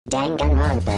Danganronpa.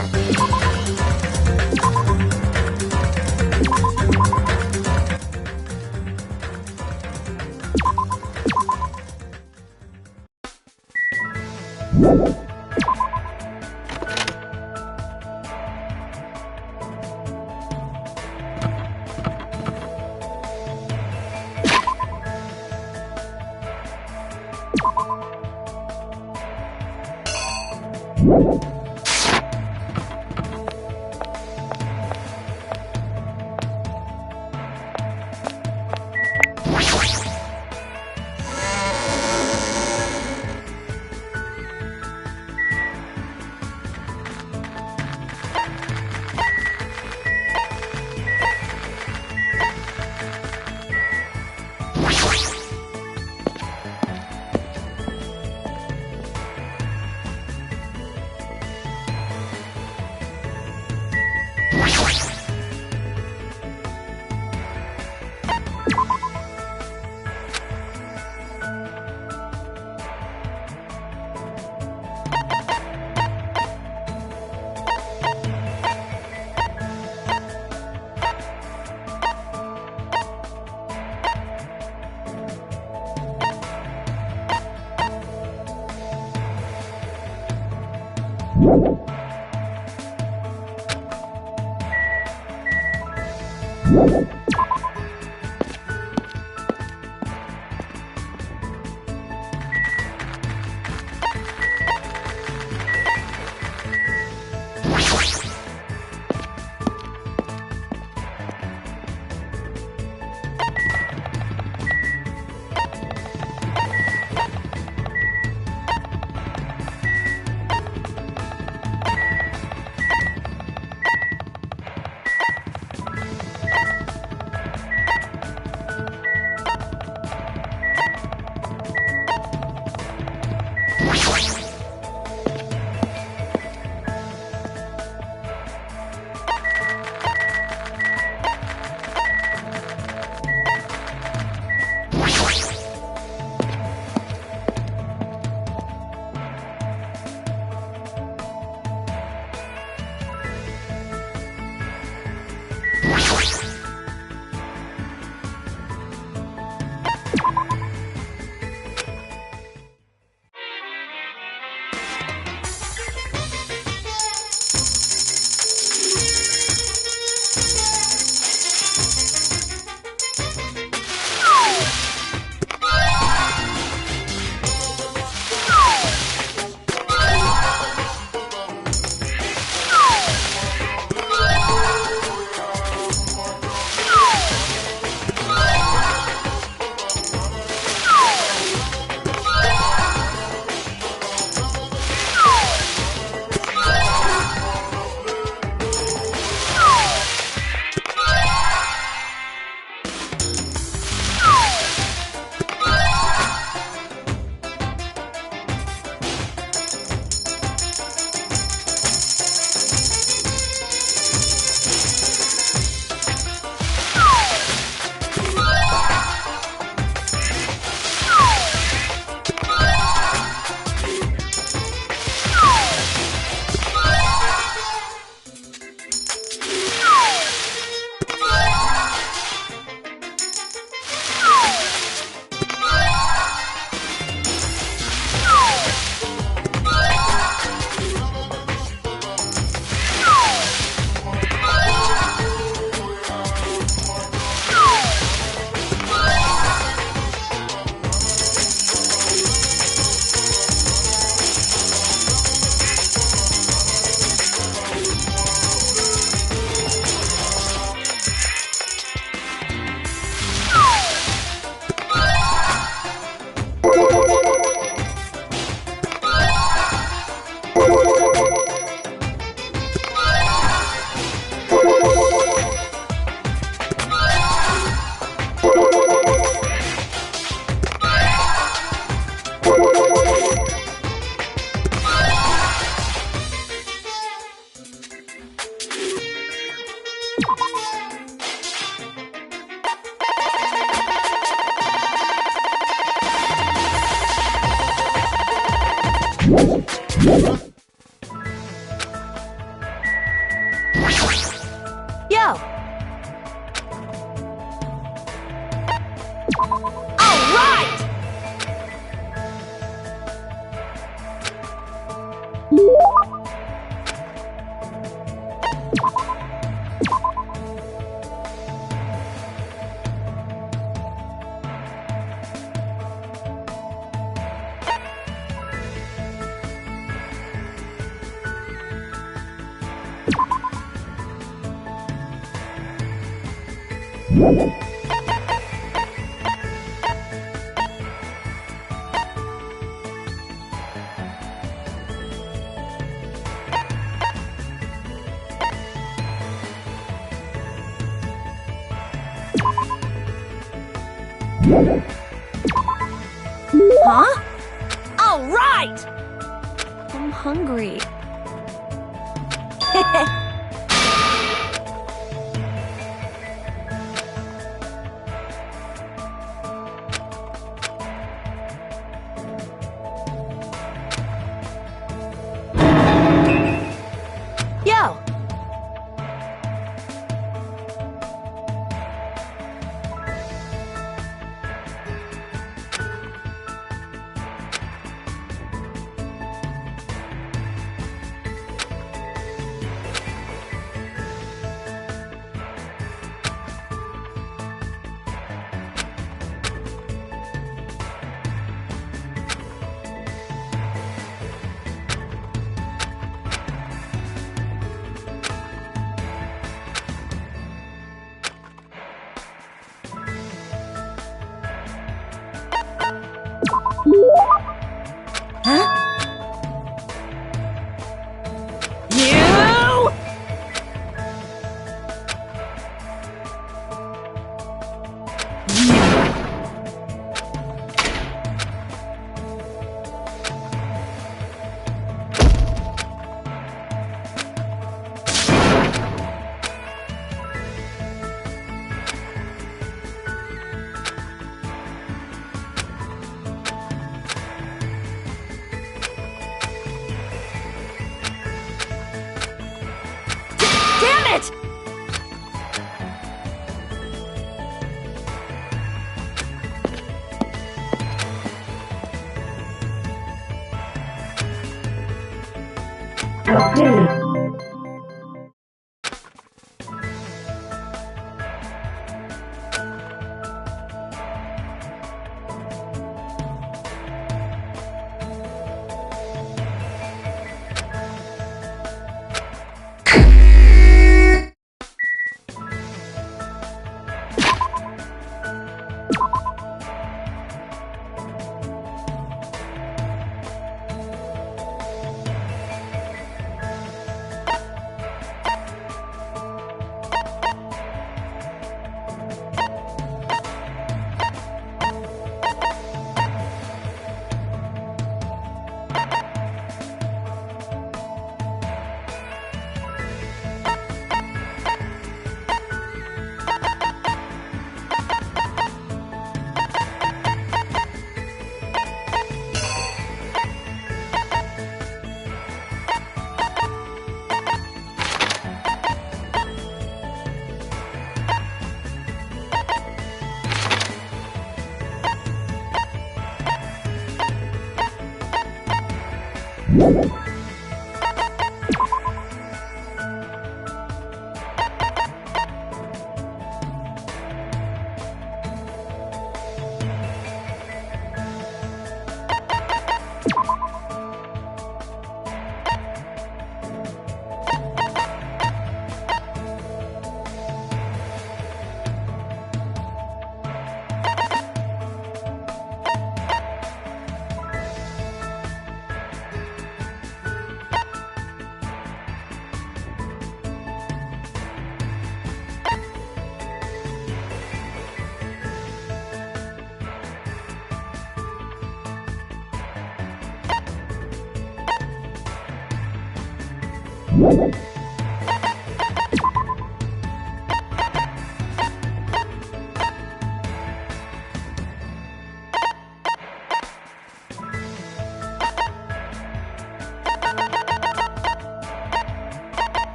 Huh? All right! I'm hungry. Yo! Huh? You! Damn it! Okay.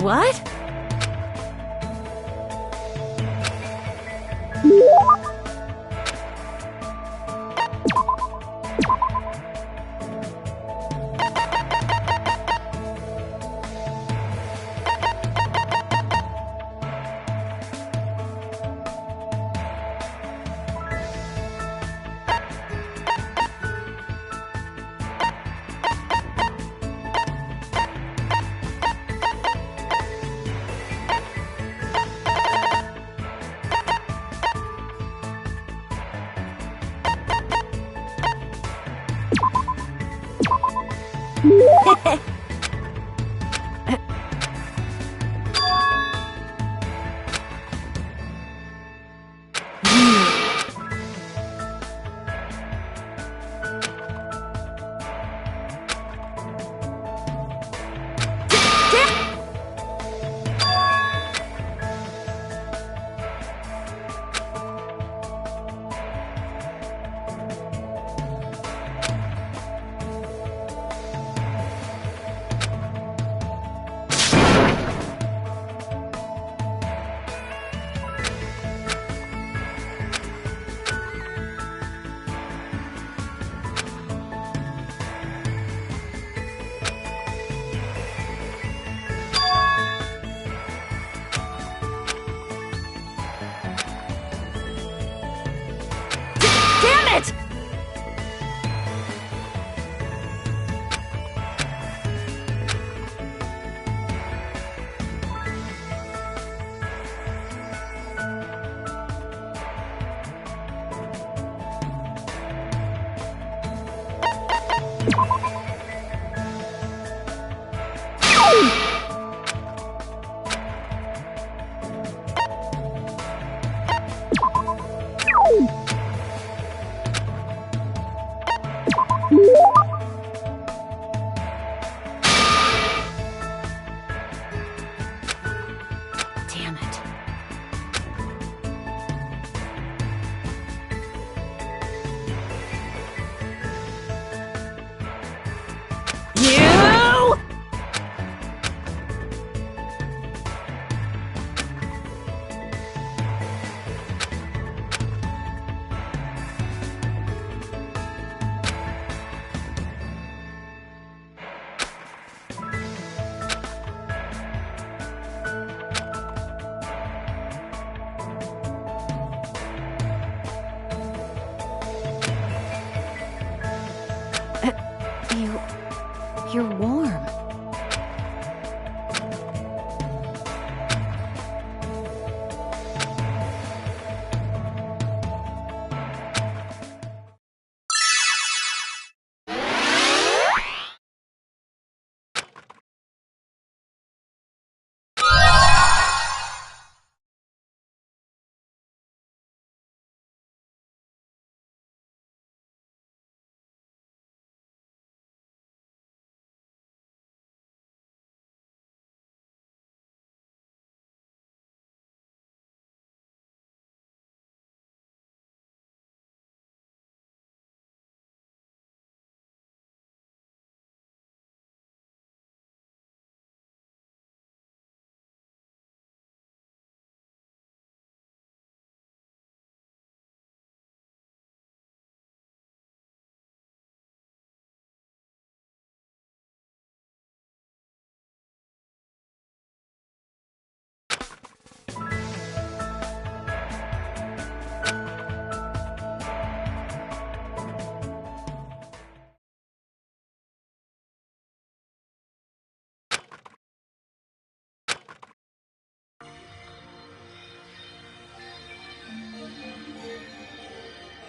What? Damn it! Damn it. You! You're warm.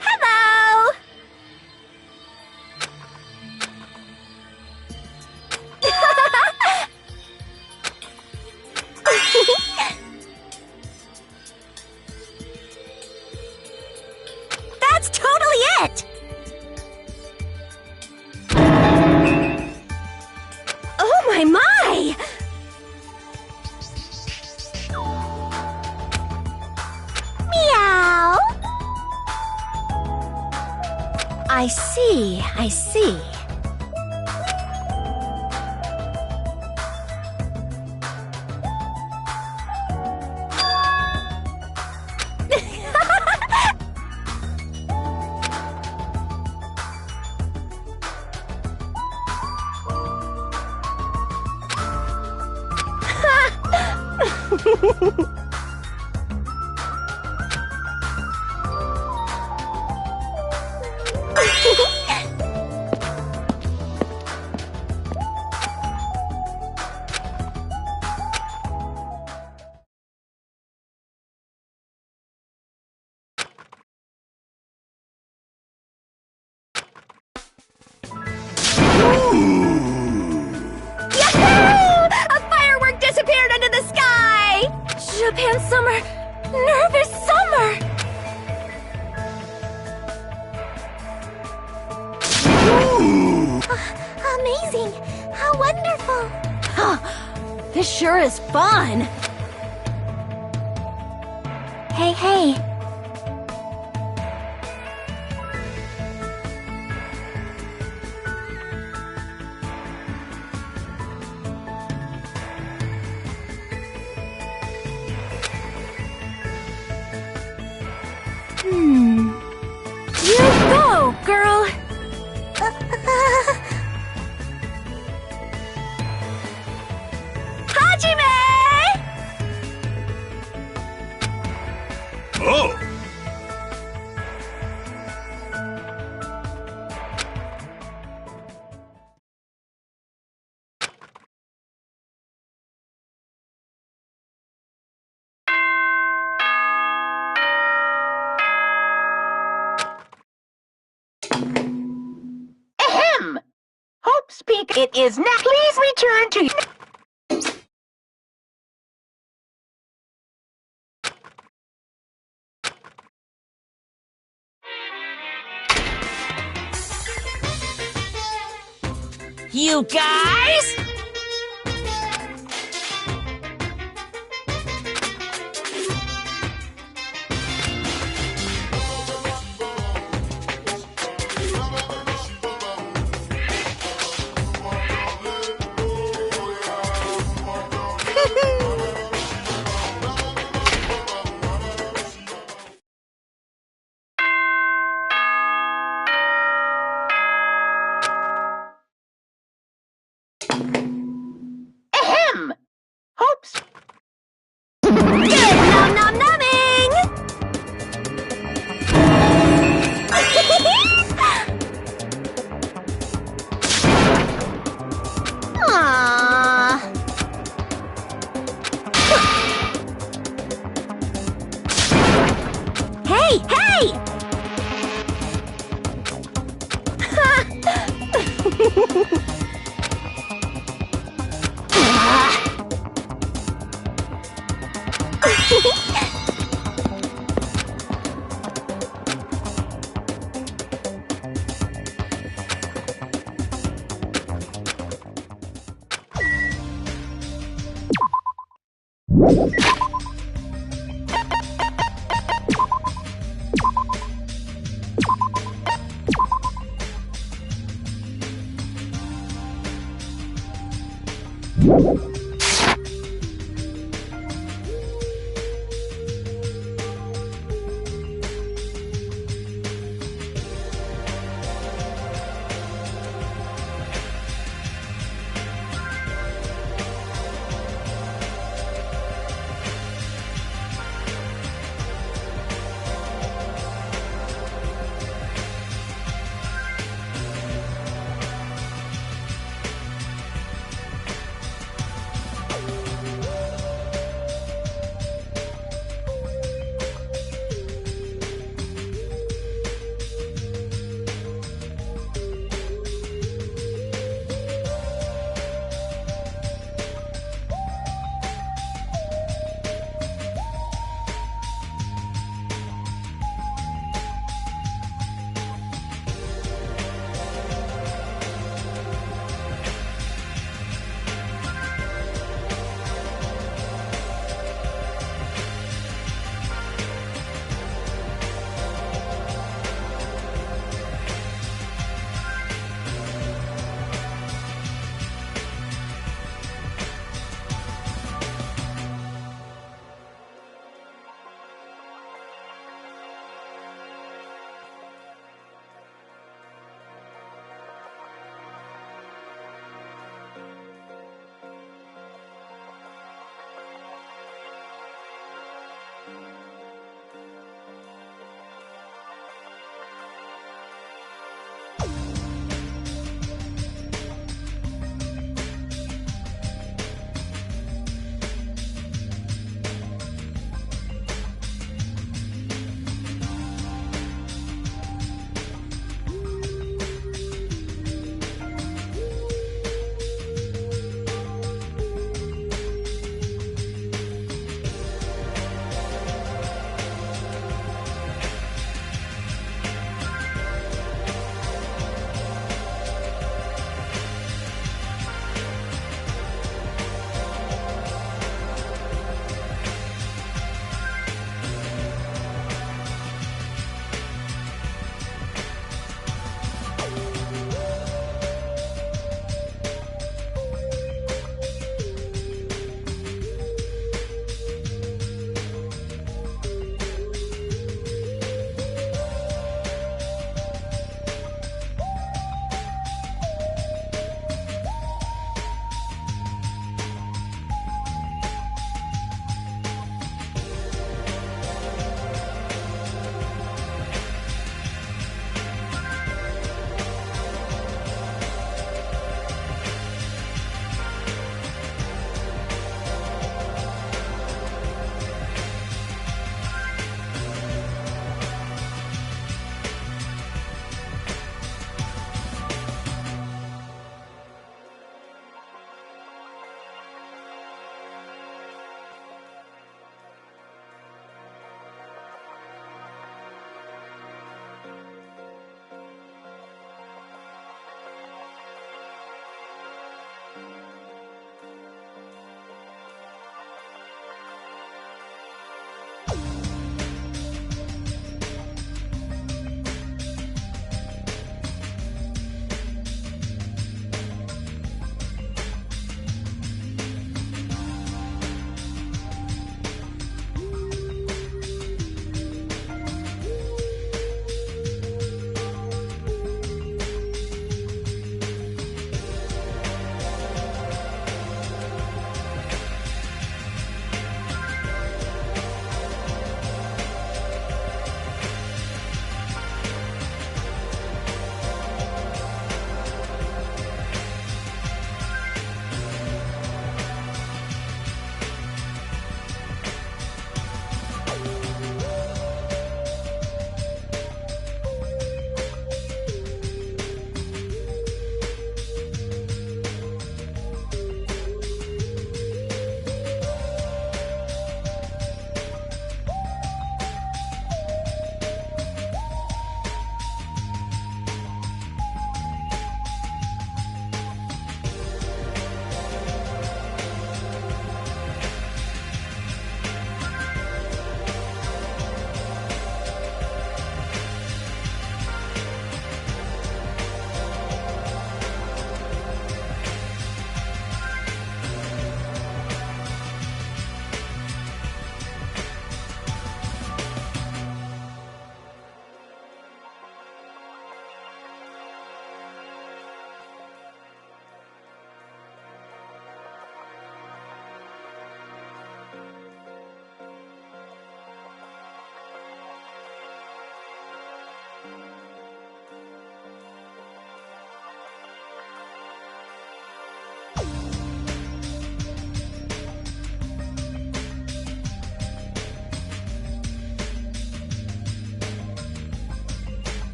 Hello! That's totally it! Oh my my! Meow! I see, I see. Japan summer! Nervous summer! Amazing! How wonderful! Huh, this sure is fun! Hey, hey! You go, girl! Hajime! Oh! Ahem! Hope speak. It is now. Please return to. You guys? Ahem! Hopes. Good nom nom numbing! Aww. Hey, hey!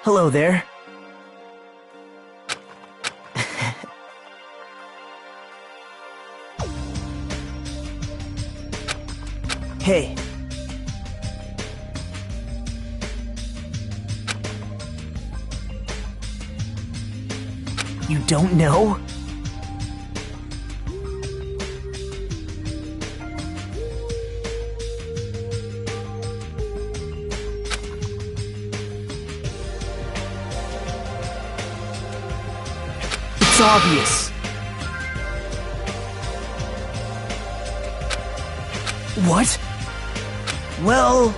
Hello there. Hey. You don't know? It's obvious. What? Well...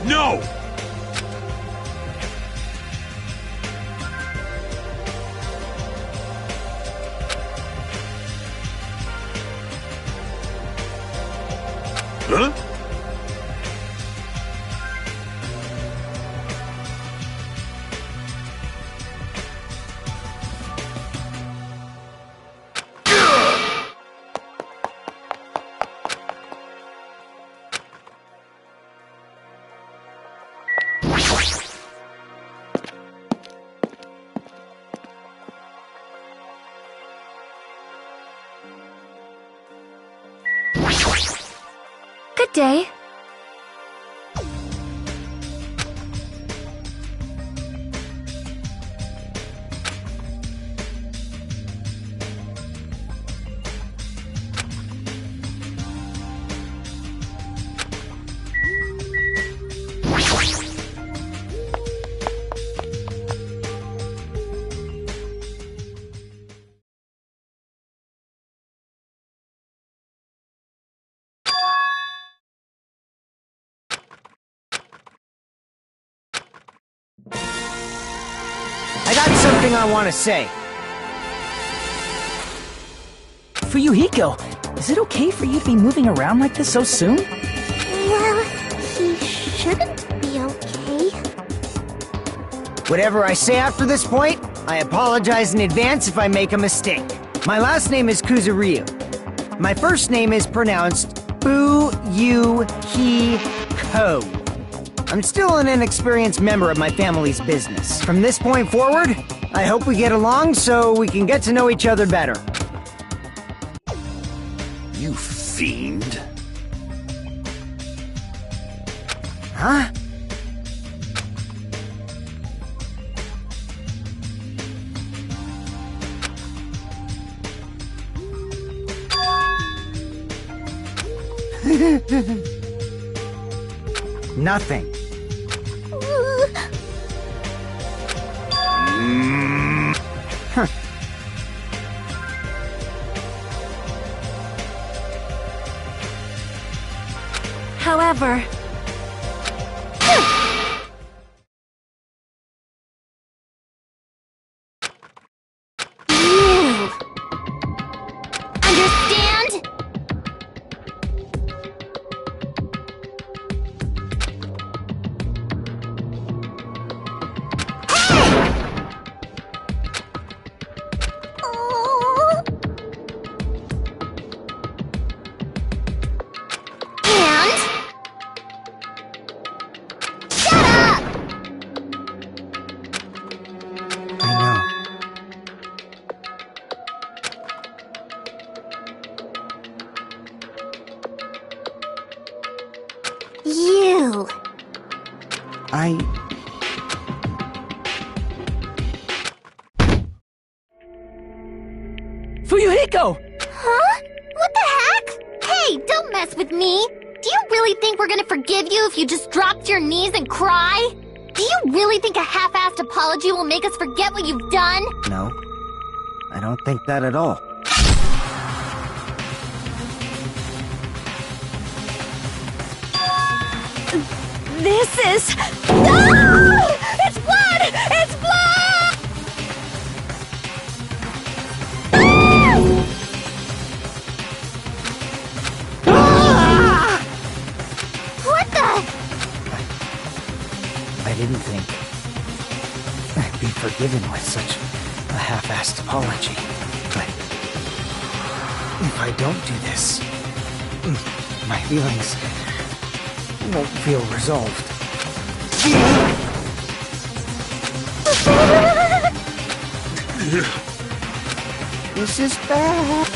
No! Huh? Good day. I got something I want to say. Fuyuhiko, is it okay for you to be moving around like this so soon? Well, he shouldn't be okay. Whatever I say after this point, I apologize in advance if I make a mistake. My last name is Kuzuryu. My first name is pronounced Fuyuhiko. I'm still an inexperienced member of my family's business. From this point forward, I hope we get along so we can get to know each other better. You fiend. Huh? Nothing. Huh. However... You... Understand? You... Fuyuhiko! Huh? What the heck? Hey, don't mess with me! Do you really think we're gonna forgive you if you just drop to your knees and cry? Do you really think a half-assed apology will make us forget what you've done? No, I don't think that at all. This is... Ah! It's blood! It's blood! Ah! What the... I didn't think I'd be forgiven with such a half-assed apology. But if I don't do this, my feelings won't feel resolved. This is bad.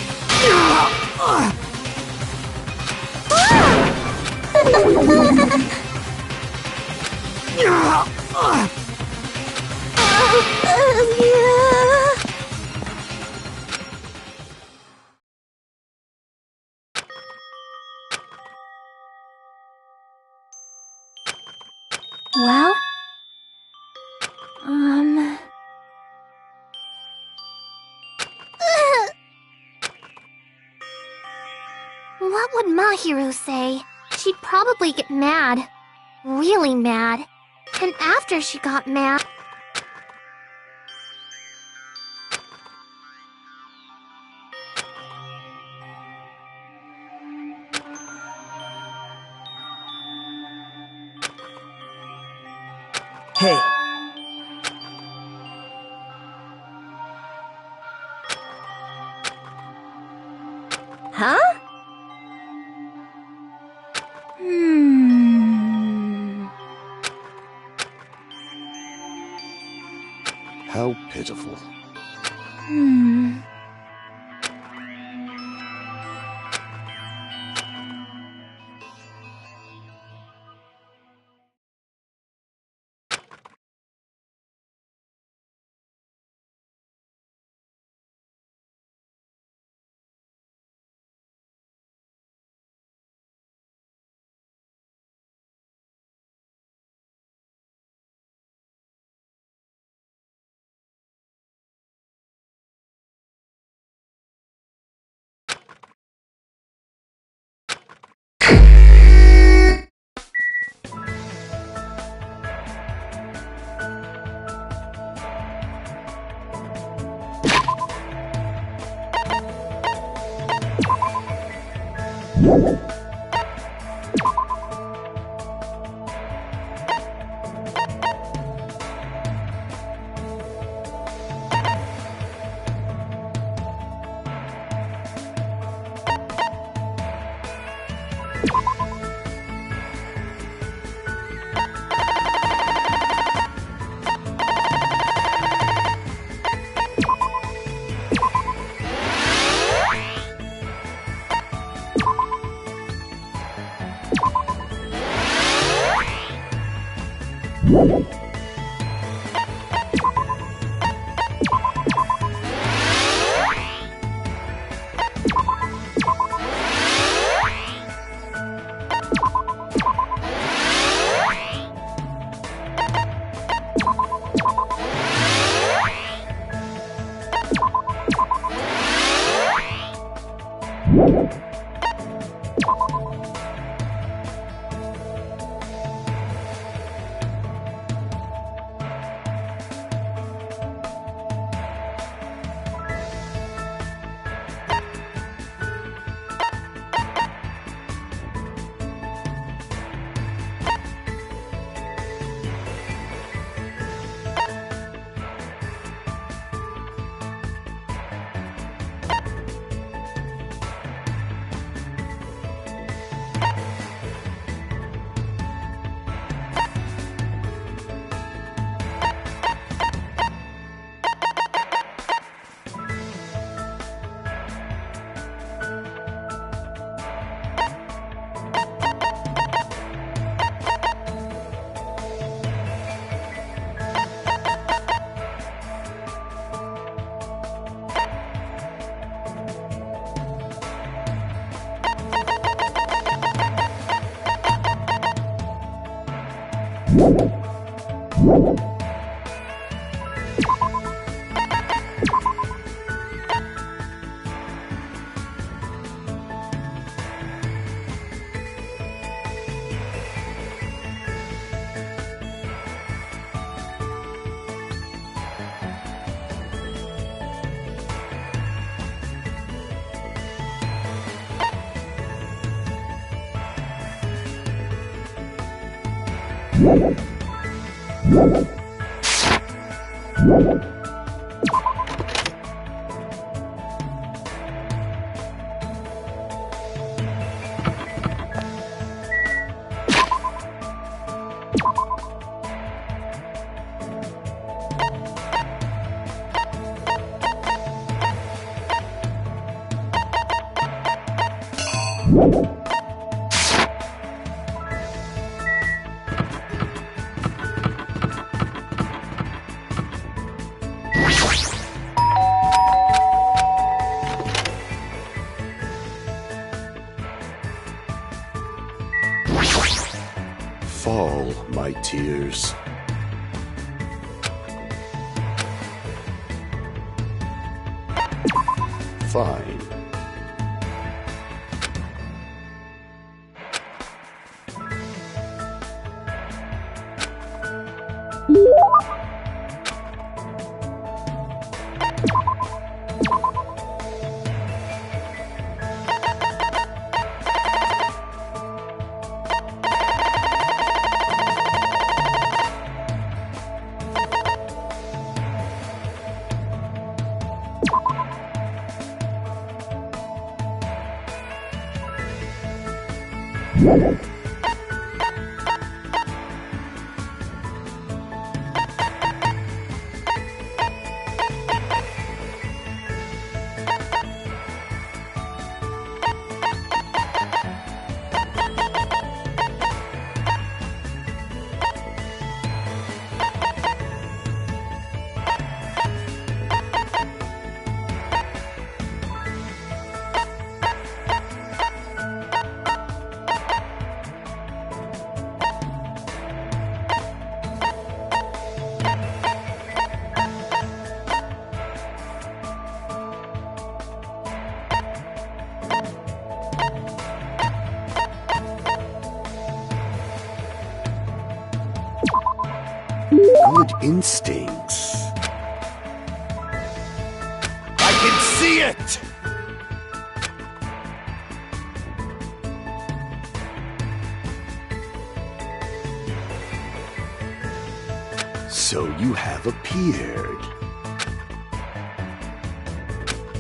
Well, what would Mahiru say? She'd probably get mad. Really mad. And after she got mad... Hey. Huh? How pitiful. Fall, my tears. Fine. Good instincts. I can see it! So you have appeared.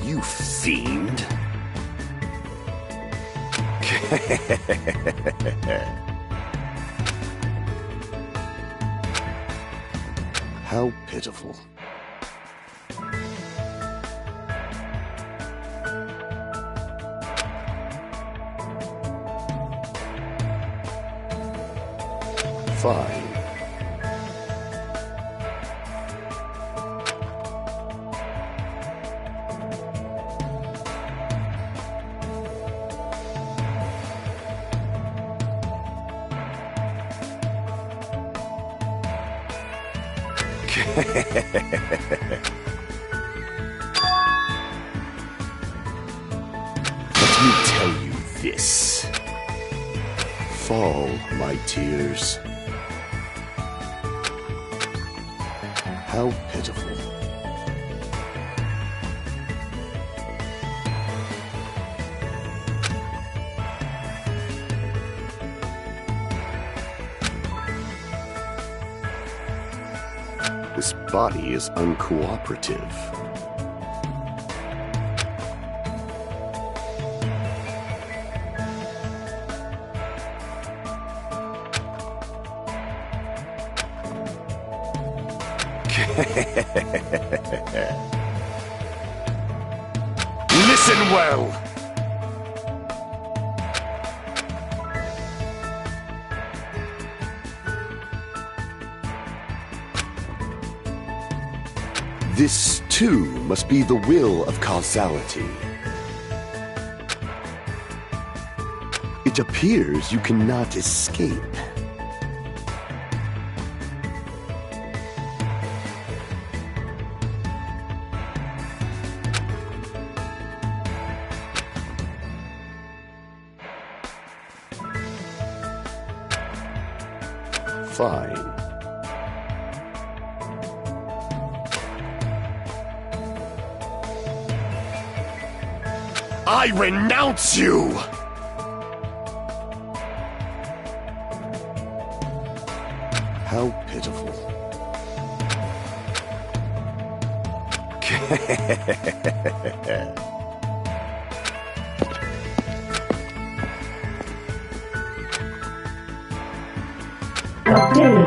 You fiend. How pitiful. Fine. Let me tell you this. Fall, my tears. How pitiful. This body is uncooperative. Listen well! This, too, must be the will of causality. It appears you cannot escape. Fine. I renounce you! How pitiful. Completed.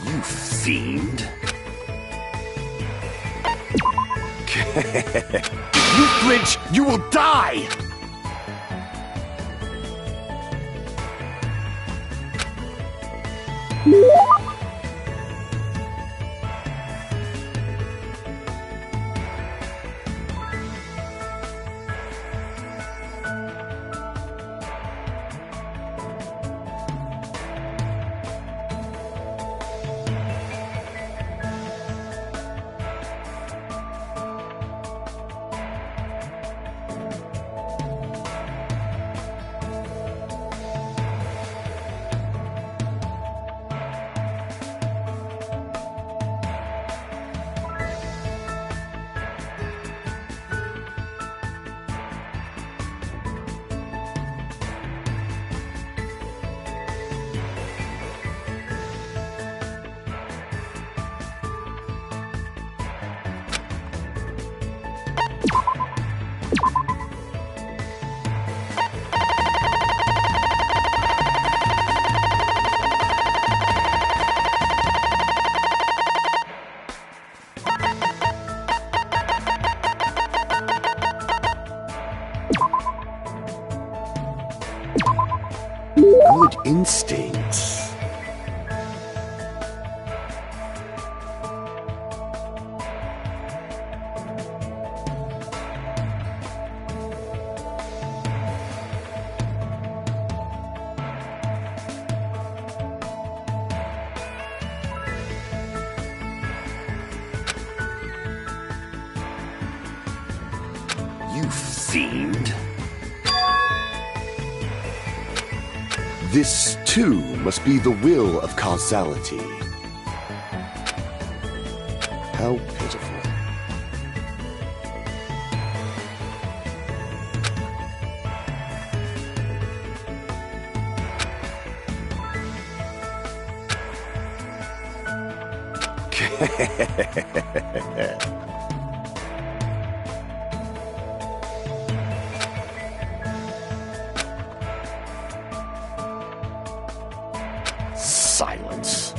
You fiend. If you flinch, you will die! Good instincts. You fiend. This, too, must be the will of causality. How pitiful. Silence.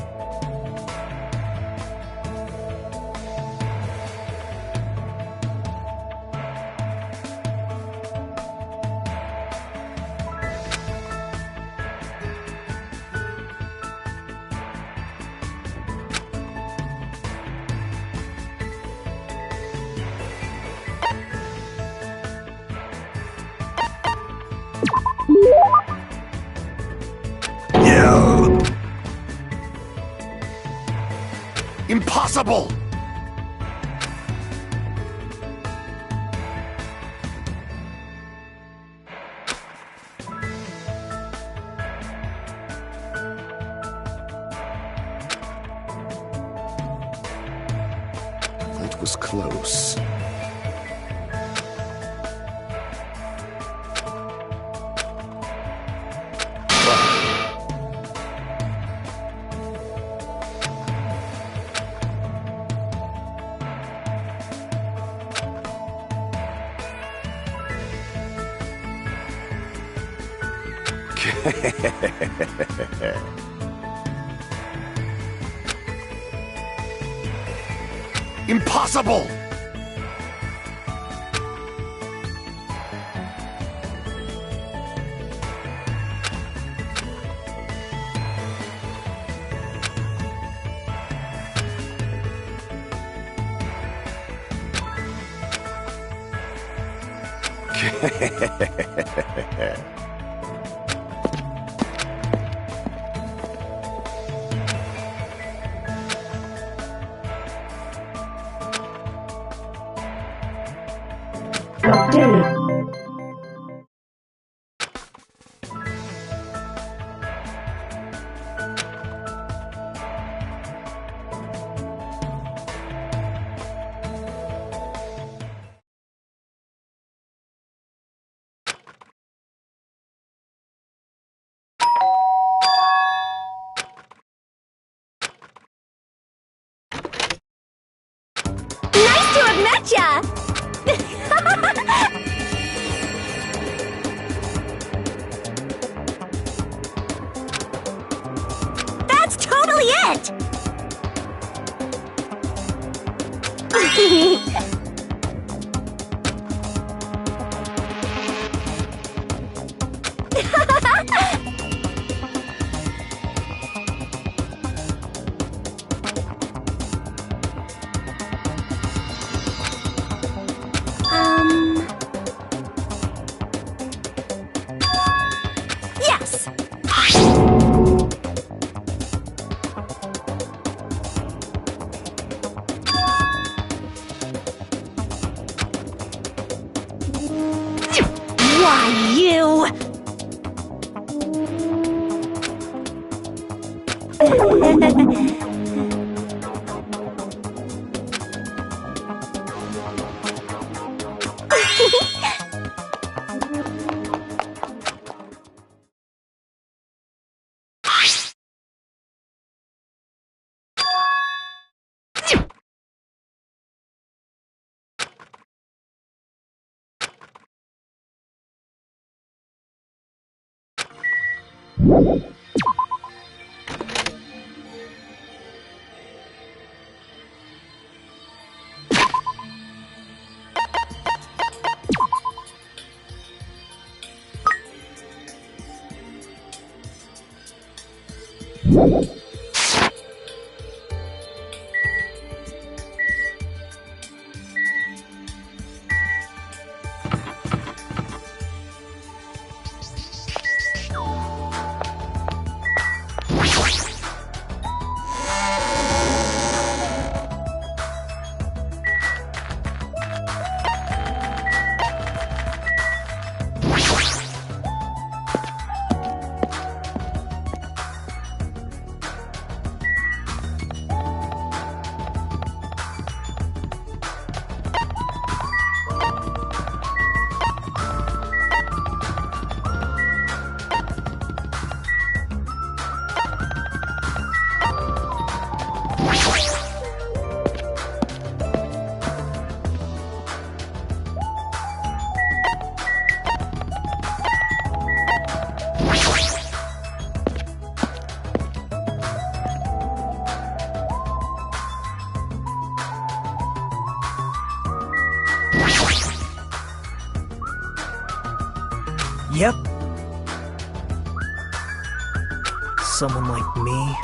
Impossible! That was close. Impossible! Nice to have met ya! That's totally it! Yes! Why, you! Yep. Someone like me.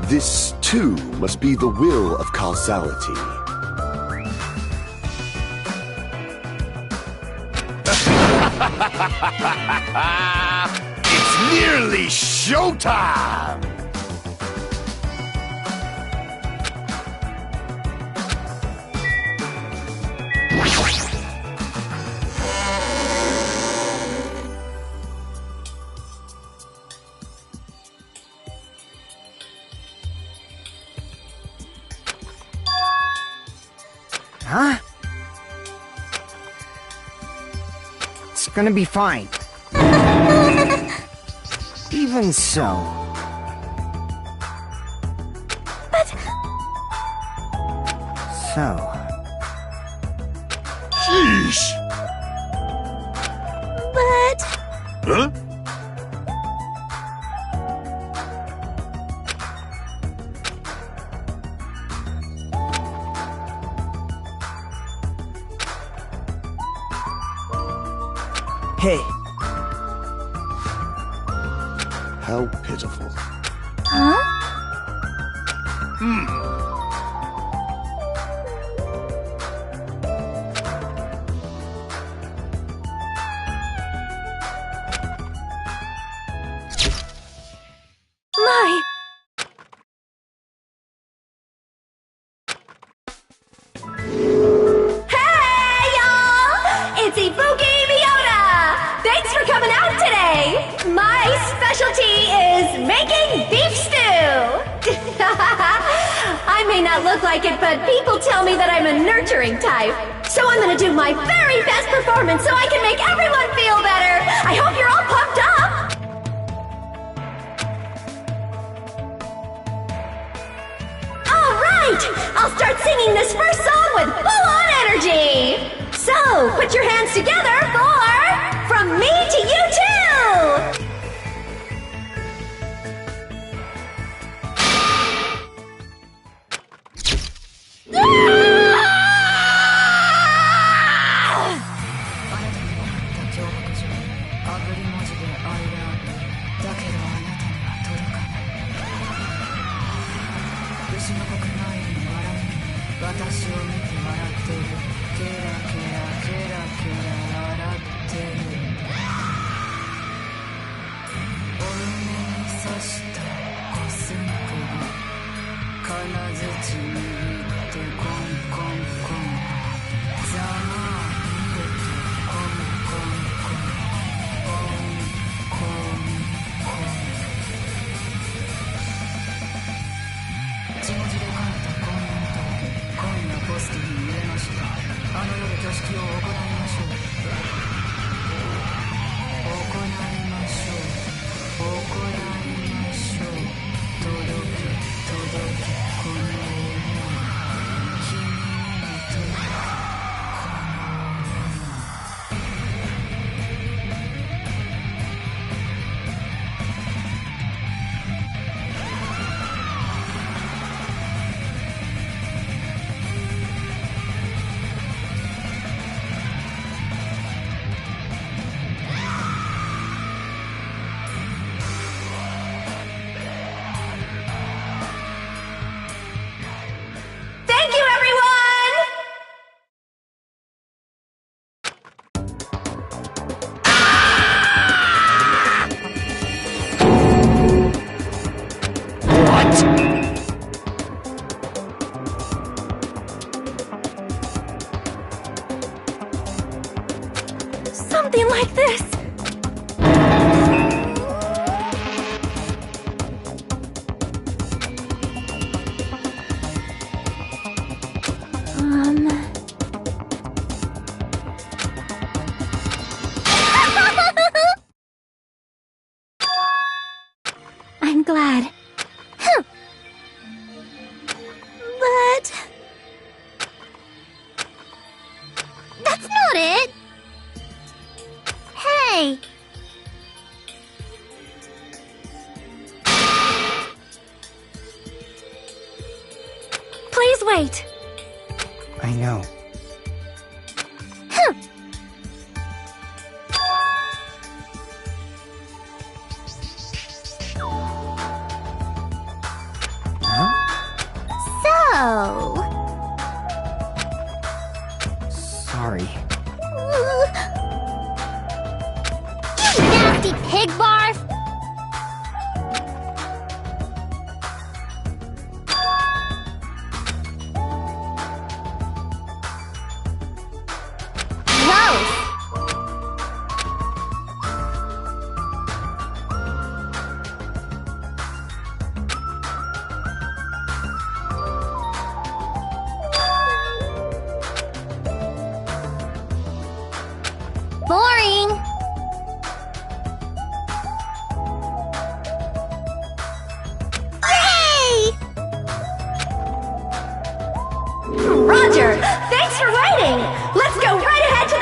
This, too, must be the will of causality. It's nearly showtime! Huh? It's gonna be fine. Even so. So, Sheesh! But Huh? hey, How pitiful. huh? My. Hey, y'all! It's Ibuki Miota! Thanks for coming out today! My specialty is making beef stew! I may not look like it, but people tell me that I'm a nurturing type. So I'm gonna do my very best performance so I can make everyone feel better! I hope you're all pumped up! Alright! I'll start singing this first song with full-on energy! So, put your hands together for From Me to You Too! Thank you, everyone! Something like this. I'm glad. Huh. But that's not it. Hey. Please wait. I know. Huh. Huh? So. Sorry. You nasty pig barf!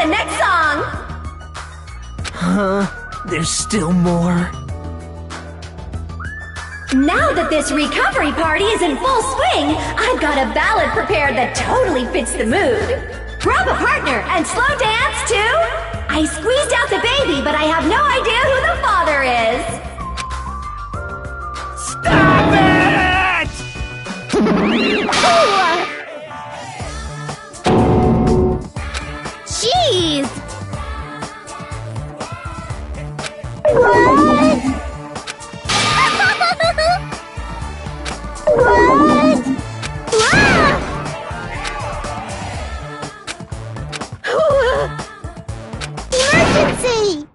the next song! There's still more. Now that this recovery party is in full swing, I've got a ballad prepared that totally fits the mood. Grab a partner and slow dance to I Squeezed Out the Baby, but I have no idea who the father is. Stop it! Jeez! Emergency!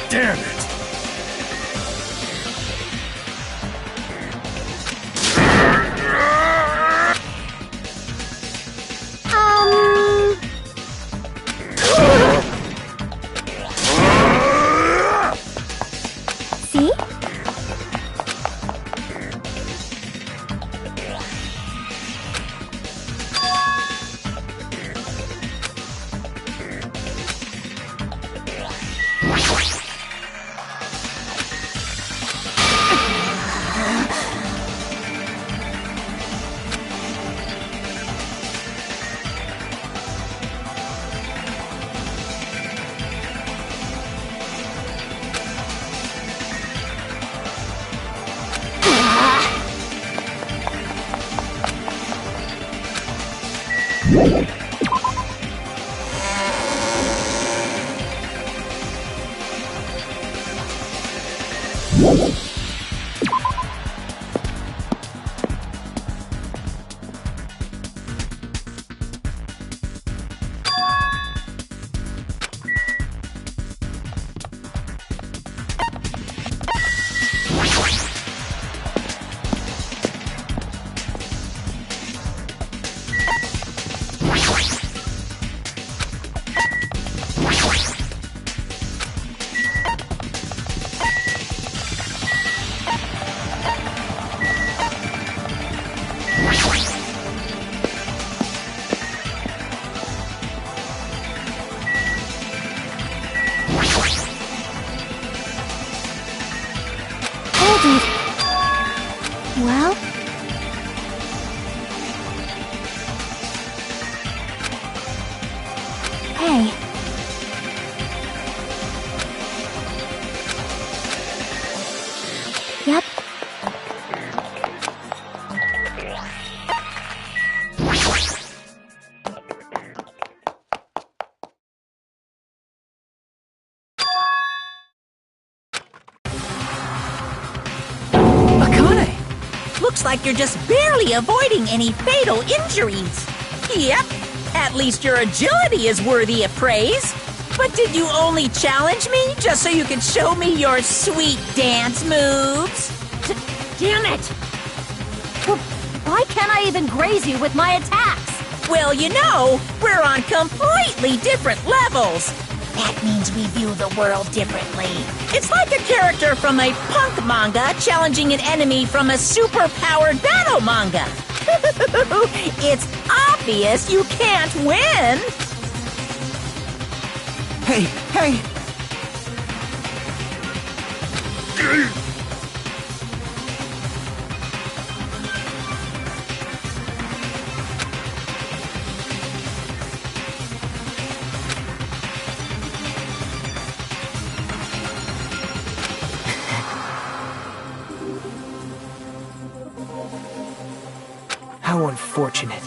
Damn it! See? Well? Hey. Yep. Looks like you're just barely avoiding any fatal injuries. Yep, at least your agility is worthy of praise. But did you only challenge me just so you could show me your sweet dance moves? Damn it! Why can't I even graze you with my attacks? Well, you know, we're on completely different levels. That means we view the world differently. It's like a character from a punk manga challenging an enemy from a super-powered battle manga. It's obvious you can't win. Hey, hey! How unfortunate.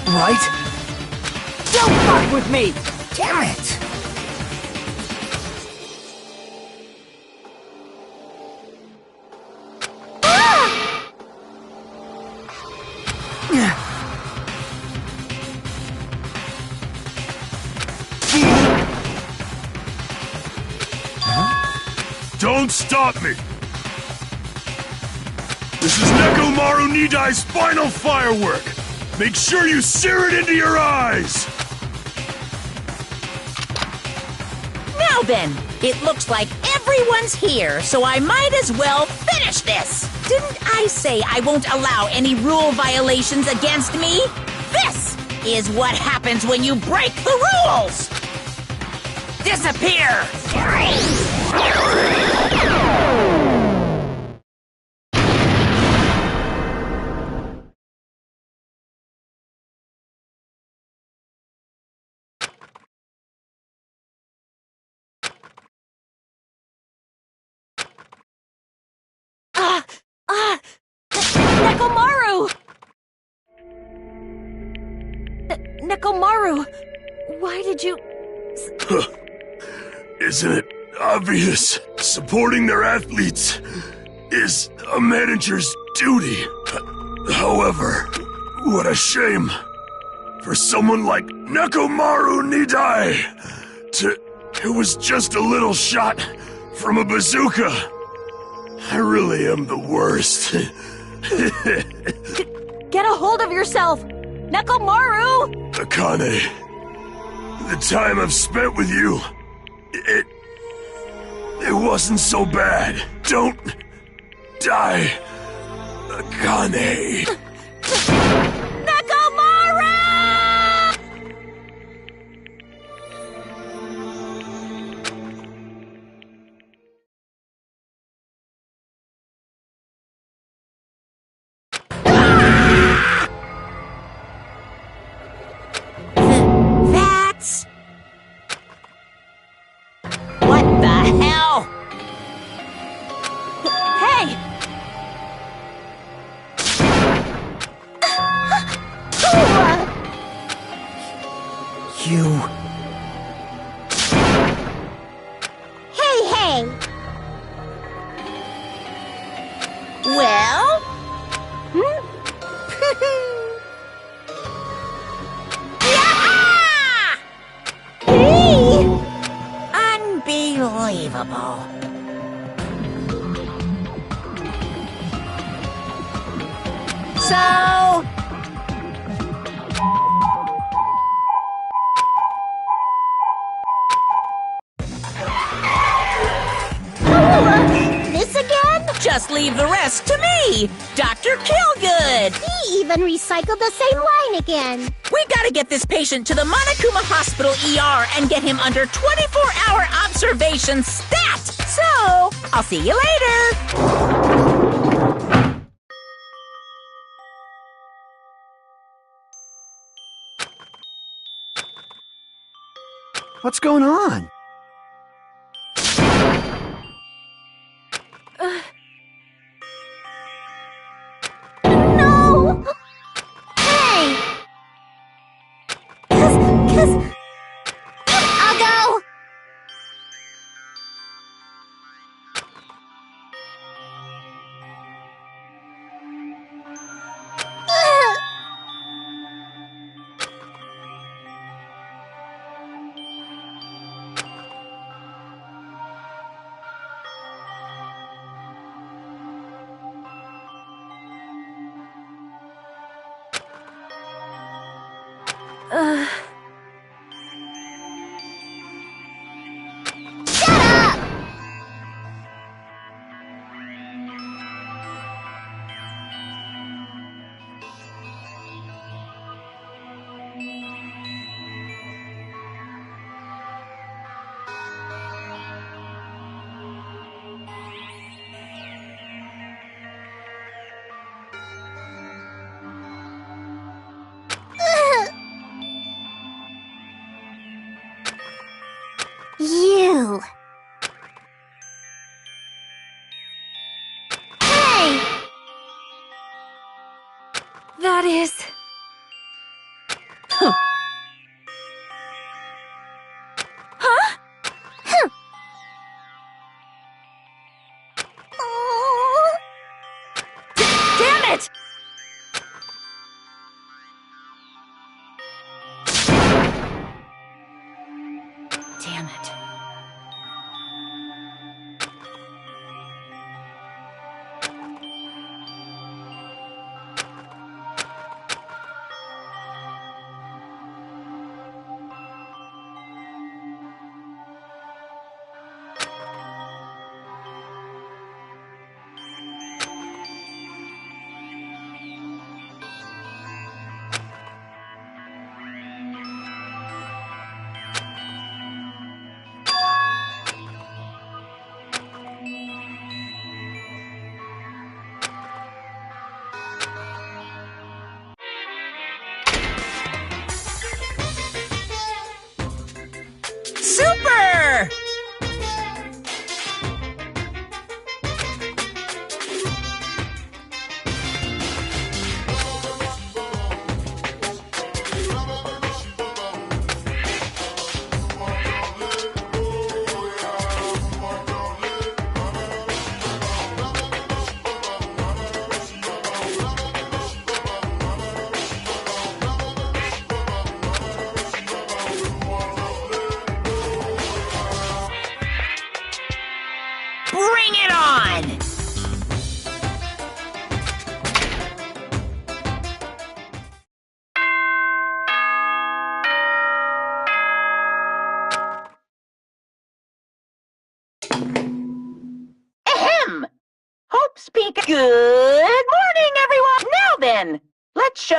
Right? fuck with me! Damn it! Don't stop me! This is Nekomaru Nidai's final firework! Make sure you sear it into your eyes! Now then, it looks like everyone's here, so I might as well finish this! Didn't I say I won't allow any rule violations against me? This is what happens when you break the rules! Disappear! Nekomaru! Nekomaru, why did you... Isn't it obvious? Supporting their athletes is a manager's duty. However, what a shame for someone like Nekomaru Nidai who was just a little shot from a bazooka. I really am the worst. Get a hold of yourself! Nekomaru! Akane, the time I've spent with you, it wasn't so bad. Don't die, Akane. Nekomaru! That's... What the hell? Hey! You... Hey! Well? Unbelievable. So... This again? Just leave the rest to me, Dr. Killgood. He even recycled the same line again. We gotta get this patient to the Monokuma Hospital ER and get him under 24-hour observation stat. So, I'll see you later. What's going on? No! Hey! I'll go! Shut up! You. Hey! That is... Damn it. Super! Bring it on! Ahem! Hope speak. Good morning, everyone! Now then, let's show.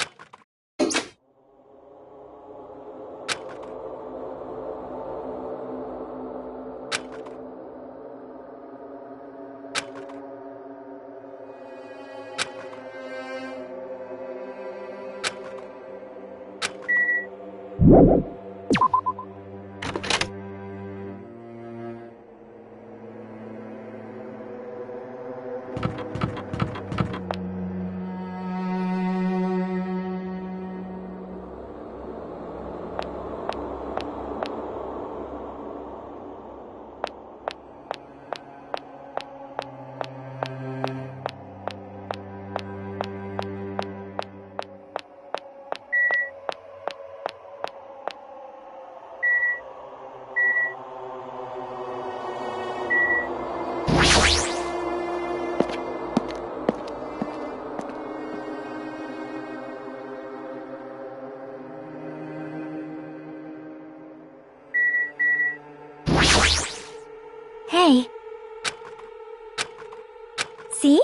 Hey. See?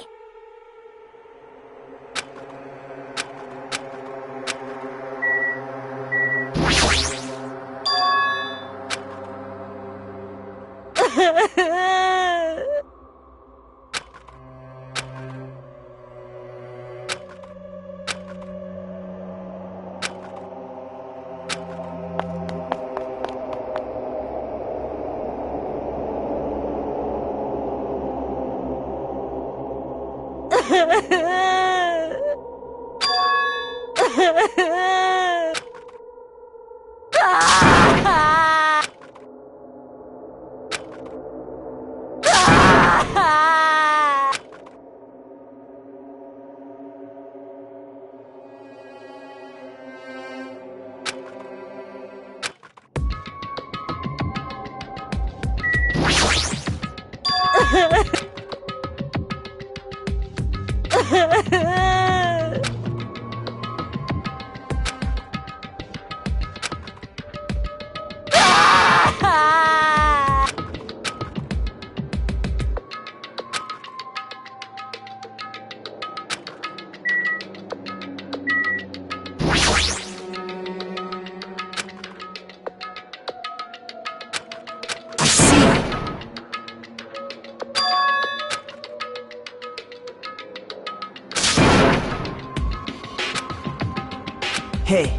Hey.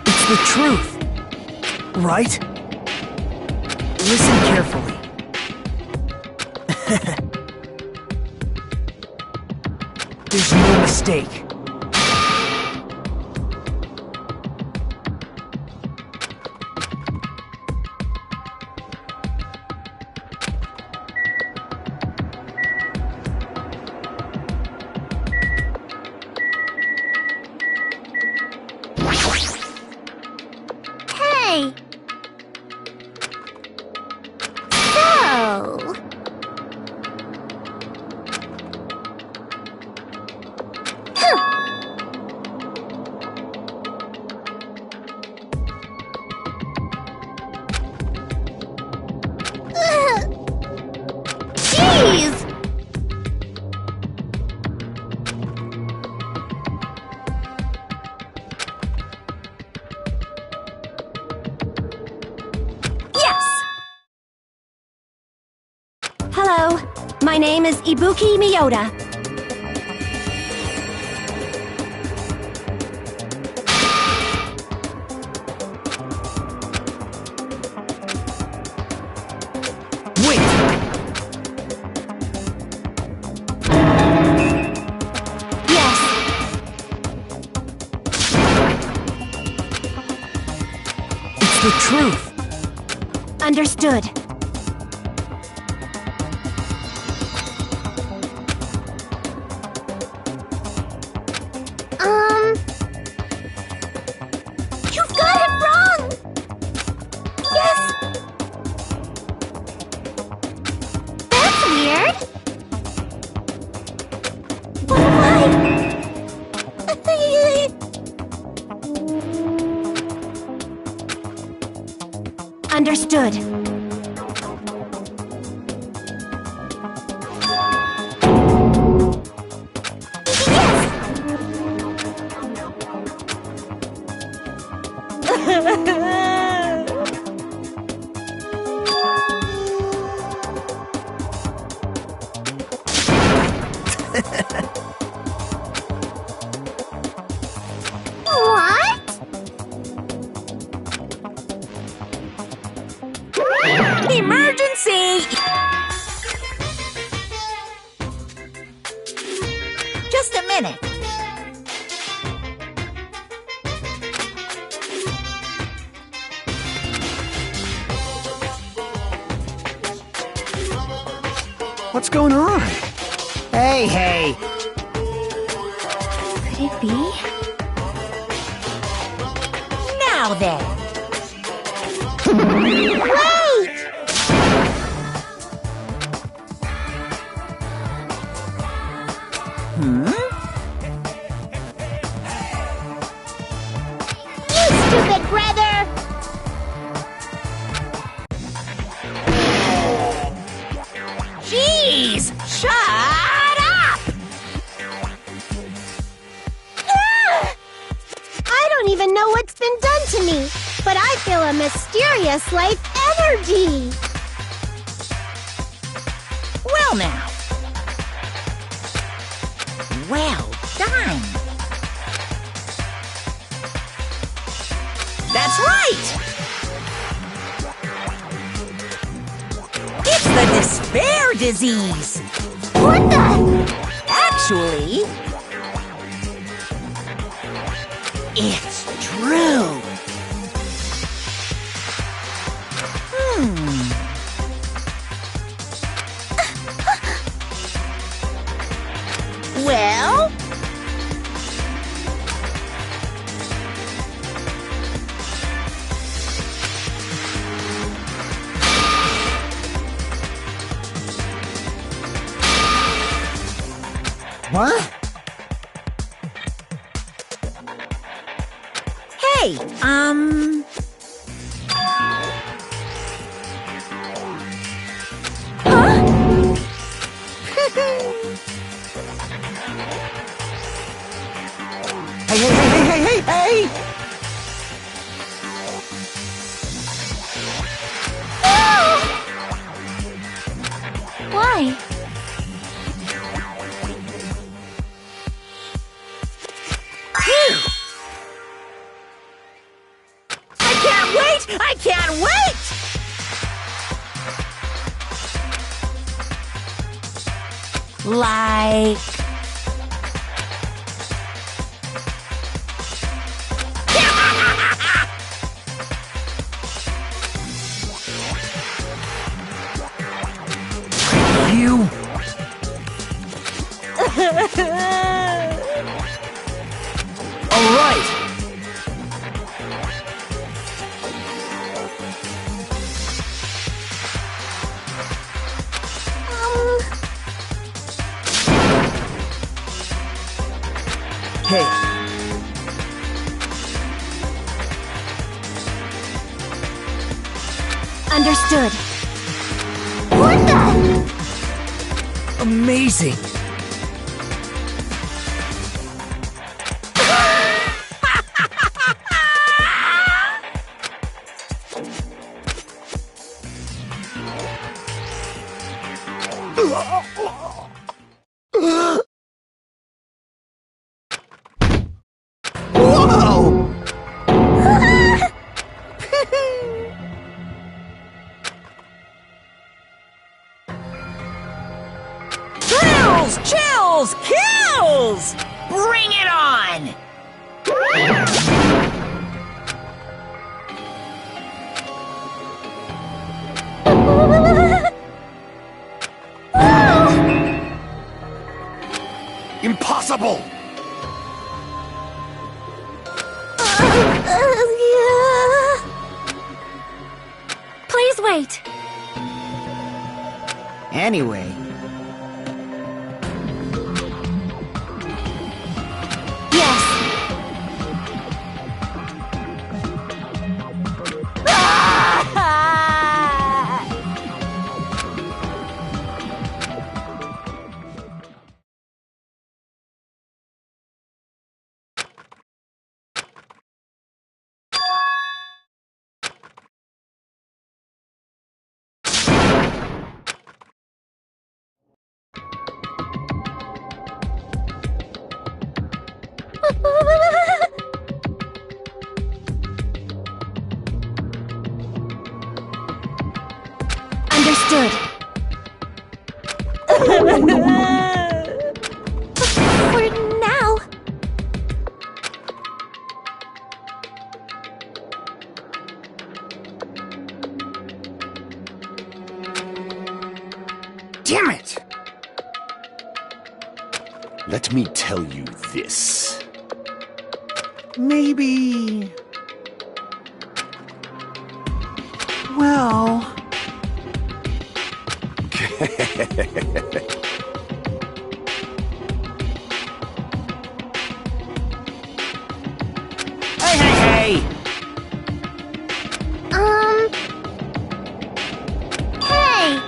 It's the truth, right? Listen carefully. There's no mistake. My name is Ibuki Miyota. Wait! Yes. It's the truth! Understood. You've got it wrong! Yes! That's weird! What am I? Understood. What? Emergency! Just a minute. What's going on? Hey, hey! Could it be? Now then. Wait! You stupid brother! Jeez! Shut up! I don't even know what's been done to me, but I feel a mysterious life energy. Well now. Well done. That's right! It's the despair disease! What the? Actually, it's true. Well, What? hey, Hey, hey, hey, hey, hey, hey, hey! Why? Phew. I can't wait! I can't wait! Like... You... All right! Hey, Understood. What the? amazing! kills! Kills! Bring it on! Impossible! Please wait. Anyway, Yes. Understood. For now. damn it! Let me tell you this. Maybe... Well... Hey! Hey.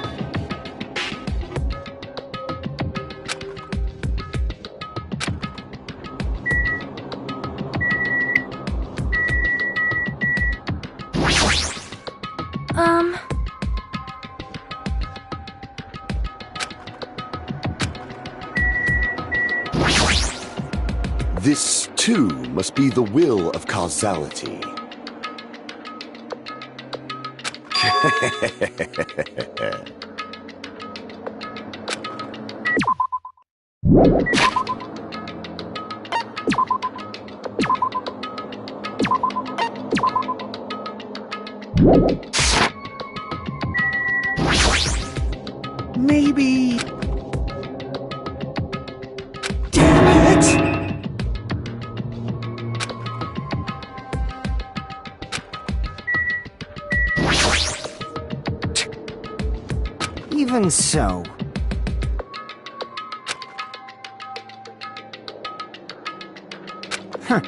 This, too, must be the will of causality. Maybe... Damn it! Even so. Huh.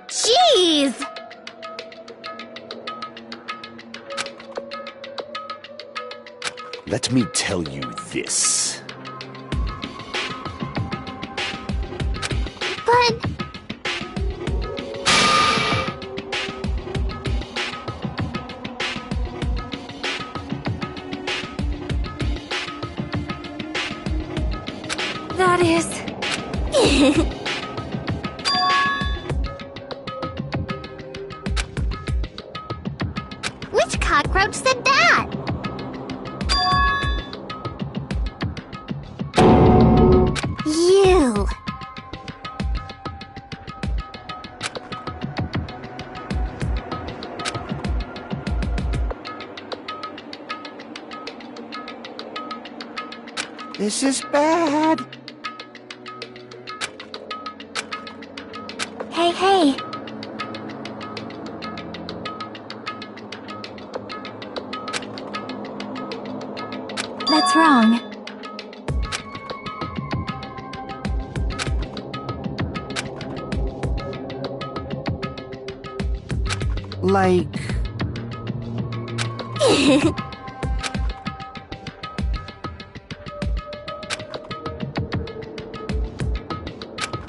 Jeez! Let me tell you this. But... That is... Which cockroach said that? You. This is bad. Hey, hey. That's wrong. Like...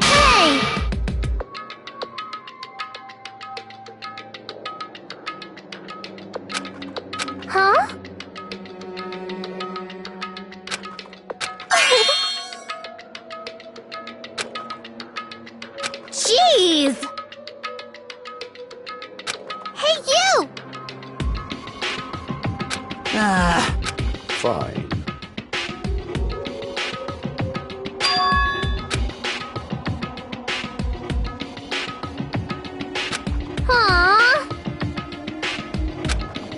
Hey! Huh? Jeez! Hey, you! Fine. Aww.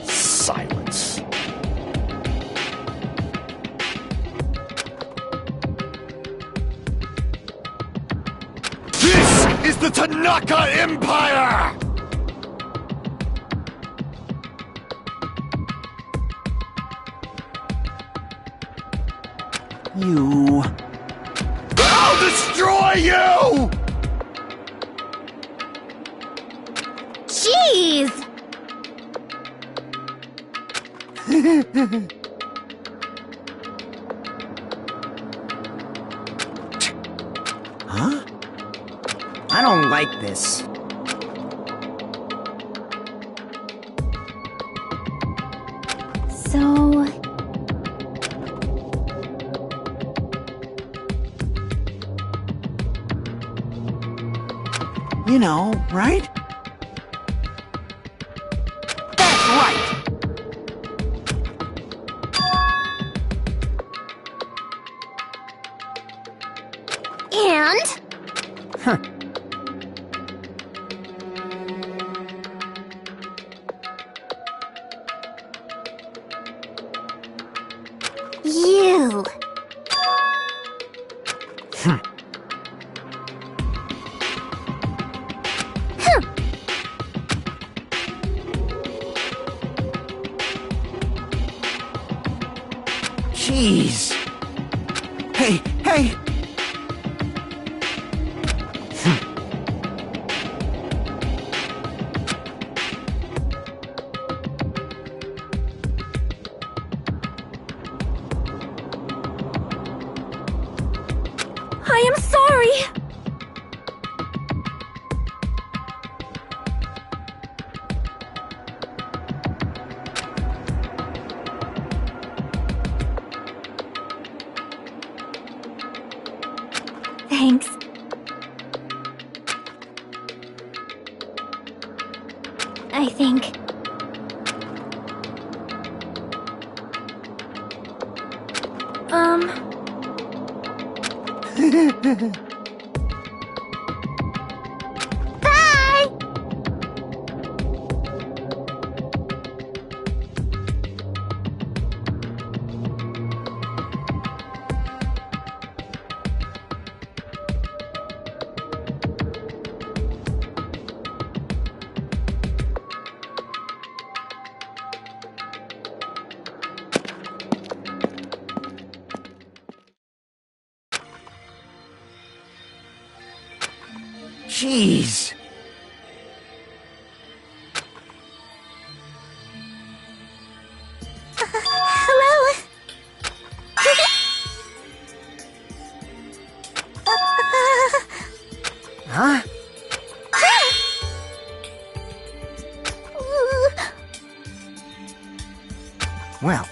Silence. This is the Tanaka Empire! You... I'll destroy you! Jeez! Huh? I don't like this. So... You know, right? That's right! And? Huh. You. Jeez. Hey, hey! I am sorry. Thanks. I think... Bye! Jeez. Hello? Huh? Well,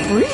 breathe?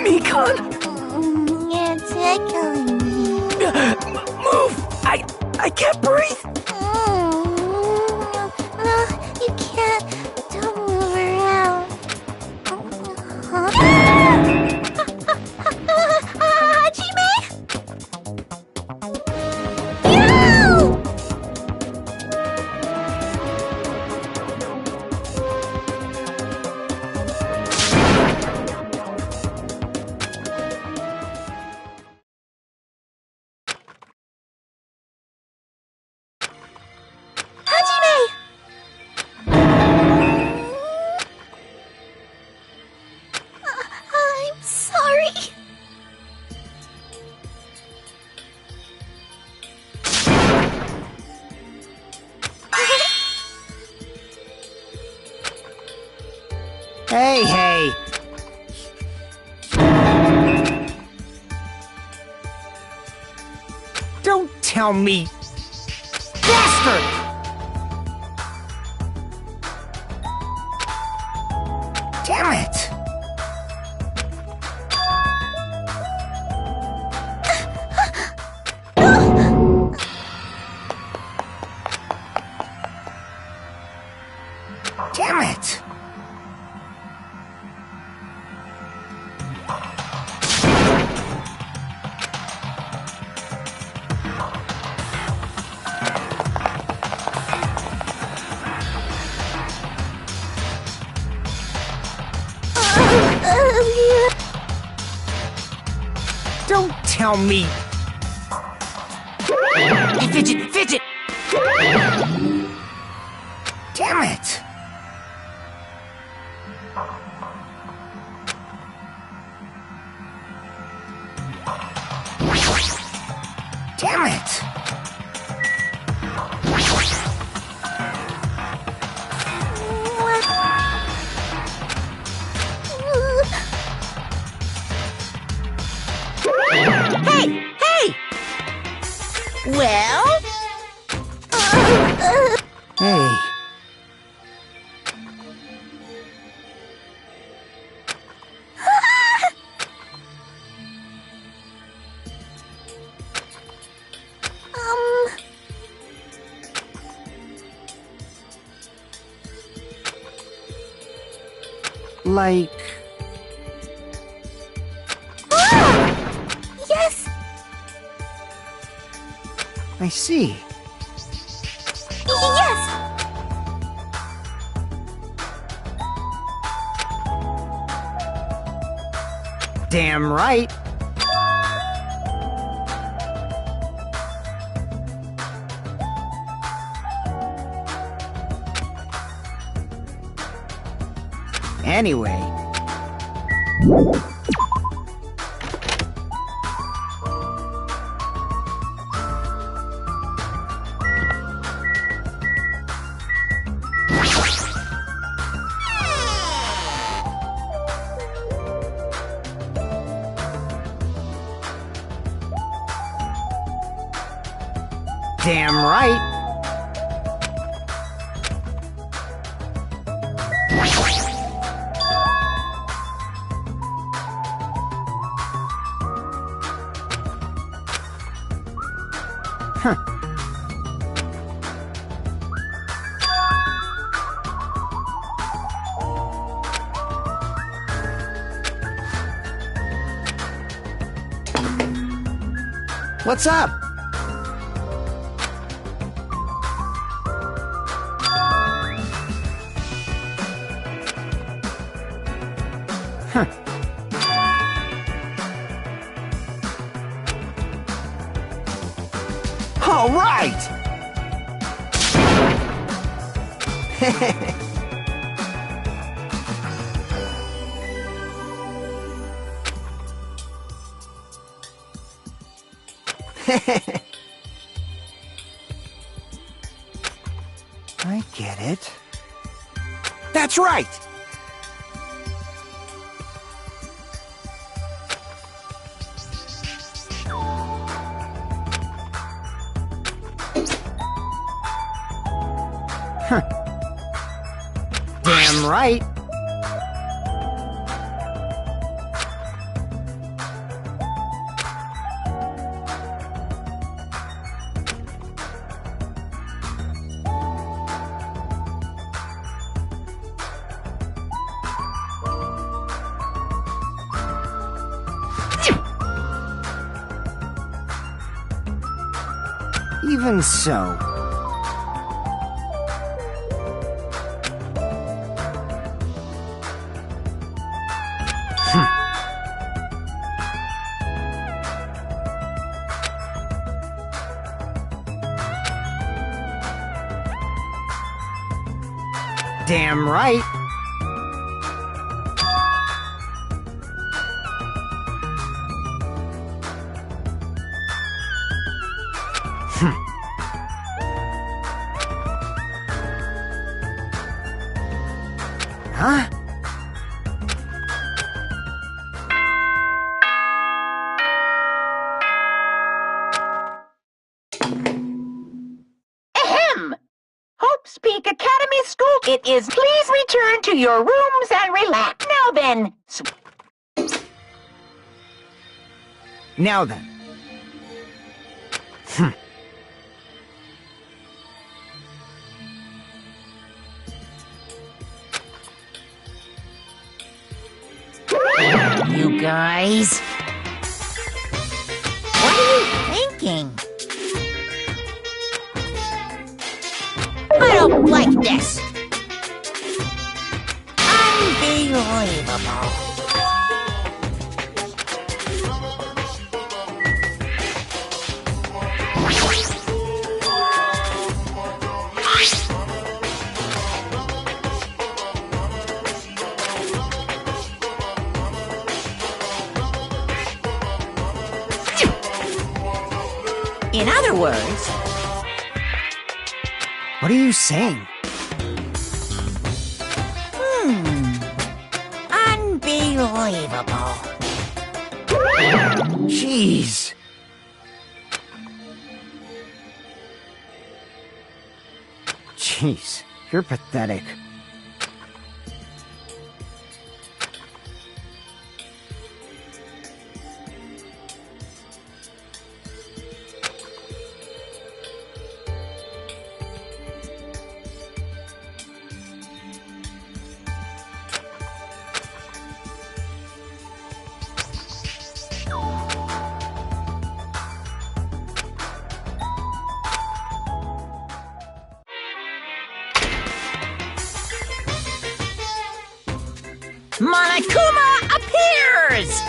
Mikan! You're tickling me. Move! I can't breathe! You can't. Don't move around. Hajime? No! Hajime! I'm sorry. Hey, hey! Don't tell me... Bastard! Damn it! Damn it! Don't tell me... Hey, Fidget! Fidget! Damn it! Damn it! Hey! Hey! Well? Hey, like... Yes! I see. Yes! Damn right. Anyway. Damn right. What's up? All right! I get it. That's right! Damn right. Even so. Damn right. Huh? Ahem! Hope's Peak Academy School. It is. Please return to your rooms and relax. Now then. Now then. You guys? What are you thinking? I don't like this. Unbelievable. In other words, What are you saying? unbelievable. Jeez. Jeez, you're pathetic. Monokuma appears!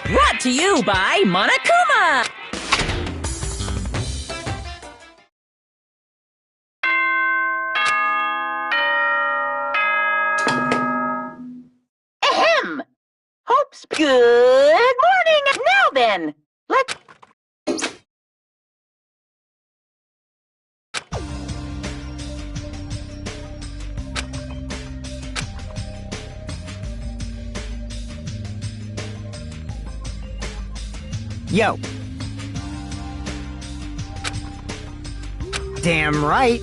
Brought to you by Monokuma! Ahem! Hope's. Good morning. Now then. Let's. Yo. Damn right.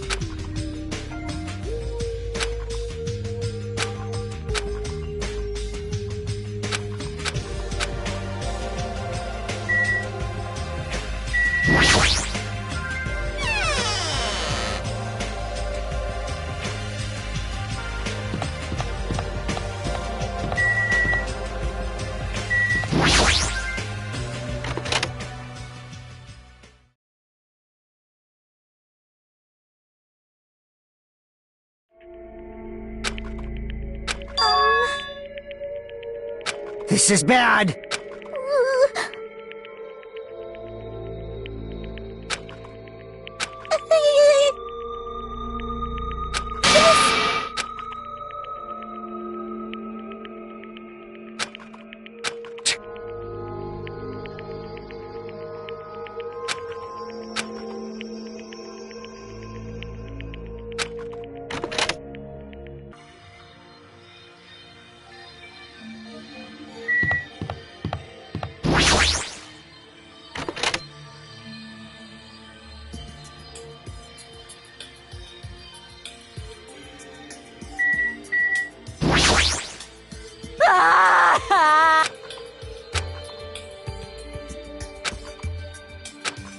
This is bad!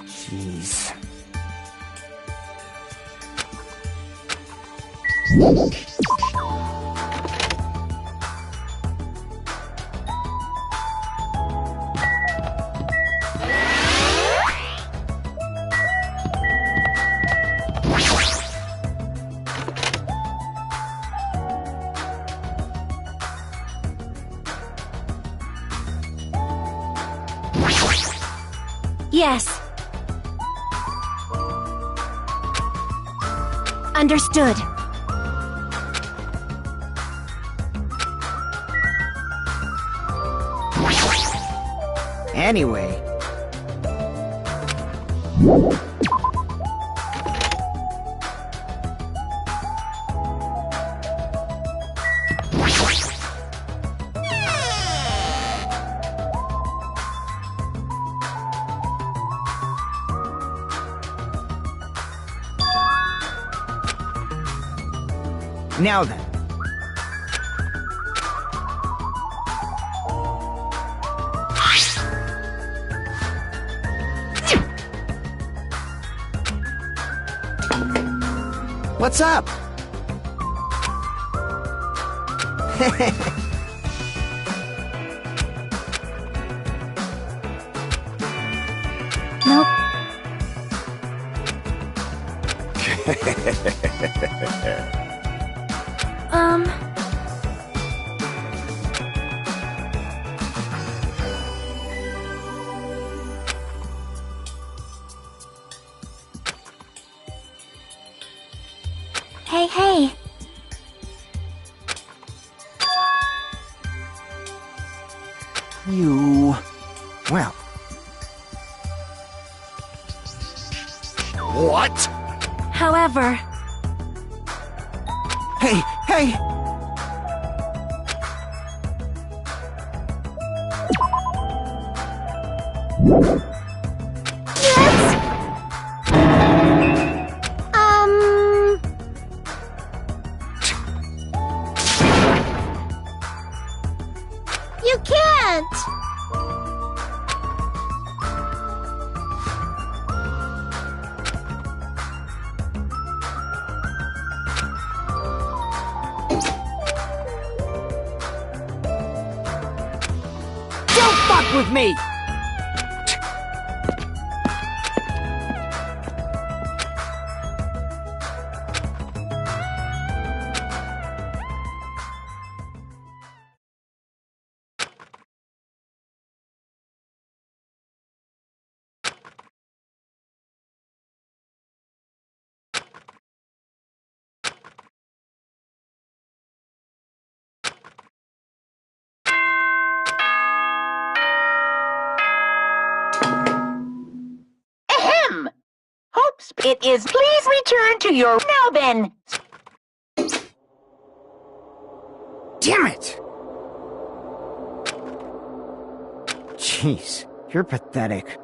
Jeez. Yes. Understood. Anyway. Now then. What's up? Nope. Hey. You... Well... What? However, Hey! You can't! Don't fuck with me! Ahem! Hopes it is. Please return to your... Now then, Damn it! Jeez. you're pathetic.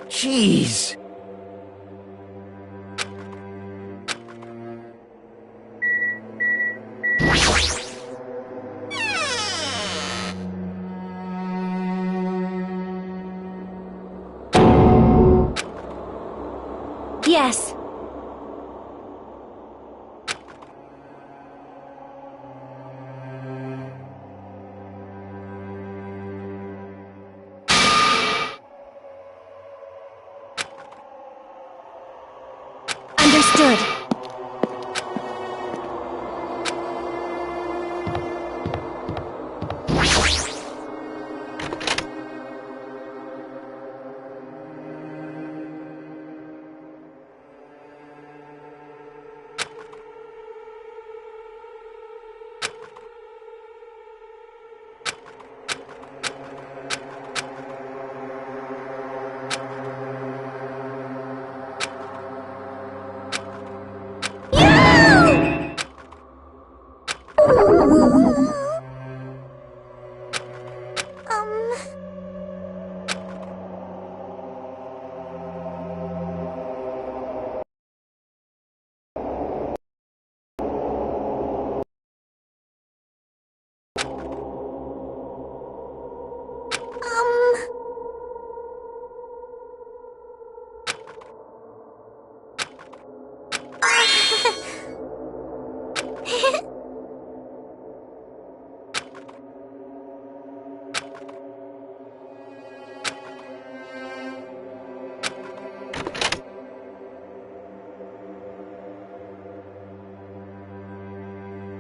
Jeez! Yes. Understood.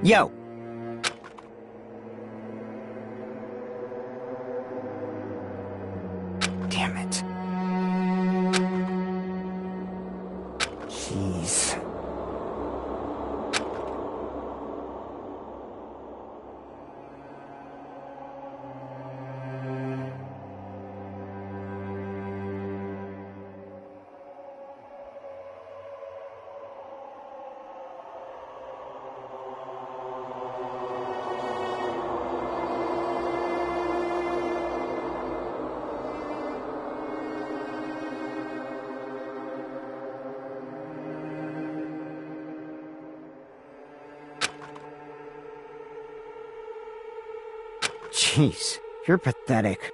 Yo! Damn it. Jeez. Jeez, you're pathetic.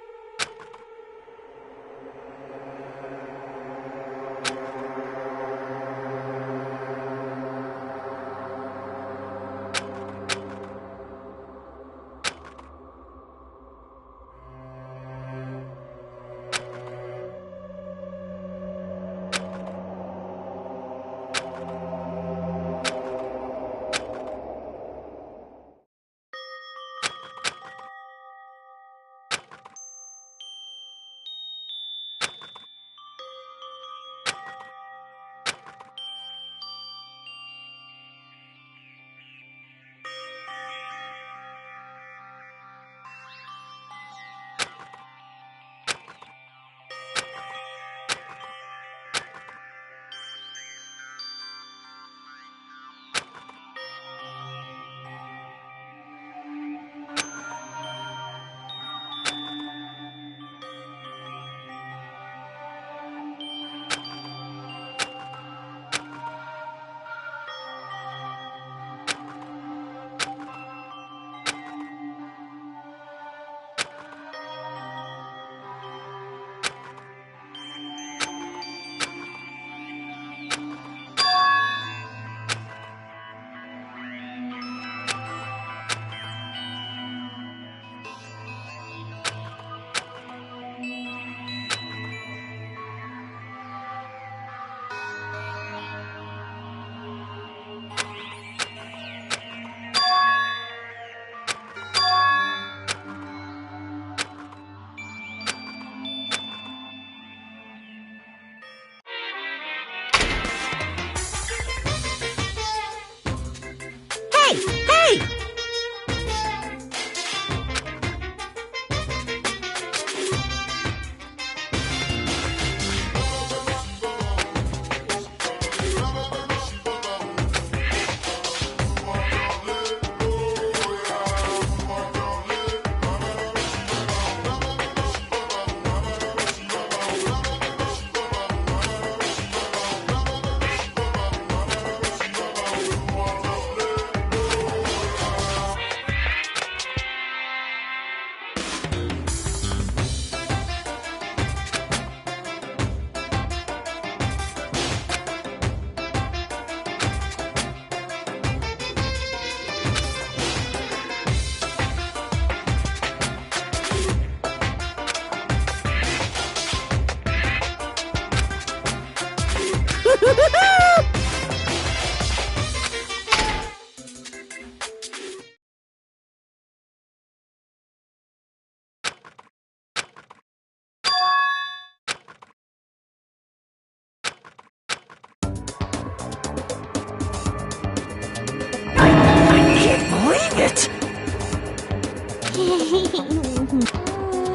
it.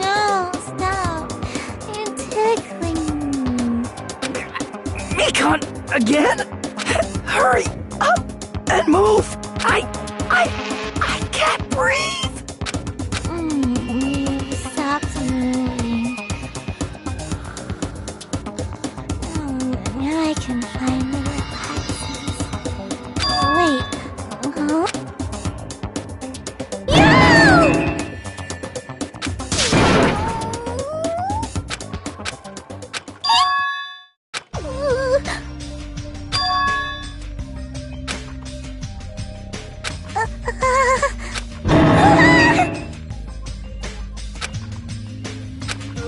No, stop. You're tickling me. Mikan, again? Hurry up and move. I can't breathe. You stopped moving. Now I can finally relax. Wait. Huh?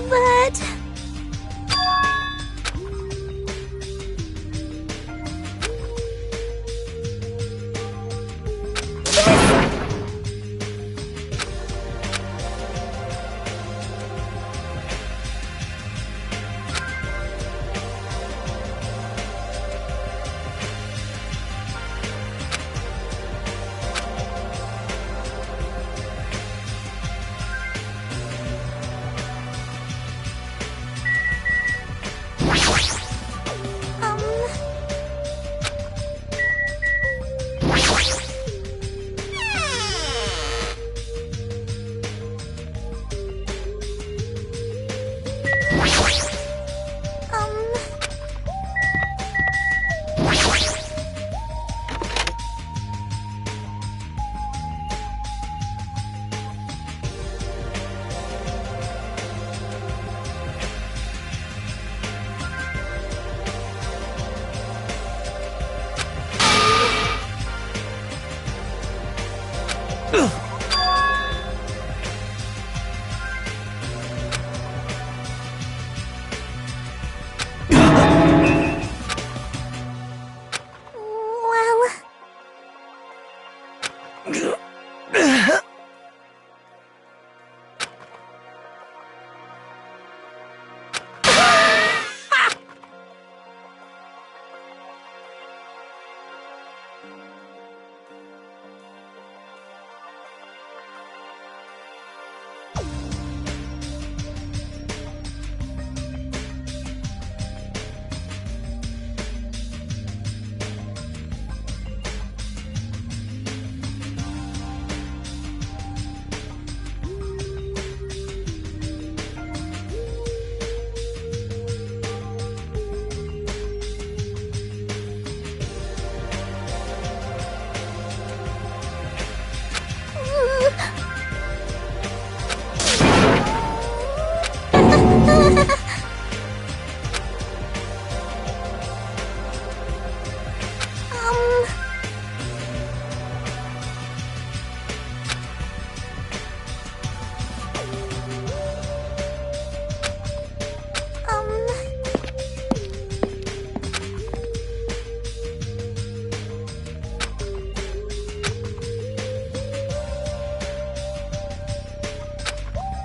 But...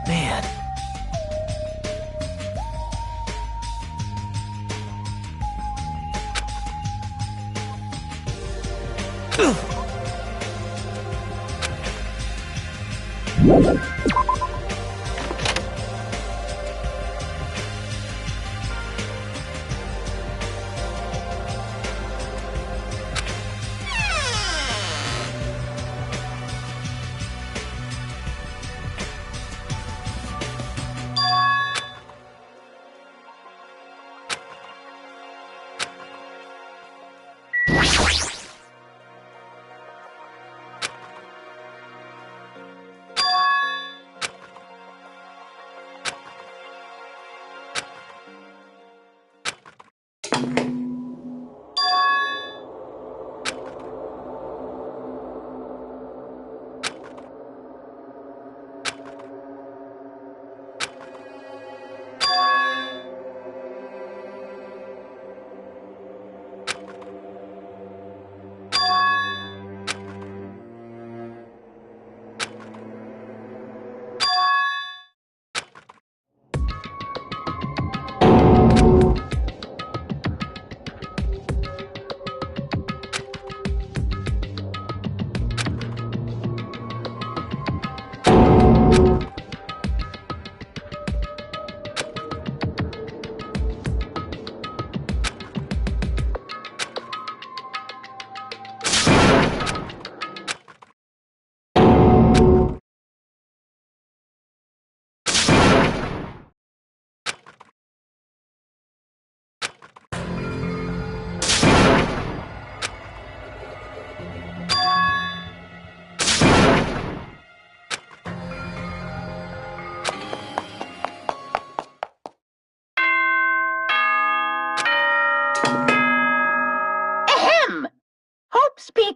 Man.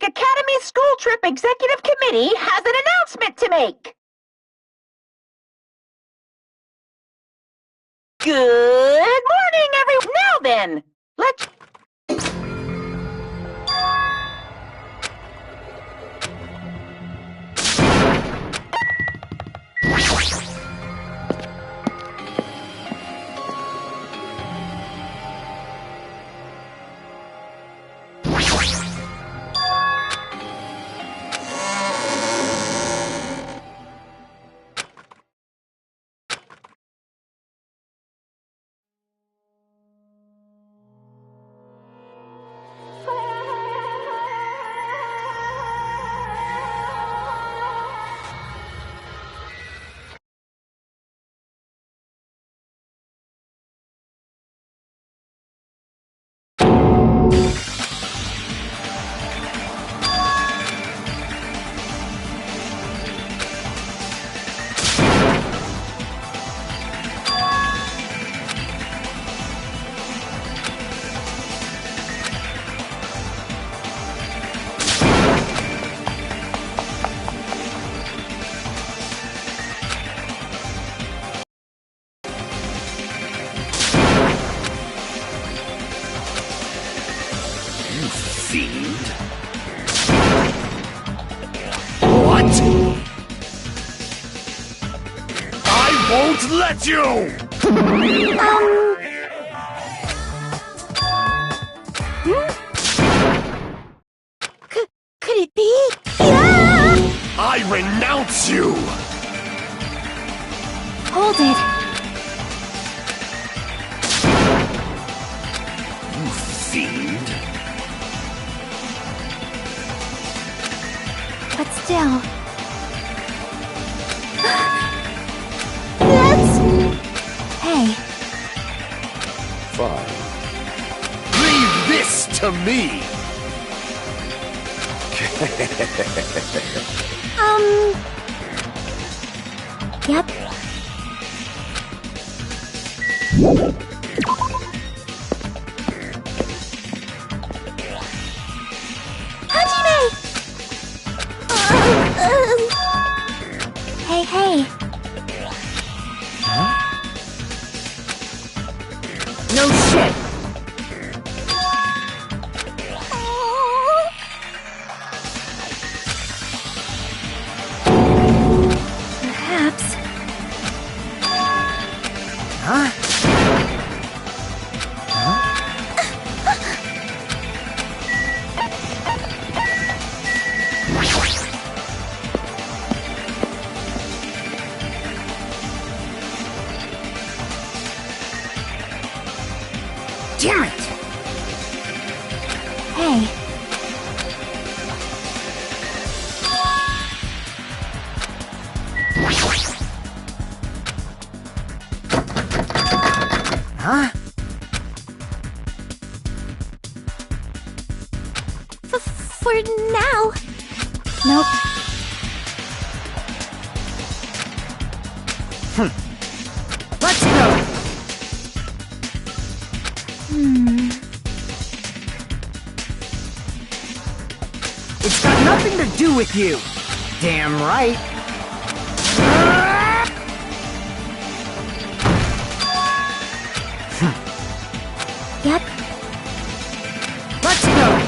Peak Academy School Trip Executive Committee has an announcement to make. Good morning, everyone. Now then, let's... Fiend? What? I won't let you! Could it be? Yeah! I renounce you! Hold it. You fiend. But still... That's... Hey, Fine. Leave this to me! Yep. Hajime! Hey, hey. No shit! Perhaps. Huh? Damn it! Hey. Huh? For now. Nope. Let's go! It's got nothing to do with you! Damn right! Yep. Let's go!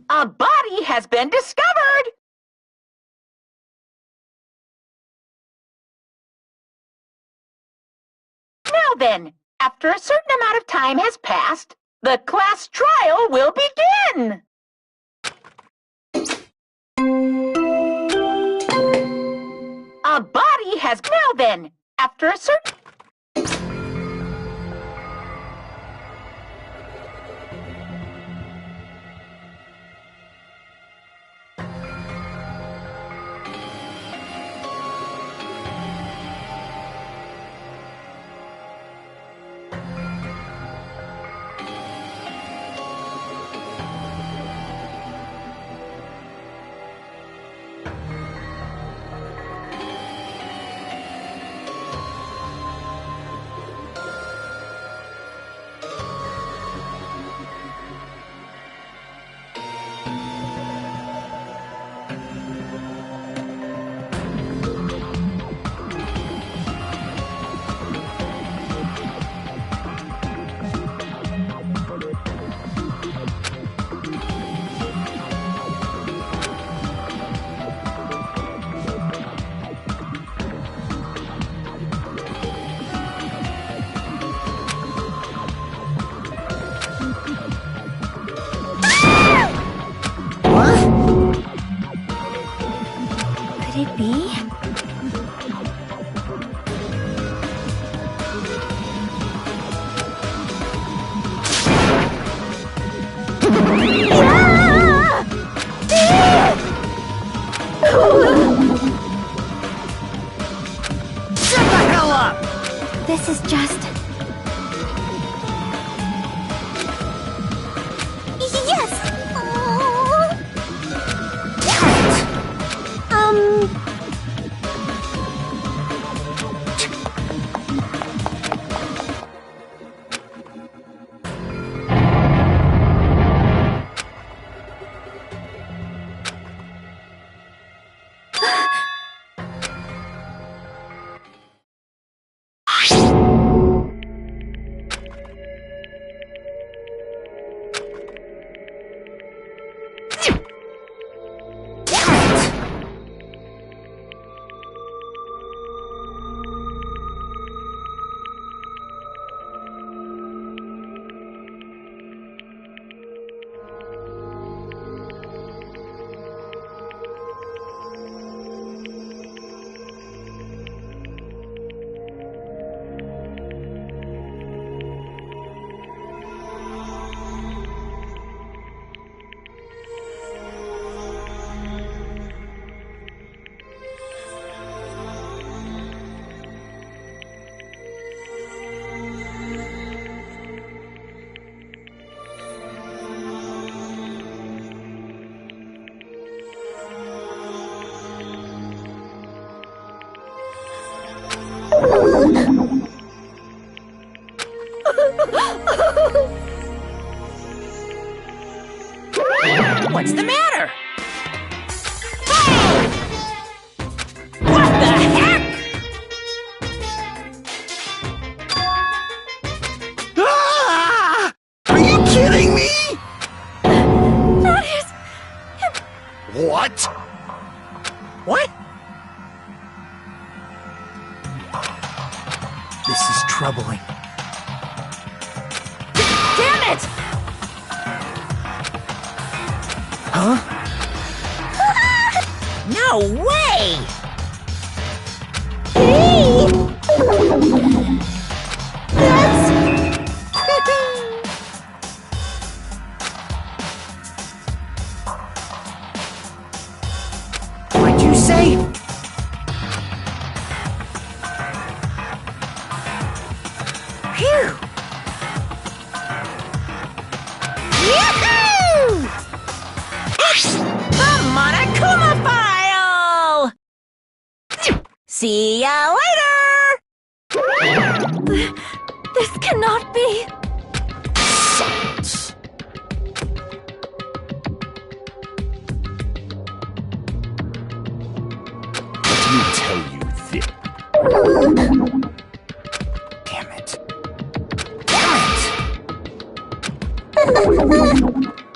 A body has been discovered! Now then, after a certain amount of time has passed, The class trial will begin! A body has... Now then, after a certain... Could it be? Shut the hell up! This is just... Yes! What's the matter? Hey! What the heck? Ah! Are you kidding me? That is... What? What? This is troubling. Damn it! Huh? No way! What'd you say? Phew! The Monokuma file! See ya later! This cannot be... Silence. Let me tell you this. Damn it.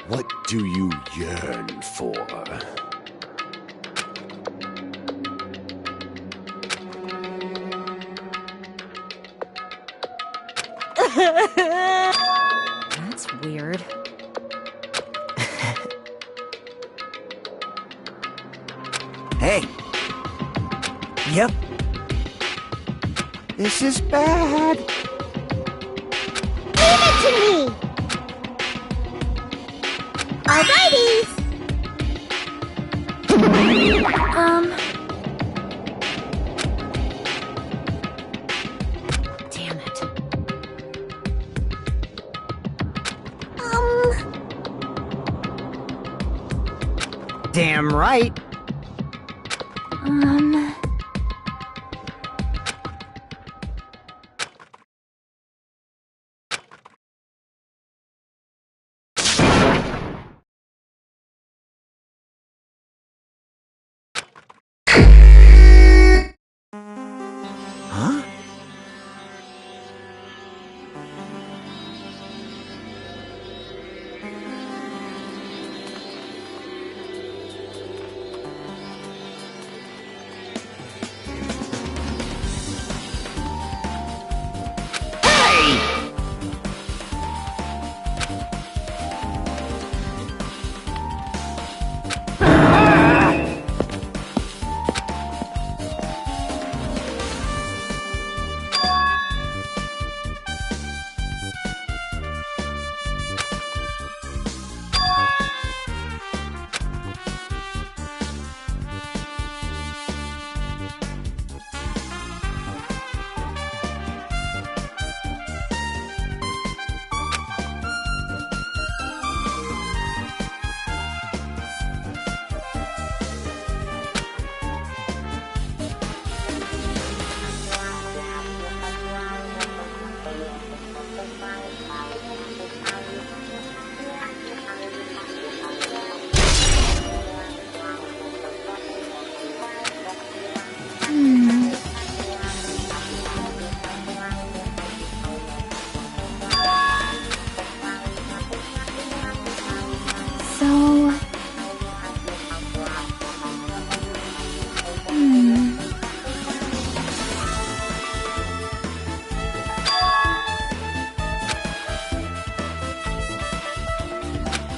What do you yearn for? That's Hey. Yep. This is bad. Leave it to me! Alrighty! Damn it. Damn right. Huh?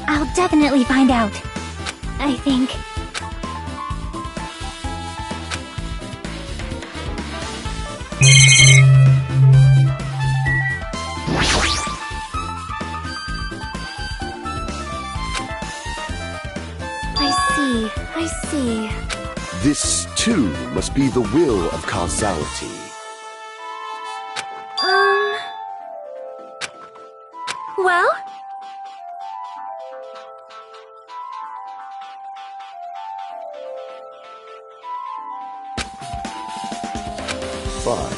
I'll definitely find out. I think. I see. This, too, must be the will of causality. Well? Fine.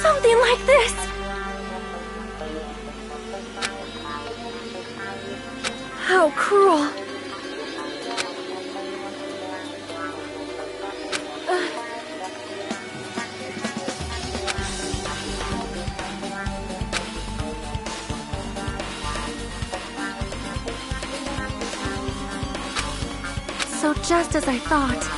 Something like this! How cruel. So just as I thought.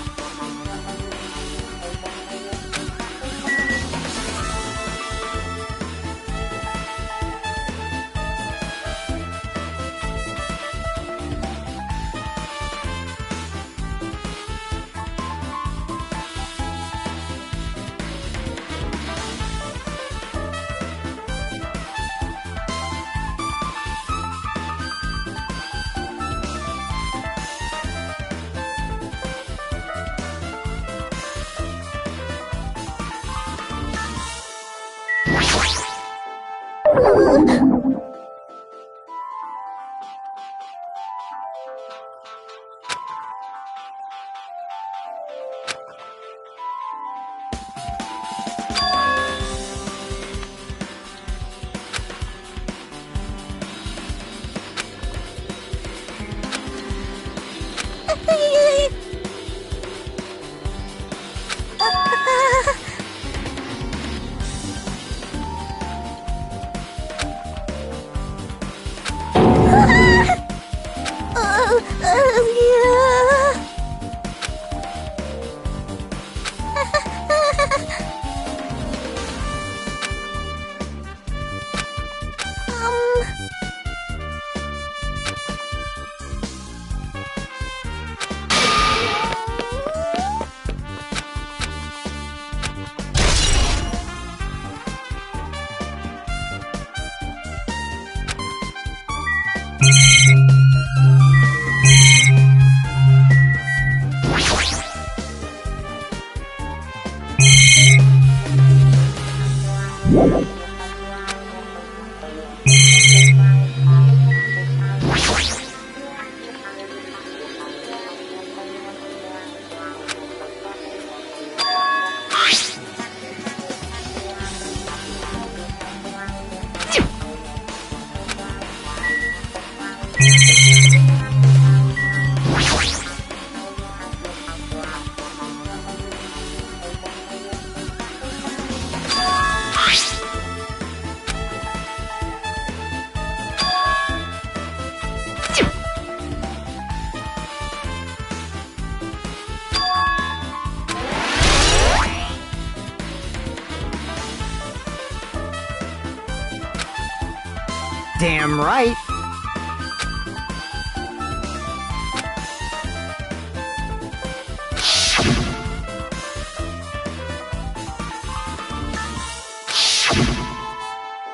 Damn right.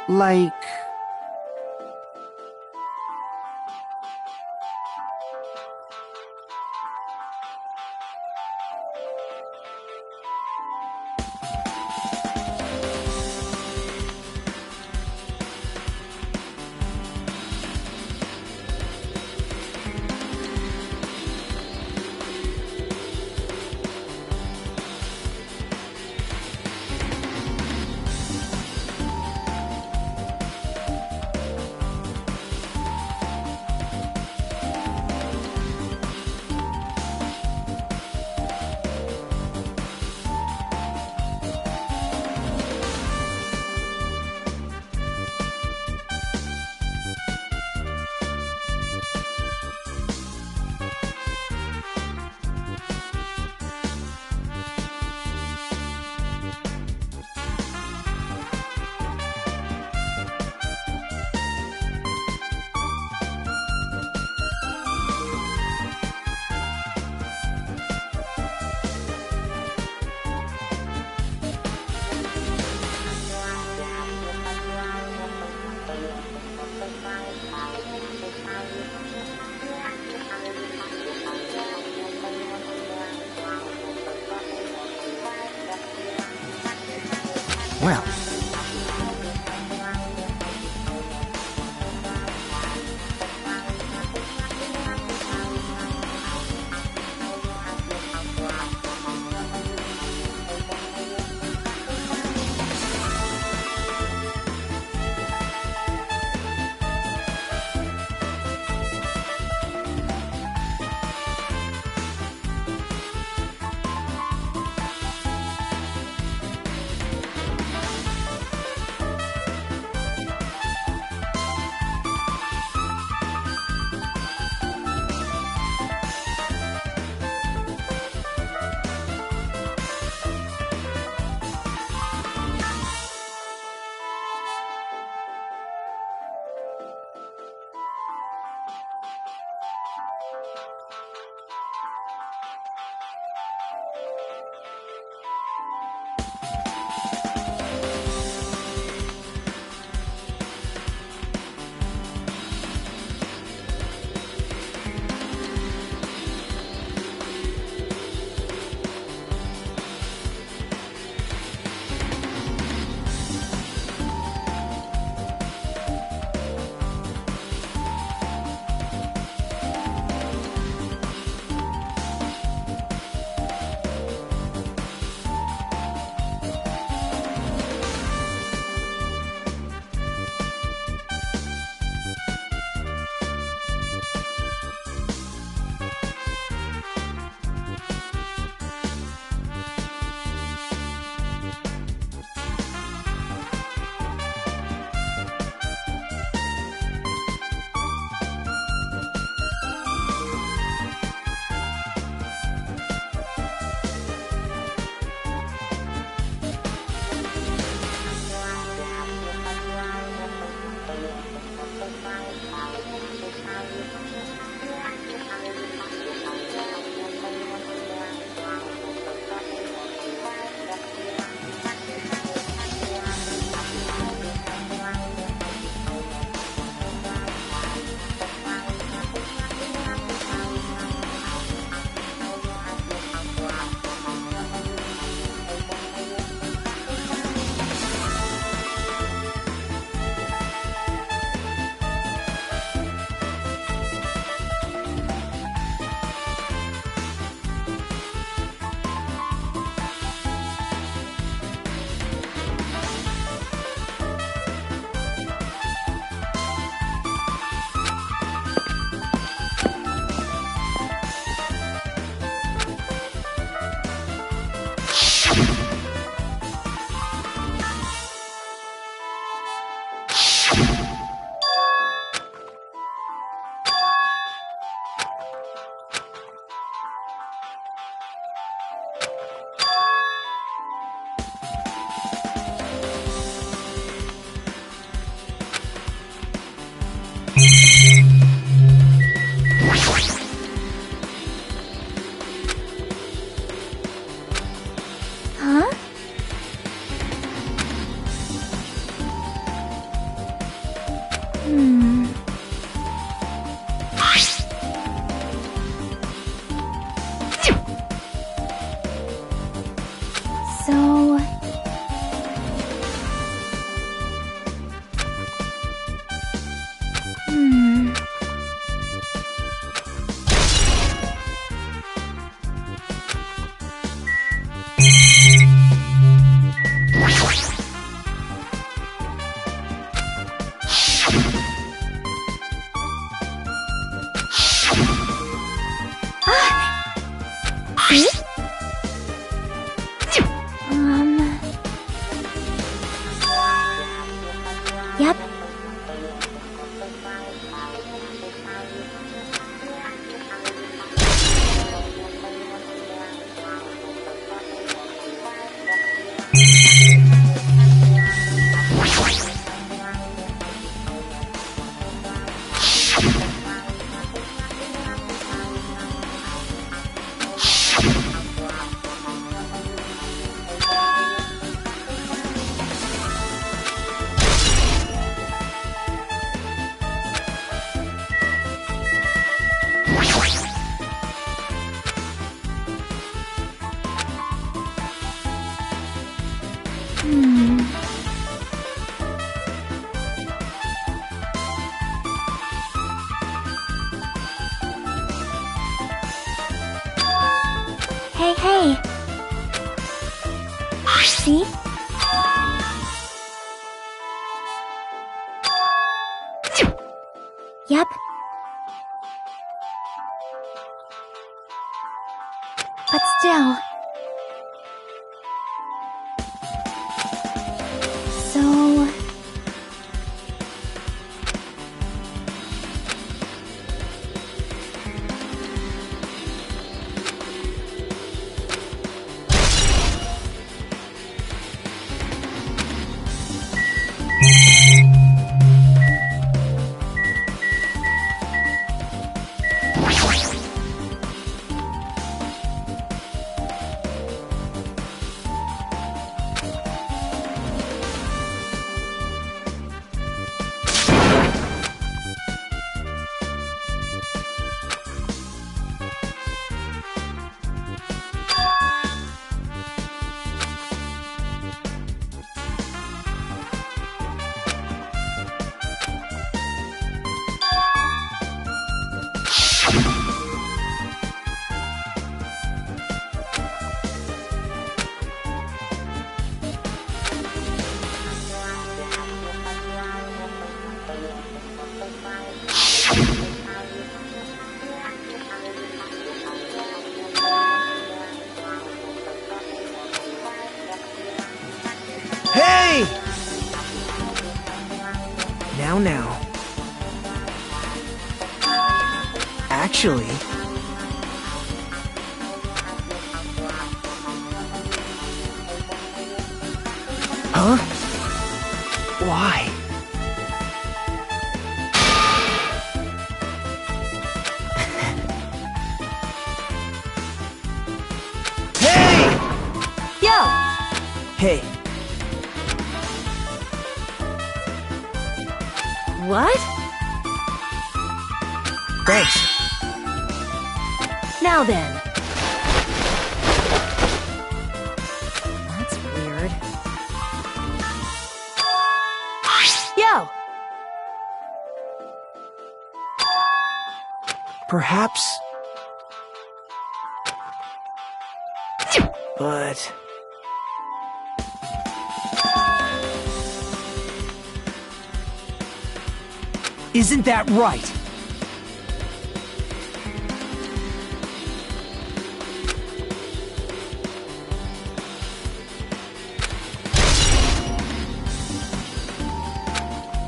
Like... Hey, hey. See? Yep. But still... So... Hey! Now. Actually... Huh? Why? Hey! Yo! Hey. What? Thanks. Now then. That's weird. Yo! Perhaps... But... Isn't that right?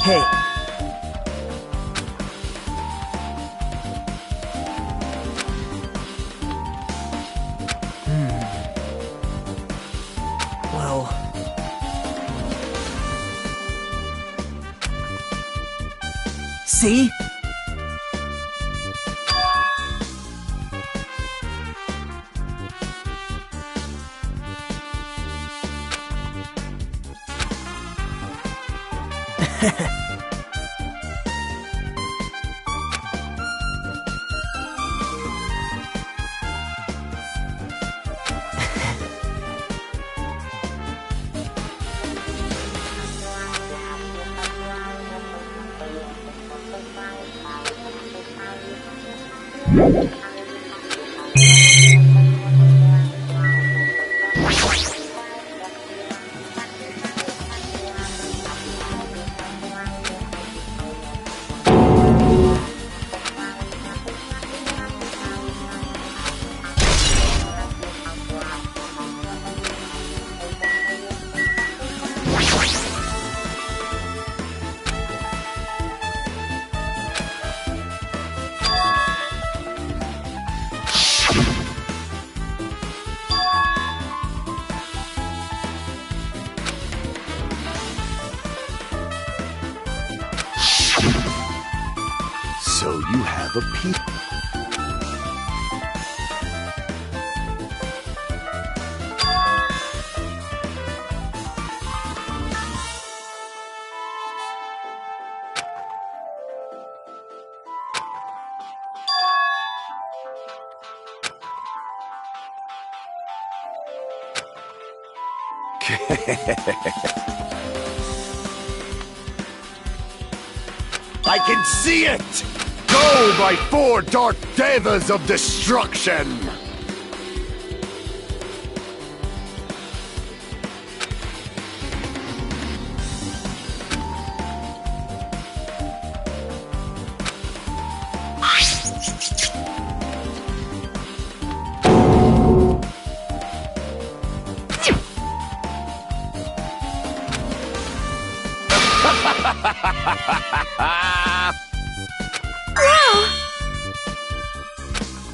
Hey. Well... See? So you have a peep. I can see it! Go, my four dark devas of destruction!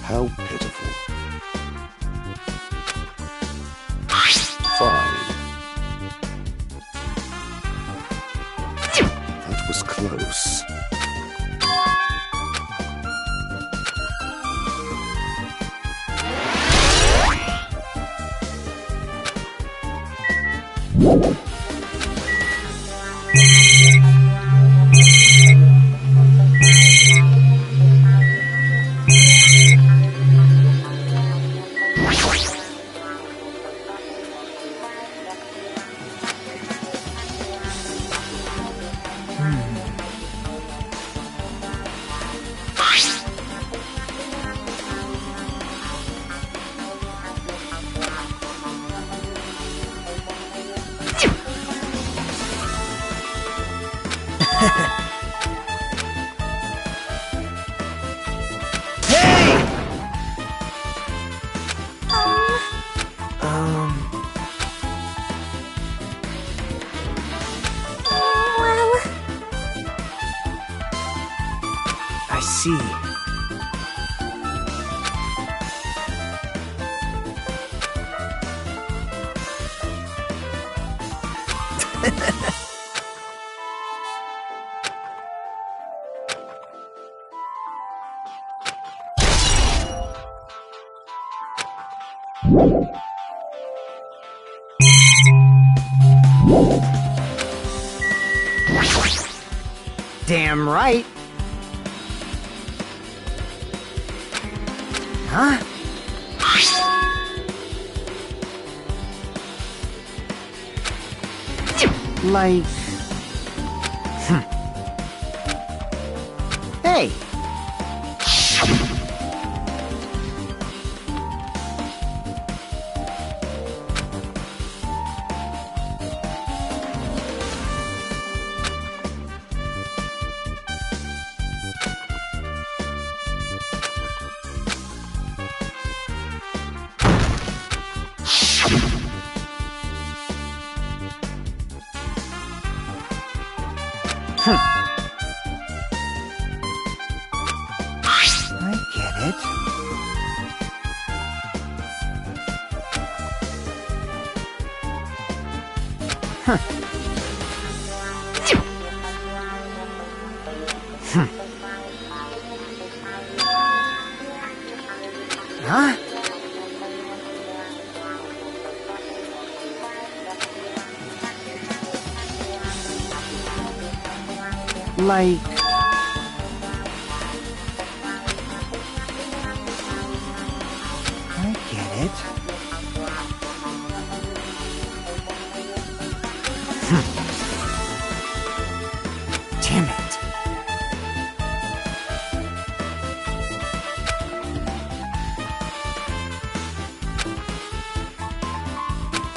How pitiful. Fine. That was close. I see. Damn right. Huh? Like... Hey! I get it. Huh? Like... I get it. Damn it.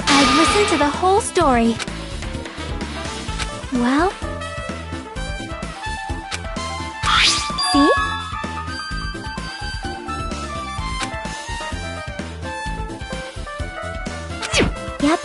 I've listened to the whole story. Well... See? Yep.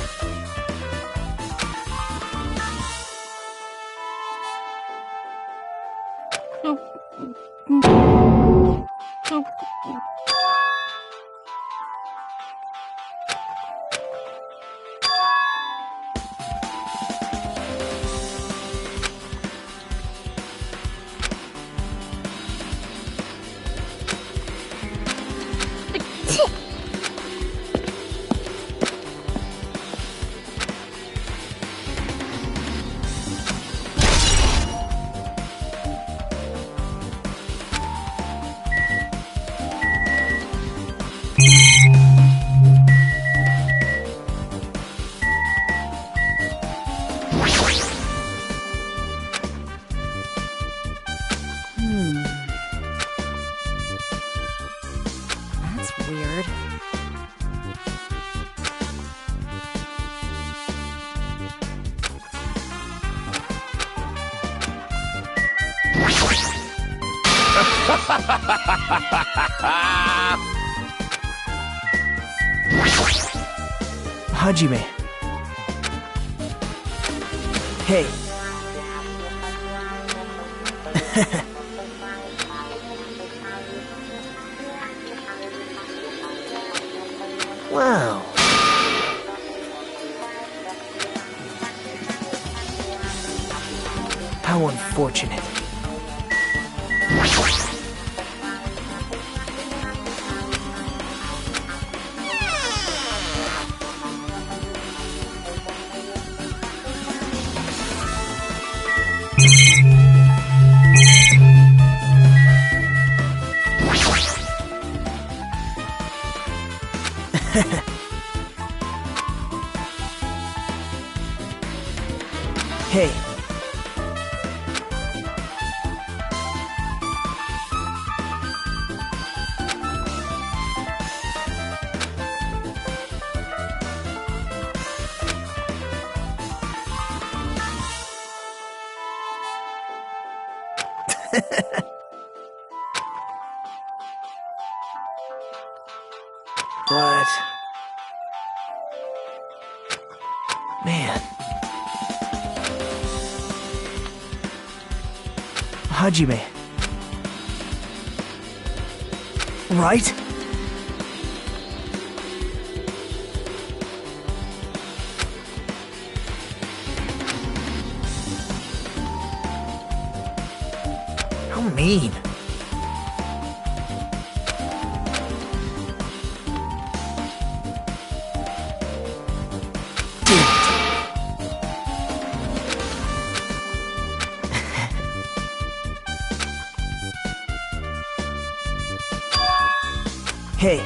That's weird. Hajime. Hey. Wow. How unfortunate. Hey. But... man. Hajime. Right? How mean. Hey.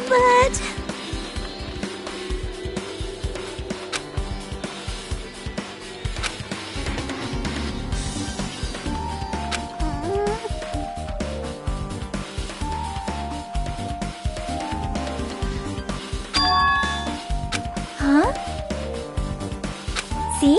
But... Huh? See?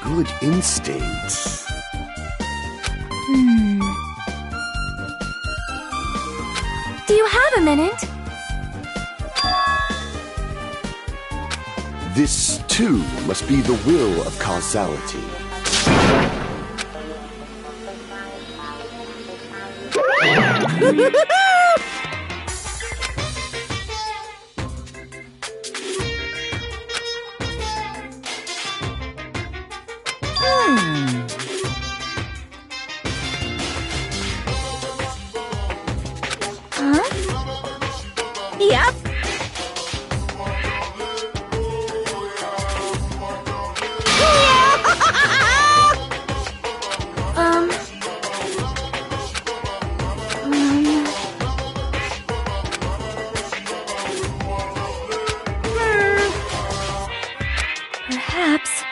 Good instincts. Do you have a minute? This, too, must be the will of causality. Yep. Um... Perhaps...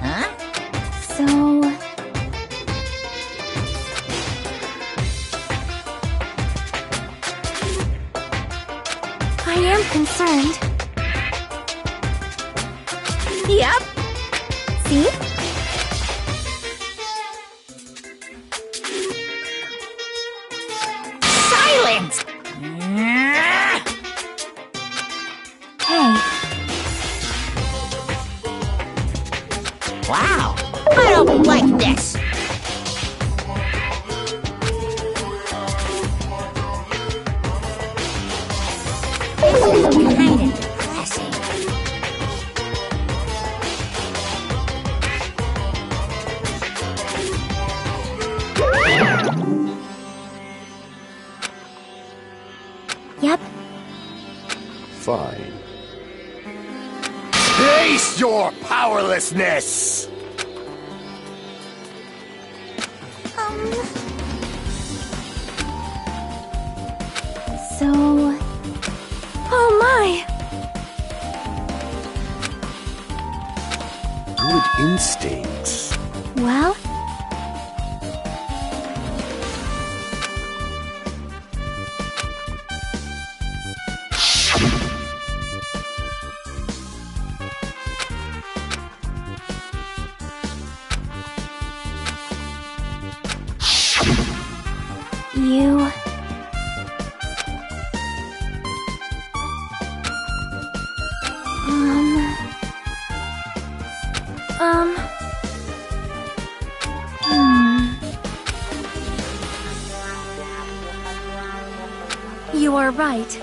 Huh? So... I am concerned. Yep. See? Silence! Hey, Wow. I don't like this. This is kind of depressing. yep. Fine. Face your powerlessness! So... Oh my! Good instincts. Well... You... You are right.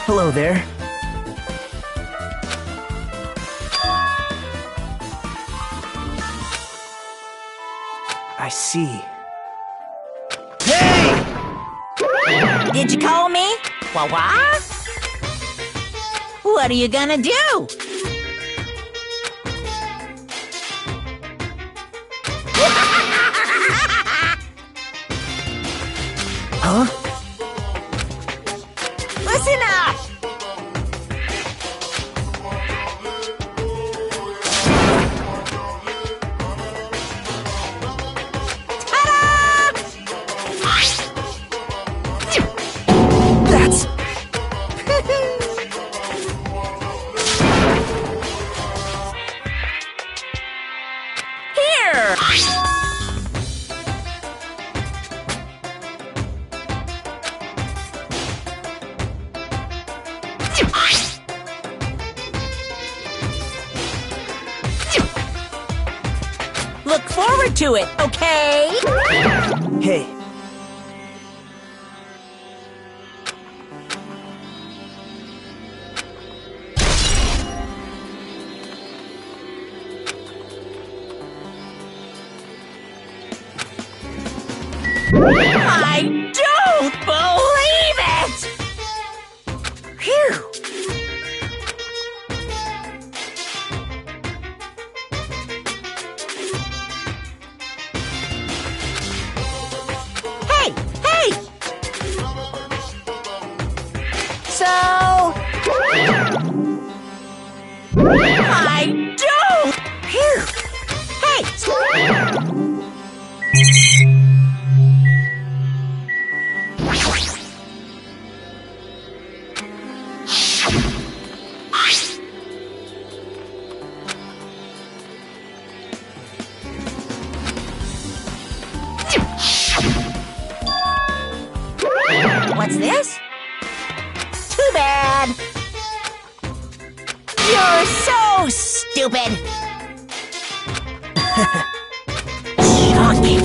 Hello there. I see. Hey! Did you call me? What? What are you gonna do? Huh? Listen up! That's... Here! Look forward to it, okay? Hey. I don't believe it! Phew! Hey! Hey! So... bad. You're so stupid. Shocking.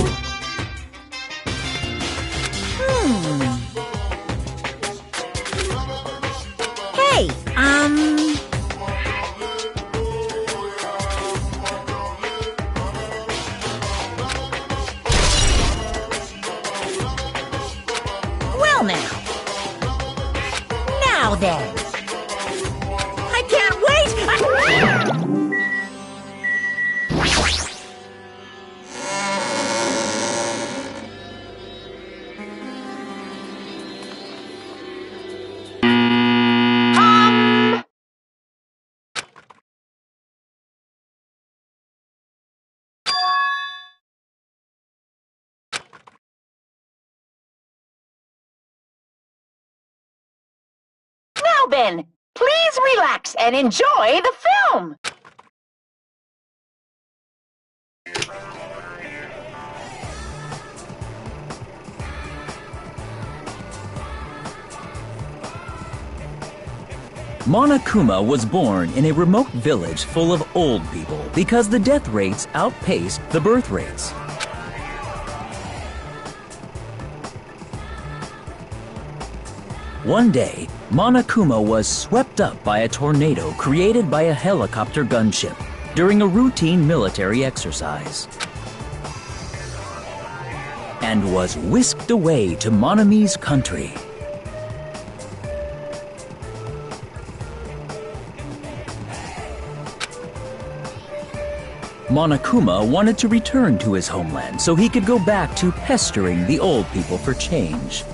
Hey, well now. Now then. I can't wait! Now then, please relax and enjoy the film. Monokuma was born in a remote village full of old people because the death rates outpaced the birth rates. One day, Monokuma was swept up by a tornado created by a helicopter gunship during a routine military exercise, and was whisked away to Monami's country. Monokuma wanted to return to his homeland so he could go back to pestering the old people for change.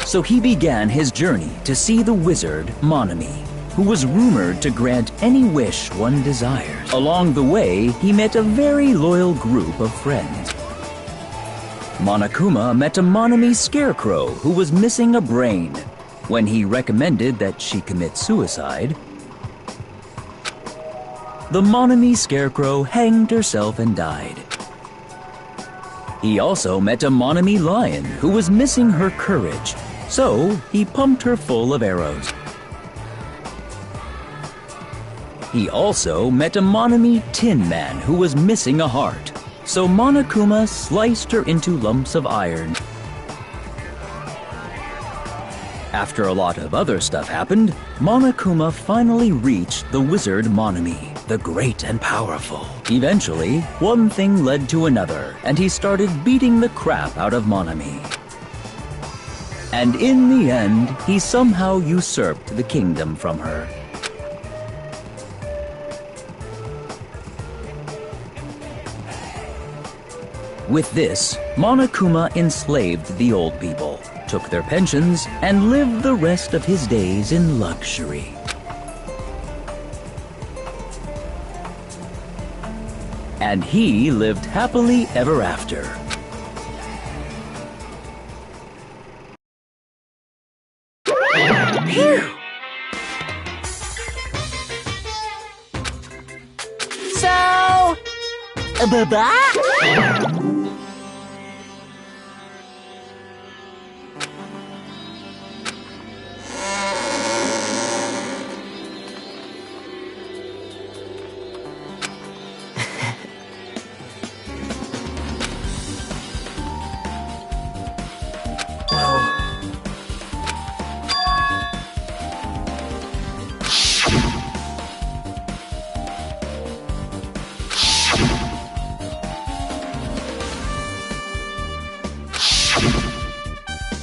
So he began his journey to see the wizard Monami, who was rumored to grant any wish one desires. Along the way, he met a very loyal group of friends. Monokuma met a Monami scarecrow who was missing a brain. When he recommended that she commit suicide, the Monami scarecrow hanged herself and died. He also met a Monami lion who was missing her courage, so he pumped her full of arrows. He also met a Monami tin man who was missing a heart, so Monokuma sliced her into lumps of iron. After a lot of other stuff happened, Monokuma finally reached the wizard Monami, the great and powerful. Eventually, one thing led to another, and he started beating the crap out of Monami. And in the end, he somehow usurped the kingdom from her. With this, Monokuma enslaved the old people, took their pensions, and lived the rest of his days in luxury. And he lived happily ever after. Phew! So... bye-bye?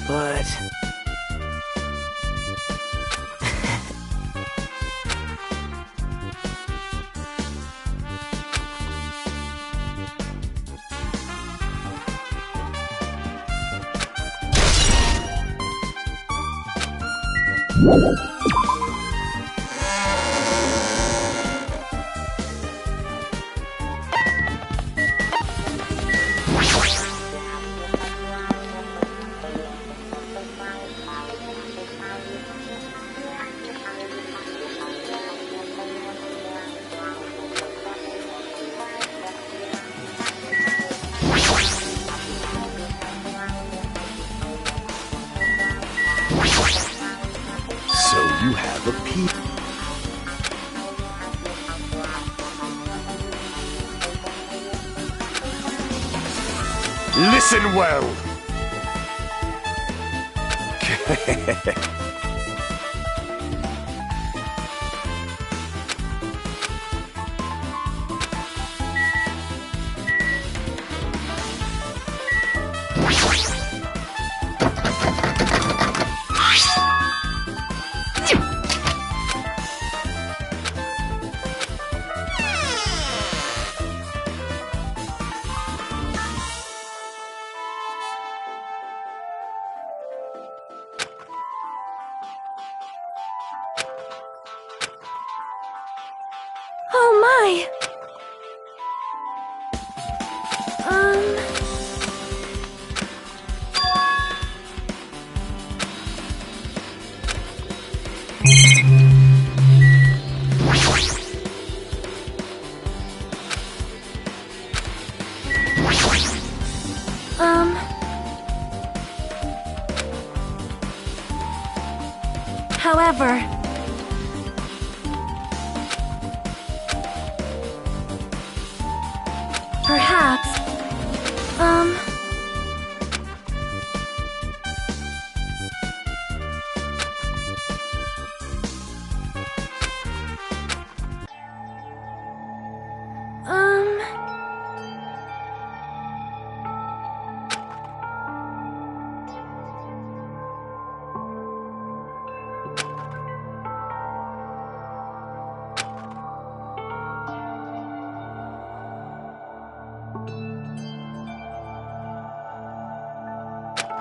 But... So you have a peep. Listen well. Oh my! However... Perhaps...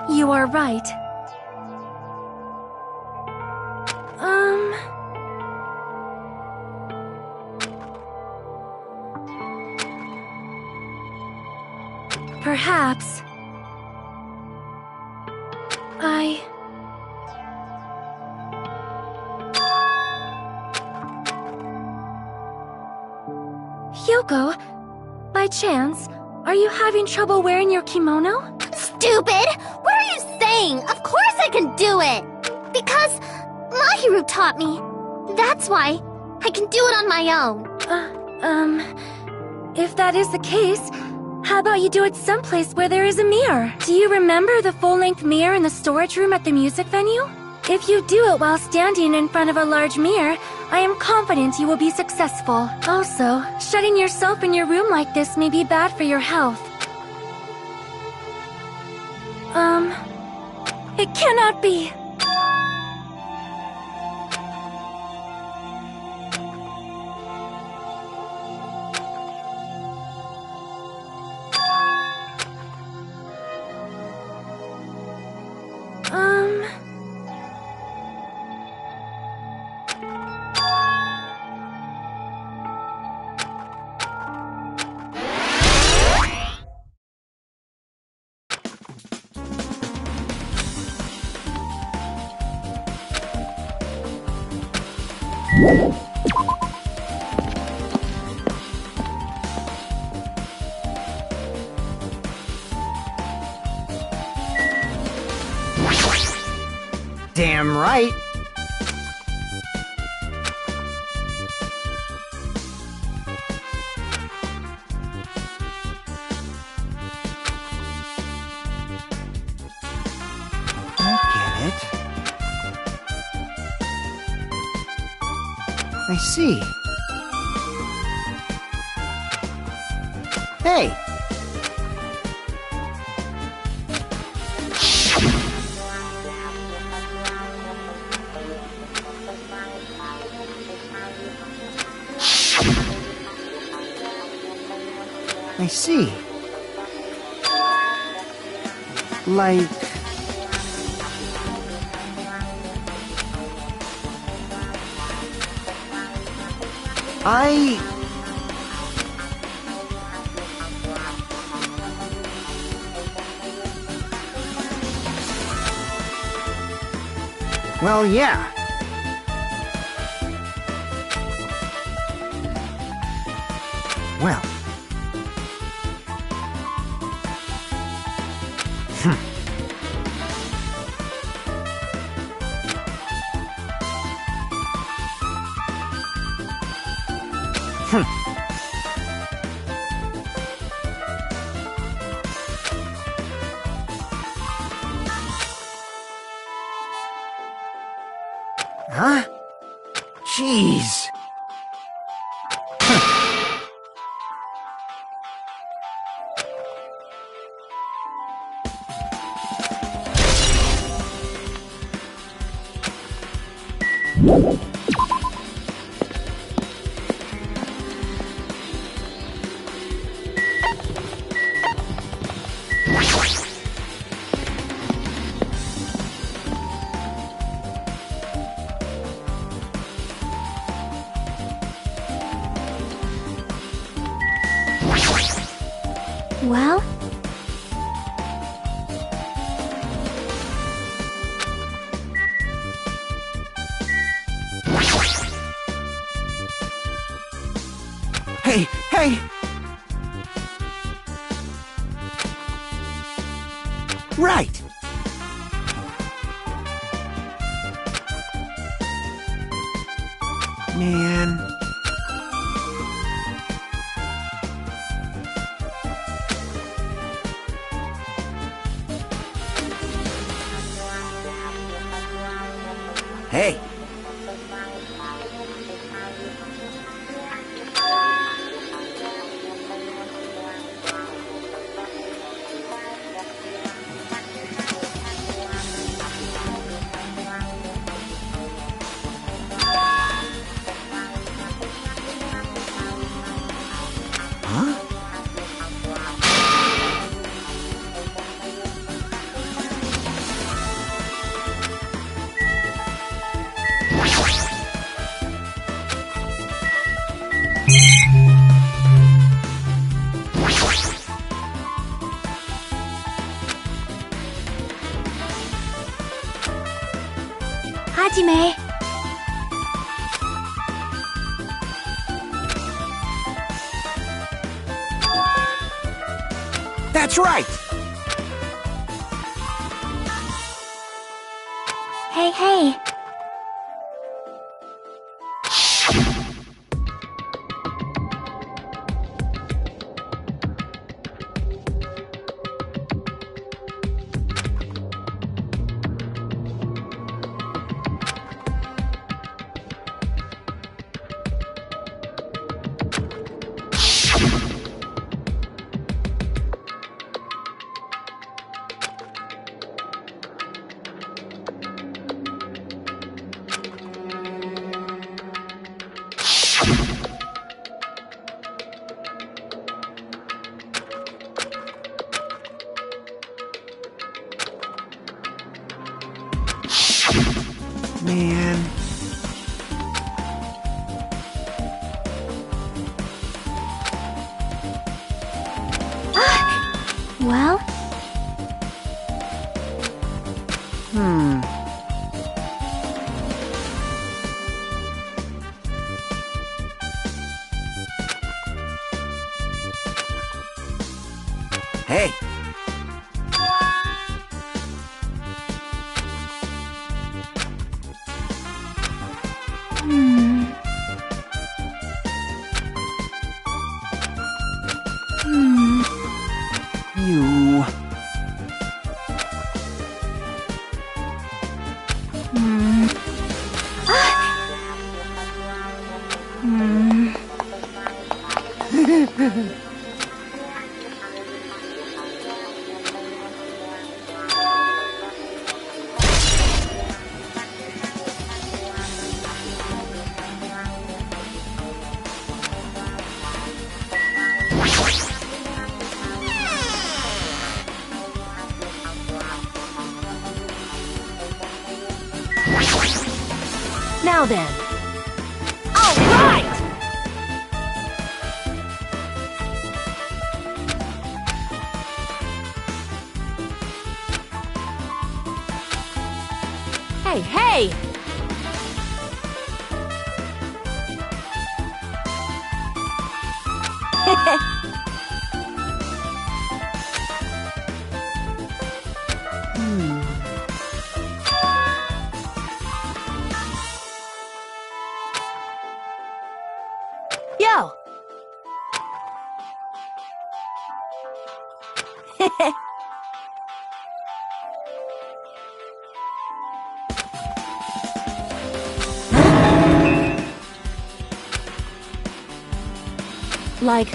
You are right. perhaps... Hyoko, by chance, are you having trouble wearing your kimono? Stupid! What are you saying? Of course I can do it! Because Mahiru taught me. That's why I can do it on my own. If that is the case, how about you do it someplace where there is a mirror? Do you remember the full-length mirror in the storage room at the music venue? If you do it while standing in front of a large mirror, I am confident you will be successful. Also, shutting yourself in your room like this may be bad for your health. It cannot be. Damn right. I get it. I see. Hey! I see. Like... Well, yeah. Well. Huh? Jeez. Well? Hey, hey! Right! Man... Hey! Huh? Hajime. That's right! Hey, hey. Man. Well? Hey. You. Now then. All right! Hey, hey! Yo! Like...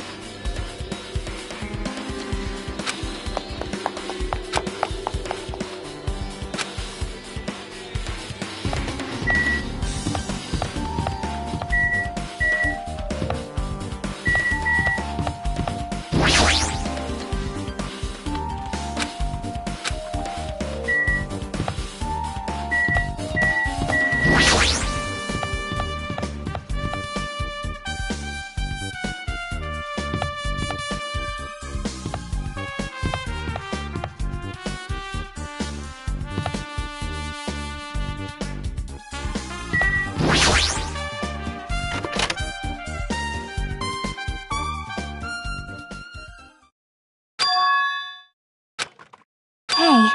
Hey.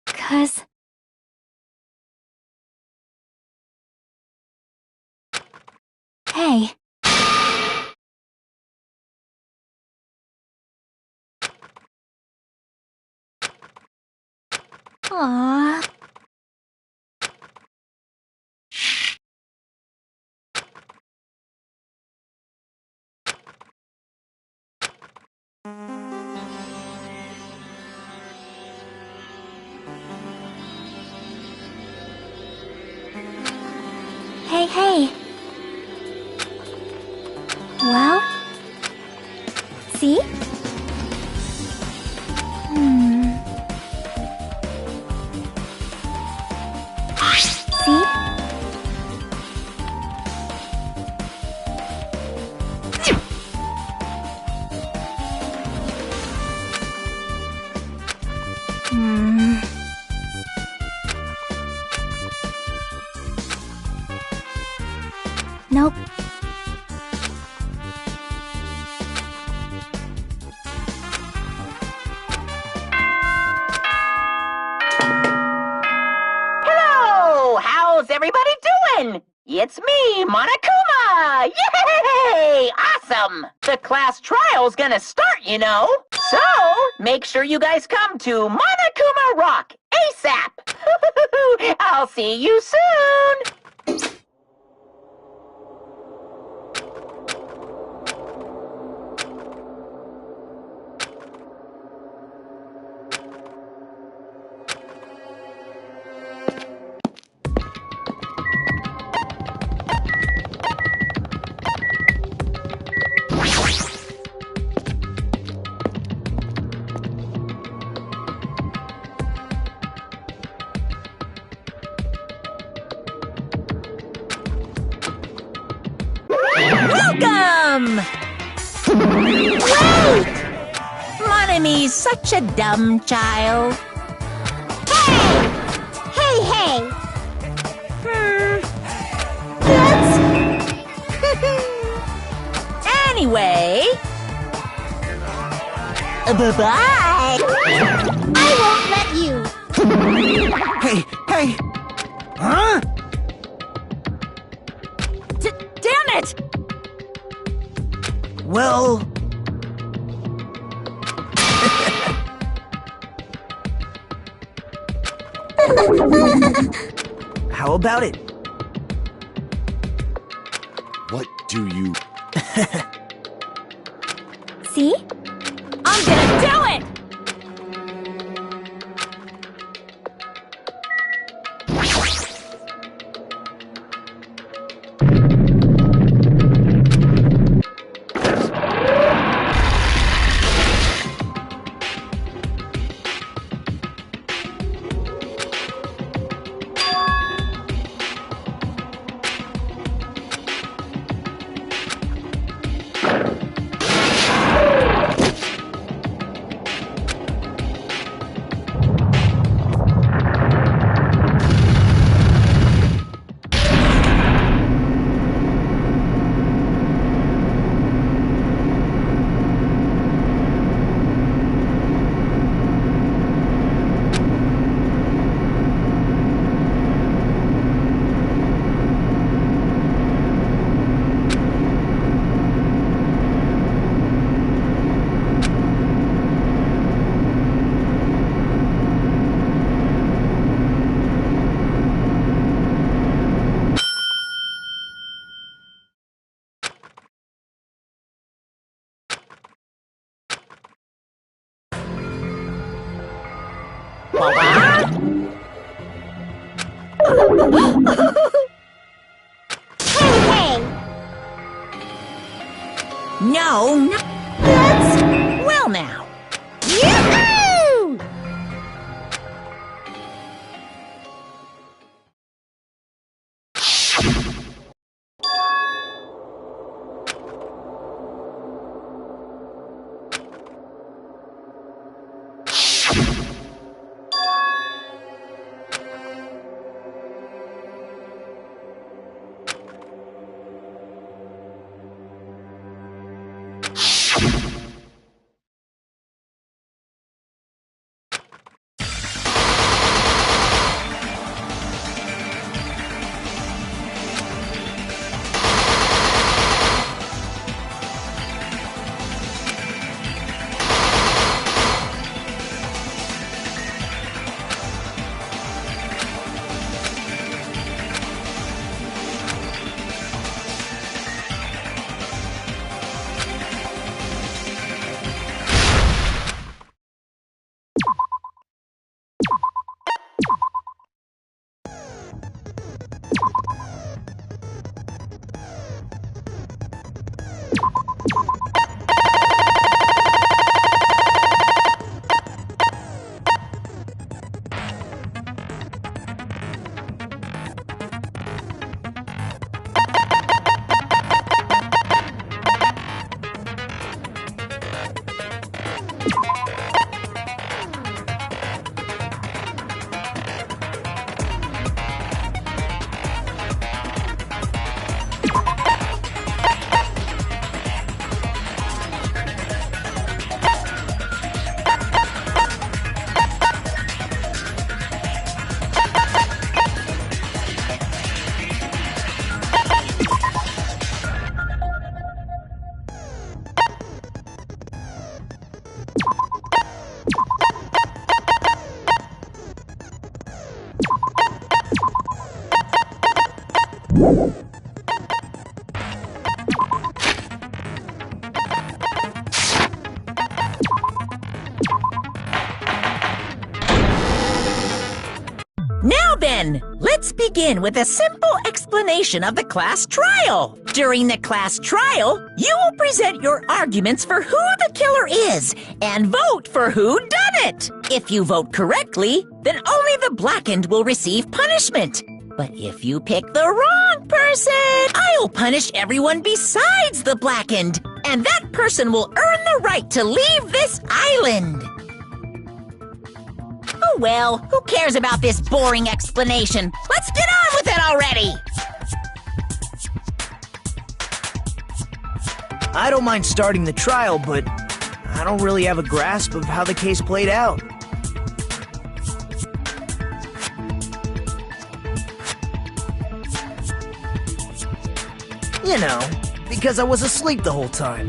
'Cause... Hey. Aww. Hey, hey. Well? See? See? Nope. Hello! How's everybody doing? It's me, Monokuma! Yay! Awesome! The class trial's gonna start, you know. So, make sure you guys come to Monokuma Rock ASAP! I'll see you soon! Welcome! Wait! Monomi's such a dumb child. Hey, hey! Anyway... Bye-bye! I won't let you! Hey, hey! Huh? Damn it! Well... How about it? What do you... See? I'm gonna do it! Hey, hey! No, that's... Well now. Yoo-hoo! Now then, let's begin with a simple explanation of the class trial. During the class trial, you will present your arguments for who the killer is and vote for who done it. If you vote correctly, then only the blackened will receive punishment. But if you pick the wrong person, I'll punish everyone besides the blackened, and that person will earn the right to leave this island. Oh well, who cares about this boring explanation? Let's get on with it already! I don't mind starting the trial, but I don't really have a grasp of how the case played out. You know, because I was asleep the whole time.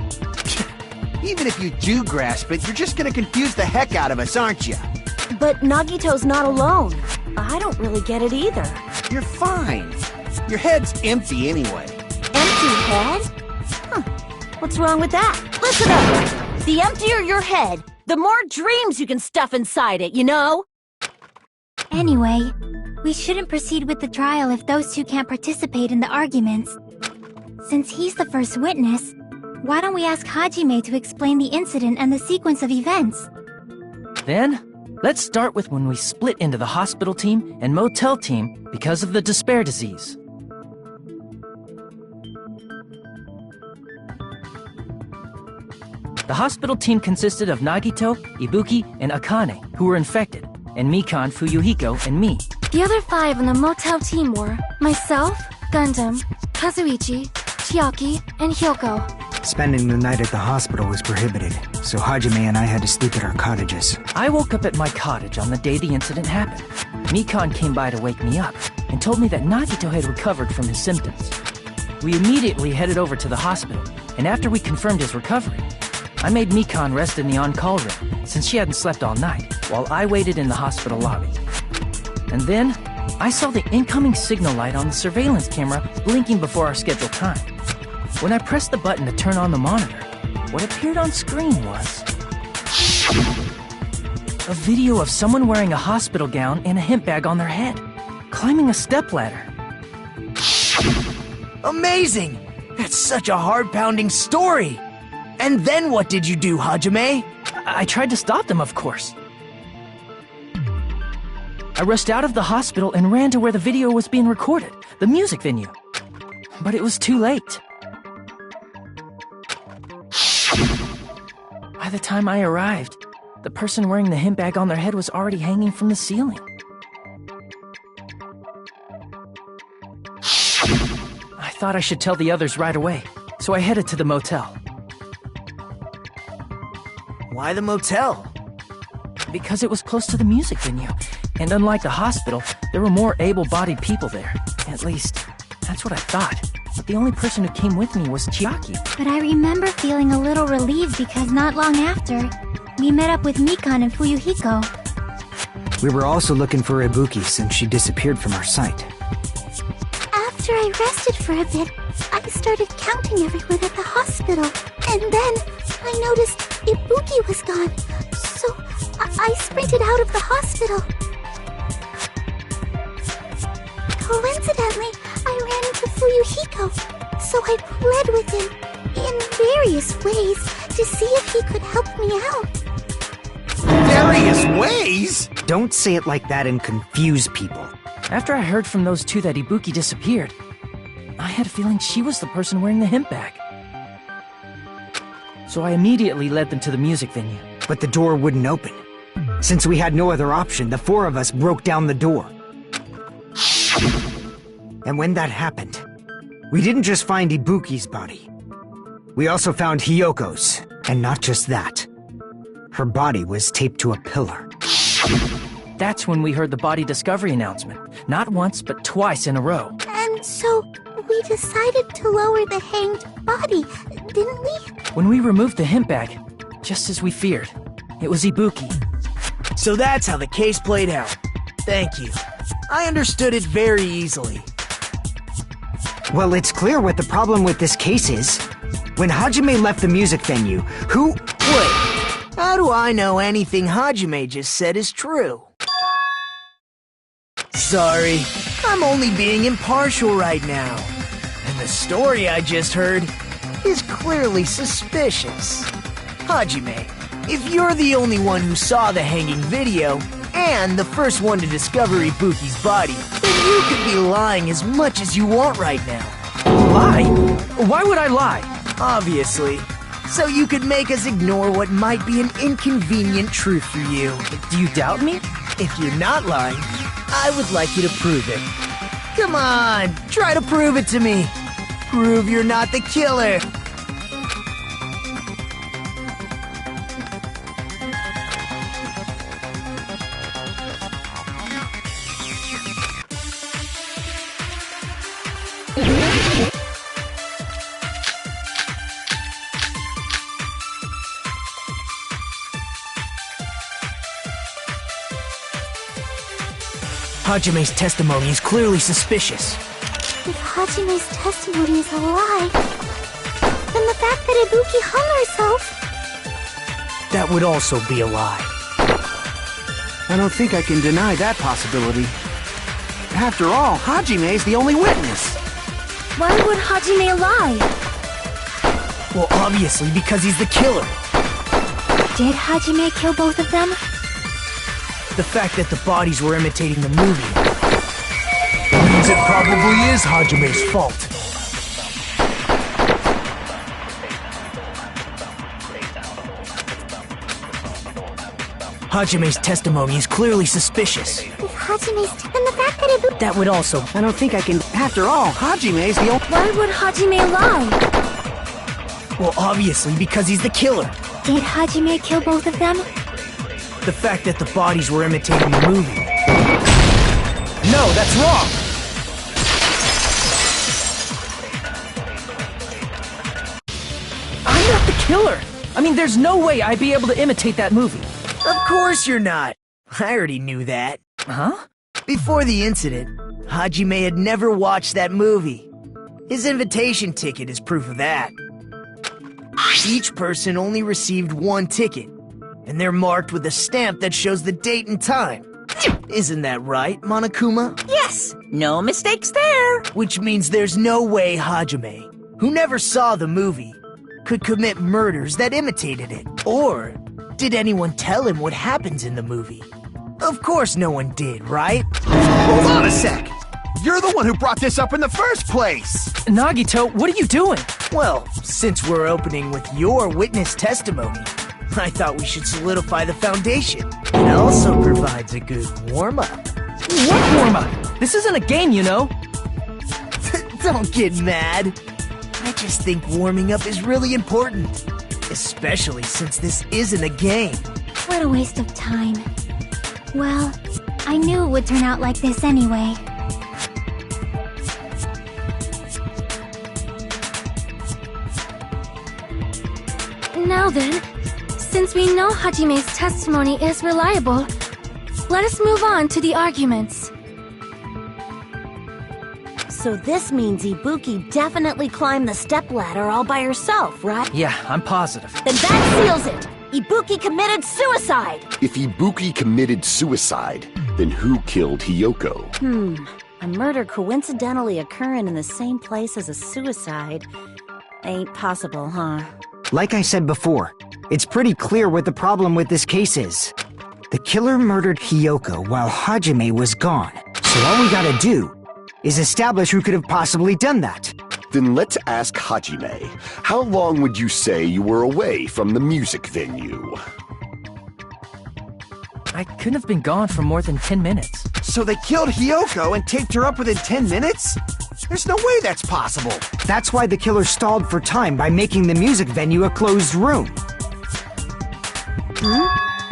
Even if you do grasp it, you're just gonna confuse the heck out of us, aren't you? But Nagito's not alone. I don't really get it either. You're fine. Your head's empty anyway. Empty head? Huh. What's wrong with that? Listen up! The emptier your head, the more dreams you can stuff inside it, you know? Anyway, we shouldn't proceed with the trial if those two can't participate in the arguments. Since he's the first witness, why don't we ask Hajime to explain the incident and the sequence of events? Then, let's start with when we split into the hospital team and motel team because of the despair disease. The hospital team consisted of Nagito, Ibuki, and Akane, who were infected, and Mikan, Fuyuhiko, and me. The other 5 on the motel team were myself, Gundam, Kazuichi, Chiaki, and Hyoko. Spending the night at the hospital was prohibited, so Hajime and I had to sleep at our cottages. I woke up at my cottage on the day the incident happened. Mikan came by to wake me up and told me that Nagito had recovered from his symptoms. We immediately headed over to the hospital, and after we confirmed his recovery, I made Mikan rest in the on-call room, since she hadn't slept all night, while I waited in the hospital lobby. And then, I saw the incoming signal light on the surveillance camera blinking before our scheduled time. When I pressed the button to turn on the monitor, what appeared on screen was a video of someone wearing a hospital gown and a hemp bag on their head, climbing a stepladder. Amazing! That's such a heart-pounding story! And then what did you do, Hajime? I tried to stop them, of course. I rushed out of the hospital and ran to where the video was being recorded, the music venue. But it was too late. By the time I arrived, the person wearing the hemp bag on their head was already hanging from the ceiling. I thought I should tell the others right away, so I headed to the motel. Why the motel? Because it was close to the music venue, and unlike the hospital, there were more able-bodied people there. At least, that's what I thought. But the only person who came with me was Chiaki. But I remember feeling a little relieved because not long after, we met up with Mikan and Fuyuhiko. We were also looking for Ibuki since she disappeared from our sight. After I rested for a bit, I started counting everyone at the hospital. And then I noticed Ibuki was gone. So I sprinted out of the hospital. Coincidentally, I ran into Fuyuhiko, so I pled with him in various ways to see if he could help me out. Various ways? Don't say it like that and confuse people. After I heard from those two that Ibuki disappeared, I had a feeling she was the person wearing the hemp bag. So I immediately led them to the music venue. But the door wouldn't open. Since we had no other option, the 4 of us broke down the door. And when that happened, we didn't just find Ibuki's body. We also found Hyoko's. And not just that. Her body was taped to a pillar. That's when we heard the body discovery announcement. Not once, but twice in a row. And so we decided to lower the hanged body, didn't we? When we removed the hemp bag, just as we feared, it was Ibuki. So that's how the case played out. Thank you. I understood it very easily. Well, it's clear what the problem with this case is. When Hajime left the music venue, who... Wait, how do I know anything Hajime just said is true? Sorry, I'm only being impartial right now. And the story I just heard is clearly suspicious. Hajime, if you're the only one who saw the hanging video, and the first one to discover Ibuki's body, then you could be lying as much as you want right now. Lie? Why would I lie? Obviously. So you could make us ignore what might be an inconvenient truth for you. Do you doubt me? If you're not lying, I would like you to prove it. Come on, try to prove it to me. Prove you're not the killer. Hajime's testimony is clearly suspicious. If Hajime's testimony is a lie, then the fact that Ibuki hung herself... That would also be a lie. I don't think I can deny that possibility. After all, Hajime's the only witness. Why would Hajime lie? Well, obviously because he's the killer. Did Hajime kill both of them? The fact that the bodies were imitating the movie means it probably is Hajime's fault. Hajime's testimony is clearly suspicious. If Hajime's... and the fact that Ibuki... That would also... I don't think I can... After all, Hajime's the only... Why would Hajime lie? Well, obviously because he's the killer. Did Hajime kill both of them? The fact that the bodies were imitating the movie. No, that's wrong! I'm not the killer! I mean, there's no way I'd be able to imitate that movie. Of course you're not. I already knew that. Huh? Before the incident, Hajime had never watched that movie. His invitation ticket is proof of that. Each person only received one ticket, and they're marked with a stamp that shows the date and time. Isn't that right, Monokuma? Yes, no mistakes there. Which means there's no way Hajime, who never saw the movie, could commit murders that imitated it. Or did anyone tell him what happens in the movie? Of course no one did, right? Hold on a sec! You're the one who brought this up in the first place! Nagito, what are you doing? Well, since we're opening with your witness testimony, I thought we should solidify the foundation. It also provides a good warm-up. What warm-up? This isn't a game, you know. Don't get mad. I just think warming up is really important. Especially since this isn't a game. What a waste of time. Well, I knew it would turn out like this anyway. Now then, since we know Hajime's testimony is reliable, let us move on to the arguments. So this means Ibuki definitely climbed the stepladder all by herself, right? Yeah, I'm positive. Then that seals it! Ibuki committed suicide! If Ibuki committed suicide, then who killed Hiyoko? A murder coincidentally occurring in the same place as a suicide ain't possible, huh? Like I said before, it's pretty clear what the problem with this case is. The killer murdered Hiyoko while Hajime was gone. So all we gotta do is establish who could have possibly done that. Then let's ask Hajime. How long would you say you were away from the music venue? I couldn't have been gone for more than 10 minutes. So they killed Hiyoko and taped her up within 10 minutes? There's no way that's possible. That's why the killer stalled for time by making the music venue a closed room.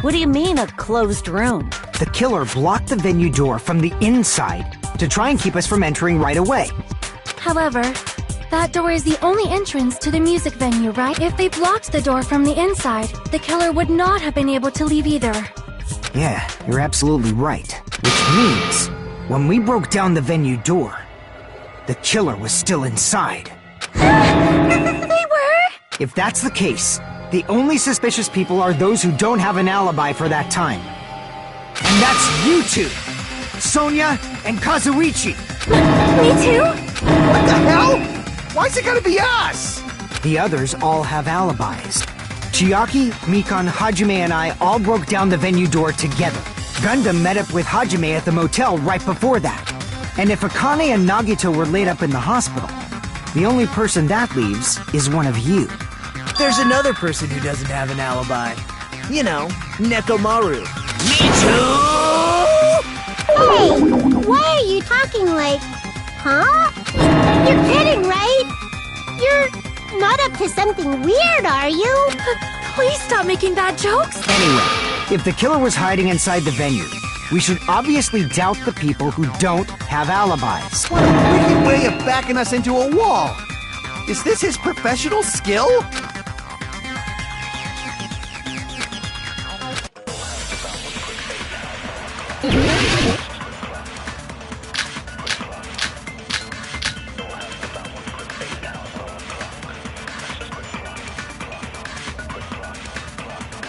What do you mean, a closed room? The killer blocked the venue door from the inside to try and keep us from entering right away. However, that door is the only entrance to the music venue, right? If they blocked the door from the inside, the killer would not have been able to leave either. Yeah, you're absolutely right. Which means, when we broke down the venue door, the killer was still inside. They were? If that's the case, the only suspicious people are those who don't have an alibi for that time. And that's you two! Sonia and Kazuichi! Me too? What the hell? Why's it gotta be us? The others all have alibis. Chiaki, Mikan, Hajime, and I all broke down the venue door together. Gundam met up with Hajime at the motel right before that. And if Akane and Nagito were laid up in the hospital, the only person that leaves is one of you. There's another person who doesn't have an alibi. You know, Nekomaru. Me too! Hey, why are you talking like... Huh? You're kidding, right? You're not up to something weird, are you? Please stop making bad jokes. Anyway, if the killer was hiding inside the venue, we should obviously doubt the people who don't have alibis. What a wicked way of backing us into a wall! Is this his professional skill?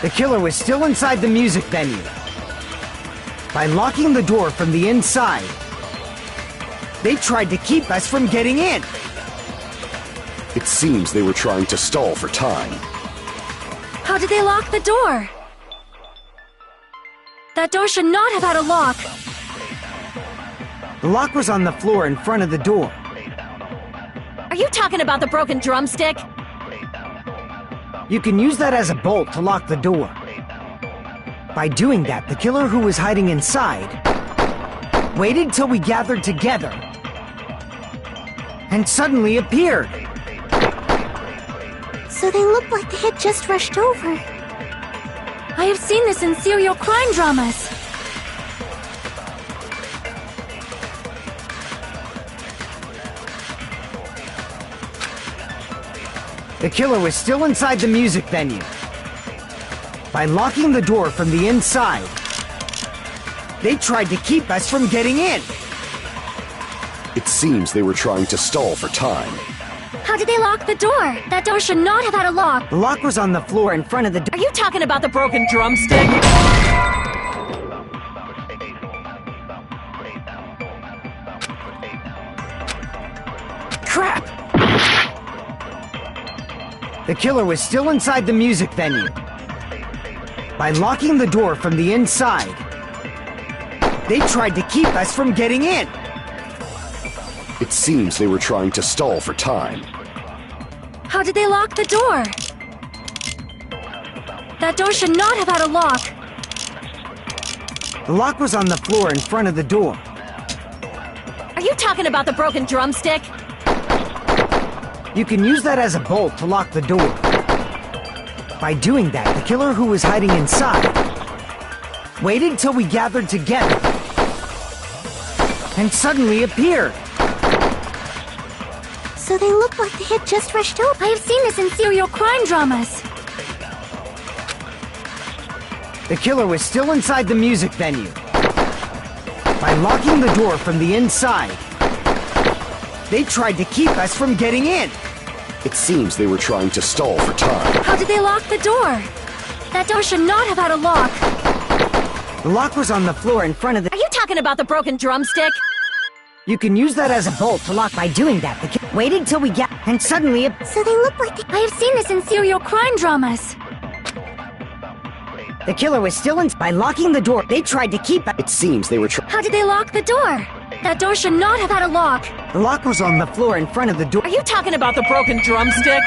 The killer was still inside the music venue. By locking the door from the inside, they tried to keep us from getting in. It seems they were trying to stall for time. How did they lock the door? That door should not have had a lock. The lock was on the floor in front of the door. Are you talking about the broken drumstick? You can use that as a bolt to lock the door. By doing that, the killer who was hiding inside waited till we gathered together and suddenly appeared. So they looked like they had just rushed over. I have seen this in serial crime dramas. The killer was still inside the music venue. By locking the door from the inside, they tried to keep us from getting in. It seems they were trying to stall for time. How did they lock the door? That door should not have had a lock. The lock was on the floor in front of the door. Are you talking about the broken drumstick? Crap! The killer was still inside the music venue. By locking the door from the inside, they tried to keep us from getting in. It seems they were trying to stall for time. How did they lock the door? That door should not have had a lock. The lock was on the floor in front of the door. Are you talking about the broken drumstick? You can use that as a bolt to lock the door. By doing that, the killer who was hiding inside waited till we gathered together and suddenly appeared. So they looked like they had just rushed over. I have seen this in serial crime dramas. The killer was still inside the music venue. By locking the door from the inside, they tried to keep us from getting in. It seems they were trying to stall for time. How did they lock the door? That door should not have had a lock. The lock was on the floor in front of the... Are you talking about the broken drumstick? You can use that as a bolt to lock. By doing that, the killer waited till we get... and suddenly... So they look like I have seen this in serial crime dramas. The killer was still in... By locking the door, they tried to keep... It seems they were How did they lock the door? That door should not have had a lock. The lock was on the floor in front of the door. Are you talking about the broken drumstick?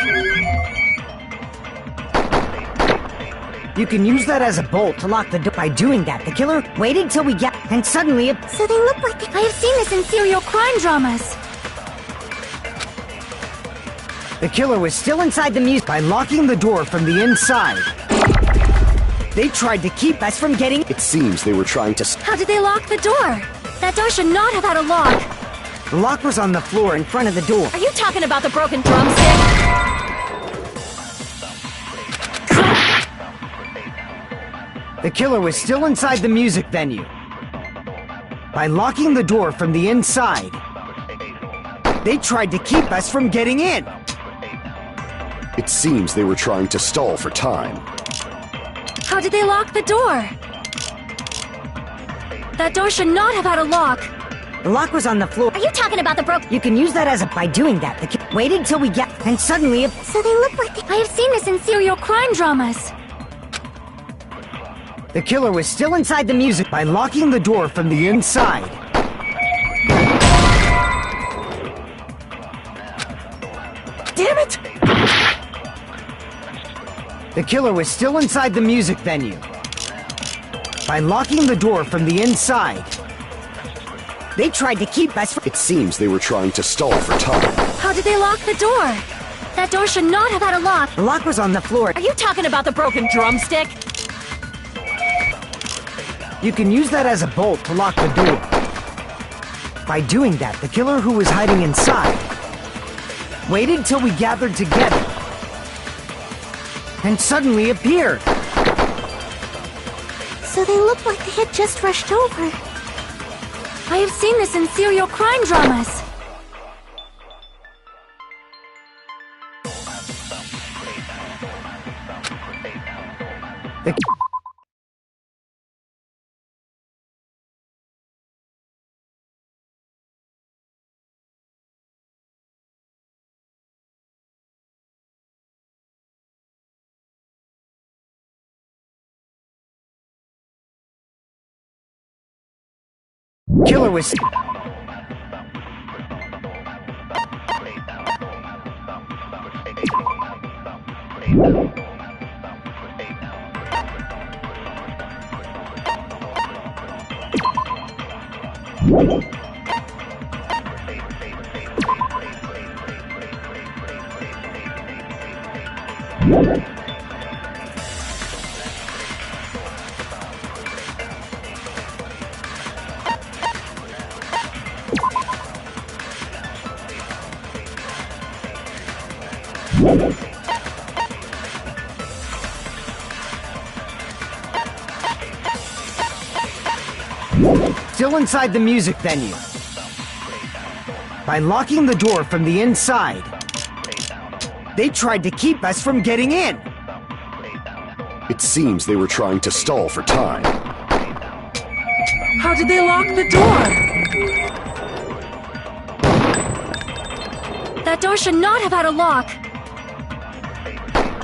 You can use that as a bolt to lock the door. By doing that, the killer waited till we get... and suddenly... So they look like I have seen this in serial crime dramas. The killer was still inside the music. By locking the door from the inside, they tried to keep us from getting... It seems they were trying to... How did they lock the door? That door should not have had a lock. The lock was on the floor in front of the door. Are you talking about the broken drumstick? The killer was still inside the music venue. By locking the door from the inside, They tried to keep us from getting in. It seems they were trying to stall for time. How did they lock the door? That door should not have had a lock. The lock was on the floor. Are you talking about the broke? You can use that as a... By doing that, the kid waited till we get... And suddenly... So they look like I have seen this in serial crime dramas. The killer was still inside the music by locking the door from the inside. Damn it! The killer was still inside the music venue by locking the door from the inside. They tried to keep us from... It seems they were trying to stall for time. How did they lock the door? That door should not have had a lock. The lock was on the floor. Are you talking about the broken drumstick? You can use that as a bolt to lock the door. By doing that, the killer who was hiding inside waited till we gathered together and suddenly appeared. So they look like they had just rushed over. I have seen this in serial crime dramas. The killer was... Still inside the music venue by locking the door from the inside. They tried to keep us from getting in. It seems they were trying to stall for time. How did they lock the door? That door should not have had a lock.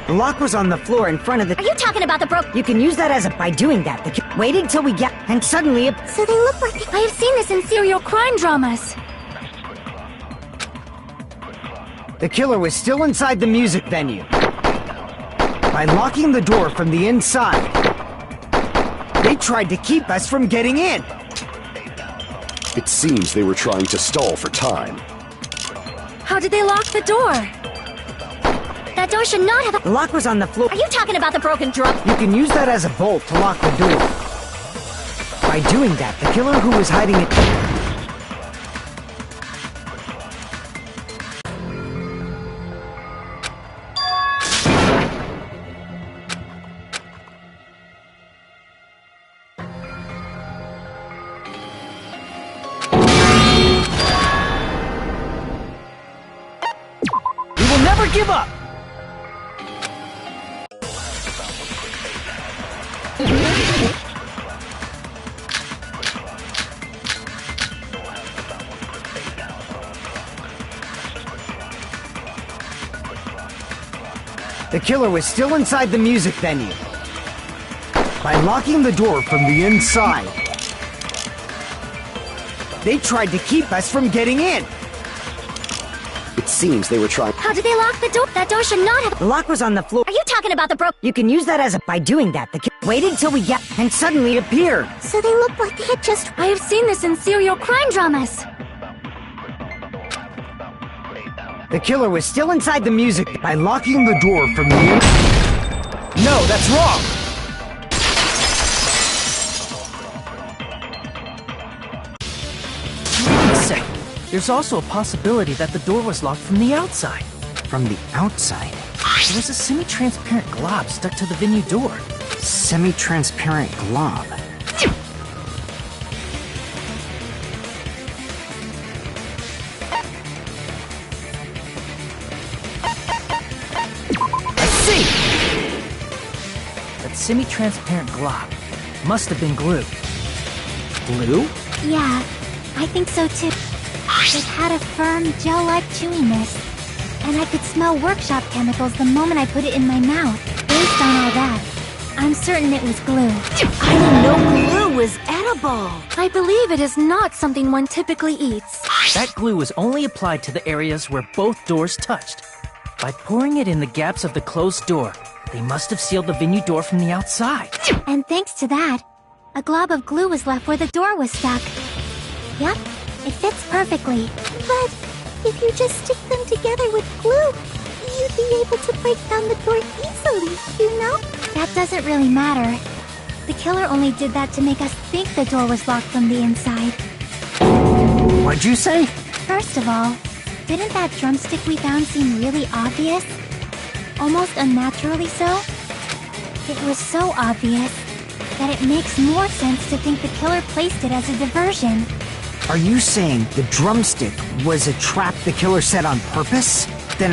The lock was on the floor in front of the... Are you talking about the broke... You can use that as a... By doing that, the kid waited till we get... And suddenly... So they look like I have seen this in serial crime dramas. The killer was still inside the music venue by locking the door from the inside. They tried to keep us from getting in. It seems they were trying to stall for time. How did they lock the door? That door should not have... The lock was on the floor. Are you talking about the broken drum? You can use that as a bolt to lock the door. By doing that, the killer who was hiding it... We will never give up! The killer was still inside the music venue by locking the door from the inside. They tried to keep us from getting in. It seems they were trying... How did they lock the door? That door should not have... The lock was on the floor. Are you talking about the broke... You can use that as a... By doing that, the kid waited till we get... And suddenly appeared. So they look like they had just... I have seen this in serial crime dramas. The killer was still inside the music by locking the door from the inside. No, that's wrong! Wait a second. There's also a possibility that the door was locked from the outside. From the outside? There was a semi-transparent glob stuck to the venue door. Semi-transparent glob. semi-transparent glob. Must have been glue. Glue? Yeah, I think so too. It had a firm, gel-like chewiness. And I could smell workshop chemicals the moment I put it in my mouth. Based on all that, I'm certain it was glue. I didn't know glue was edible. I believe it is not something one typically eats. That glue was only applied to the areas where both doors touched. By pouring it in the gaps of the closed door, they must have sealed the venue door from the outside. And thanks to that, a glob of glue was left where the door was stuck. Yep, it fits perfectly. But if you just stick them together with glue, you'd be able to break down the door easily, you know? That doesn't really matter. The killer only did that to make us think the door was locked from the inside. What'd you say? First of all, didn't that drumstick we found seem really obvious? Almost unnaturally so? It was so obvious that it makes more sense to think the killer placed it as a diversion. Are you saying the drumstick was a trap the killer set on purpose? Then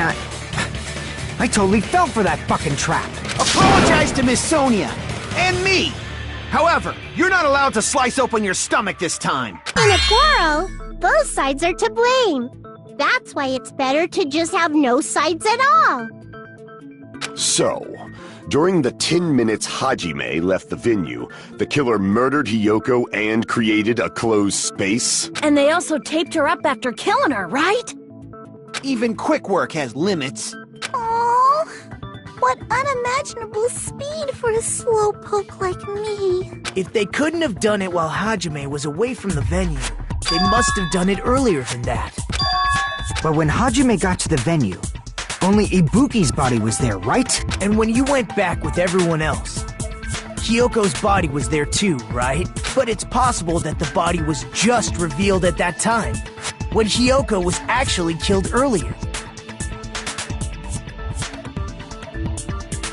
I totally fell for that fucking trap. Apologize to Miss Sonia and me. However, you're not allowed to slice open your stomach this time. In a quarrel, both sides are to blame. That's why it's better to just have no sides at all. So, during the 10 minutes Hajime left the venue, the killer murdered Hiyoko and created a closed space? And they also taped her up after killing her, right? Even quick work has limits. Oh, what unimaginable speed for a slowpoke like me. If they couldn't have done it while Hajime was away from the venue, they must have done it earlier than that. But when Hajime got to the venue, only Ibuki's body was there, right? And when you went back with everyone else, Hiyoko's body was there too, right? But it's possible that the body was just revealed at that time, when Hiyoko was actually killed earlier.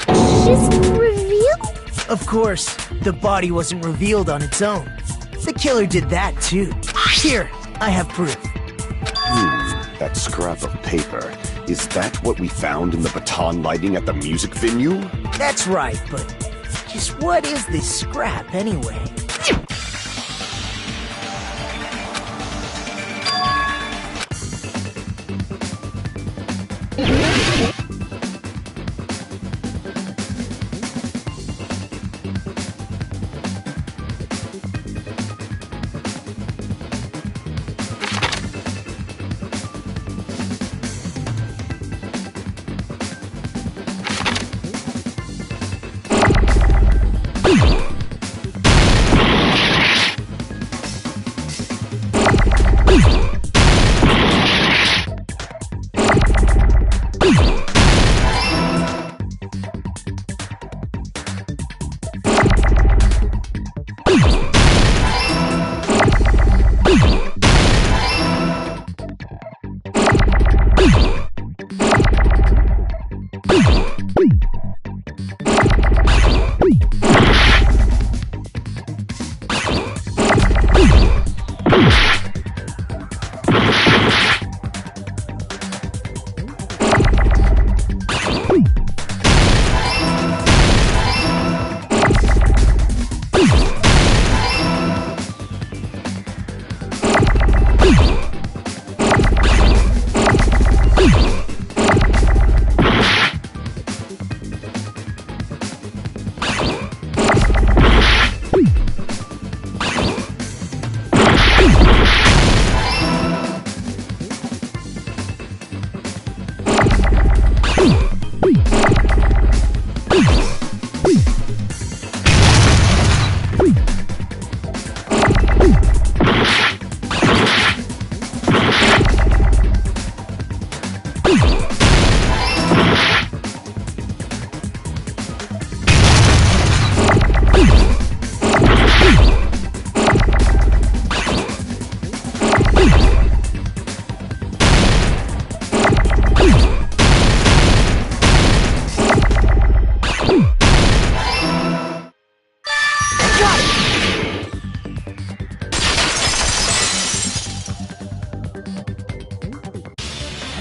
Just revealed? Of course, the body wasn't revealed on its own. The killer did that too. Here, I have proof. That scrap of paper. Is that what we found in the baton lighting at the music venue? That's right, but just what is this scrap anyway?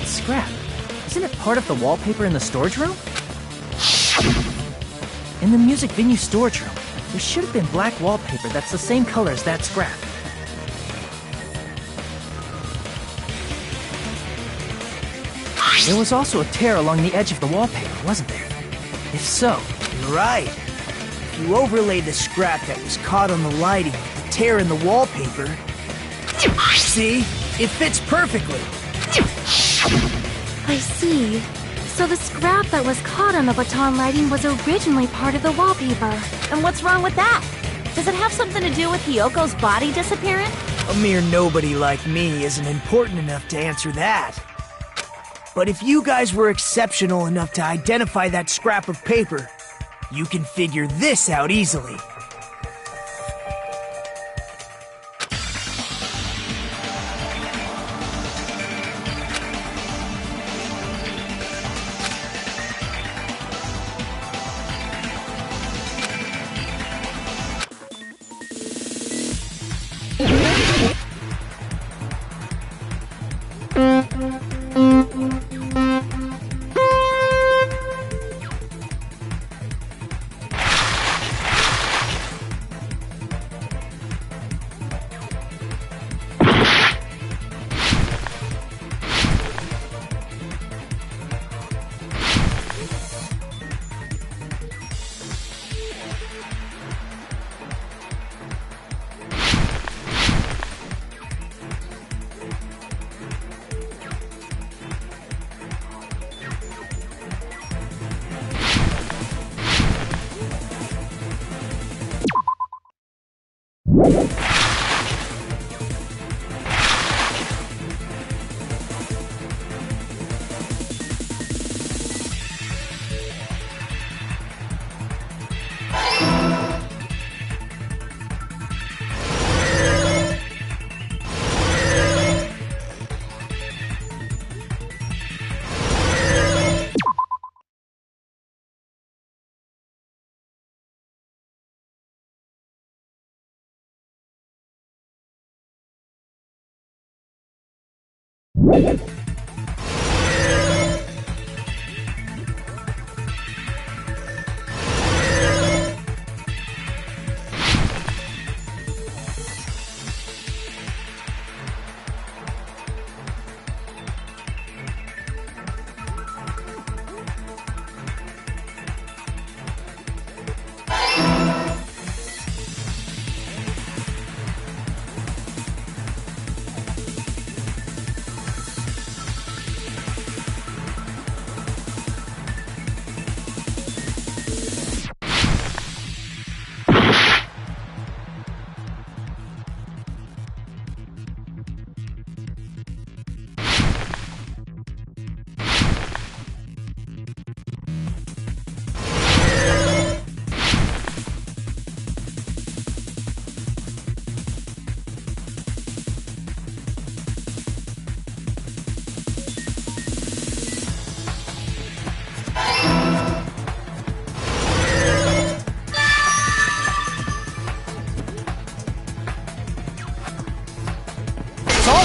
Scrap. Isn't it part of the wallpaper in the storage room? In the music venue storage room, there should have been black wallpaper that's the same color as that scrap. There was also a tear along the edge of the wallpaper, wasn't there? If so... You're right. If you overlay the scrap that was caught on the lighting with the tear in the wallpaper... See? It fits perfectly. I see. So the scrap that was caught on the baton lighting was originally part of the wallpaper. And what's wrong with that? Does it have something to do with Hyoko's body disappearing? A mere nobody like me isn't important enough to answer that. But if you guys were exceptional enough to identify that scrap of paper, you can figure this out easily.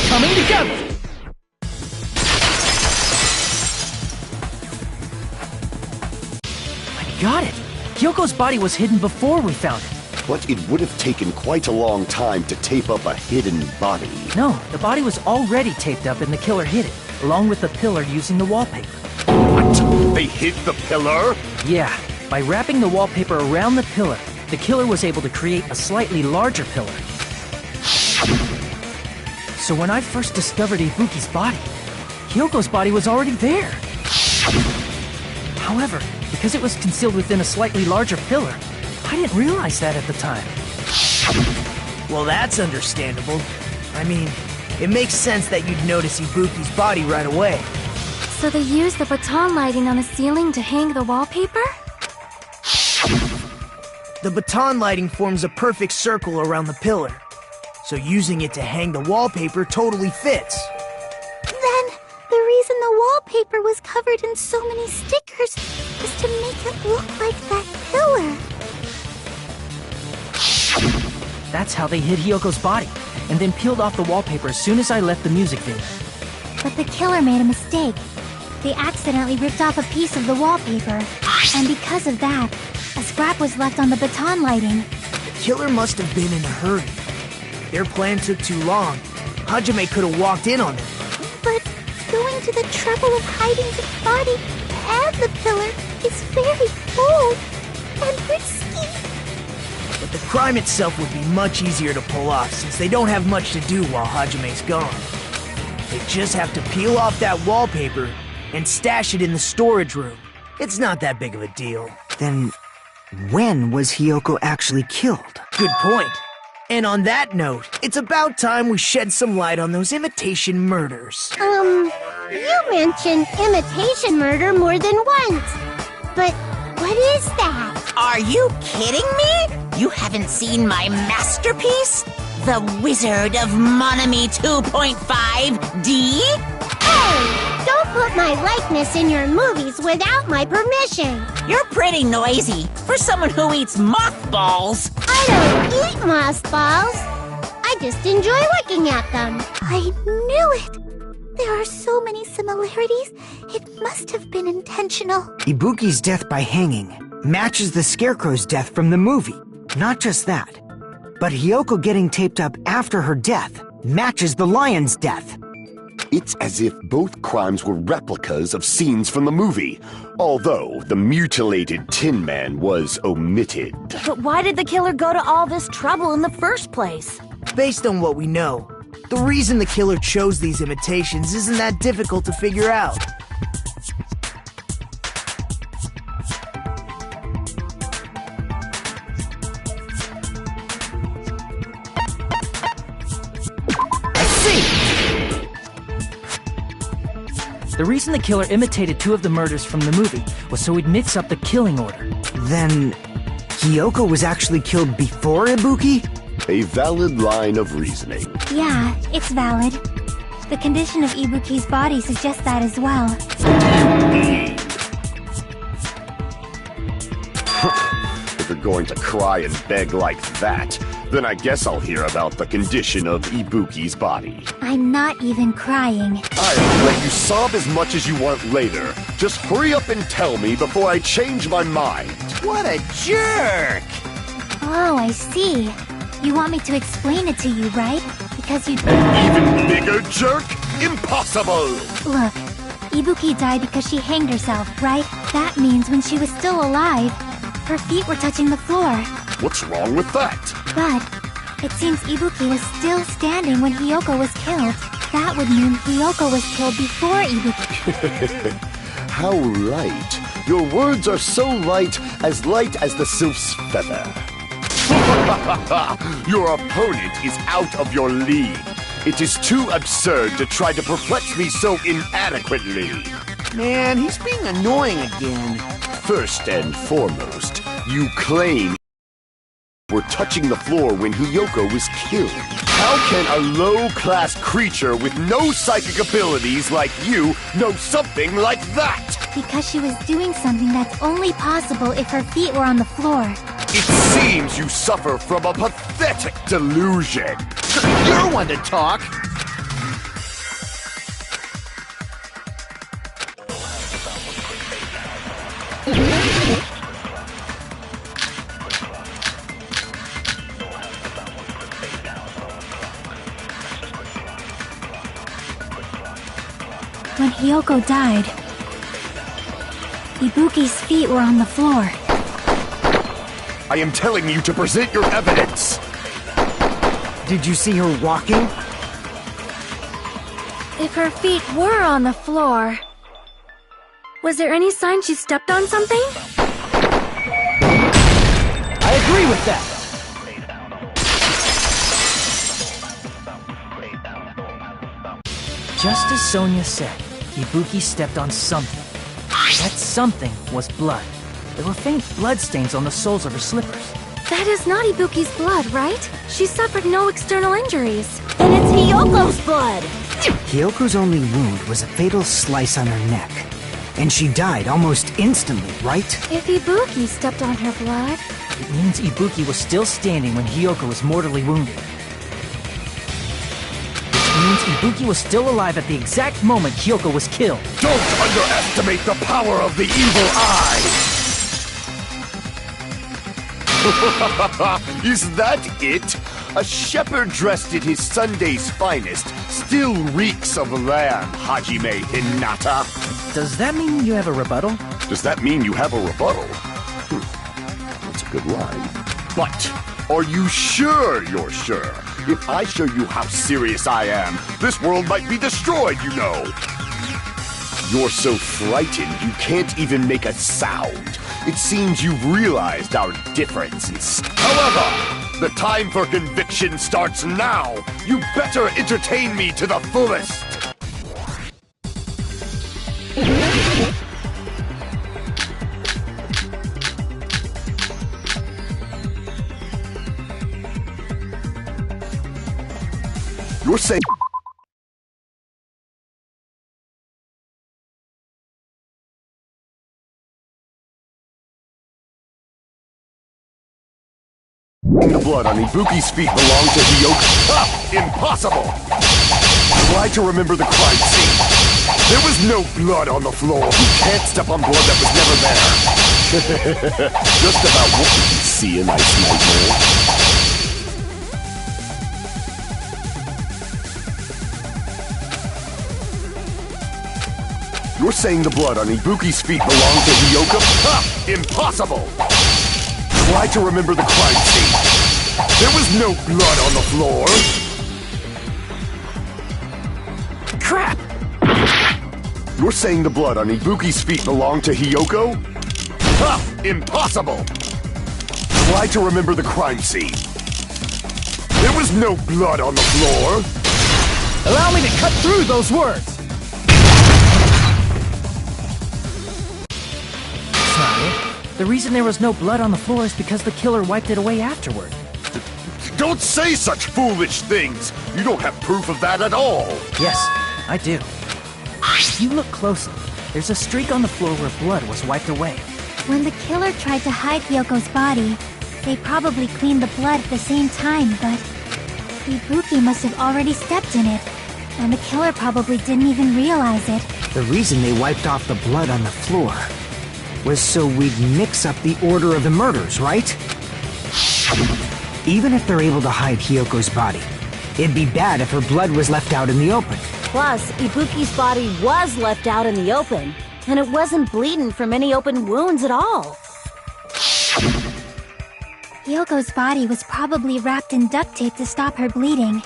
Coming together! I got it! Hyoko's body was hidden before we found it. But it would have taken quite a long time to tape up a hidden body. No, the body was already taped up and the killer hid it, along with the pillar using the wallpaper. What? They hid the pillar? Yeah, by wrapping the wallpaper around the pillar, the killer was able to create a slightly larger pillar. So when I first discovered Ibuki's body, Hyoko's body was already there. However, because it was concealed within a slightly larger pillar, I didn't realize that at the time. Well, that's understandable. I mean, it makes sense that you'd notice Ibuki's body right away. So they used the baton lighting on the ceiling to hang the wallpaper? The baton lighting forms a perfect circle around the pillar, so using it to hang the wallpaper totally fits. Then, the reason the wallpaper was covered in so many stickers was to make it look like that pillar. That's how they hid Hyoko's body, and then peeled off the wallpaper as soon as I left the music venue. But the killer made a mistake. They accidentally ripped off a piece of the wallpaper. And because of that, A scrap was left on the baton lighting. The killer must have been in a hurry. Their plan took too long. Hajime could have walked in on them. But going to the trouble of hiding the body and the pillar is very bold and risky. But the crime itself would be much easier to pull off since they don't have much to do while Hajime's gone. They just have to peel off that wallpaper and stash it in the storage room. It's not that big of a deal. Then, when was Hiyoko actually killed? Good point. And on that note, it's about time we shed some light on those imitation murders. You mentioned imitation murder more than once. But what is that? Are you kidding me? You haven't seen my masterpiece? The Wizard of Monami 2.5D? Hey! Don't put my likeness in your movies without my permission. You're pretty noisy for someone who eats mothballs. I don't eat mothballs. I just enjoy looking at them. I knew it. There are so many similarities. It must have been intentional. Ibuki's death by hanging matches the Scarecrow's death from the movie. Not just that, but Hiyoko getting taped up after her death matches the lion's death. It's as if both crimes were replicas of scenes from the movie, although the mutilated Tin Man was omitted. But why did the killer go to all this trouble in the first place? Based on what we know, the reason the killer chose these imitations isn't that difficult to figure out. The reason the killer imitated 2 of the murders from the movie was so he'd mix up the killing order. Then, Hiyoko was actually killed before Ibuki? A valid line of reasoning. Yeah, it's valid. The condition of Ibuki's body suggests that as well. If you're going to cry and beg like that, then I guess I'll hear about the condition of Ibuki's body. I'm not even crying. I'll let you sob as much as you want later. Just hurry up and tell me before I change my mind. What a jerk! Oh, I see. You want me to explain it to you, right? Because you... An even bigger jerk? Impossible! Look, Ibuki died because she hanged herself, right? That means when she was still alive, her feet were touching the floor. What's wrong with that? But it seems Ibuki was still standing when Hiyoko was killed. That would mean Hiyoko was killed before Ibuki. How light. Your words are so light as the sylph's feather. Your opponent is out of your league. It is too absurd to try to perplex me so inadequately. Man, he's being annoying again. First and foremost, you claim were touching the floor when Hiyoko was killed. How can a low-class creature with no psychic abilities like you know something like that? Because she was doing something that's only possible if her feet were on the floor. It seems you suffer from a pathetic delusion. You're one to talk. When Hiyoko died, Ibuki's feet were on the floor. I am telling you to present your evidence. Did you see her walking? If her feet were on the floor, was there any sign she stepped on something? I agree with that. Just as Sonia said, Ibuki stepped on something. That something was blood. There were faint bloodstains on the soles of her slippers. That is not Ibuki's blood, right? She suffered no external injuries. Then it's Hiyoko's blood! Hiyoko's only wound was a fatal slice on her neck. And she died almost instantly, right? If Ibuki stepped on her blood... It means Ibuki was still standing when Hiyoko was mortally wounded. Which means Ibuki was still alive at the exact moment Hiyoko was killed. Don't underestimate the power of the evil eye! Is that it? A shepherd dressed in his Sunday's finest still reeks of lamb, Hajime Hinata. Does that mean you have a rebuttal? Does that mean you have a rebuttal? That's a good line. But are you sure you're sure? If I show you how serious I am, this world might be destroyed, you know. You're so frightened you can't even make a sound. It seems you've realized our differences. However, the time for conviction starts now. You better entertain me to the fullest. You're saying... The blood on Ibuki's feet belonged to Hiyoko. Ah! Impossible! Try to remember the crime scene. There was no blood on the floor. You can't step on blood that was never there. Just about what did you see in Ice Nightmare? You're saying the blood on Ibuki's feet belonged to Hiyoko? Ha! Impossible! Try to remember the crime scene. There was no blood on the floor. Crap! You're saying the blood on Ibuki's feet belonged to Hiyoko? Ha! Impossible! Try to remember the crime scene. There was no blood on the floor. Allow me to cut through those words. That's not it. The reason there was no blood on the floor is because the killer wiped it away afterward. Don't say such foolish things! You don't have proof of that at all! Yes, I do. If you look closely, there's a streak on the floor where blood was wiped away. When the killer tried to hide Hyoko's body, they probably cleaned the blood at the same time, but Ibuki must have already stepped in it, and the killer probably didn't even realize it. The reason they wiped off the blood on the floor was so we'd mix up the order of the murders, right? Even if they're able to hide Hyoko's body, it'd be bad if her blood was left out in the open. Plus, Ibuki's body was left out in the open, and it wasn't bleeding from any open wounds at all. Hyoko's body was probably wrapped in duct tape to stop her bleeding.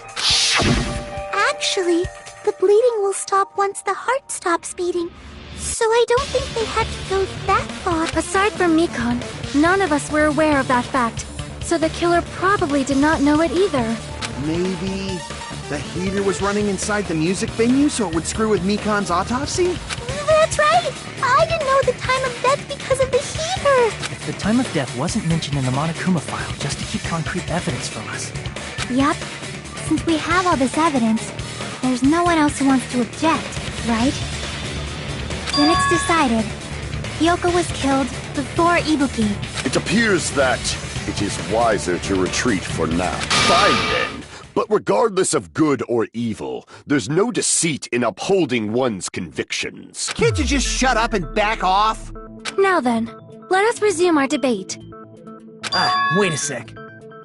Actually, the bleeding will stop once the heart stops beating. So I don't think they had to go that far. Aside from Mikon, none of us were aware of that fact. So the killer probably did not know it either. Maybe the heater was running inside the music venue so it would screw with Mikon's autopsy? That's right! I didn't know the time of death because of the heater! If the time of death wasn't mentioned in the Monokuma file just to keep concrete evidence from us. Yup. Since we have all this evidence, there's no one else who wants to object, right? Then it's decided. Hyoko was killed before Ibuki. It appears that it is wiser to retreat for now. Fine then. But regardless of good or evil, there's no deceit in upholding one's convictions. Can't you just shut up and back off? Now then, let us resume our debate. Wait a sec.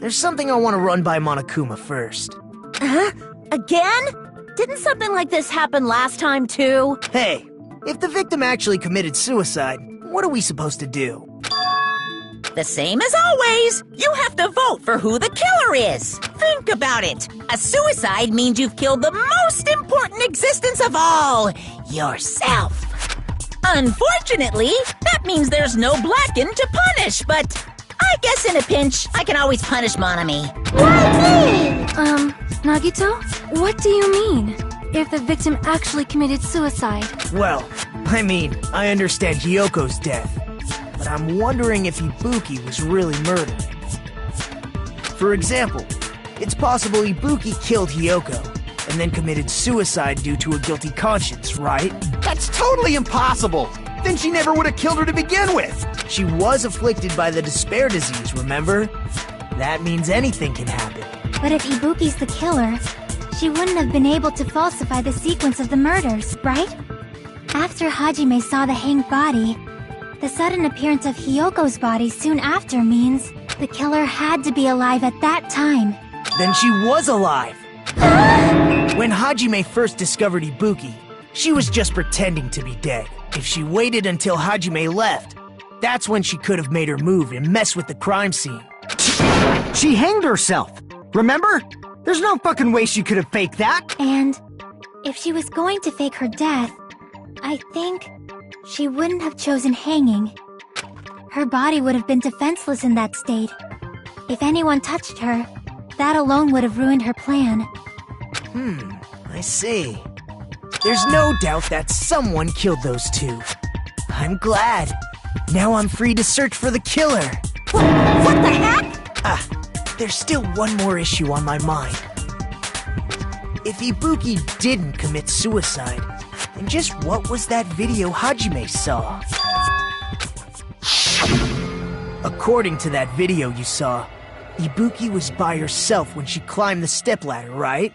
There's something I want to run by Monokuma first. Huh? Again? Didn't something like this happen last time too? Hey, if the victim actually committed suicide, what are we supposed to do? The same as always. You have to vote for who the killer is. Think about it. A suicide means you've killed the most important existence of all, yourself. Unfortunately, that means there's no Blacken to punish, but I guess in a pinch, I can always punish Monami. Nagito? What do you mean? If the victim actually committed suicide? Well, I mean, I understand Hyoko's death, but I'm wondering if Ibuki was really murdered. For example, it's possible Ibuki killed Hyoko, and then committed suicide due to a guilty conscience, right? That's totally impossible! Then she never would have killed her to begin with! She was afflicted by the despair disease, remember? That means anything can happen. But if Ibuki's the killer, she wouldn't have been able to falsify the sequence of the murders, right? After Hajime saw the hanged body, the sudden appearance of Hyoko's body soon after means The killer had to be alive at that time. Then she was alive! When Hajime first discovered Ibuki, she was just pretending to be dead. If she waited until Hajime left, that's when she could have made her move and mess with the crime scene. She hanged herself! Remember? There's no fucking way she could have faked that! And if she was going to fake her death, I think she wouldn't have chosen hanging. Her body would have been defenseless in that state. If anyone touched her, that alone would have ruined her plan. I see. There's no doubt that someone killed those two. I'm glad. Now I'm free to search for the killer. What the heck? There's still one more issue on my mind. If Ibuki didn't commit suicide, then just what was that video Hajime saw? According to that video you saw, Ibuki was by herself when she climbed the stepladder, right?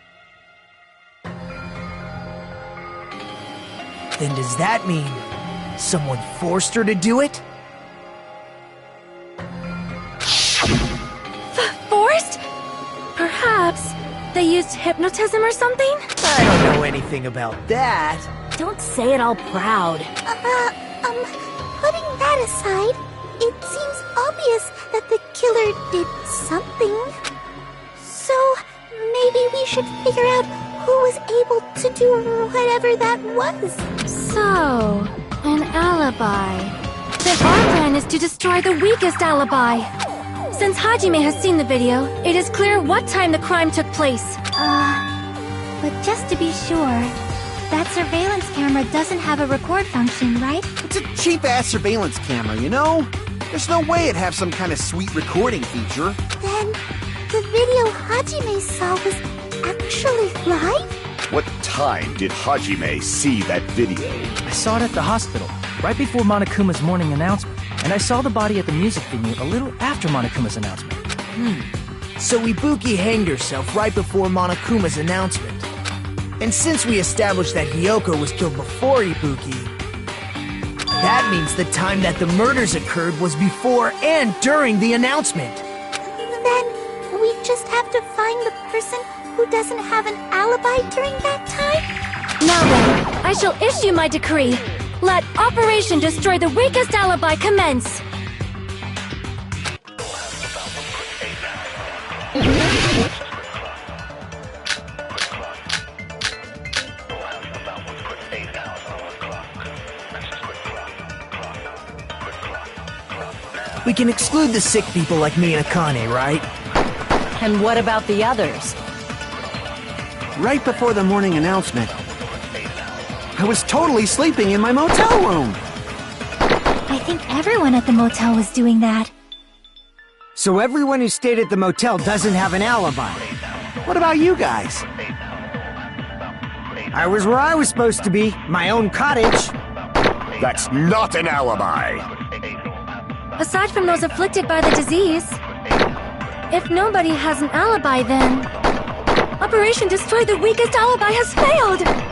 Then does that mean someone forced her to do it? Forced? Perhaps they used hypnotism or something? I don't know anything about that. Don't say it all proud. Putting that aside, it seems obvious that the killer did something. So, maybe we should figure out who was able to do whatever that was. So, an alibi. Then our plan is to destroy the weakest alibi. Since Hajime has seen the video, it is clear what time the crime took place. But just to be sure, that surveillance camera doesn't have a record function, right? It's a cheap-ass surveillance camera, you know? There's no way it'd have some kind of sweet recording feature. Then, the video Hajime saw was actually live? What time did Hajime see that video? I saw it at the hospital, right before Monokuma's morning announcement. And I saw the body at the music venue a little after Monokuma's announcement. So Ibuki hanged herself right before Monokuma's announcement. And since we established that Hiyoko was killed before Ibuki, that means the time that the murders occurred was before and during the announcement. Then, we just have to find the person who doesn't have an alibi during that time? Now then, I shall issue my decree. Let Operation Destroy the Weakest Alibi commence! We can exclude the sick people like me and Akane, right? And what about the others? Right before the morning announcement, I was totally sleeping in my motel room. I think everyone at the motel was doing that. So everyone who stayed at the motel doesn't have an alibi. What about you guys? I was where I was supposed to be, my own cottage. That's not an alibi. Aside from those afflicted by the disease, if nobody has an alibi, then Operation Destroy the Weakest Alibi has failed!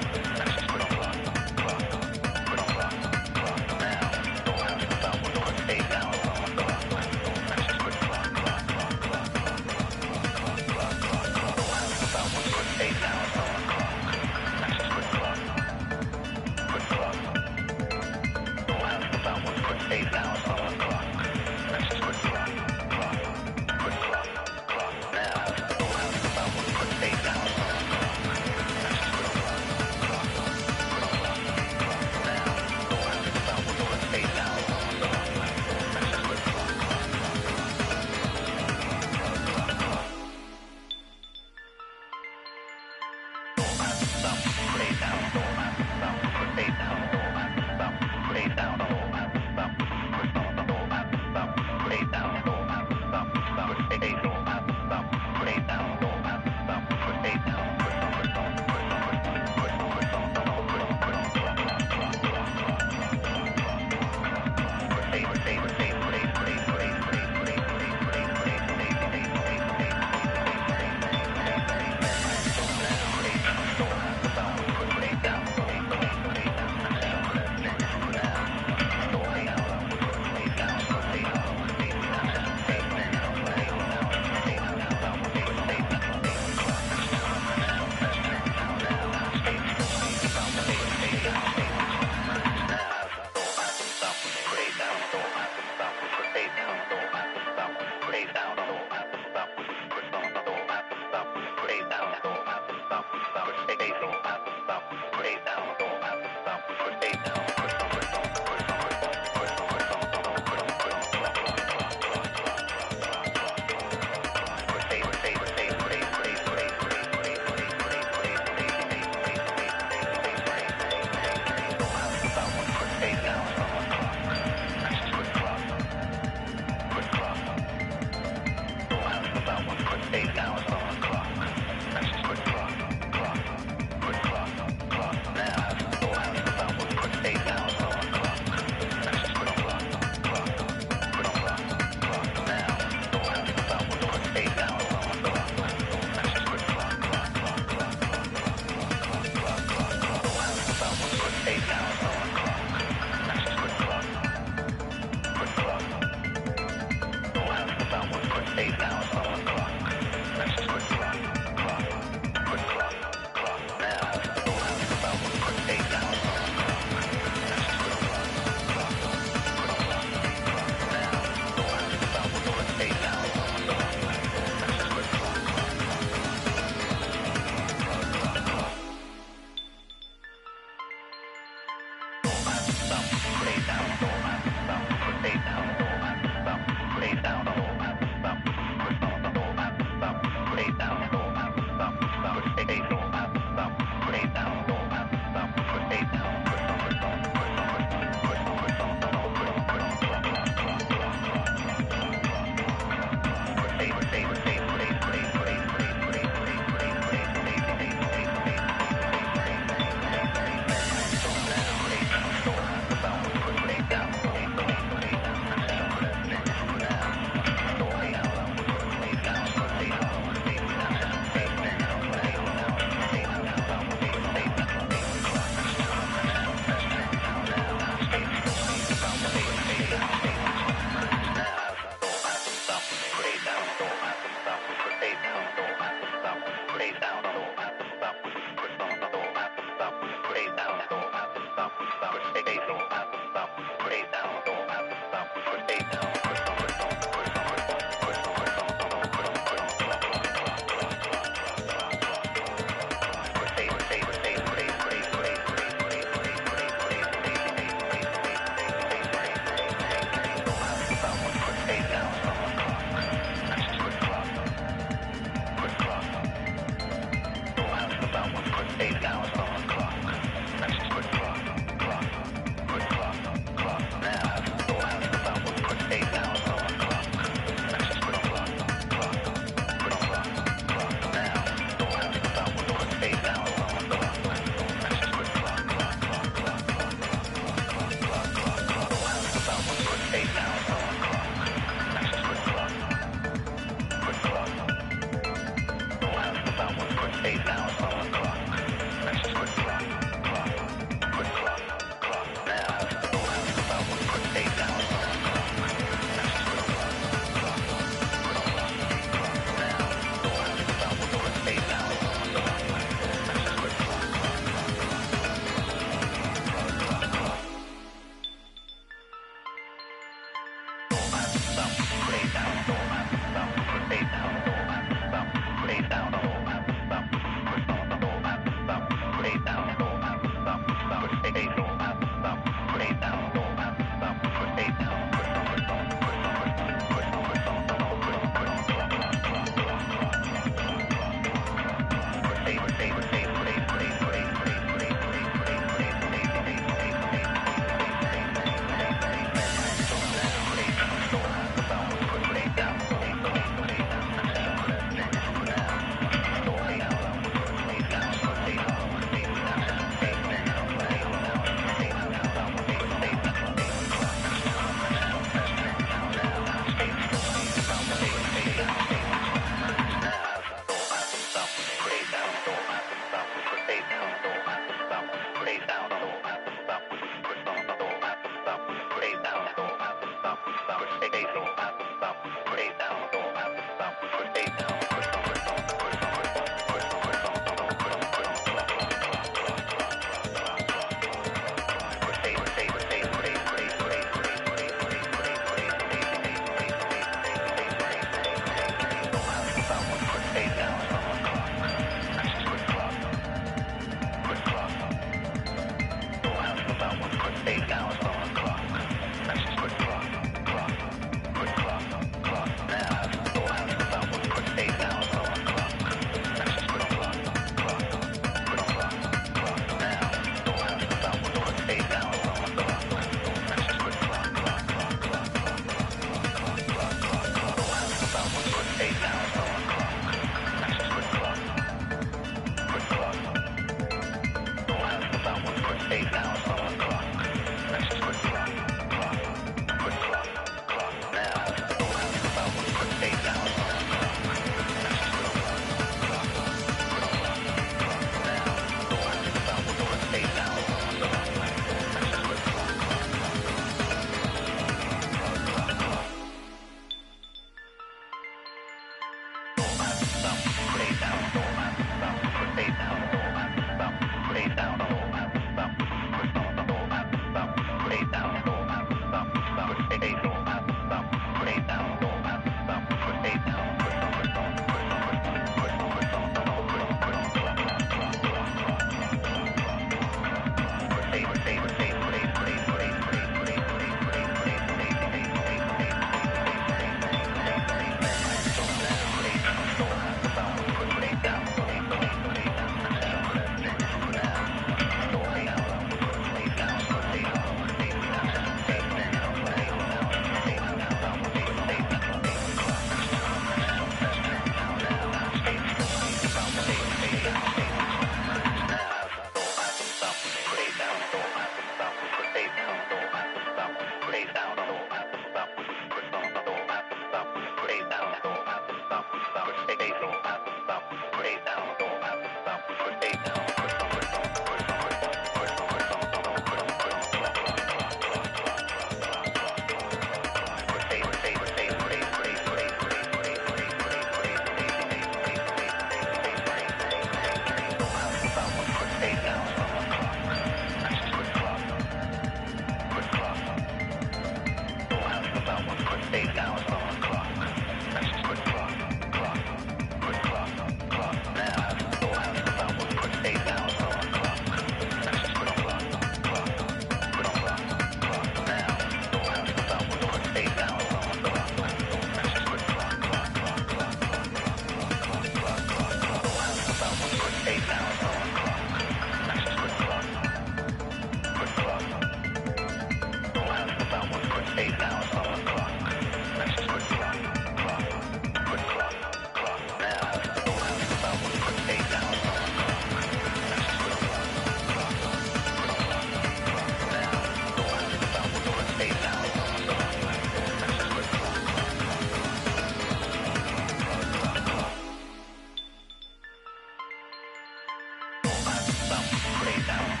Down.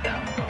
Down.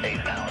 Stay down.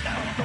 Down.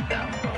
Down.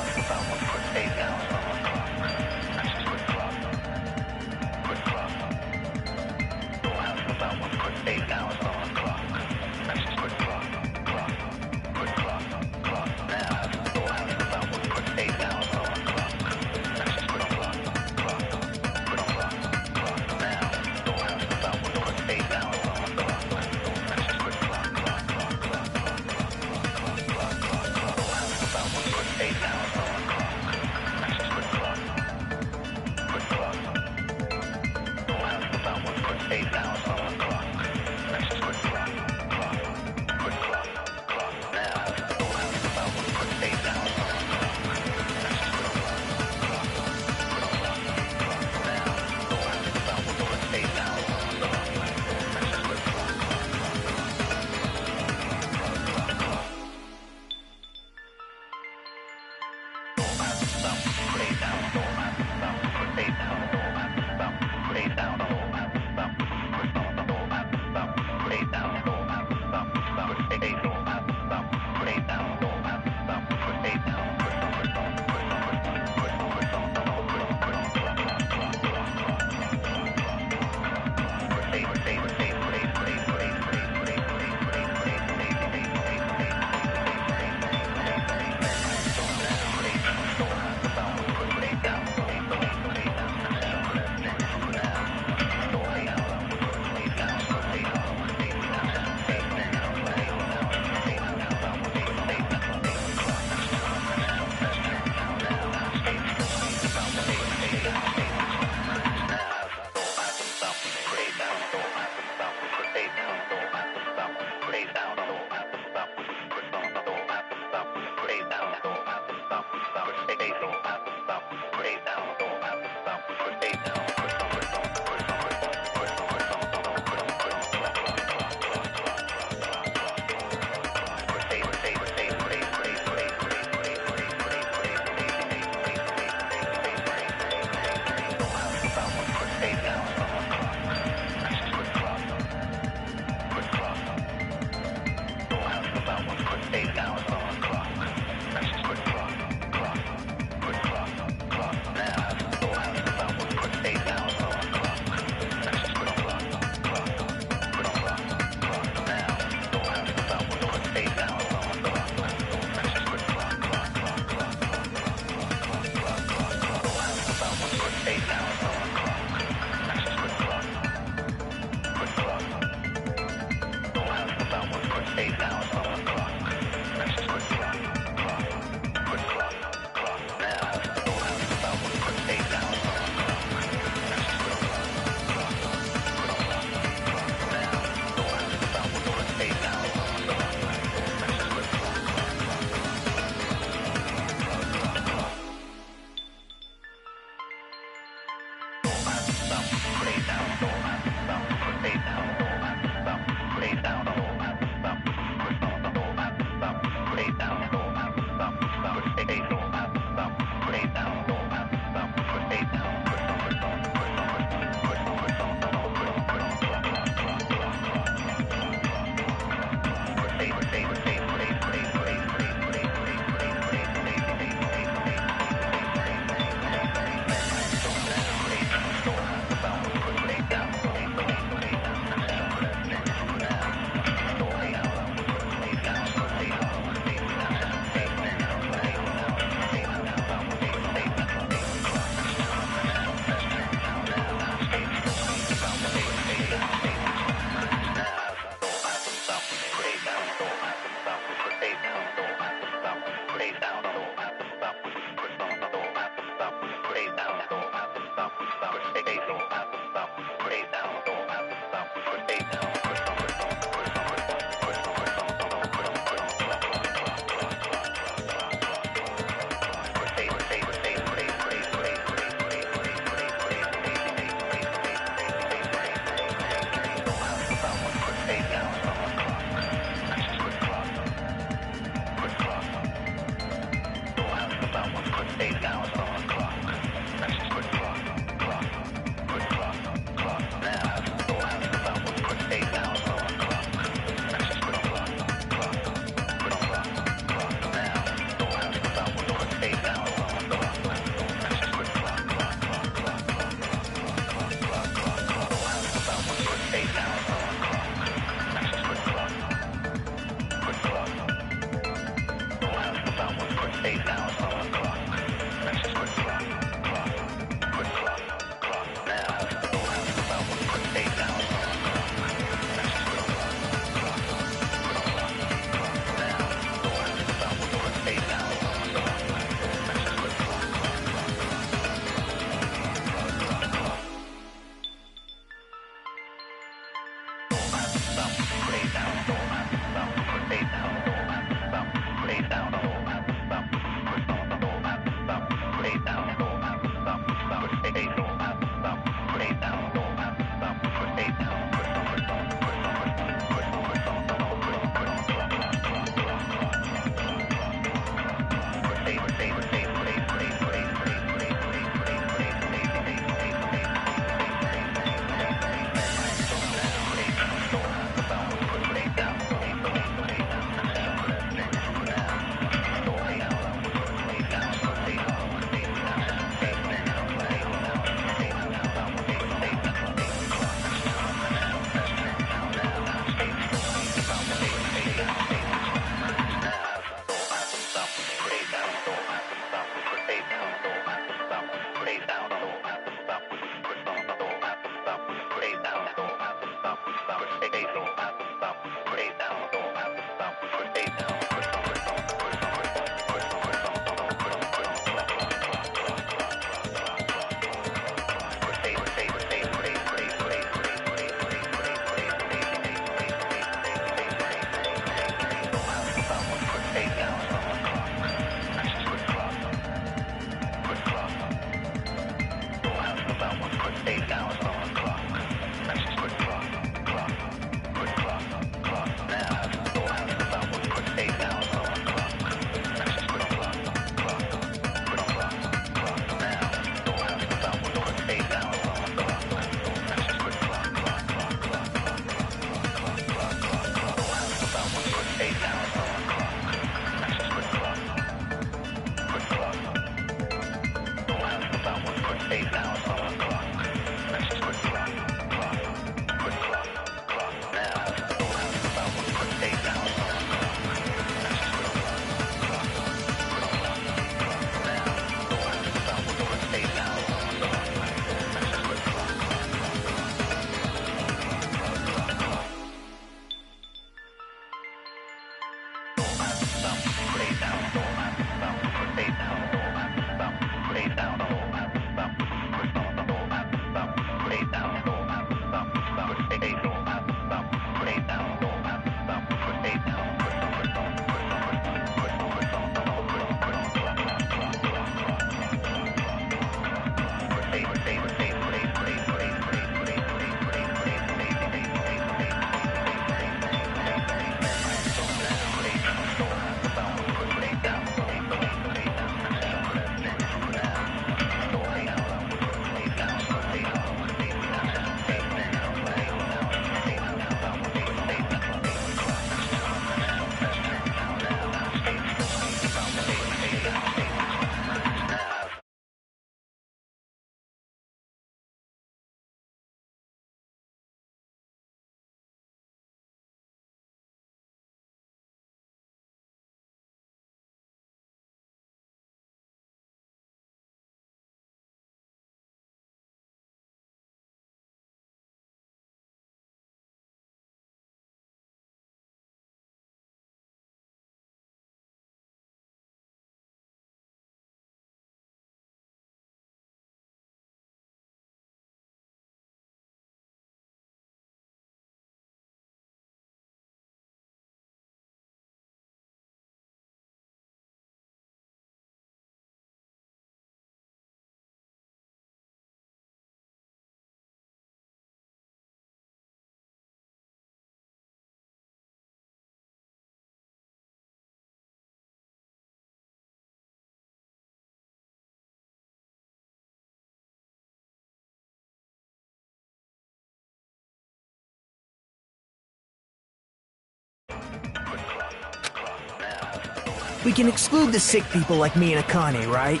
We can exclude the sick people like me and Akane, right?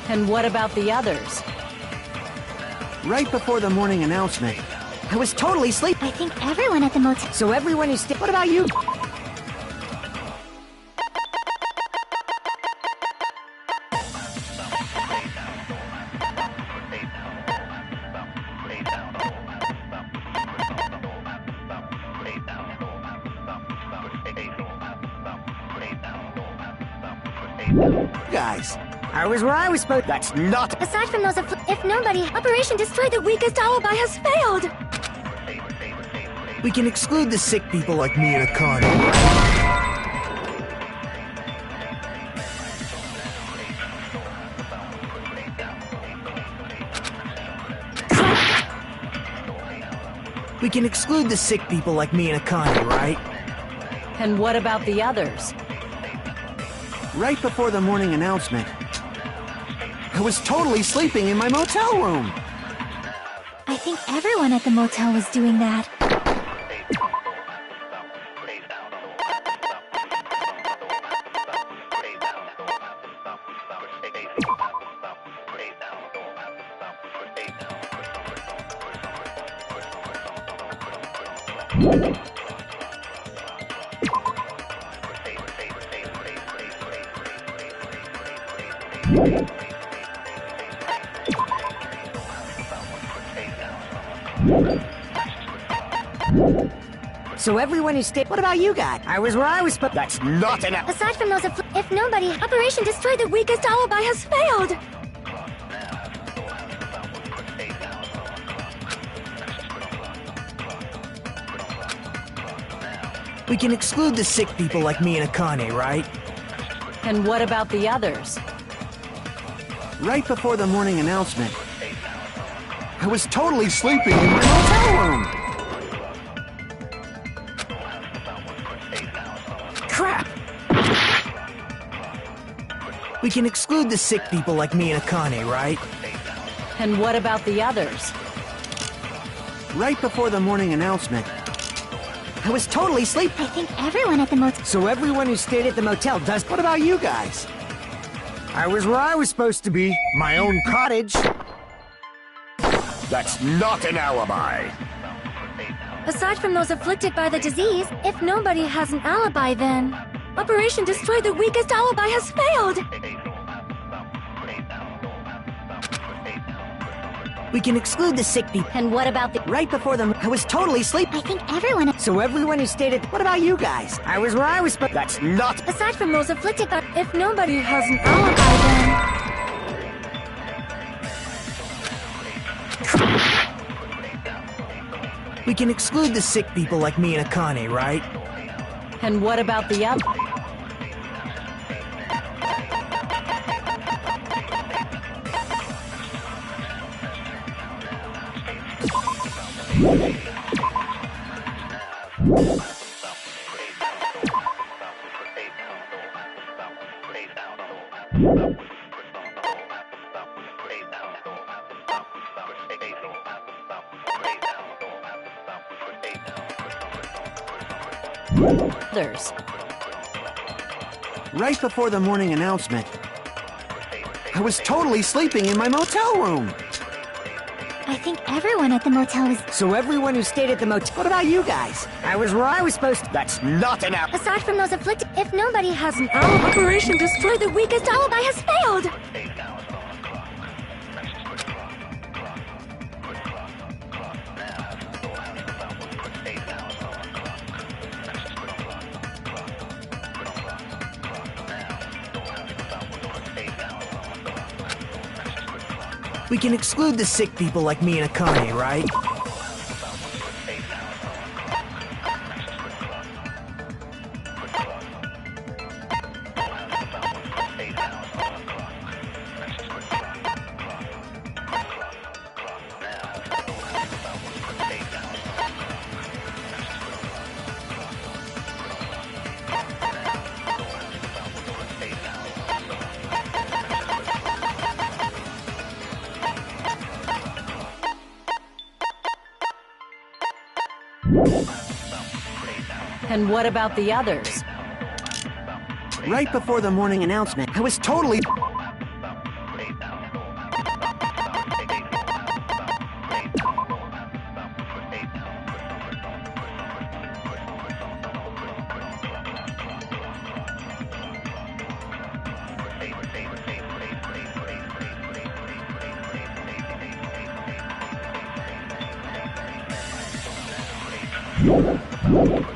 And what about the others? Right before the morning announcement, I was totally asleep. I think everyone at the motel. So everyone is What about you? Guys, I was where I was supposed. That's not. Aside from those, if nobody, Operation Destroy the Weakest Alibi has failed. We can exclude the sick people like me and Akane. We can exclude the sick people like me and Akane, right? And what about the others? Right before the morning announcement, I was totally sleeping in my motel room. I think everyone at the motel was doing that. So everyone is What about you guys? I was where I was supposed. That's not enough. Aside from those, if nobody, Operation Destroy the Weakest Alibi has failed. We can exclude the sick people like me and Akane, right? And what about the others? Right before the morning announcement, I was totally sleeping in my motel room. Crap! We can exclude the sick people like me and Akane, right? And what about the others? Right before the morning announcement, I was totally asleep. I think everyone at the motel. So everyone who stayed at the motel does. What about you guys? I was where I was supposed to be. My own cottage. That's not an alibi. Aside from those afflicted by the disease, if nobody has an alibi, then Operation Destroy the Weakest Alibi has failed. We can exclude the sick people. And what about the... Right before them, I was totally asleep. I think everyone. So everyone who stayed at. What about you guys? I was where I was supposed. That's not. Aside from those afflicted by, if nobody has an alibi, then We can exclude the sick people like me and Akane, right? And what about the others? Right before the morning announcement, I was totally sleeping in my motel room. I think everyone at the motel was. So everyone who stayed at the motel. What about you guys? I was where I was supposed to. That's not an alibi. Aside from those afflicted, if nobody has an alibi, Operation Destroy the Weakest Alibi has failed. We can exclude the sick people like me and Akane, right? And what about the others? Right before the morning announcement, I was totally...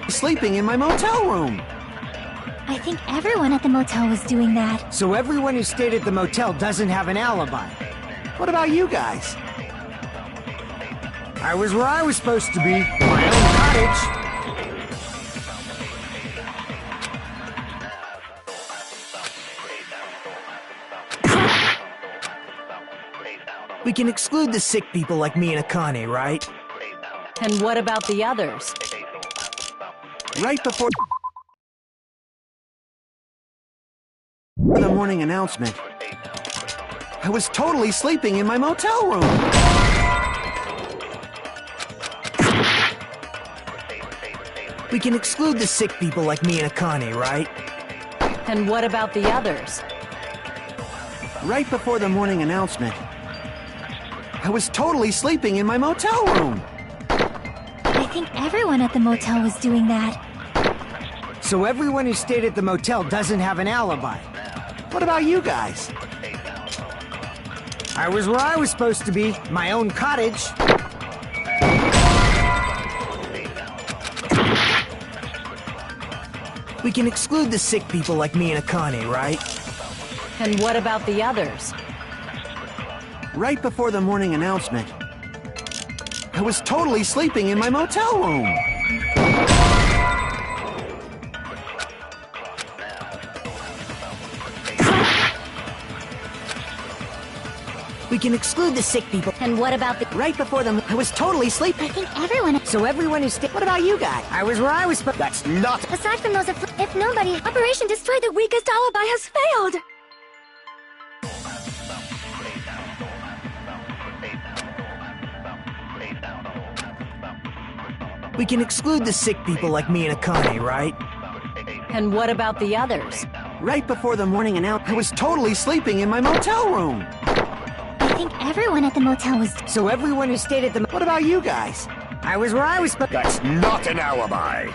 sleeping in my motel room. I think everyone at the motel was doing that. So everyone who stayed at the motel doesn't have an alibi. What about you guys? I was where I was supposed to be. My own cottage. We can exclude the sick people like me and Akane, right? And what about the others? Right before the morning announcement, I was totally sleeping in my motel room. We can exclude the sick people like me and Akane, right? And what about the others? Right before the morning announcement, I was totally sleeping in my motel room. I think everyone at the motel was doing that. So everyone who stayed at the motel doesn't have an alibi. What about you guys? I was where I was supposed to be. My own cottage. We can exclude the sick people like me and Akane, right? And what about the others? Right before the morning announcement, I was totally sleeping in my motel room. We can exclude the sick people. And what about the... Right before them, I was totally sleeping. I think everyone... So everyone who stayed... What about you guys? I was where I was supposed... That's not... Aside from those... If nobody... Operation Destroy the Weakest Alibi has failed! We can exclude the sick people like me and Akane, right? And what about the others? Right before the morning announcement, I was totally sleeping in my motel room. I think everyone at the motel was... So everyone who stayed at the... What about you guys? I was where I was supposed... That's not an alibi.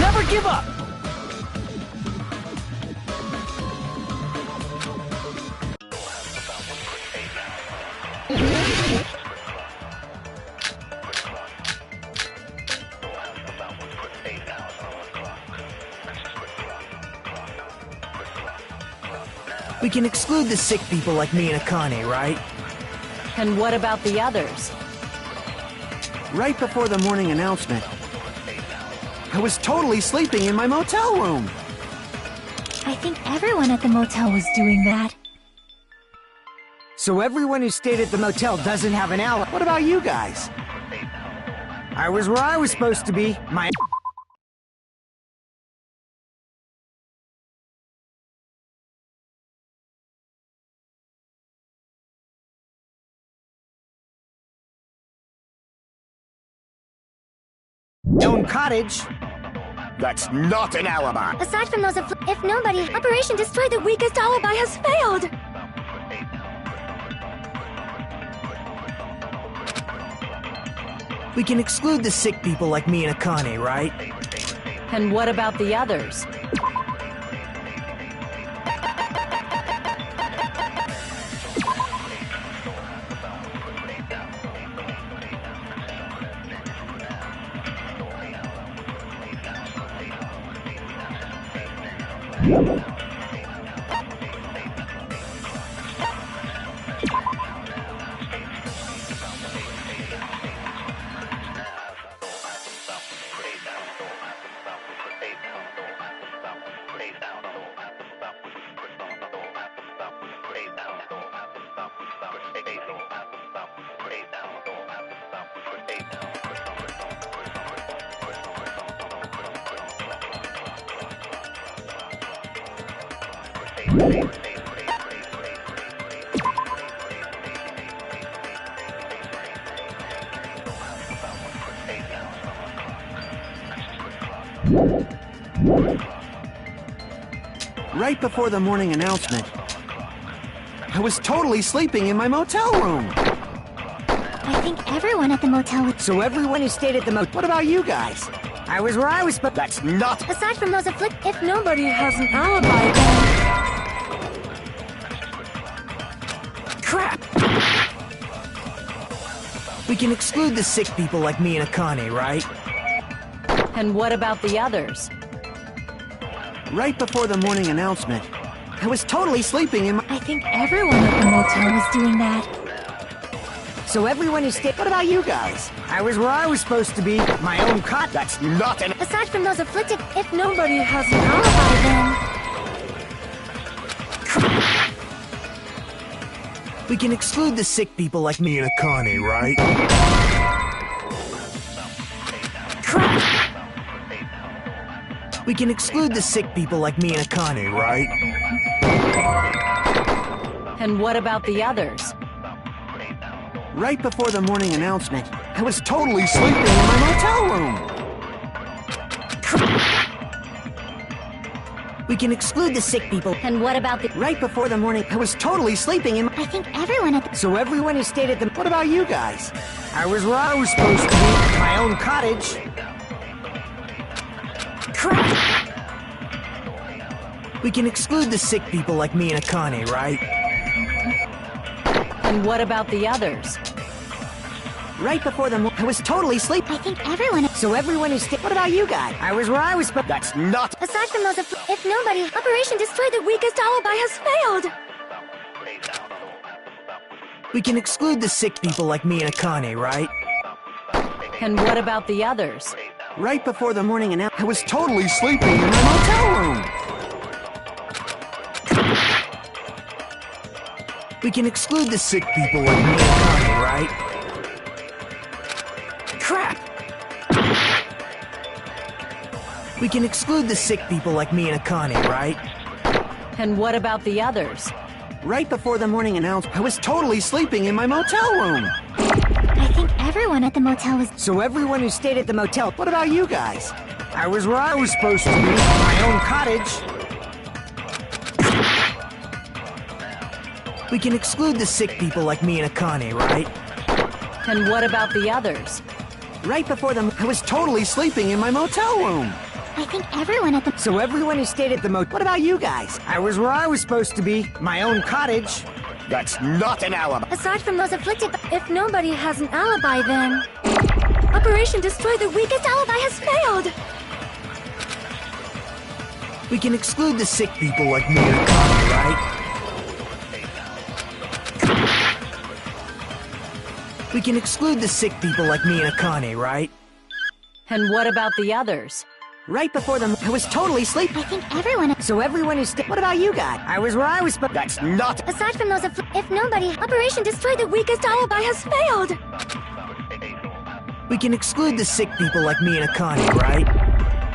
never give up! We can exclude the sick people like me and Akane, right? And what about the others? Right before the morning announcement, I was totally sleeping in my motel room. I think everyone at the motel was doing that. So everyone who stayed at the motel doesn't have an alibi. What about you guys? I was where I was supposed to be. My own cottage. That's not an alibi. Aside from those, if nobody, Operation Destroy the Weakest Alibi has failed. We can exclude the sick people like me and Akane, right? And what about the others? Right before the morning announcement, I was totally sleeping in my motel room. I think everyone at the motel was... So everyone who stayed at the motel... What about you guys? I was where I was supposed... That's not... Aside from those If nobody has an alibi, then... Crap! We can exclude the sick people like me and Akane, right? And what about the others? Right before the morning announcement, I was totally sleeping in my... I think everyone at the motel was doing that. So everyone who stayed... What about you guys? I was where I was supposed to be. My own cot. That's not an... Aside from those afflicted, If nobody has an alibi, then... We can exclude the sick people like me and Akane, right? Crap! We can exclude the sick people like me and Akane, right? And what about the others? Right before the morning announcement, I was totally sleeping in my motel room. We can exclude the sick people. And what about the... Right before the morning, I was totally sleeping in my... I think everyone at the... So everyone who stayed at the... What about you guys? I was where I was supposed to be. My own cottage. Crap! We can exclude the sick people like me and Akane, right? And what about the others? Right before the I was totally sleeping. I think everyone... So everyone who stayed... What about you guys? I was where I was supposed... That's not... Aside from those if nobody, Operation Destroy the Weakest Alibi has failed. We can exclude the sick people like me and Akane, right? And what about the others? Right before the morning announcement, I was totally sleeping in my motel room. We can exclude the sick people like me and Akane, right? Crap! We can exclude the sick people like me and Akane, right? And what about the others? Right before the morning announcement, I was totally sleeping in my motel room. I think everyone at the motel was... So everyone who stayed at the motel... What about you guys? I was where I was supposed to be. My own cottage. We can exclude the sick people like me and Akane, right? And what about the others? Right before them, I was totally sleeping in my motel room. I think everyone at the... So everyone who stayed at the motel... What about you guys? I was where I was supposed to be. My own cottage. That's not an alibi. Aside from those afflicted, if nobody has an alibi, then... Operation Destroy the Weakest Alibi has failed! We can exclude the sick people like me and Connie, right? We can exclude the sick people like me and Akane, right? And what about the others? Right before the... I was totally asleep. I think everyone... So everyone who stayed... What about you guys? I was where I was supposed... That's not... Aside from those if nobody... Operation Destroy the Weakest Alibi has failed! We can exclude the sick people like me and Akane, right?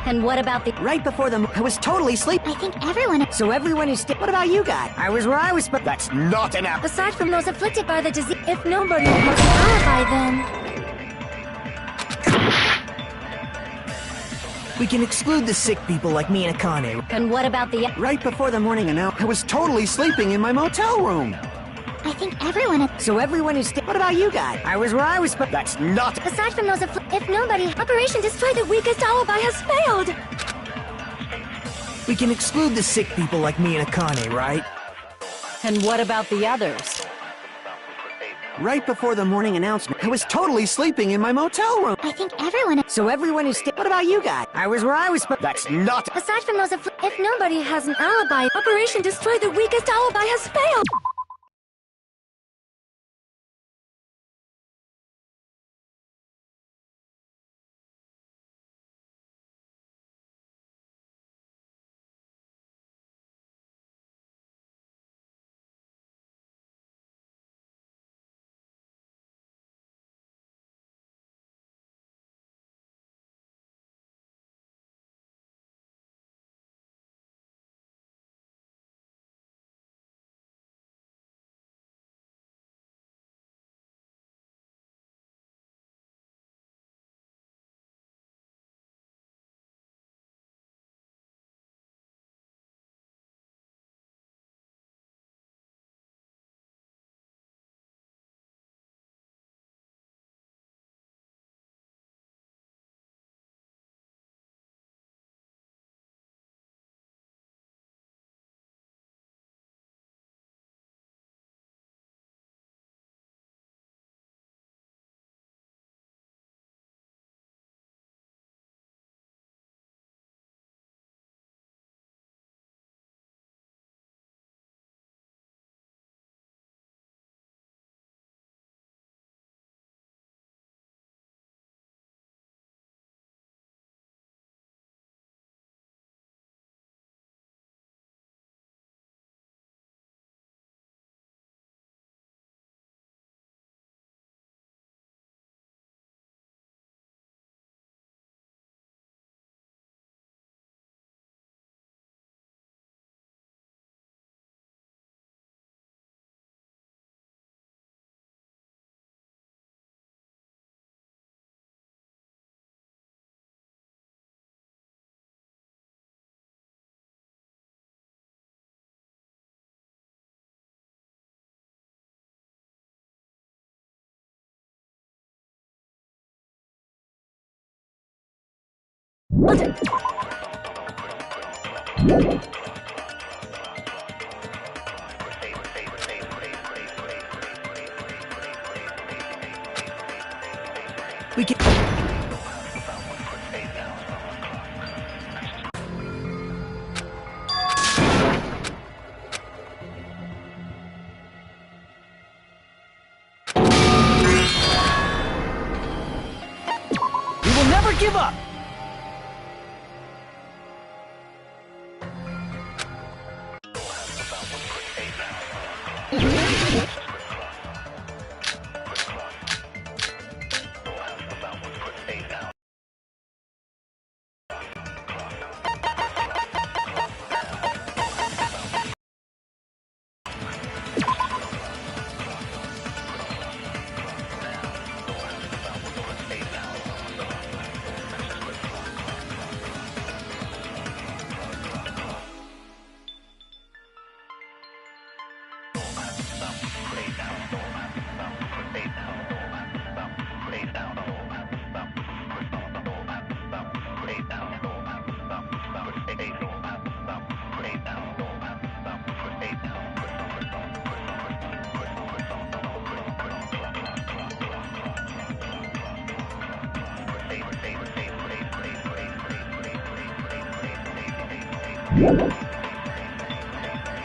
And what about the... Right before the... I was totally asleep. I think everyone... So everyone who stayed... What about you guys? I was where I was supposed... That's not an alibi. Aside from those afflicted by the disease, if nobody has an alibi, then... We can exclude the sick people like me and Akane. And what about the... Right before the morning announcement, I was totally sleeping in my motel room. I think everyone... So everyone who stayed... What about you guys? I was where I was supposed... That's not... Aside from those if nobody... Operation Destroy the Weakest Alibi has failed! We can exclude the sick people like me and Akane, right? And what about the others? Right before the morning announcement, I was totally sleeping in my motel room. I think everyone... So everyone who stayed... What about you guys? I was where I was supposed... That's not... Aside from those if nobody has an alibi, Operation Destroy the Weakest Alibi has failed! We can... We will never give up!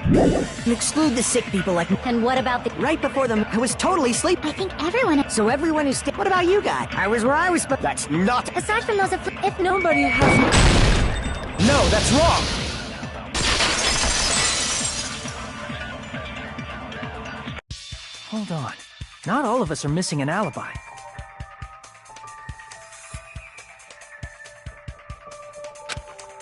And exclude the sick people like me. And what about the... Right before them, I was totally asleep. I think everyone... So everyone is... What about you guys? I was where I was... That's not... Aside from those if Nobody has... No, that's wrong! Hold on. Not all of us are missing an alibi.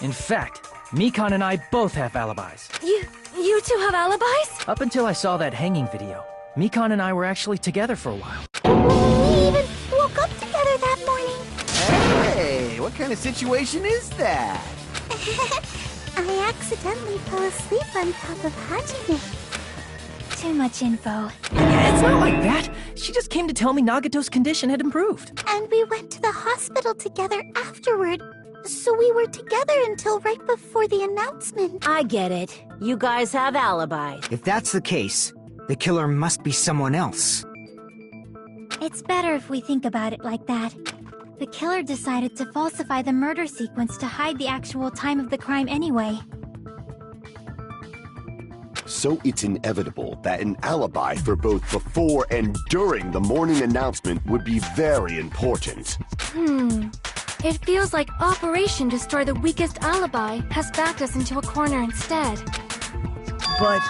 In fact, Mikan and I both have alibis. You two have alibis? Up until I saw that hanging video, Mikan and I were actually together for a while. We even woke up together that morning. Hey, what kind of situation is that? I accidentally fell asleep on top of Hajime. Too much info. It's not like that. She just came to tell me Nagato's condition had improved. And we went to the hospital together afterward. So we were together until right before the announcement. I get it. You guys have alibis. If that's the case, the killer must be someone else. It's better if we think about it like that. The killer decided to falsify the murder sequence to hide the actual time of the crime anyway. So it's inevitable that an alibi for both before and during the morning announcement would be very important. It feels like Operation Destroy the Weakest Alibi has backed us into a corner instead. But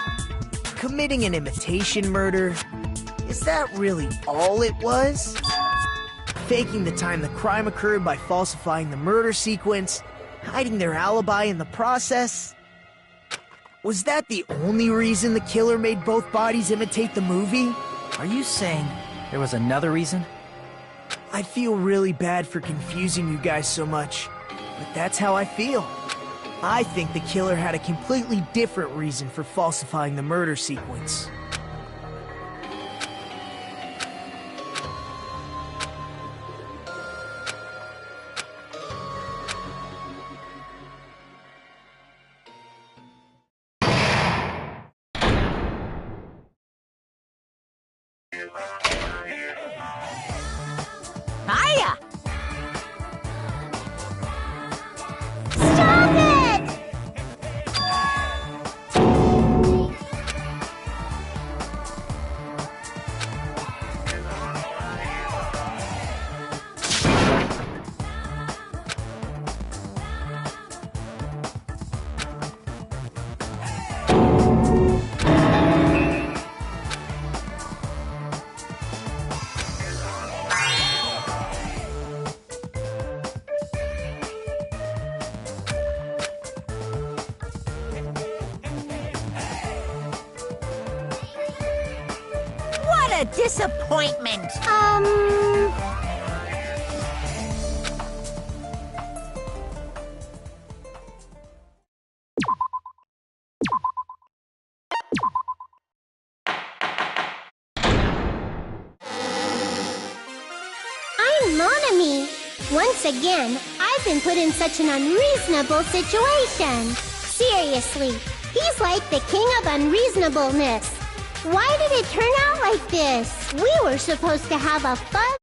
committing an imitation murder, is that really all it was? Faking the time the crime occurred by falsifying the murder sequence, hiding their alibi in the process? Was that the only reason the killer made both bodies imitate the movie? Are you saying there was another reason? I feel really bad for confusing you guys so much, but that's how I feel. I think the killer had a completely different reason for falsifying the murder sequence. Hiya! Stop it! What a disappointment! I'm Monami. Once again, I've been put in such an unreasonable situation. Seriously, he's like the king of unreasonableness. Why did it turn out like this? We were supposed to have a fun...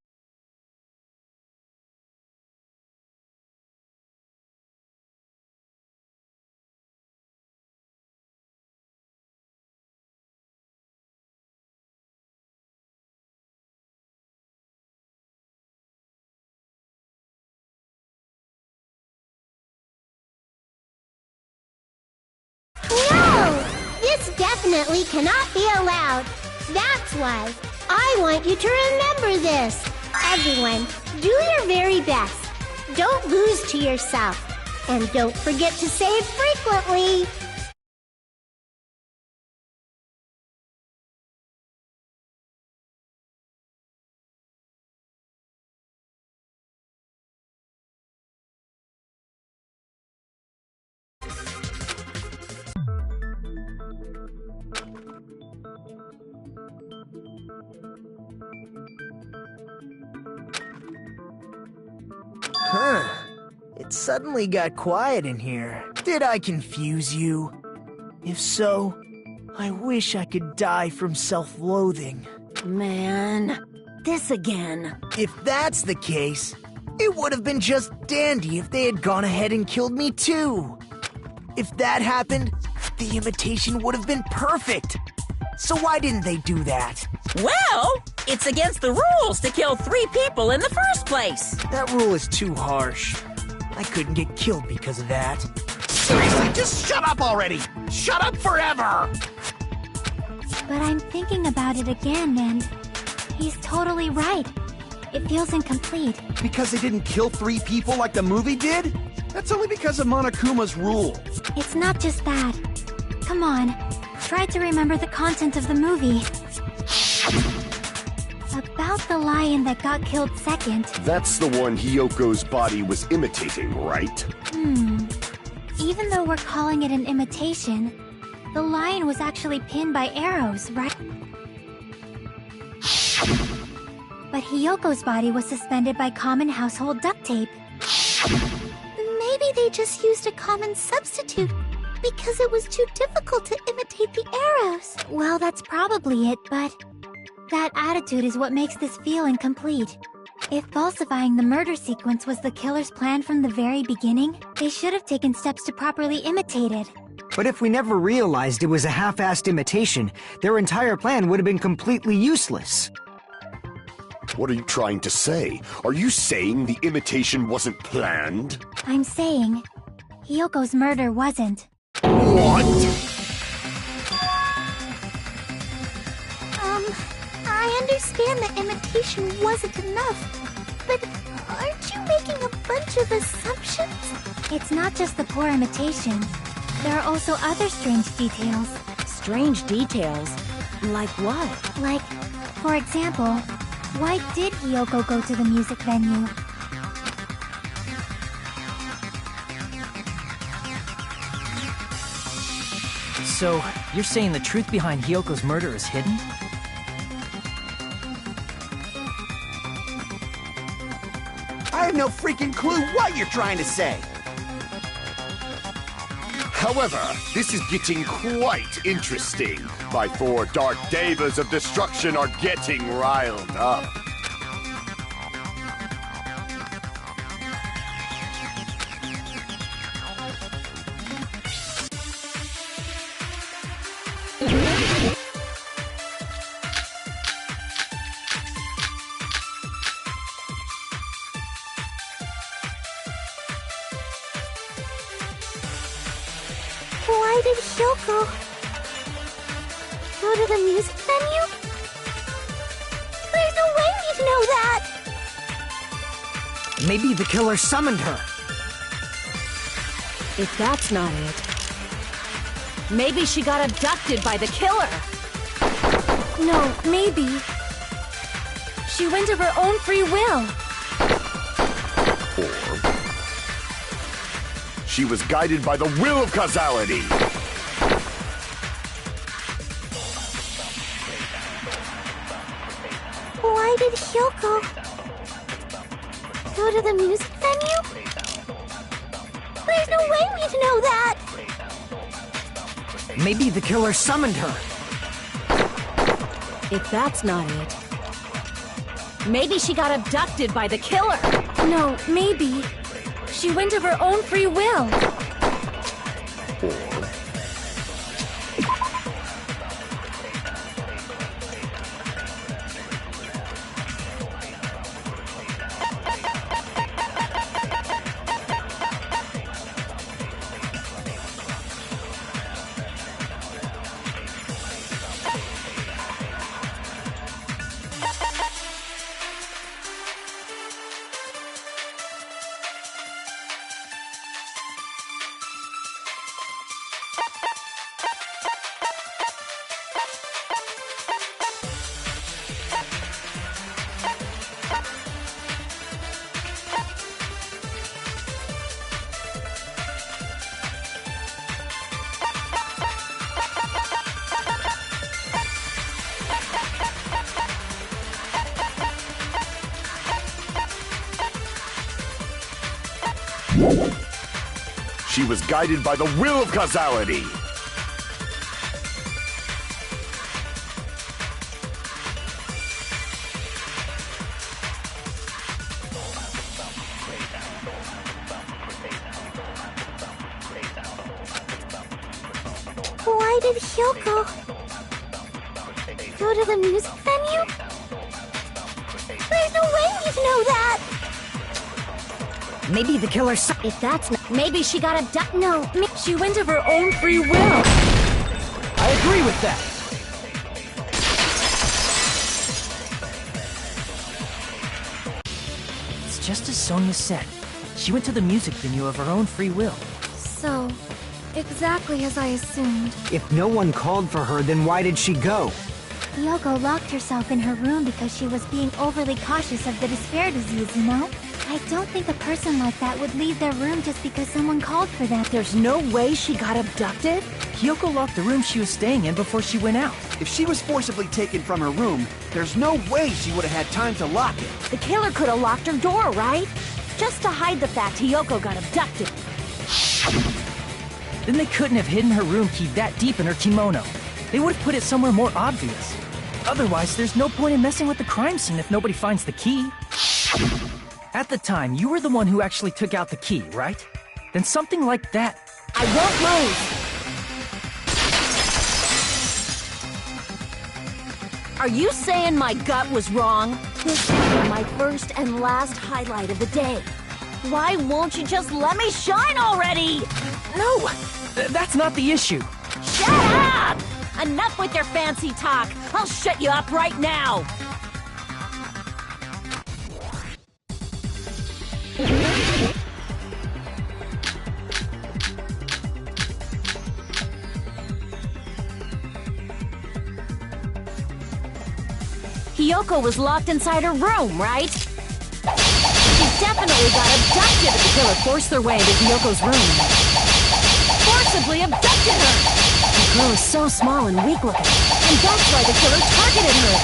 No! This definitely cannot be allowed. That's why I want you to remember this. Everyone, do your very best. Don't lose to yourself. And don't forget to save frequently. Huh. It suddenly got quiet in here. Did I confuse you? If so, I wish I could die from self-loathing. Man, this again. If that's the case, it would have been just dandy if they had gone ahead and killed me too. If that happened, the imitation would have been perfect. So why didn't they do that? Well, it's against the rules to kill 3 people in the first place. That rule is too harsh. I couldn't get killed because of that. Seriously, just shut up already! Shut up forever! But I'm thinking about it again, and he's totally right. It feels incomplete. Because they didn't kill 3 people like the movie did? That's only because of Monokuma's rule. It's not just that. Come on, try to remember the content of the movie. About the lion that got killed second. That's the one Hyoko's body was imitating, right? Even though we're calling it an imitation, the lion was actually pinned by arrows, right? But Hyoko's body was suspended by common household duct tape. Maybe they just used a common substitute because it was too difficult to imitate the arrows. Well, that's probably it, but that attitude is what makes this feel incomplete. If falsifying the murder sequence was the killer's plan from the very beginning, they should have taken steps to properly imitate it. But if we never realized it was a half-assed imitation, their entire plan would have been completely useless. What are you trying to say? Are you saying the imitation wasn't planned? I'm saying, Hyoko's murder wasn't. What? I understand that imitation wasn't enough, but aren't you making a bunch of assumptions? It's not just the poor imitation. There are also other strange details. Strange details? Like what? Like, for example, why did Hyoko go to the music venue? So, you're saying the truth behind Hyoko's murder is hidden? I have no freaking clue what you're trying to say. However, this is getting quite interesting. My 4 dark devas of destruction are getting riled up. Why did Hyoko go to the music venue? There's no way we'd know that! Maybe the killer summoned her. If that's not it, maybe she got abducted by the killer. No, maybe. She went of her own free will. Or she was guided by the will of causality. Why did Hyoko go to the music venue? There's no way we'd know that! Maybe the killer summoned her. If that's not it, maybe she got abducted by the killer. No, maybe. She went of her own free will. She was guided by the will of causality. did Hyoko go to the music venue? There's no way you'd know that! Maybe the killer saw. If that's not, maybe she got abducted. No, She went of her own free will. I agree with that. It's just as Sonia said. She went to the music venue of her own free will. So, exactly as I assumed. If no one called for her, then why did she go? Hyoko locked herself in her room because she was being overly cautious of the despair disease, you know? I don't think a person like that would leave their room just because someone called for them. There's no way she got abducted? Hyoko locked the room she was staying in before she went out. If she was forcibly taken from her room, there's no way she would have had time to lock it. The killer could have locked her door, right? Just to hide the fact Hyoko got abducted. Then they couldn't have hidden her room key that deep in her kimono. They would have put it somewhere more obvious. Otherwise, there's no point in messing with the crime scene if nobody finds the key. At the time, you were the one who actually took out the key, right? Then something like that... I won't move! Are you saying my gut was wrong? This is my first and last highlight of the day. Why won't you just let me shine already? No! That's not the issue. Shut up! Enough with your fancy talk! I'll shut you up right now! Hyoko was locked inside her room, right? She definitely got abducted. The killer forced their way into Hyoko's room. Forcibly abducted her! The girl is so small and weak-looking, and that's why the killer targeted her.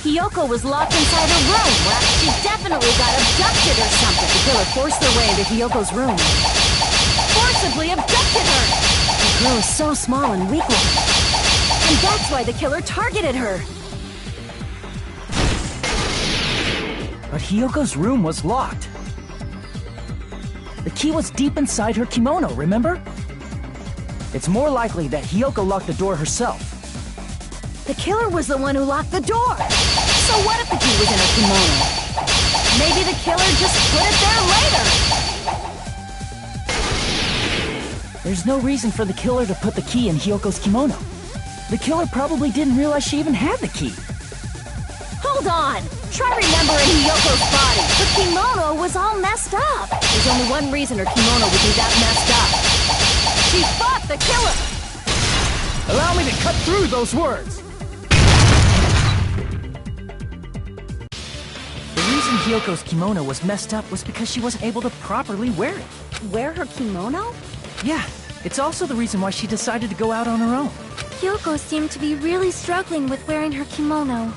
Hyoko was locked inside her room, right? She definitely got abducted or something. The killer forced their way into Hyoko's room. Forcibly abducted her! The girl is so small and weak-looking, and that's why the killer targeted her. But Hyoko's room was locked. The key was deep inside her kimono, remember? It's more likely that Hyoko locked the door herself. The killer was the one who locked the door. So what if the key was in her kimono? Maybe the killer just put it there later. There's no reason for the killer to put the key in Hyoko's kimono. The killer probably didn't realize she even had the key. Hold on! Try remembering Hyoko's body. Her kimono was all messed up. There's only one reason her kimono would be that messed up. She fought the killer! Allow me to cut through those words! The reason Hyoko's kimono was messed up was because she wasn't able to properly wear it. Wear her kimono? Yeah, it's also the reason why she decided to go out on her own. Hyoko seemed to be really struggling with wearing her kimono.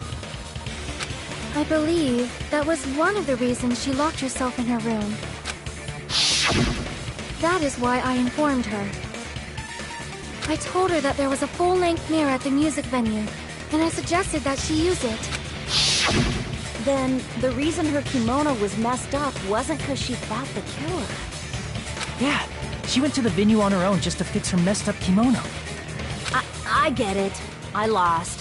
I believe that was one of the reasons she locked herself in her room. That is why I informed her. I told her that there was a full-length mirror at the music venue, and I suggested that she use it. Then, the reason her kimono was messed up wasn't because she fought the killer. Yeah, she went to the venue on her own just to fix her messed up kimono. I get it. I lost.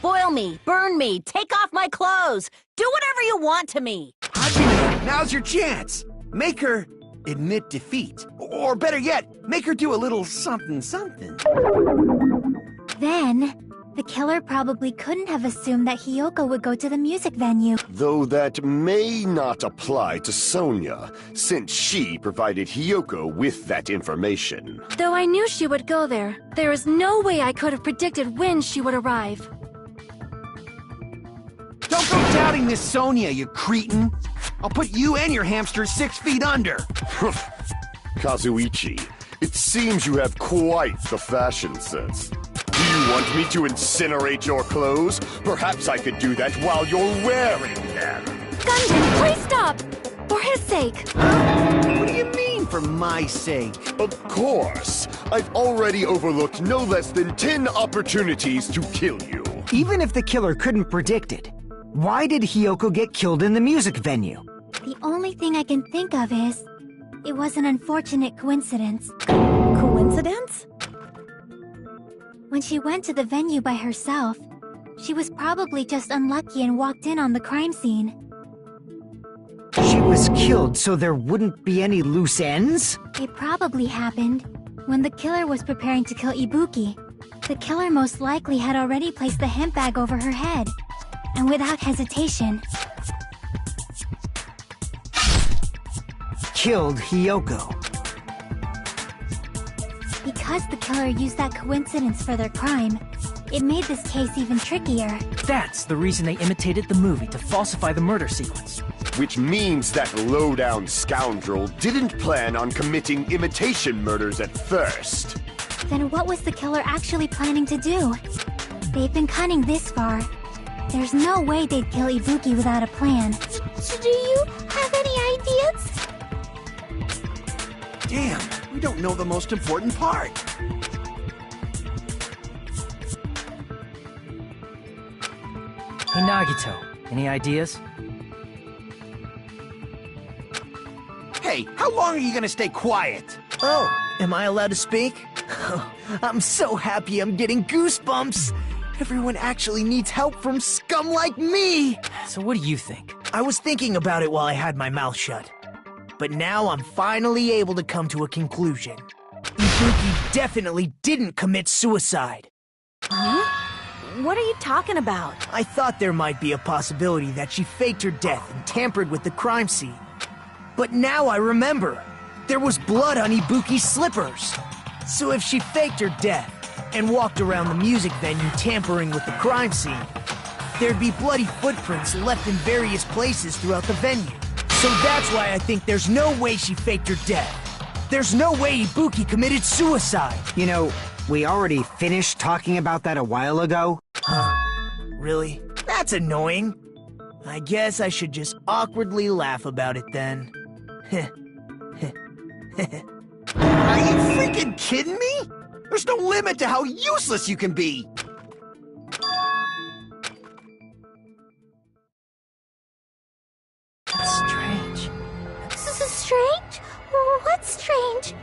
Boil me, burn me, take off my clothes, do whatever you want to me. Hajime, now's your chance. Make her admit defeat. Or better yet, make her do a little something. Then, the killer probably couldn't have assumed that Hyoko would go to the music venue. Though that may not apply to Sonia, since she provided Hyoko with that information. Though I knew she would go there, there is no way I could have predicted when she would arrive. Don't go doubting Miss Sonia, you cretin. I'll put you and your hamster 6 feet under. Kazuichi, it seems you have quite the fashion sense. Do you want me to incinerate your clothes? Perhaps I could do that while you're wearing them. Gundam, please stop! For his sake! What do you mean, for my sake? Of course. I've already overlooked no less than 10 opportunities to kill you. Even if the killer couldn't predict it, why did Hyoko get killed in the music venue? The only thing I can think of is, It was an unfortunate coincidence. Coincidence? When she went to the venue by herself, she was probably just unlucky and walked in on the crime scene. She was killed so there wouldn't be any loose ends? It probably happened when the killer was preparing to kill Ibuki. The killer most likely had already placed the hemp bag over her head, and without hesitation, killed Hiyoko. Because the killer used that coincidence for their crime, it made this case even trickier. That's the reason they imitated the movie to falsify the murder sequence. Which means that low-down scoundrel didn't plan on committing imitation murders at first. Then what was the killer actually planning to do? They've been cunning this far. There's no way they'd kill Ibuki without a plan. So do you have any ideas? Damn, we don't know the most important part. Hey Nagito, any ideas? Hey, how long are you gonna stay quiet? Oh, am I allowed to speak? I'm so happy I'm getting goosebumps. Everyone actually needs help from scum like me. So what do you think? I was thinking about it while I had my mouth shut. But now I'm finally able to come to a conclusion. Ibuki definitely didn't commit suicide. Huh? What are you talking about? I thought there might be a possibility that she faked her death and tampered with the crime scene. But now I remember. There was blood on Ibuki's slippers. So if she faked her death and walked around the music venue tampering with the crime scene, there'd be bloody footprints left in various places throughout the venue. So that's why I think there's no way she faked her death. There's no way Ibuki committed suicide. You know, we already finished talking about that a while ago. Huh? Really? That's annoying. I guess I should just awkwardly laugh about it then. Are you freaking kidding me? There's no limit to how useless you can be. That's strange. This is strange? What's strange?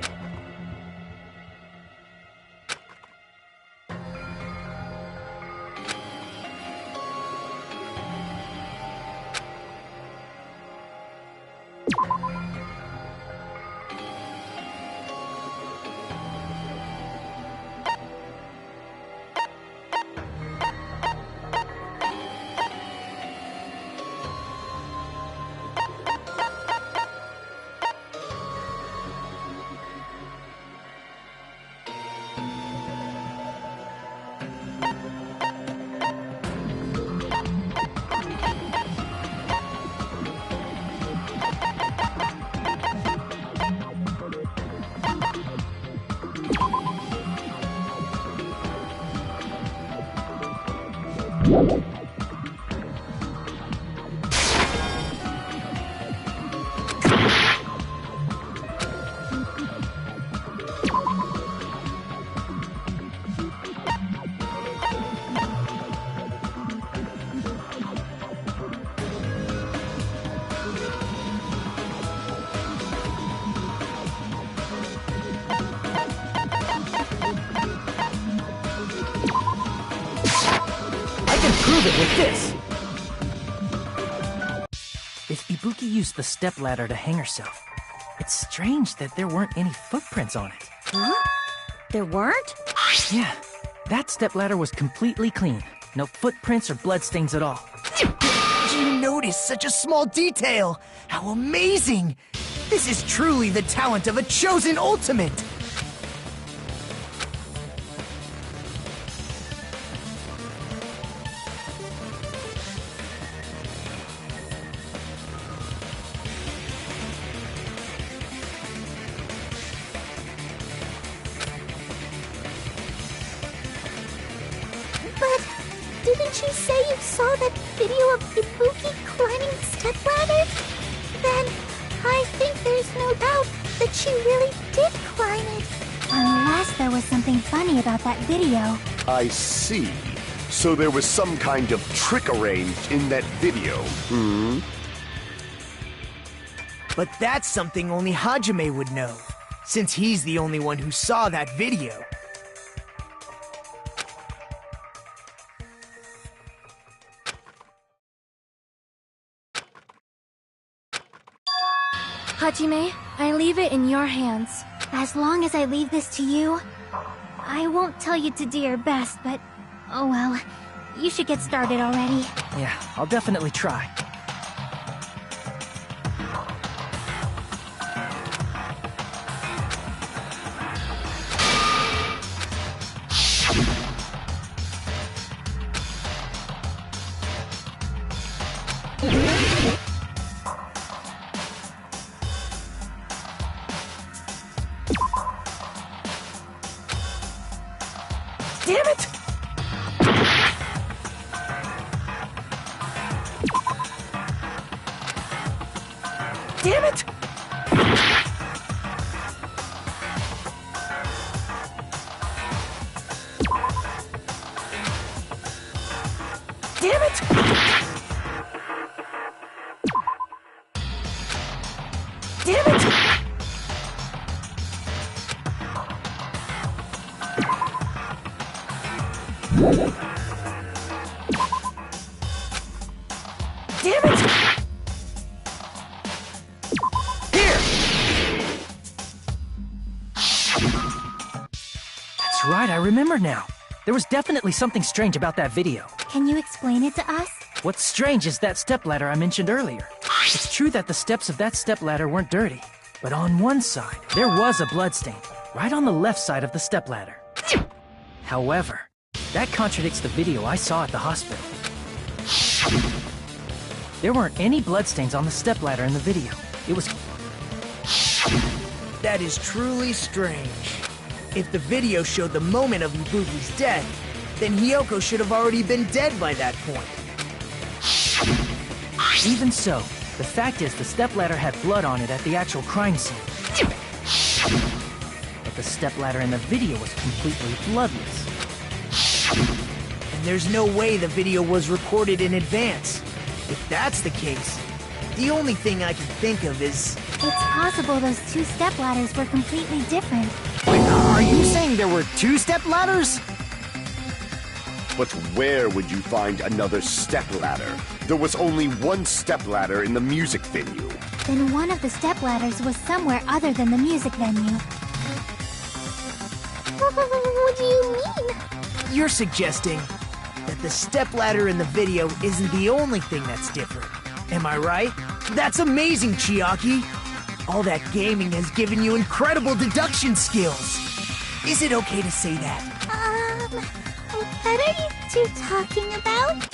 Prove it with this! If Ibuki used the stepladder to hang herself, it's strange that there weren't any footprints on it. Huh? There weren't? Yeah, that stepladder was completely clean. No footprints or bloodstains at all. Did you notice such a small detail? How amazing! This is truly the talent of a chosen ultimate! But didn't you say you saw that video of Ibuki climbing the stepladder? Then I think there's no doubt that she really did climb it. Unless there was something funny about that video. I see. So there was some kind of trick arranged in that video, hmm? But that's something only Hajime would know, since he's the only one who saw that video. Hajime, I leave it in your hands. As long as I leave this to you, I won't tell you to do your best, but oh well. You should get started already. Yeah, I'll definitely try. Damn it! Damn it! Damn it! Damn it! Damn it! That's right, I remember now. There was definitely something strange about that video. Can you explain it to us? What's strange is that stepladder I mentioned earlier. It's true that the steps of that stepladder weren't dirty, but on one side, there was a bloodstain, right on the left side of the stepladder. However, that contradicts the video I saw at the hospital. There weren't any bloodstains on the stepladder in the video. It was... That is truly strange. If the video showed the moment of Ibuki's death, then Hiyoko should have already been dead by that point. Even so, the fact is the stepladder had blood on it at the actual crime scene. But the stepladder in the video was completely bloodless. And there's no way the video was recorded in advance. If that's the case, the only thing I can think of is... It's possible those two stepladders were completely different. Wait, are you saying there were two stepladders? But where would you find another stepladder? There was only one stepladder in the music venue. Then one of the stepladders was somewhere other than the music venue. What do you mean? You're suggesting that the stepladder in the video isn't the only thing that's different. Am I right? That's amazing, Chiaki! All that gaming has given you incredible deduction skills. Is it okay to say that? What are you two talking about?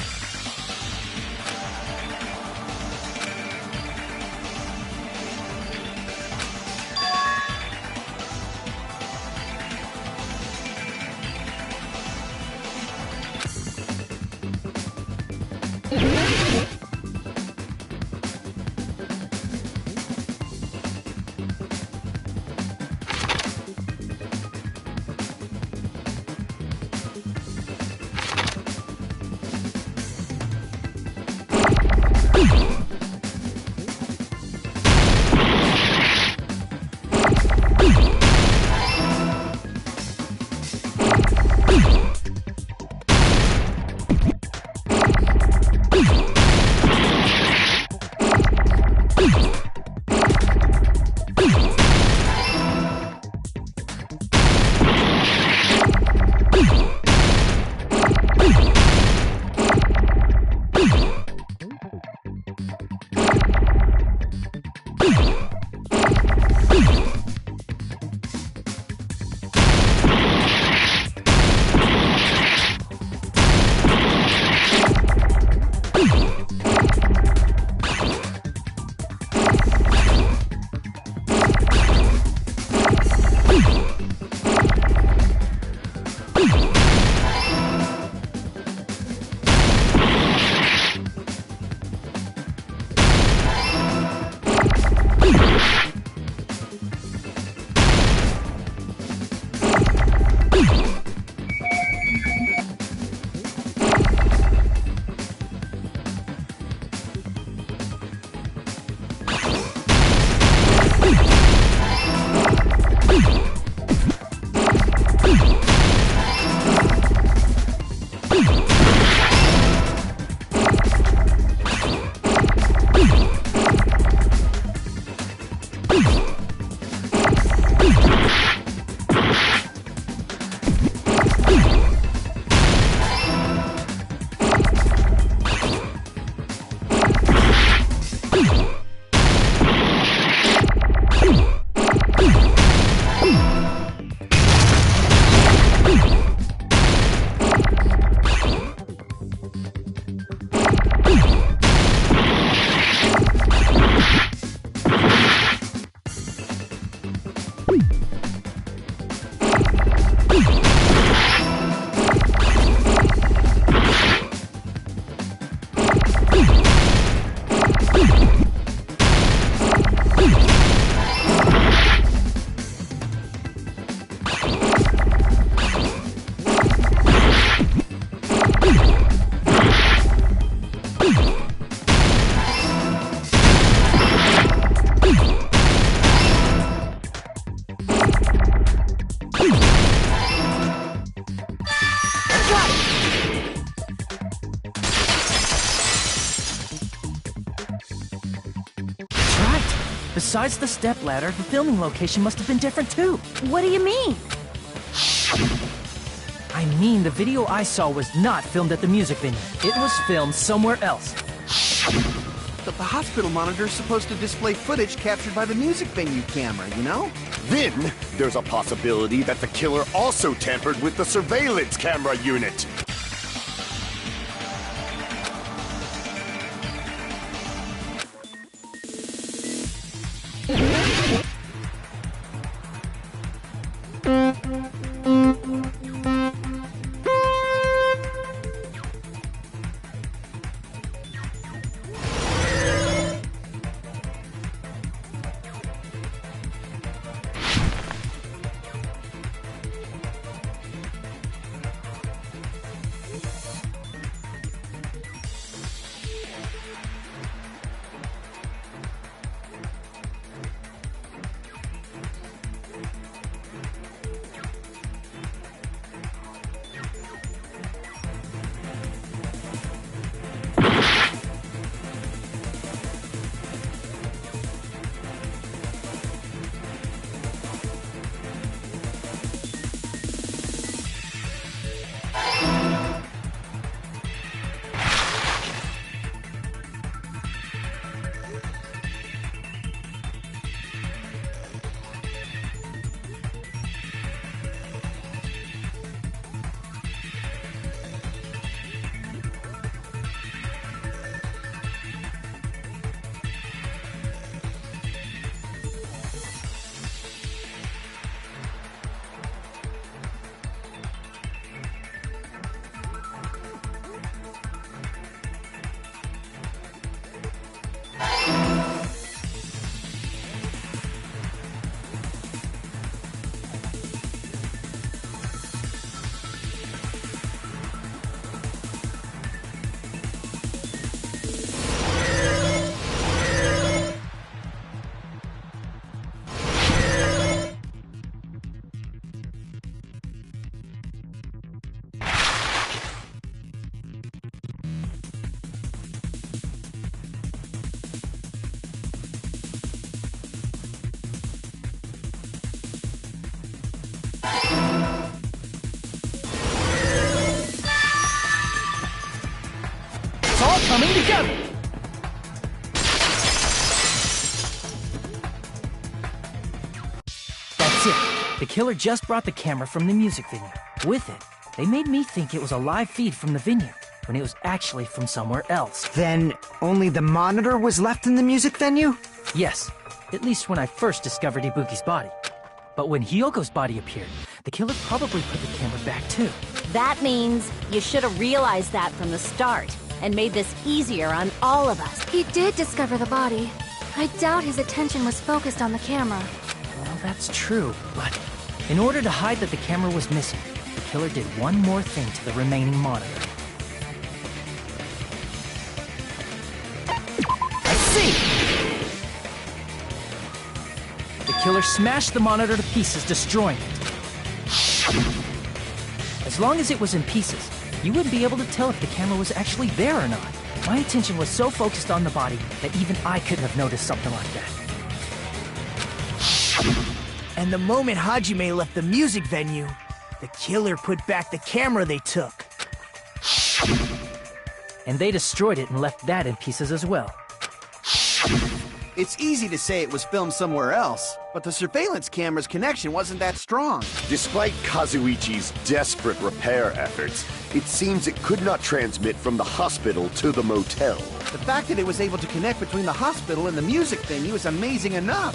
Besides the stepladder, the filming location must have been different too. What do you mean? I mean, the video I saw was not filmed at the music venue. It was filmed somewhere else. But the hospital monitor's supposed to display footage captured by the music venue camera, you know? Then, there's a possibility that the killer also tampered with the surveillance camera unit. Coming together! That's it. The killer just brought the camera from the music venue. With it, they made me think it was a live feed from the venue, when it was actually from somewhere else. Then, only the monitor was left in the music venue? Yes, at least when I first discovered Ibuki's body. But when Hyoko's body appeared, the killer probably put the camera back too. That means you should have realized that from the start and made this easier on all of us. He did discover the body. I doubt his attention was focused on the camera. Well, that's true, but in order to hide that the camera was missing, the killer did one more thing to the remaining monitor. I see! The killer smashed the monitor to pieces, destroying it. As long as it was in pieces, you wouldn't be able to tell if the camera was actually there or not. My attention was so focused on the body that even I couldn't have noticed something like that. And the moment Hajime left the music venue, the killer put back the camera they took. And they destroyed it and left that in pieces as well. It's easy to say it was filmed somewhere else, but the surveillance camera's connection wasn't that strong. Despite Kazuichi's desperate repair efforts, it seems it could not transmit from the hospital to the motel. The fact that it was able to connect between the hospital and the music venue is amazing enough.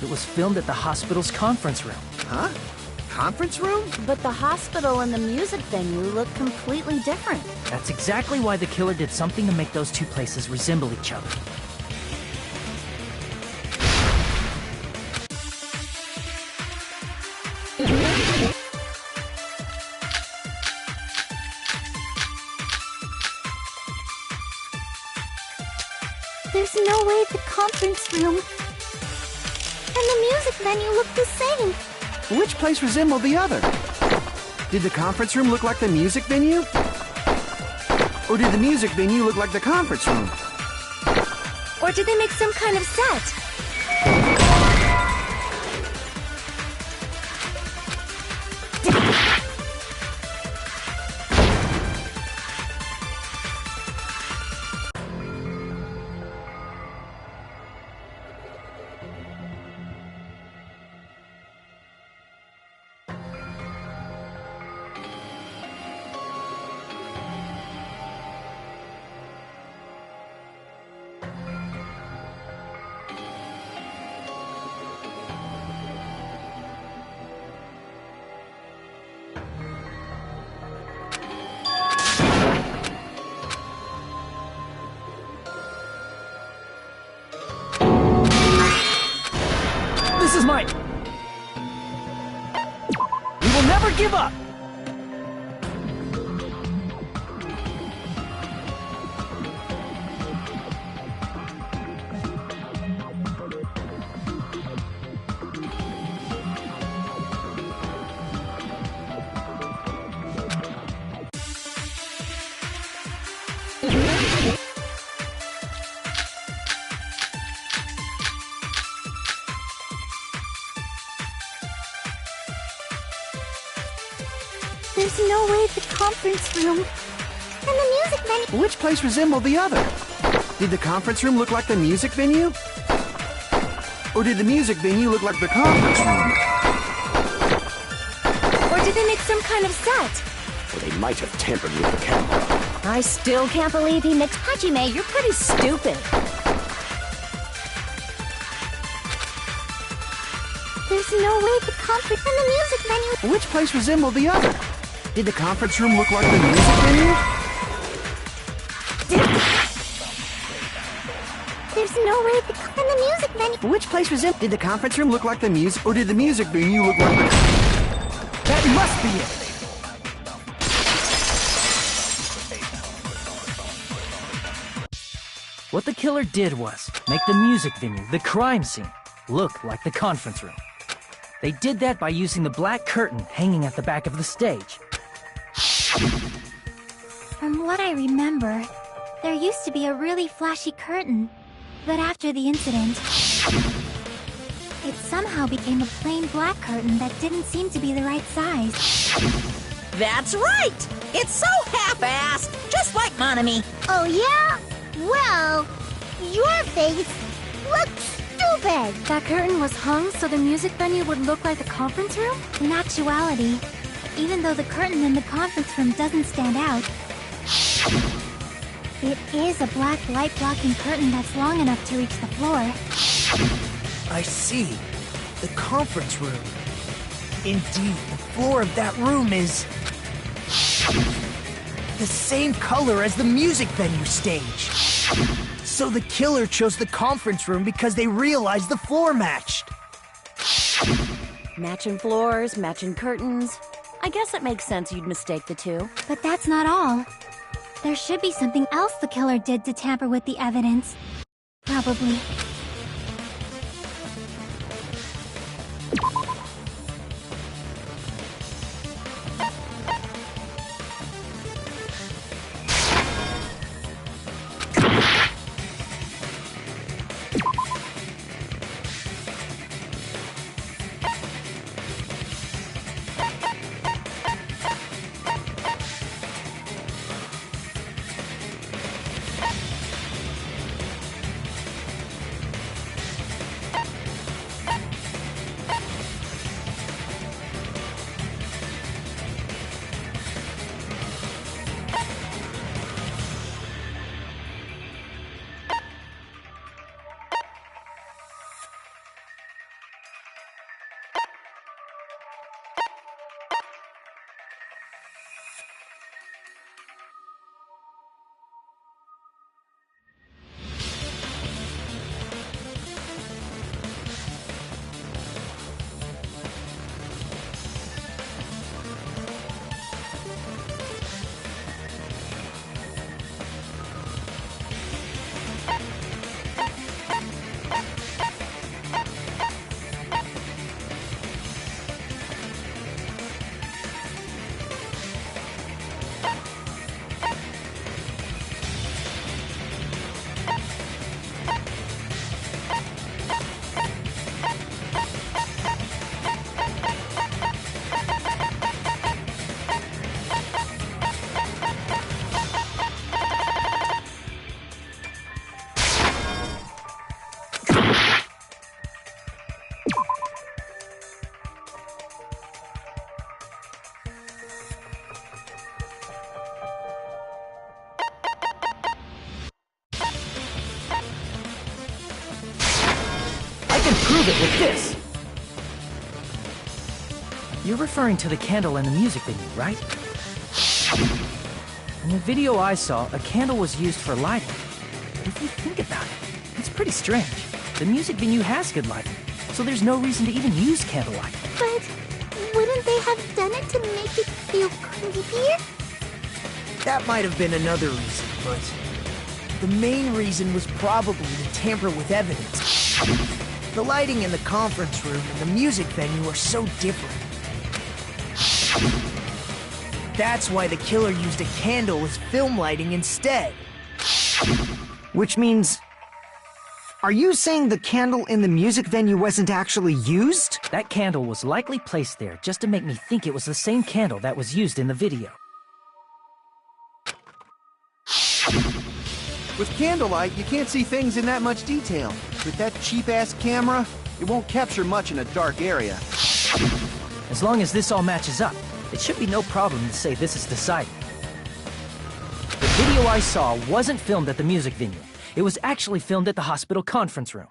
It was filmed at the hospital's conference room. Huh? Conference room? But the hospital and the music venue look completely different. That's exactly why the killer did something to make those two places resemble each other. There's no way the conference room and the music venue look the same. Which place resembled the other? Did the conference room look like the music venue? Or did the music venue look like the conference room? Or did they make some kind of set? There's no way the conference room and the music venue... Which place resembled the other? Did the conference room look like the music venue? Or did the music venue look like the conference room? Or did they make some kind of set? Or they might have tampered with the camera. I still can't believe he mixed Hajime. You're pretty stupid. There's no way the conference and the music venue... Which place resembled the other? Did the conference room look like the music venue? There's no way the and the music venue... Which place resembled... Did the conference room look like the music... Or did the music venue look like the... That must be it! What the killer did was make the music venue, the crime scene, look like the conference room. They did that by using the black curtain hanging at the back of the stage. From what I remember, there used to be a really flashy curtain. But after the incident, it somehow became a plain black curtain that didn't seem to be the right size. That's right! It's so half-assed, just like Monami. Oh yeah? Well, your face looks stupid! That curtain was hung so the music venue would look like the conference room? In actuality, even though the curtain in the conference room doesn't stand out, it is a black light-blocking curtain that's long enough to reach the floor. I see. The conference room. Indeed, the floor of that room is... the same color as the music venue stage. So the killer chose the conference room because they realized the floor matched. Matching floors, matching curtains. I guess it makes sense you'd mistake the two. But that's not all. There should be something else the killer did to tamper with the evidence. Probably. Prove it with this! You're referring to the candle in the music venue, right? In the video I saw, a candle was used for lighting. But if you think about it, it's pretty strange. The music venue has good lighting, so there's no reason to even use candlelight. But wouldn't they have done it to make it feel creepier? That might have been another reason, but... the main reason was probably to tamper with evidence. The lighting in the conference room and the music venue are so different. That's why the killer used a candle as film lighting instead. Which means... Are you saying the candle in the music venue wasn't actually used? That candle was likely placed there just to make me think it was the same candle that was used in the video. With candlelight, you can't see things in that much detail. With that cheap-ass camera, it won't capture much in a dark area. As long as this all matches up, it should be no problem to say this is decided. The video I saw wasn't filmed at the music venue. It was actually filmed at the hospital conference room.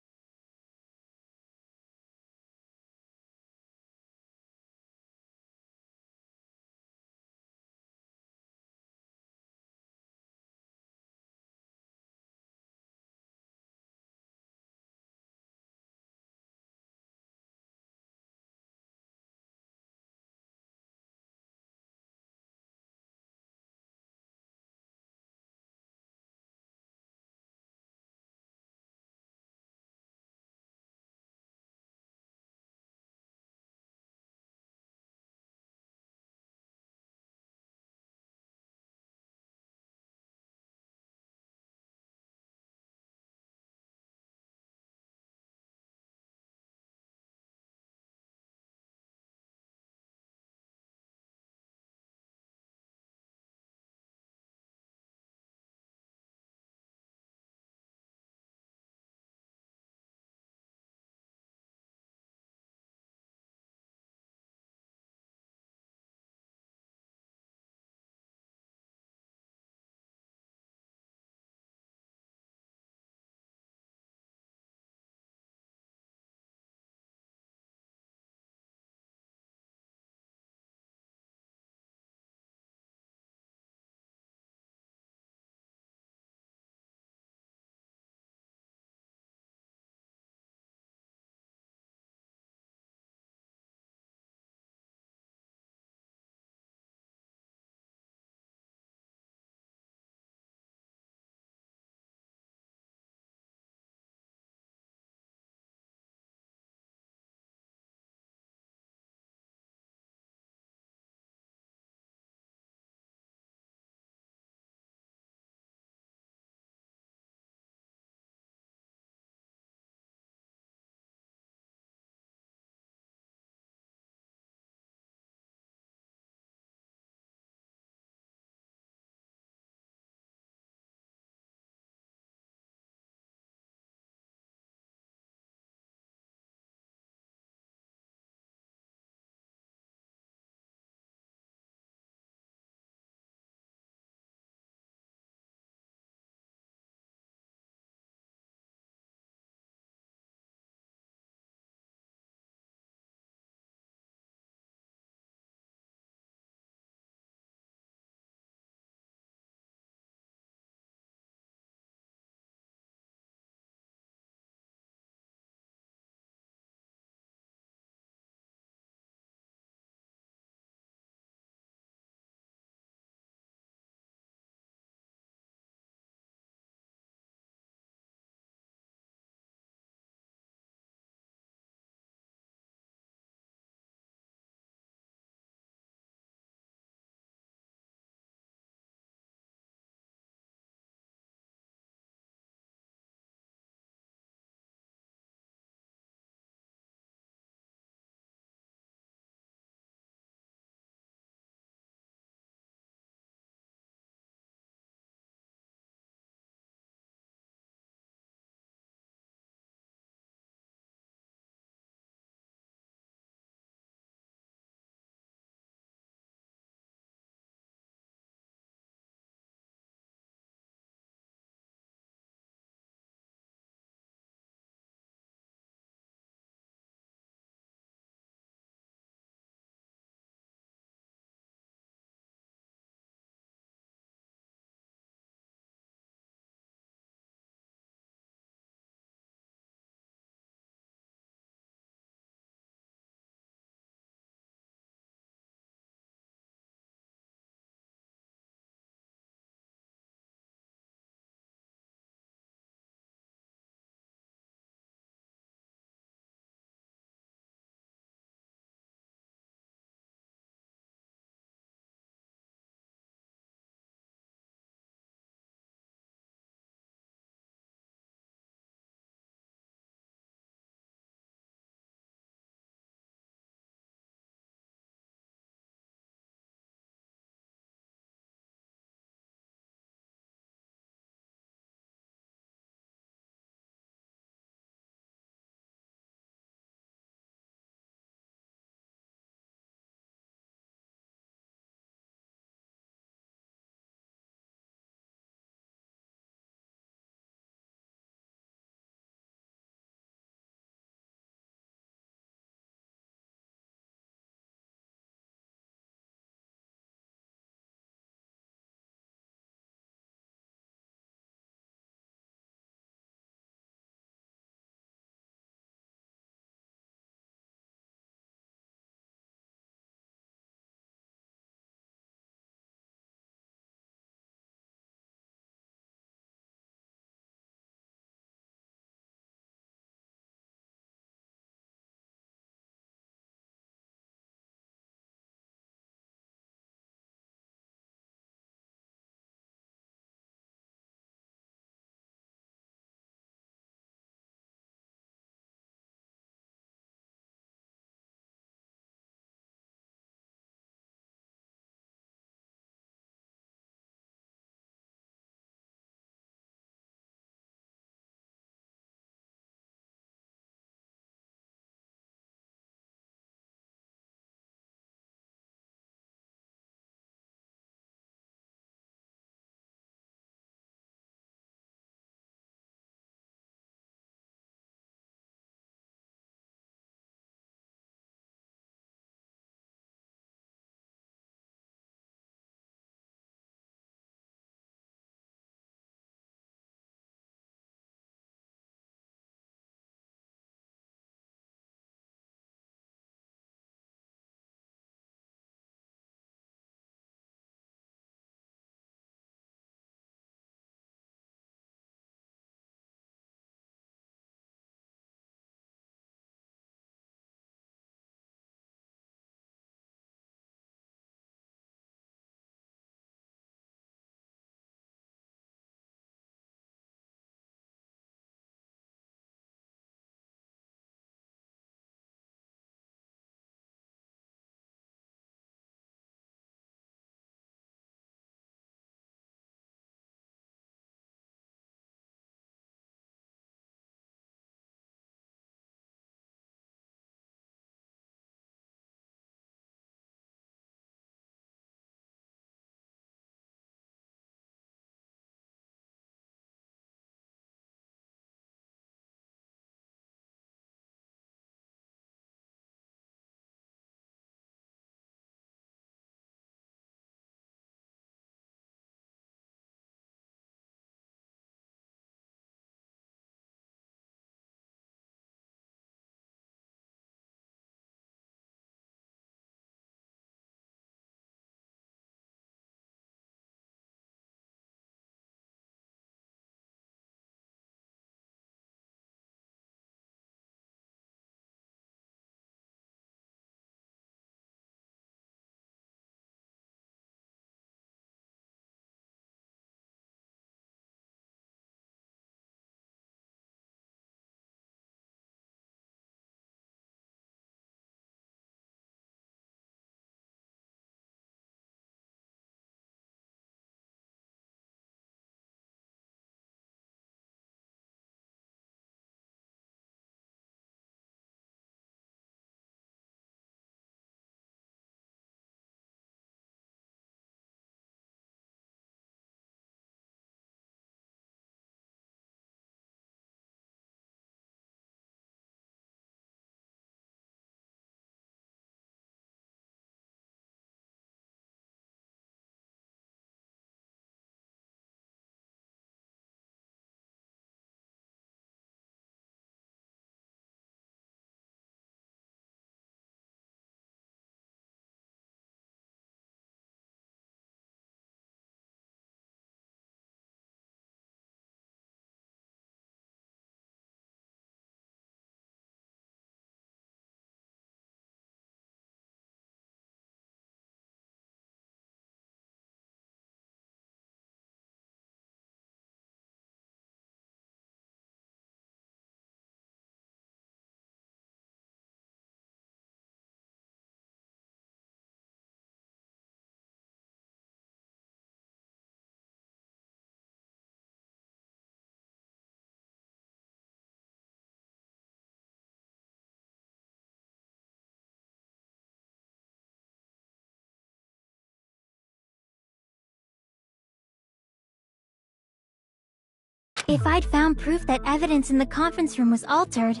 If I'd found proof that evidence in the conference room was altered,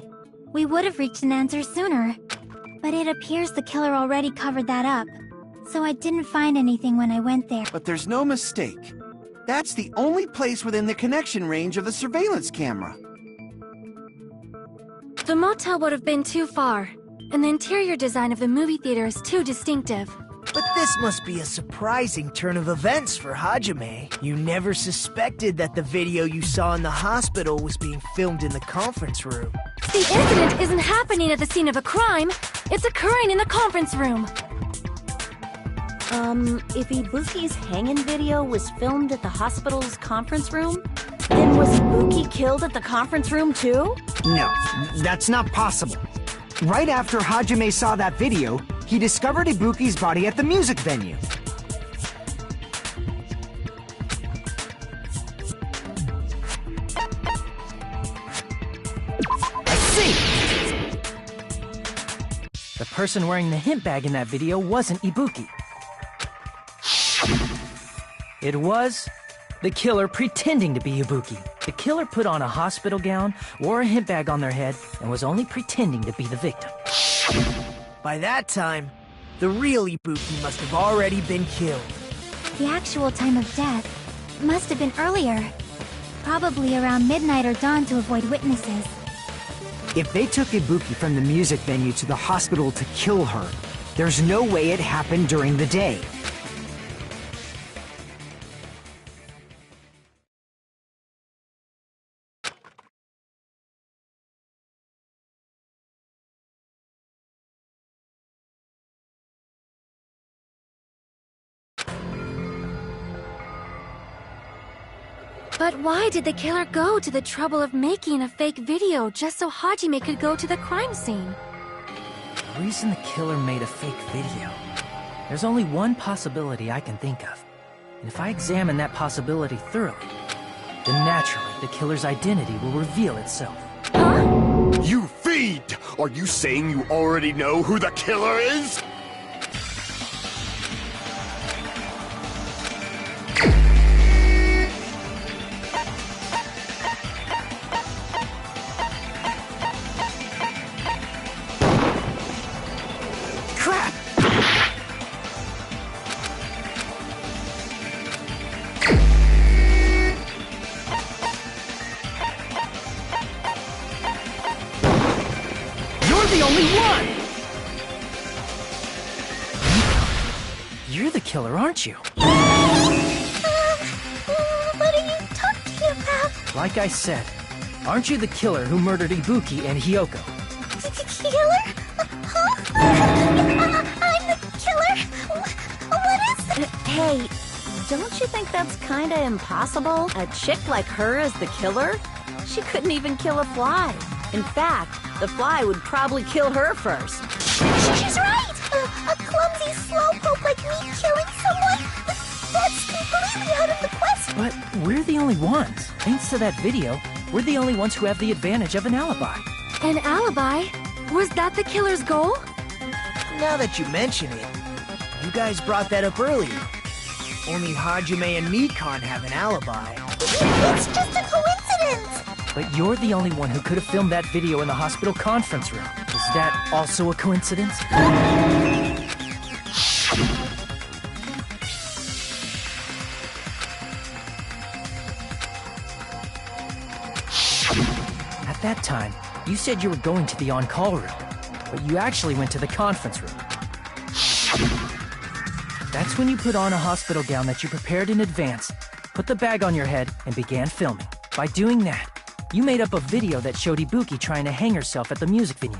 we would have reached an answer sooner. But it appears the killer already covered that up, so I didn't find anything when I went there. But there's no mistake. That's the only place within the connection range of the surveillance camera. The motel would have been too far, and the interior design of the movie theater is too distinctive. But this must be a surprising turn of events for Hajime. You never suspected that the video you saw in the hospital was being filmed in the conference room. The incident isn't happening at the scene of a crime, it's occurring in the conference room. If Ibuki's hanging video was filmed at the hospital's conference room, then was Ibuki killed at the conference room too? No, that's not possible. Right after Hajime saw that video, he discovered Ibuki's body at the music venue. I see! The person wearing the hint bag in that video wasn't Ibuki. It was the killer pretending to be Ibuki. The killer put on a hospital gown, wore a hint bag on their head, and was only pretending to be the victim. By that time, the real Ibuki must have already been killed. The actual time of death must have been earlier. Probably around midnight or dawn to avoid witnesses. If they took Ibuki from the music venue to the hospital to kill her, there's no way it happened during the day. But why did the killer go to the trouble of making a fake video just so Hajime could go to the crime scene? The reason the killer made a fake video. There's only one possibility I can think of. And if I examine that possibility thoroughly, then naturally the killer's identity will reveal itself. You fiend! Are you saying you already know who the killer is? The only one! You're the killer, aren't you? What are you talking about? Like I said, aren't you the killer who murdered Ibuki and Hiyoko? Killer? Huh? I'm the killer? What is it? Hey, don't you think that's kinda impossible? A chick like her as the killer? She couldn't even kill a fly. In fact, the fly would probably kill her first. She's right! A clumsy slowpoke like me killing someone? That's completely out of the question! But we're the only ones. Thanks to that video, we're the only ones who have the advantage of an alibi. An alibi? Was that the killer's goal? Now that you mention it, you guys brought that up earlier. Only Hajime and Mikan have an alibi. It's just a coincidence! But you're the only one who could have filmed that video in the hospital conference room. Is that also a coincidence? At that time, you said you were going to the on-call room, but you actually went to the conference room. That's when you put on a hospital gown that you prepared in advance, put the bag on your head, and began filming. By doing that, you made up a video that showed Ibuki trying to hang herself at the music venue.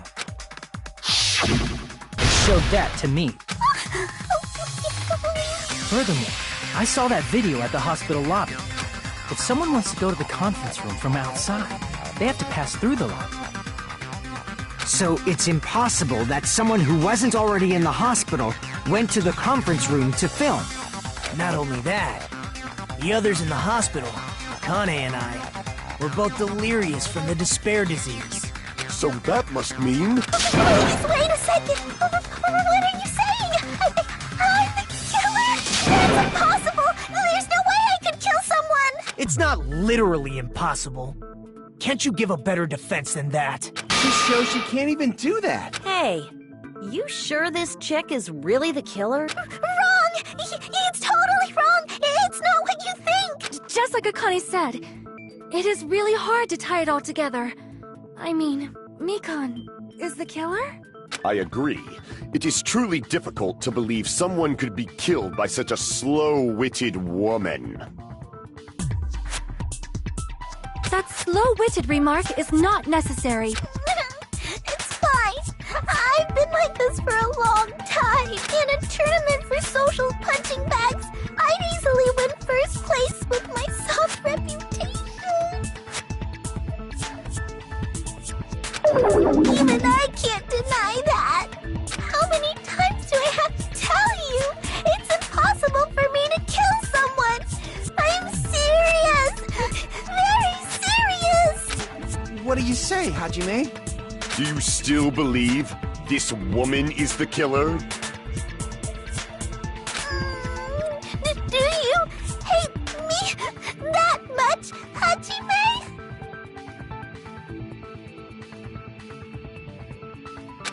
And showed that to me. Furthermore, I saw that video at the hospital lobby. If someone wants to go to the conference room from outside, they have to pass through the lobby. So it's impossible that someone who wasn't already in the hospital went to the conference room to film. Not only that, the others in the hospital, Akane and I, were both delirious from the despair disease. So that must mean... Please, wait a second! What are you saying? I'm the killer? That's impossible! There's no way I could kill someone! It's not literally impossible. Can't you give a better defense than that? This shows she can't even do that. Hey, you sure this chick is really the killer? Wrong! It's totally wrong! It's not what you think! Just like Akane said, it is really hard to tie it all together. I mean, Mikan is the killer? I agree. It is truly difficult to believe someone could be killed by such a slow-witted woman. That slow-witted remark is not necessary. It's fine. I've been like this for a long time. In a tournament for social punching bags, I'd easily win first place with my soft reputation. Even I can't deny that. How many times do I have to tell you? It's impossible for me to kill someone. I'm serious. Very serious. What do you say, Hajime? Do you still believe this woman is the killer? Do you hate me that much, Hajime?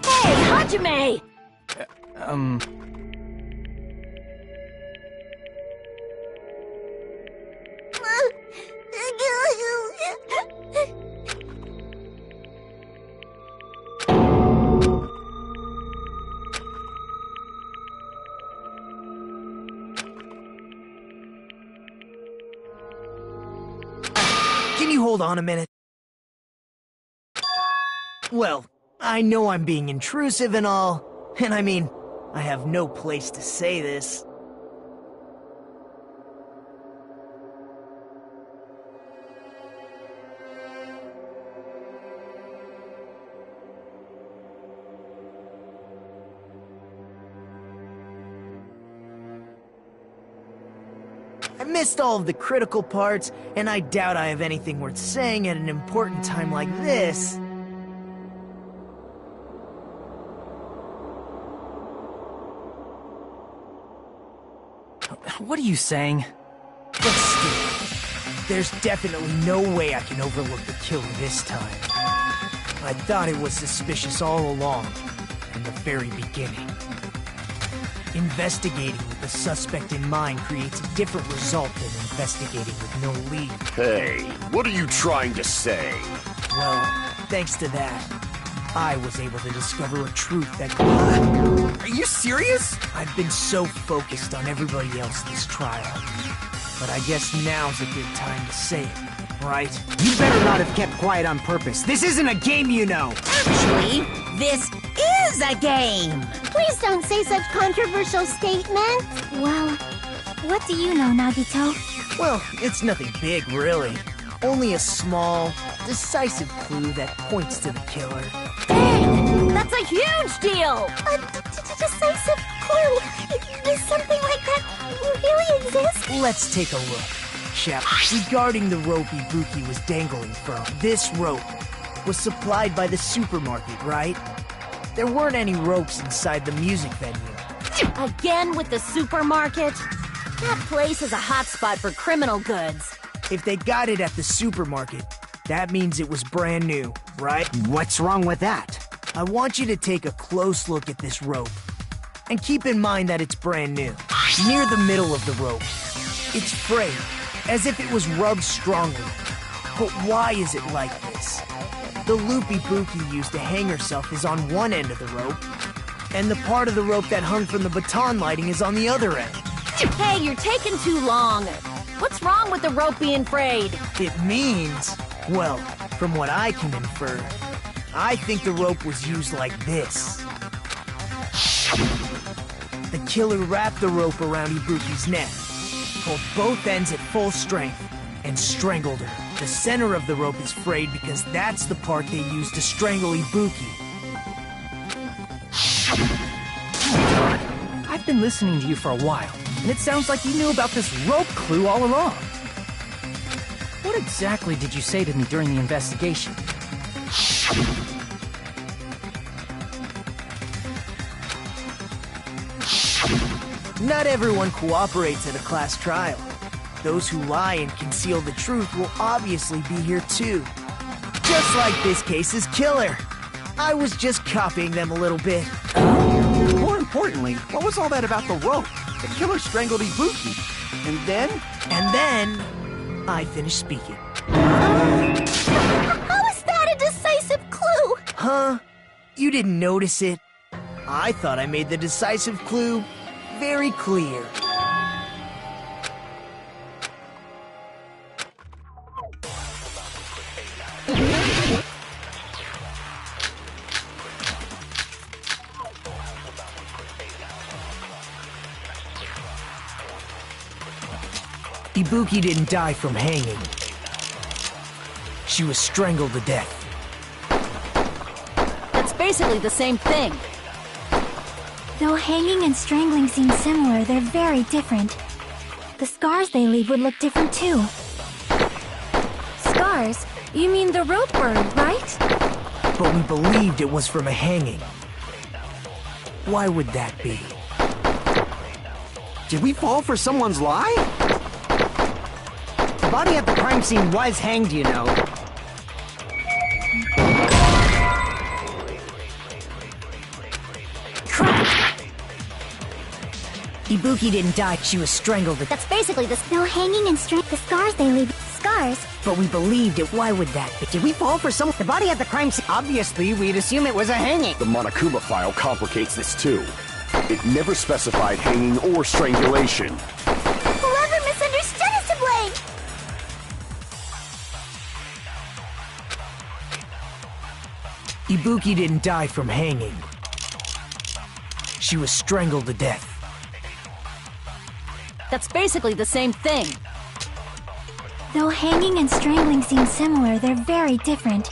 Hey, Hajime! Can you hold on a minute? Well, I know I'm being intrusive and all, and I mean, I have no place to say this. I missed all of the critical parts, and I doubt I have anything worth saying at an important time like this. What are you saying? But still, there's definitely no way I can overlook the killer this time. I thought it was suspicious all along, from the very beginning. Investigating with the suspect in mind creates a different result than investigating with no lead. Hey, what are you trying to say? Well, thanks to that, I was able to discover a truth that... Are you serious? I've been so focused on everybody else this trial. But I guess now's a good time to say it, right? You better not have kept quiet on purpose. This isn't a game, you know! Actually, this is a game! Please don't say such controversial statements. Well, what do you know, Nagito? Well, it's nothing big, really. Only a small, decisive clue that points to the killer. Dang! That's a huge deal! A decisive clue? Does something like that really exist? Let's take a look, shall we? Regarding the rope Ibuki was dangling from, this rope was supplied by the supermarket, right? There weren't any ropes inside the music venue. Again with the supermarket? That place is a hotspot for criminal goods. If they got it at the supermarket, that means it was brand new, right? What's wrong with that? I want you to take a close look at this rope. And keep in mind that it's brand new. Near the middle of the rope, it's frayed, as if it was rubbed strongly. But why is it like this? The loop Ibuki used to hang herself is on one end of the rope, and the part of the rope that hung from the baton lighting is on the other end. Hey, you're taking too long. What's wrong with the rope being frayed? It means, well, from what I can infer, I think the rope was used like this. The killer wrapped the rope around Ibuki's neck, pulled both ends at full strength, and strangled her. The center of the rope is frayed because that's the part they used to strangle Ibuki. I've been listening to you for a while, and it sounds like you knew about this rope clue all along. What exactly did you say to me during the investigation? Not everyone cooperates at a class trial. Those who lie and conceal the truth will obviously be here too. Just like this case's killer. I was just copying them a little bit. More importantly, what was all that about the rope? The killer strangled Ibuki. And then? And then, I finished speaking. How is that a decisive clue? Huh? You didn't notice it? I thought I made the decisive clue very clear. Ibuki didn't die from hanging. She was strangled to death. That's basically the same thing. Though hanging and strangling seem similar, they're very different. The scars they leave would look different too. Scars? You mean the rope burn, right? But we believed it was from a hanging. Why would that be? Did we fall for someone's lie? The body at the crime scene was hanged, you know. Ibuki didn't die, she was strangled. That's basically the hanging and the scars they leave. Scars? But we believed it. Why would that be? Did we fall for someone? The body at the crime scene. Obviously, we'd assume it was a hanging. The Monokuma file complicates this too. It never specified hanging or strangulation. Whoever misunderstood us to blame! Ibuki didn't die from hanging. She was strangled to death. That's basically the same thing. Though hanging and strangling seem similar, they're very different.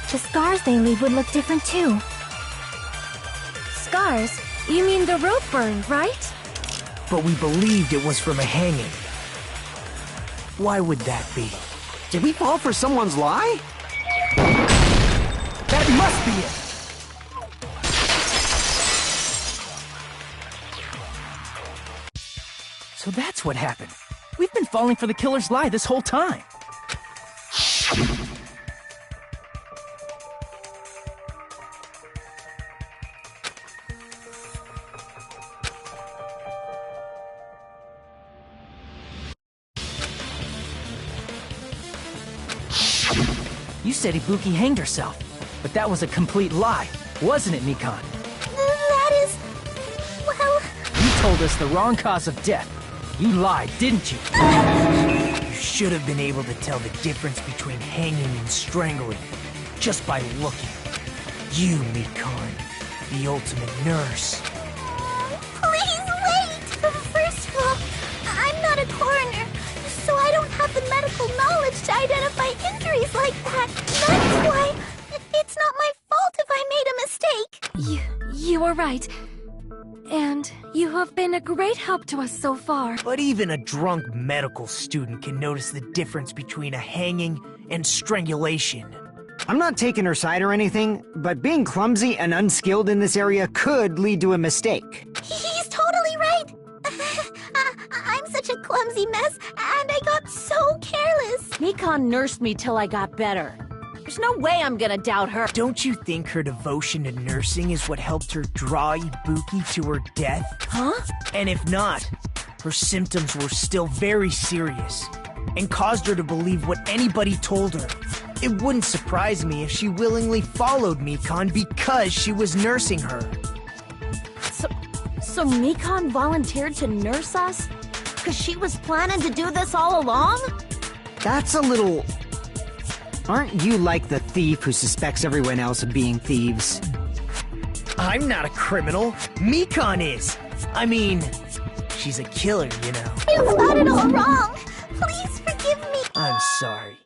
The scars they leave would look different too. Scars? You mean the rope burn, right? But we believed it was from a hanging. Why would that be? Did we fall for someone's lie? That must be it! So that's what happened. We've been falling for the killer's lie this whole time. You said Ibuki hanged herself, but that was a complete lie, wasn't it, Mikan? That is... well... You told us the wrong cause of death. You lied, didn't you? You should have been able to tell the difference between hanging and strangling just by looking. You, Mikan, the ultimate nurse. Please wait! First of all, I'm not a coroner, so I don't have the medical knowledge to identify injuries like that. That's why it's not my fault if I made a mistake. You were right. And you have been a great help to us so far. But even a drunk medical student can notice the difference between a hanging and strangulation. I'm not taking her side or anything, but being clumsy and unskilled in this area could lead to a mistake. He's totally right. I'm such a clumsy mess, and I got so careless. Mikan nursed me till I got better. There's no way I'm gonna doubt her. Don't you think her devotion to nursing is what helped her draw Ibuki to her death? Huh? And if not, her symptoms were still very serious and caused her to believe what anybody told her. It wouldn't surprise me if she willingly followed Mikan because she was nursing her. So Mikan volunteered to nurse us? Because she was planning to do this all along? That's a little... Aren't you like the thief who suspects everyone else of being thieves? I'm not a criminal. Mikan is. I mean, she's a killer, you know. You've got it all wrong. Please forgive me. I'm sorry,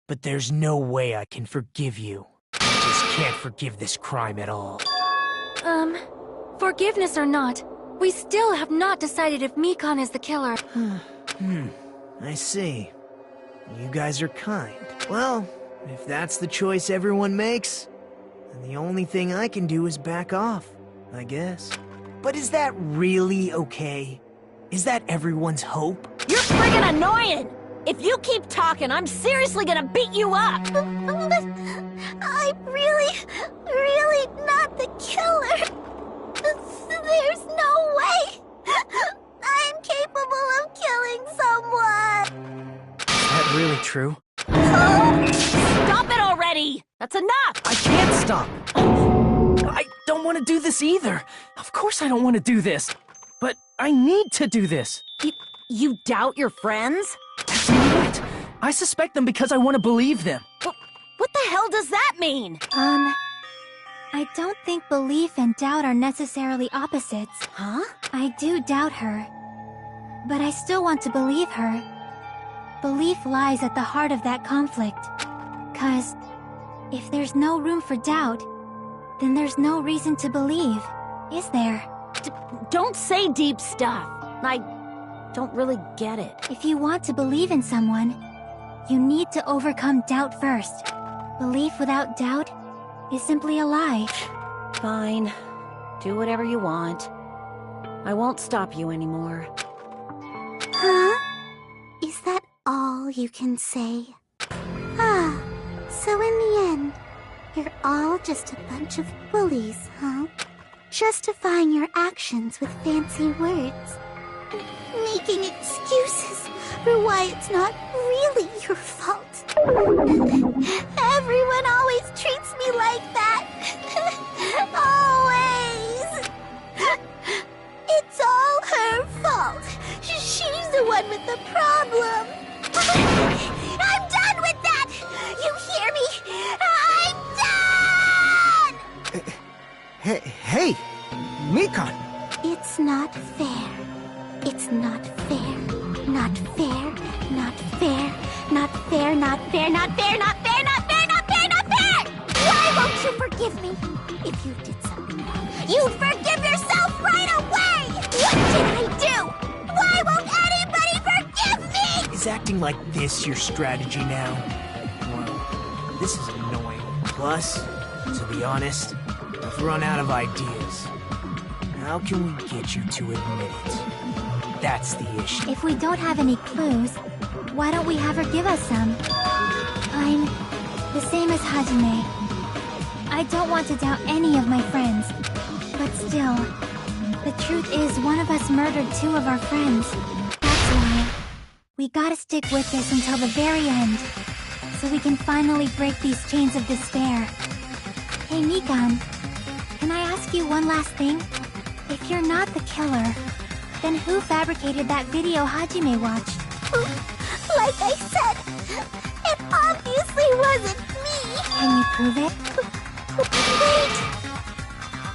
but there's no way I can forgive you. I just can't forgive this crime at all. Forgiveness or not, We still have not decided if Mikan is the killer. I see. You guys are kind. Well, if that's the choice everyone makes, then the only thing I can do is back off, I guess. But is that really okay? Is that everyone's hope? You're friggin' annoying! If you keep talking, I'm seriously gonna beat you up! I'm really not the killer. There's no way I'm capable of killing someone. Is that really true? Stop it already! That's enough! I can't stop! I don't want to do this either! Of course I don't want to do this! But I need to do this! You doubt your friends? That's not it! I suspect them because I want to believe them! What the hell does that mean? I don't think belief and doubt are necessarily opposites. Huh? I do doubt her, but I still want to believe her. Belief lies at the heart of that conflict. 'Cause if there's no room for doubt, then there's no reason to believe, is there? Don't say deep stuff. I don't really get it. If you want to believe in someone, you need to overcome doubt first. Belief without doubt is simply a lie. Fine. Do whatever you want. I won't stop you anymore. Huh? Is that all you can say? So in the end, you're all just a bunch of bullies, huh? Justifying your actions with fancy words. Making excuses for why it's not really your fault. Everyone always treats me like that. Always. It's all her fault. She's the one with the problem. I'm done with that! You hear me? I'm done! Hey, Mikan! It's not fair. It's not fair. Not fair. Not fair. Not fair. Not fair. Not fair. Not fair. Not fair. Not fair. Not fair! Why won't you forgive me? If you did something wrong, you forgive yourself right away! What did I do? Why won't anybody forgive me? Is acting like this your strategy now? Well, this is annoying. Plus, to be honest, I've run out of ideas. How can we get you to admit it? That's the issue. If we don't have any clues, why don't we have her give us some? I'm the same as Hajime. I don't want to doubt any of my friends, but still, the truth is one of us murdered two of our friends. That's why we gotta stick with this until the very end, so we can finally break these chains of despair. Hey Mikan, can I ask you one last thing? If you're not the killer, then who fabricated that video Hajime watched? Like I said, it obviously wasn't me. Can you prove it? Wait!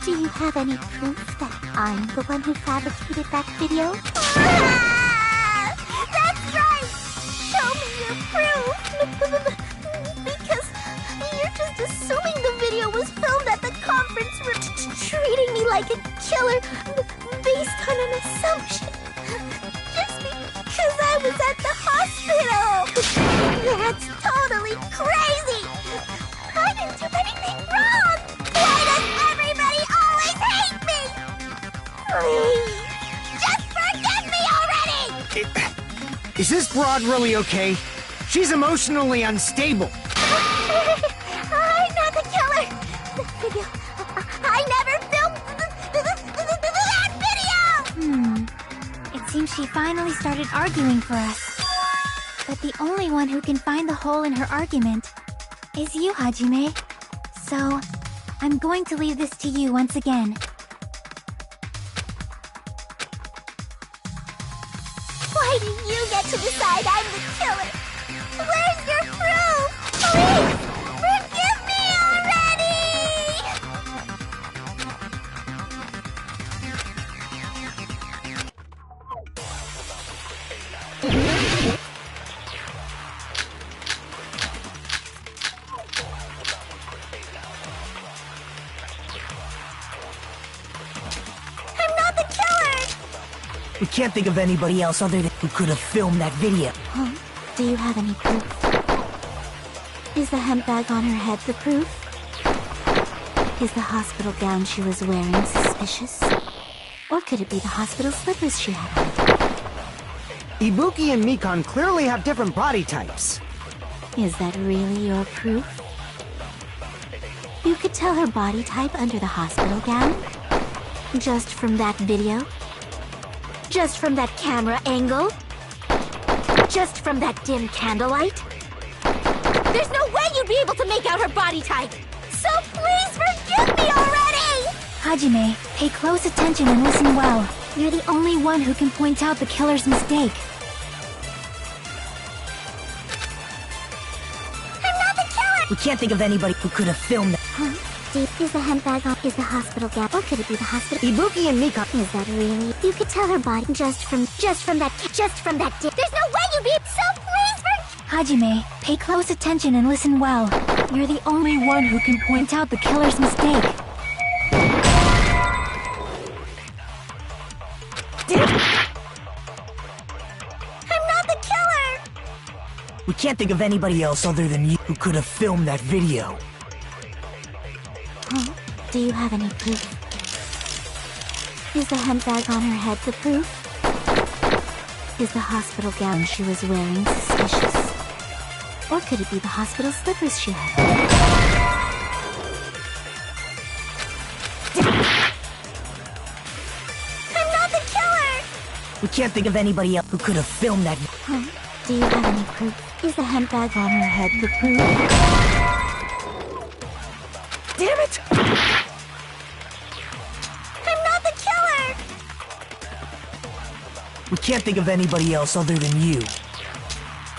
Do you have any proof that I'm the one who fabricated that video? That's right! Show me your proof! Because you're just assuming the video was filmed at the conference room, treating me like a killer based on an assumption. Just because I was at the hospital! That's totally crazy! I didn't do anything wrong! Why does everybody always hate me? Please, just forgive me already! Is this broad really okay? She's emotionally unstable. I'm not the killer! The video... I never filmed that video! It seems she finally started arguing for us. But the only one who can find the hole in her argument is you, Hajime. So, I'm going to leave this to you once again. Why do you get to decide I'm the killer? Where's your proof? Please, forgive me already! I'm not the killer! We can't think of anybody else other than who could have filmed that video. Huh? Do you have any proof? Is the hemp bag on her head the proof? Is the hospital gown she was wearing suspicious? Or could it be the hospital slippers she had on? Ibuki and Mikan clearly have different body types. Is that really your proof? You could tell her body type under the hospital gown? Just from that video? Just from that camera angle? Just from that dim candlelight? There's no way you'd be able to make out her body type! So please forgive me already! Hajime, pay close attention and listen well. You're the only one who can point out the killer's mistake. I'm not the killer! We can't think of anybody who could have filmed that. Huh? Is the hemp bag on? Is the hospital gown? Or could it be the hospital? Ibuki and Mikan. Is that really? You could tell her body just from that There's no way you'd be. So please Hajime, pay close attention and listen well. You're the only one who can point out the killer's mistake. I'm not the killer! We can't think of anybody else other than you who could have filmed that video. Huh? Do you have any proof? Is the hemp bag on her head the proof? Is the hospital gown she was wearing suspicious? Or could it be the hospital slippers she had on? I'm not the killer! We can't think of anybody else who could have filmed that. Huh? Do you have any proof? Is the hemp bag on her head the proof? Damn it! I'm not the killer! We can't think of anybody else other than you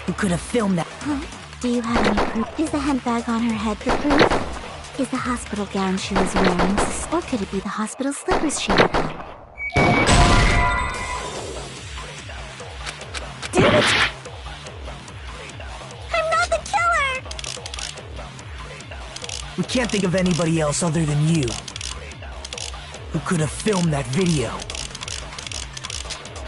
who could have filmed that. Huh? Do you have any proof? Is the hemp bag on her head the proof? Is the hospital gown she was wearing or could it be the hospital slippers she had on? Damn it! I'm not the killer! We can't think of anybody else other than you who could have filmed that video.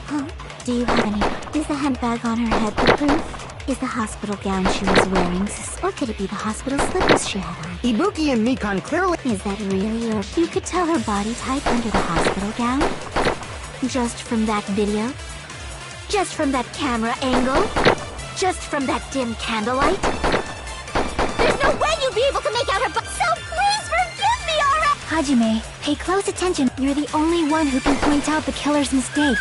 Huh? Do you have any? Is the hemp bag on her head the proof? Is the hospital gown she was wearing or could it be the hospital slippers she had on? Ibuki and Mikan clearly... Is that really your... You could tell her body type under the hospital gown? Just from that video? Just from that camera angle? Just from that dim candlelight? There's no way you'd be able to make out her body. So please forgive me already! Hajime, pay close attention. You're the only one who can point out the killer's mistake.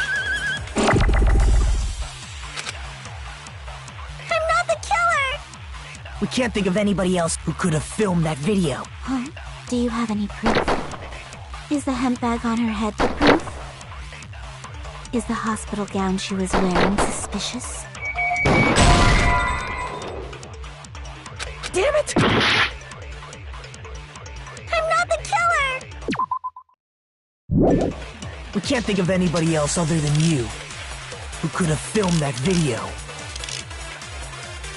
We can't think of anybody else who could have filmed that video. Huh? Do you have any proof? Is the hemp bag on her head the proof? Is the hospital gown she was wearing suspicious? Damn it! I'm not the killer! We can't think of anybody else other than you who could have filmed that video.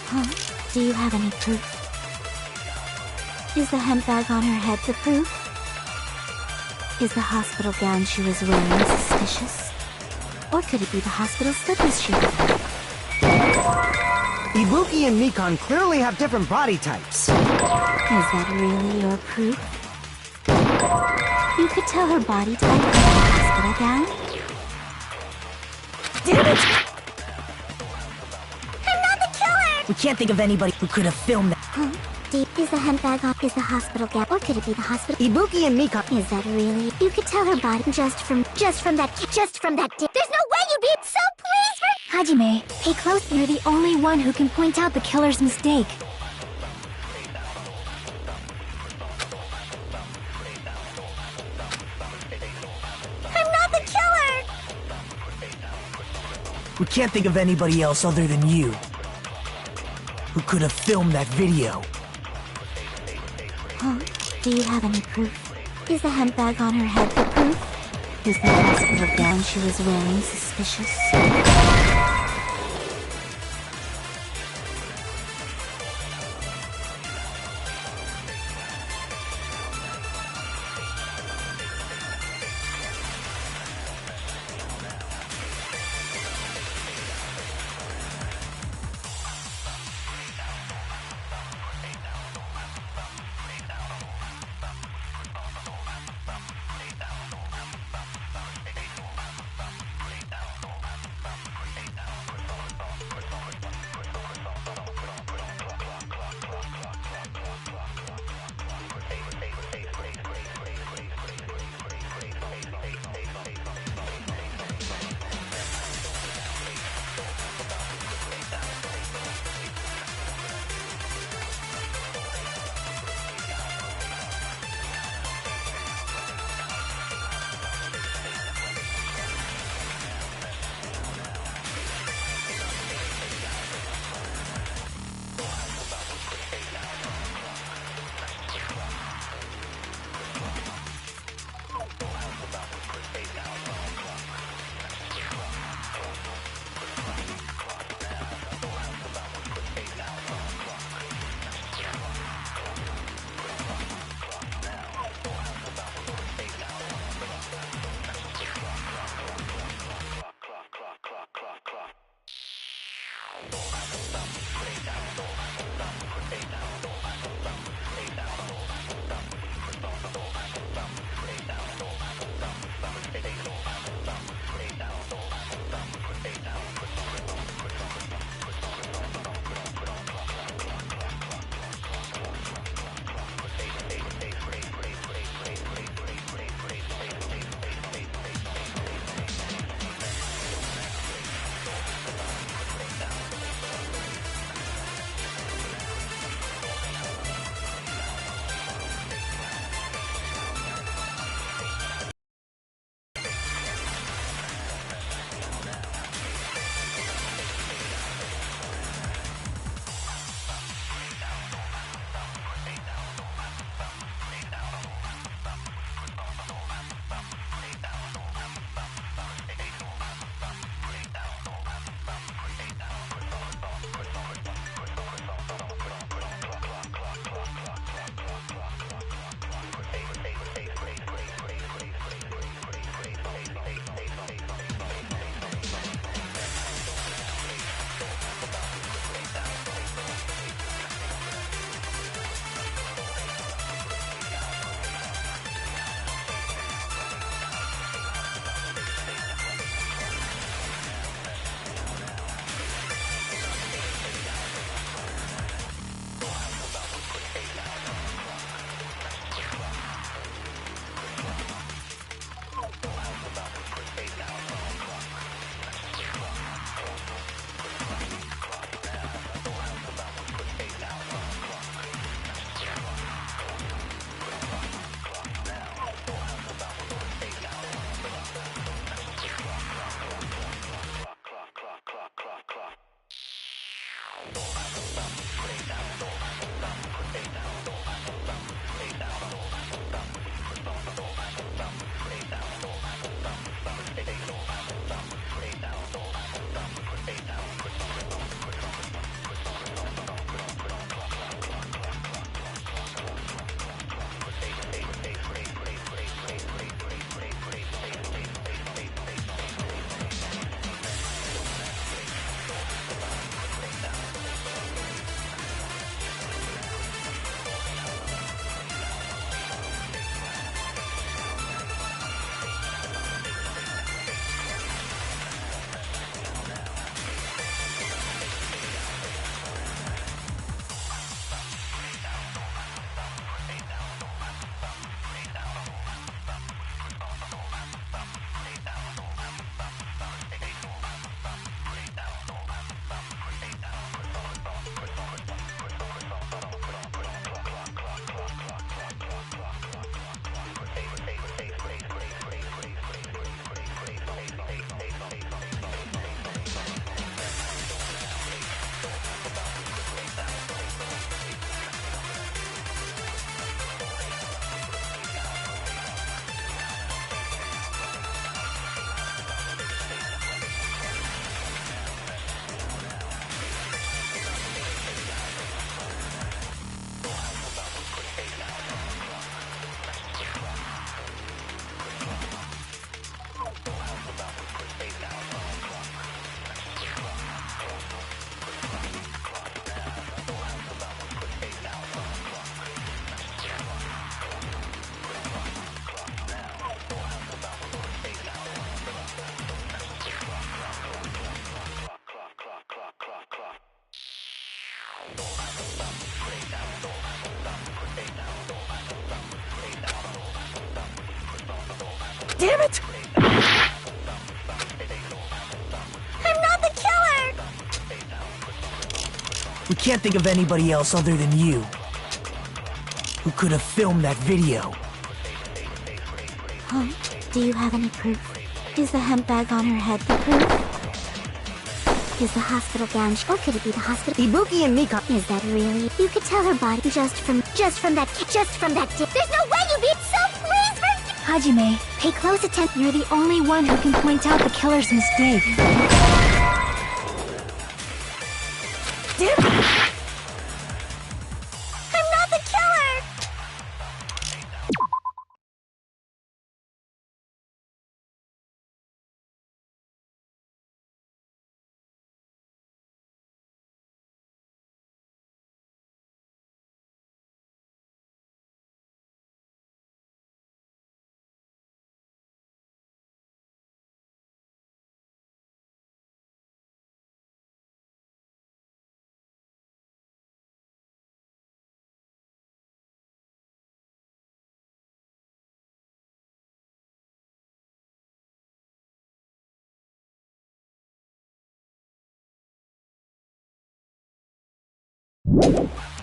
Huh? Do you have any proof? Is the hemp bag on her head the proof? Is the hospital gown she was wearing suspicious? Or could it be the hospital slippers she had on? Ibuki and Mikan clearly have different body types. Is that really your proof? You could tell her body type from the hospital gown? Damn it! We can't think of anybody who could have filmed that. Huh? Is the hemp bag on? Is the hospital gown? Or could it be the hospital? Ibuki and Mikan. Is that really? You could tell her body just from that. There's no way you'd be. So please. Hajime, pay close. You're the only one who can point out the killer's mistake. I'm not the killer. We can't think of anybody else other than you who could have filmed that video. Huh? Do you have any proof? Is the hemp bag on her head the proof? Is the hospital gown she was wearing suspicious? Damn it! I'm not the killer! We can't think of anybody else other than you who could have filmed that video. Huh? Do you have any proof? Is the hemp bag on her head the proof? Is the hospital gown, or could it be the hospital? Ibuki and Mika. Is that really? You could tell her body just from that There's no way you beat, so please forgive. Hajime, pay close attention. You're the only one who can point out the killer's mistake. Damn it! I'm not the killer!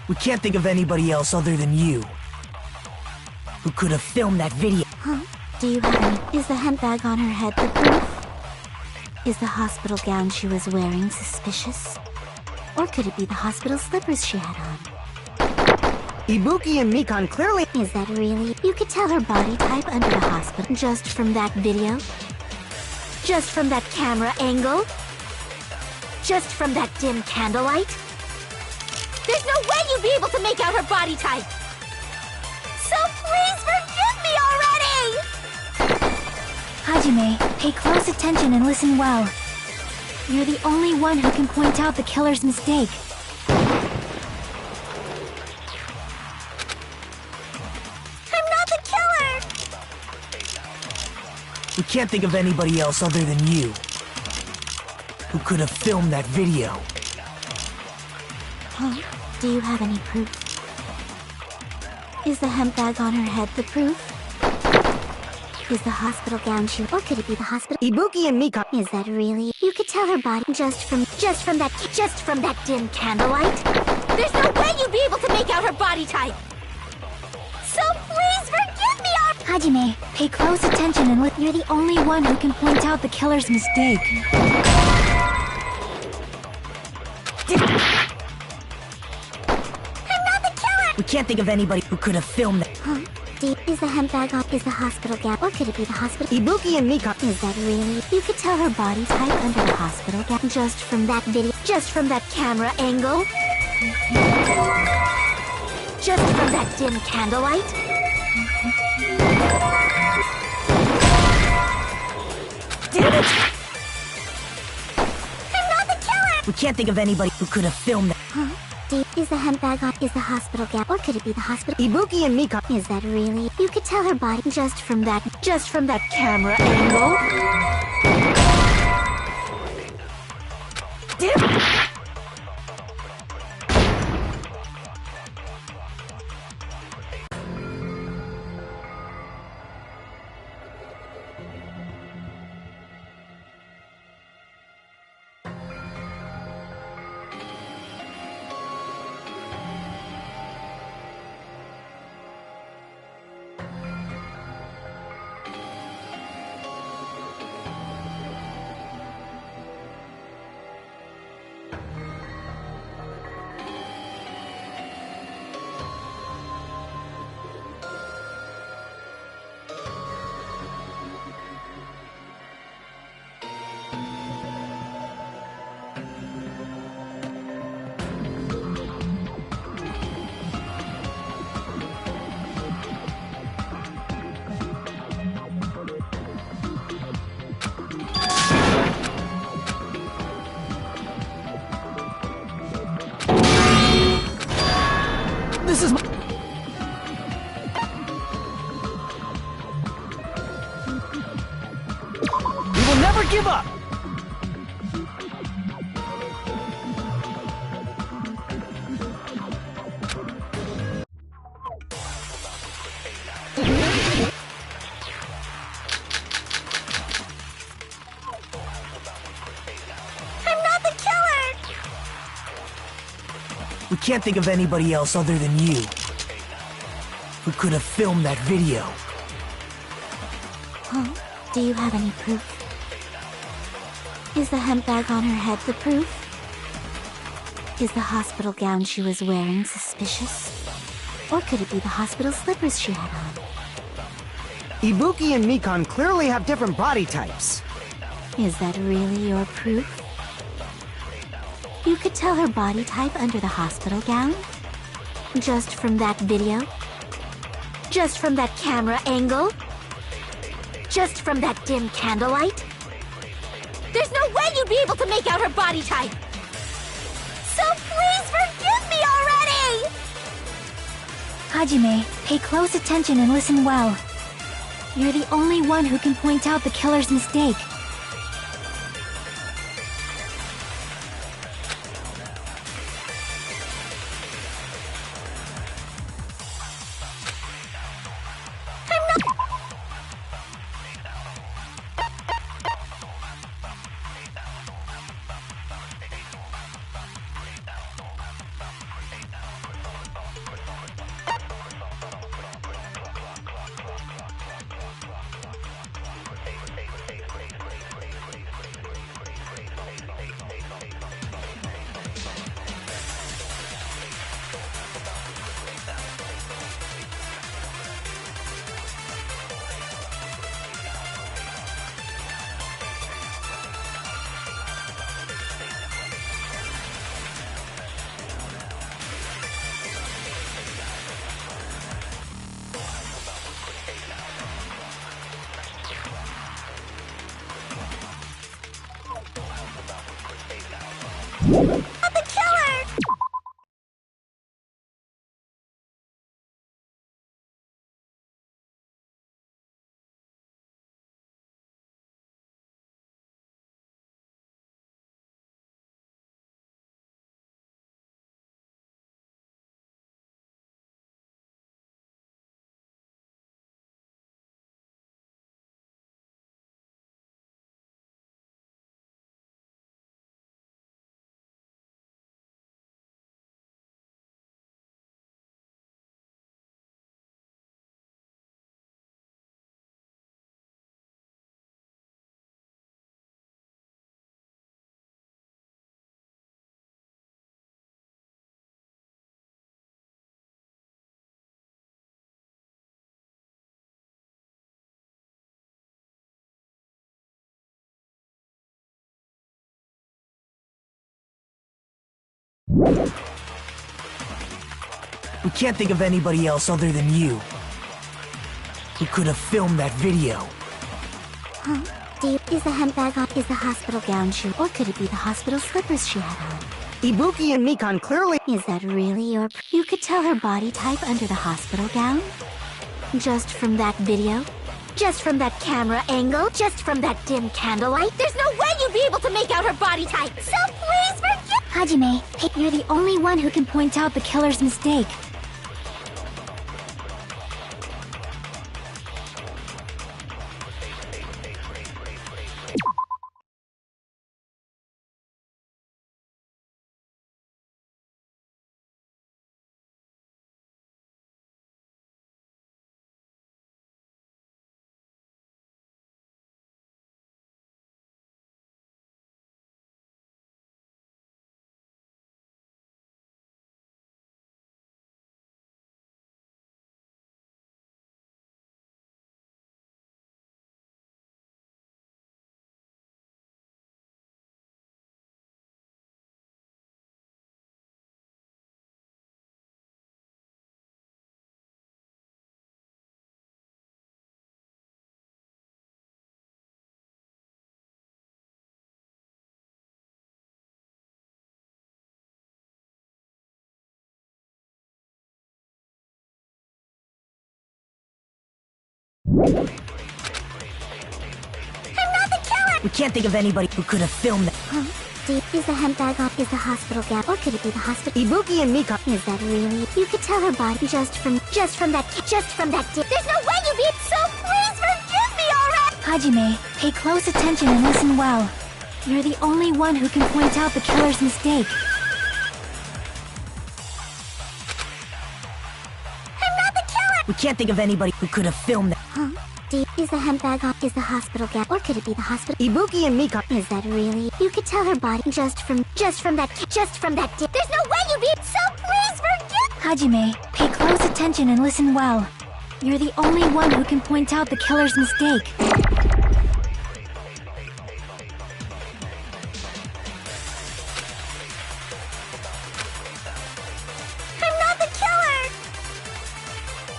We can't think of anybody else other than you who could have filmed that video. Huh? Do you have any? Is the hemp bag on her head the proof? Is the hospital gown she was wearing suspicious? Or could it be the hospital slippers she had on? Ibuki and Mikan clearly... Is that really? You could tell her body type under the hospital just from that video? Just from that camera angle? Just from that dim candlelight? There's no way you'd be able to make out her body type! So please forgive me already! Hajime, pay close attention and listen well. You're the only one who can point out the killer's mistake. I'm not the killer! We can't think of anybody else other than you who could have filmed that video. Huh? Do you have any proof? Is the hemp bag on her head the proof? Is the hospital gown she... Or could it be the hospital... Ibuki and Mika. Is that really? You could tell her body just from that dim candlelight? There's no way you'd be able to make out her body type! So please forgive me Hajime, pay close attention and you're the only one who can point out the killer's mistake. We can't think of anybody who could have filmed that. Huh? Is the hemp bag on? Is the hospital gown? Or could it be the hospital? Ibuki and Mika. Is that really? You could tell her body type under the hospital gown just from that video, just from that camera angle, just from that dim candlelight. Damn it! I'm not the killer! We can't think of anybody who could have filmed that. Huh? Is the hemp bag on? Is the hospital gown? Or could it be the hospital? Ibuki and Mika. Is that really? You could tell her body just from that camera angle. Damn it! This is my... We will never give up! We can't think of anybody else other than you who could have filmed that video. Huh? Do you have any proof? Is the hemp bag on her head the proof? Is the hospital gown she was wearing suspicious? Or could it be the hospital slippers she had on? Ibuki and Mikan clearly have different body types. Is that really your proof? You could tell her body type under the hospital gown? Just from that video? Just from that camera angle? Just from that dim candlelight? There's no way you'd be able to make out her body type! So please forgive me already! Hajime, pay close attention and listen well. You're the only one who can point out the killer's mistake. The killer! We can't think of anybody else other than you who could have filmed that video. Huh? Is the hemp bag on? Is the hospital gown she? Or could it be the hospital slippers she had on? Ibuki and Mikan clearly... Is that really your... You could tell her body type under the hospital gown? Just from that video? Just from that camera angle? Just from that dim candlelight? There's no way you'd be able to make out her body type! So please forgive... Hajime, you're the only one who can point out the killer's mistake. I'm not the killer! We can't think of anybody who could have filmed that. Huh? Is the hemp bag on? Is the hospital gown? Or could it be the hospital? Ibuki and Mikan. Is that really? You could tell her body just from that. There's no way you'd be. So please forgive me already. Hajime, pay close attention and listen well. You're the only one who can point out the killer's mistake. We can't think of anybody who could have filmed that. Huh? Is the hemp bag on? Is the hospital gown? Or could it be the hospital? Ibuki and Mikan. Is that really? You could tell her body just from that dip. There's no way you'd be. So please forget. Hajime, pay close attention and listen well. You're the only one who can point out the killer's mistake.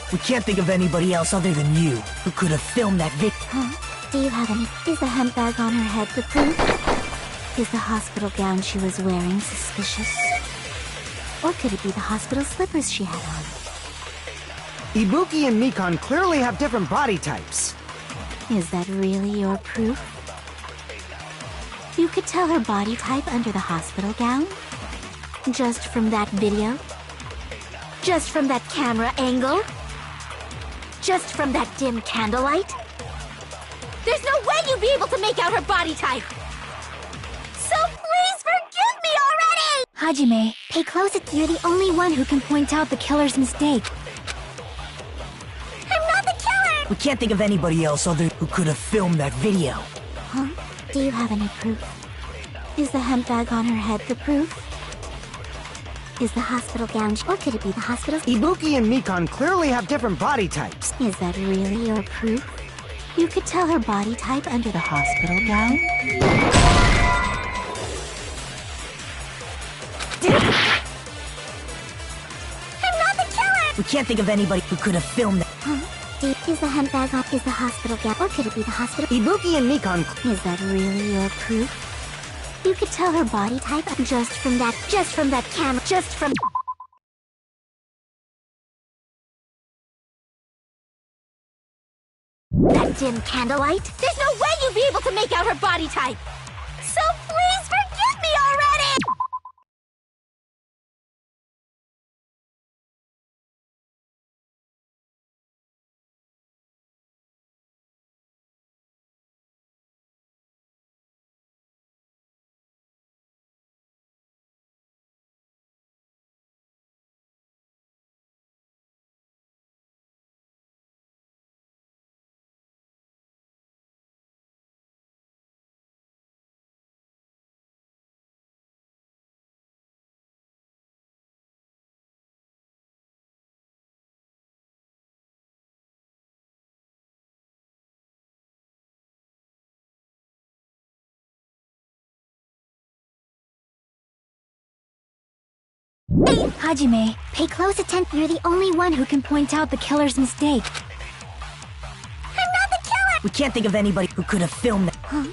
We can't think of anybody else other than you who could have filmed that video. Huh? Do you have any? Is the hemp bag on her head the proof? Is the hospital gown she was wearing suspicious? Or could it be the hospital slippers she had on? Ibuki and Mikan clearly have different body types. Is that really your proof? You could tell her body type under the hospital gown? Just from that video? Just from that camera angle? Just from that dim candlelight? There's no way you'd be able to make out her body type! So please forgive me already! Hajime, pay close attention. You're the only one who can point out the killer's mistake. I'm not the killer! We can't think of anybody else other who could have filmed that video. Huh? Do you have any proof? Is the hemp bag on her head the proof? Is the hospital gown, or could it be the hospital? Ibuki and Mikan clearly have different body types. Is that really your proof? You could tell her body type under the hospital gown? I'm not the killer! We can't think of anybody who could have filmed that. Huh? Is the hemp bag on? Is the hospital gown, or could it be the hospital? Ibuki and Mikan. Is that really your proof? You could tell her body type just from that camera, just from... that dim candlelight? There's no way you'd be able to make out her body type! So please forgive me already! Hajime, pay close attention. You're the only one who can point out the killer's mistake. I'm not the killer! We can't think of anybody who could have filmed that. Huh?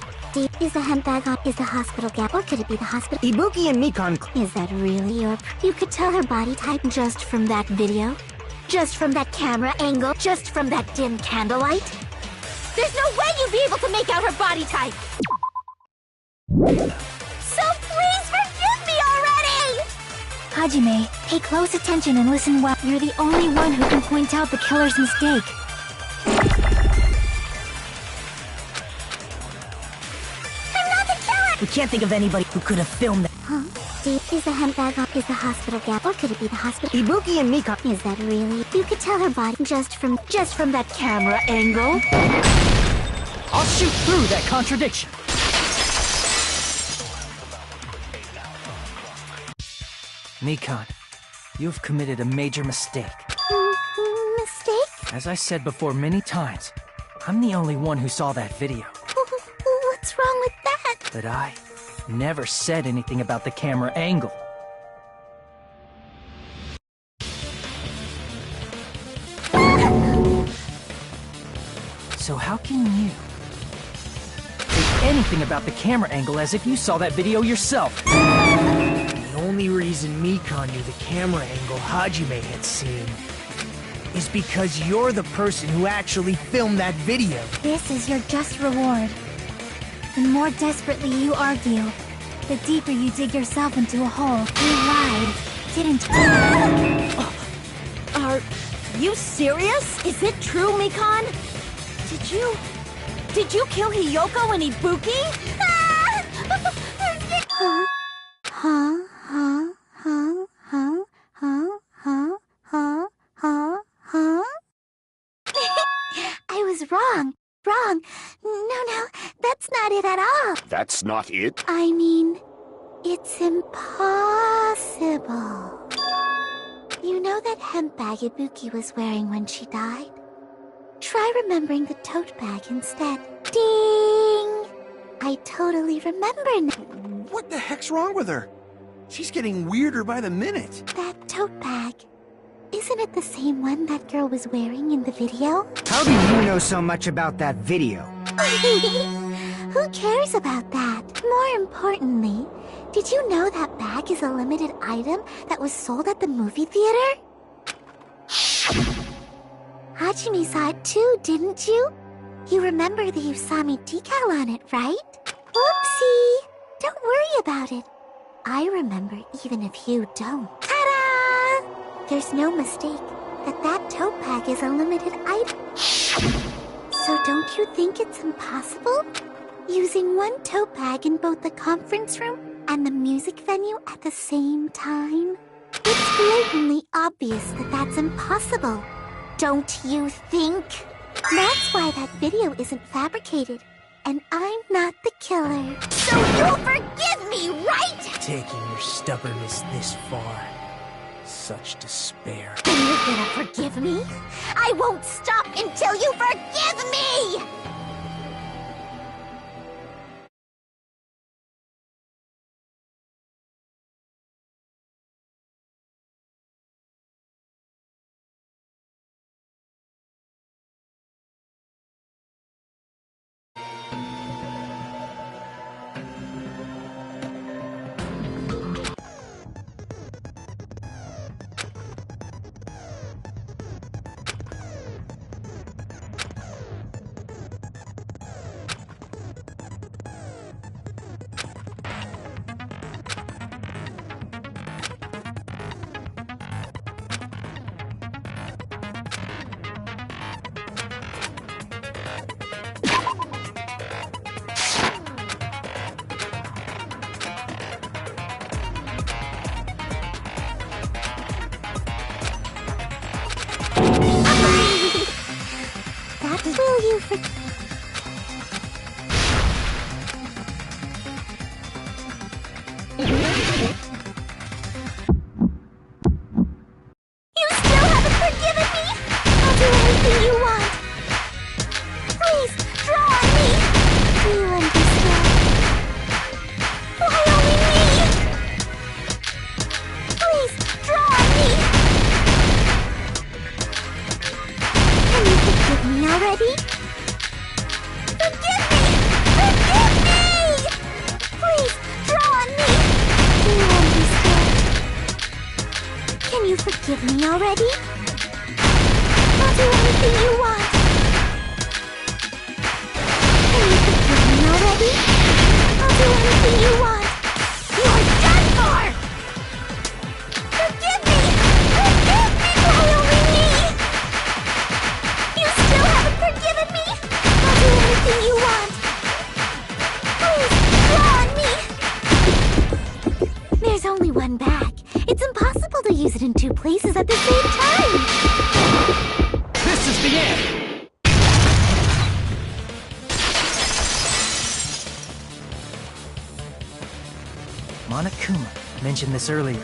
Is the hemp bag on? Is the hospital gown? Or could it be the hospital? Ibuki and Mikan. Is that really your... You could tell her body type just from that video? Just from that camera angle? Just from that dim candlelight? There's no way you'd be able to make out her body type! So please forgive me already! Hajime, pay close attention and listen well. You're the only one who can point out the killer's mistake. We can't think of anybody who could have filmed that. Huh? Is the hemp bag on? Is the hospital gown? Or could it be the hospital? Ibuki and Mikan. Is that really? You could tell her body just from that camera angle? I'll shoot through that contradiction. Mikan, you've committed a major mistake. Mistake? As I said before many times, I'm the only one who saw that video. What's wrong with that? But I never said anything about the camera angle. So how can you say anything about the camera angle as if you saw that video yourself? The only reason Mikan knew the camera angle Hajime had seen is because you're the person who actually filmed that video. This is your just reward. The more desperately you argue, the deeper you dig yourself into a hole. You lied, didn't you? Are you serious? Is it true, Mikan? Did you kill Hiyoko and Ibuki? wrong. No, that's not it at all. That's not it? I mean, it's impossible. You know that hemp bag Ibuki was wearing when she died? Try remembering the tote bag instead. Ding! I totally remember now. What the heck's wrong with her? She's getting weirder by the minute. That tote bag. Isn't it the same one that girl was wearing in the video? How do you know so much about that video? Who cares about that? More importantly, did you know that bag is a limited item that was sold at the movie theater? Hajime saw it too, didn't you? You remember the Usami decal on it, right? Whoopsie! Don't worry about it. I remember even if you don't. Ta-da! There's no mistake that that tote bag is a limited item. So don't you think it's impossible? Using one tote bag in both the conference room and the music venue at the same time? It's blatantly obvious that that's impossible. Don't you think? That's why that video isn't fabricated, and I'm not the killer. So you'll forgive me, right? Taking your stubbornness this far. Such despair. And you're gonna forgive me? I won't stop until you forgive me! Will you You still haven't forgiven me? I'll do anything you want. Please, draw on me! Do you understand? Why only me? Please, draw on me! Can you forgive me already? Forgive me! Forgive me! Please, draw on me! Do you understand? Can you forgive me already? I'll do anything you want. Can you forgive me already? I'll do anything you want. You're done for! Forgive me! Forgive me! Why only me? You still haven't forgiven me? I'll do anything you want. Please, draw on me! There's only one bag. It's impossible to use it in two places at the same time. This is the end! Monokuma mentioned this earlier.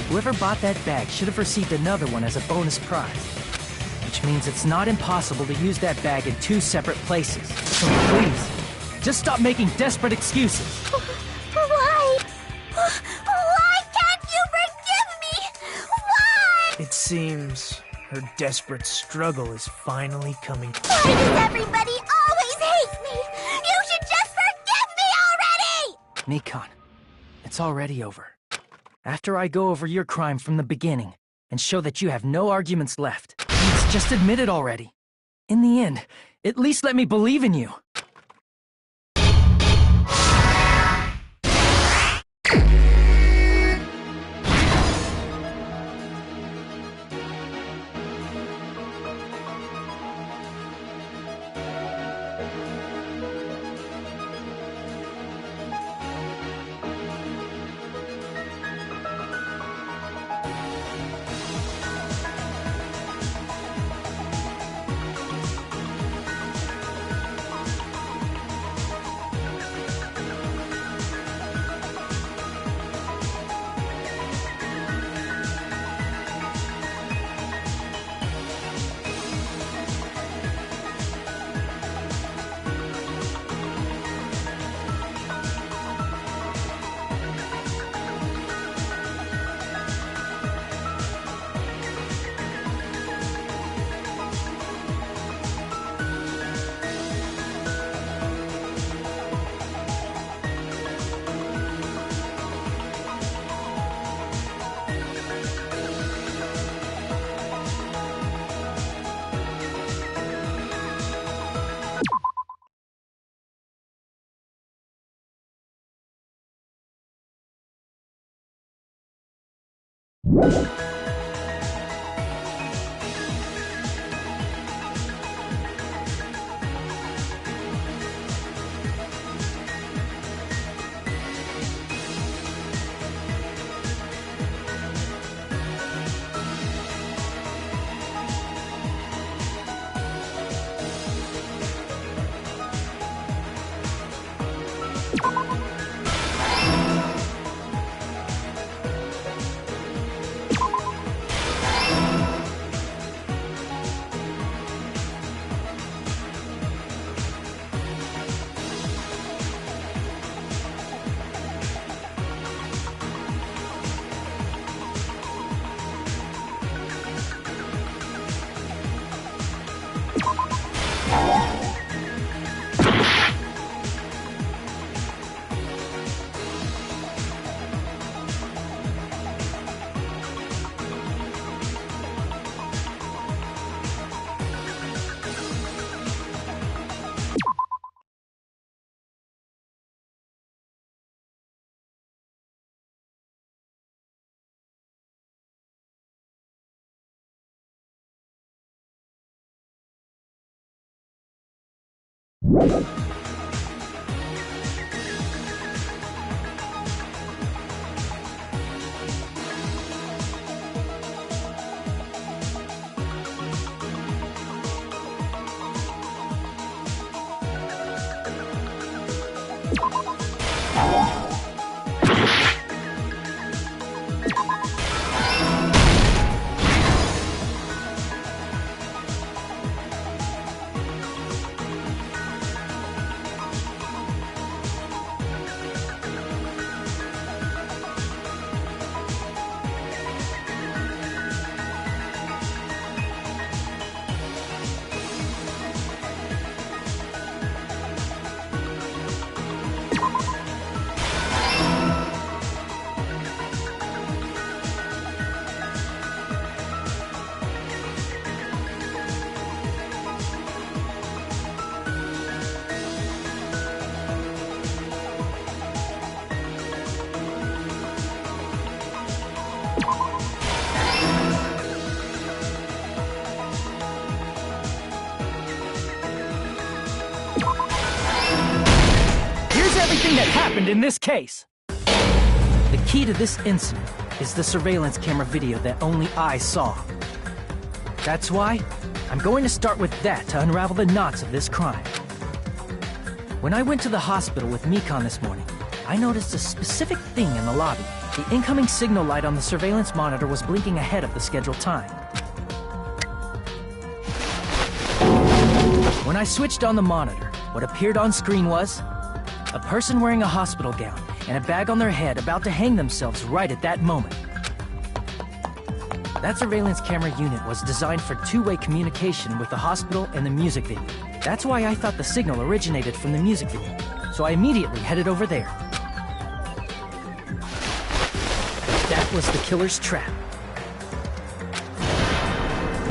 Whoever bought that bag should have received another one as a bonus prize. Which means it's not impossible to use that bag in two separate places. So please, just stop making desperate excuses. Why? Why can't you forgive me? Why? It seems her desperate struggle is finally coming. Why does everybody always hate me? You should just forgive me already! Mikan, it's already over. After I go over your crime from the beginning and show that you have no arguments left, please just admit it already. In the end, at least let me believe in you. Everything that happened in this case. The key to this incident is the surveillance camera video that only I saw. That's why I'm going to start with that to unravel the knots of this crime. When I went to the hospital with Mikan this morning, I noticed a specific thing in the lobby. The incoming signal light on the surveillance monitor was blinking ahead of the scheduled time. When I switched on the monitor, what appeared on screen was a person wearing a hospital gown and a bag on their head about to hang themselves right at that moment. That surveillance camera unit was designed for two-way communication with the hospital and the music venue. That's why I thought the signal originated from the music venue, so I immediately headed over there. That was the killer's trap.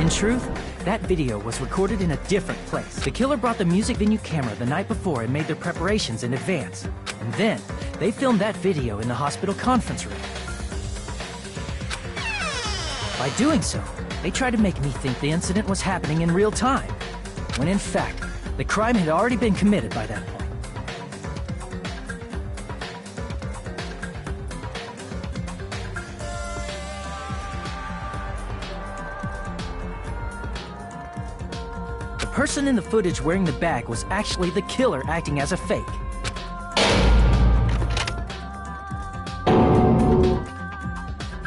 In truth, that video was recorded in a different place. The killer brought the music venue camera the night before and made their preparations in advance. And then, they filmed that video in the hospital conference room. By doing so, they tried to make me think the incident was happening in real time, when in fact, the crime had already been committed by that point. The person in the footage wearing the bag was actually the killer acting as a fake.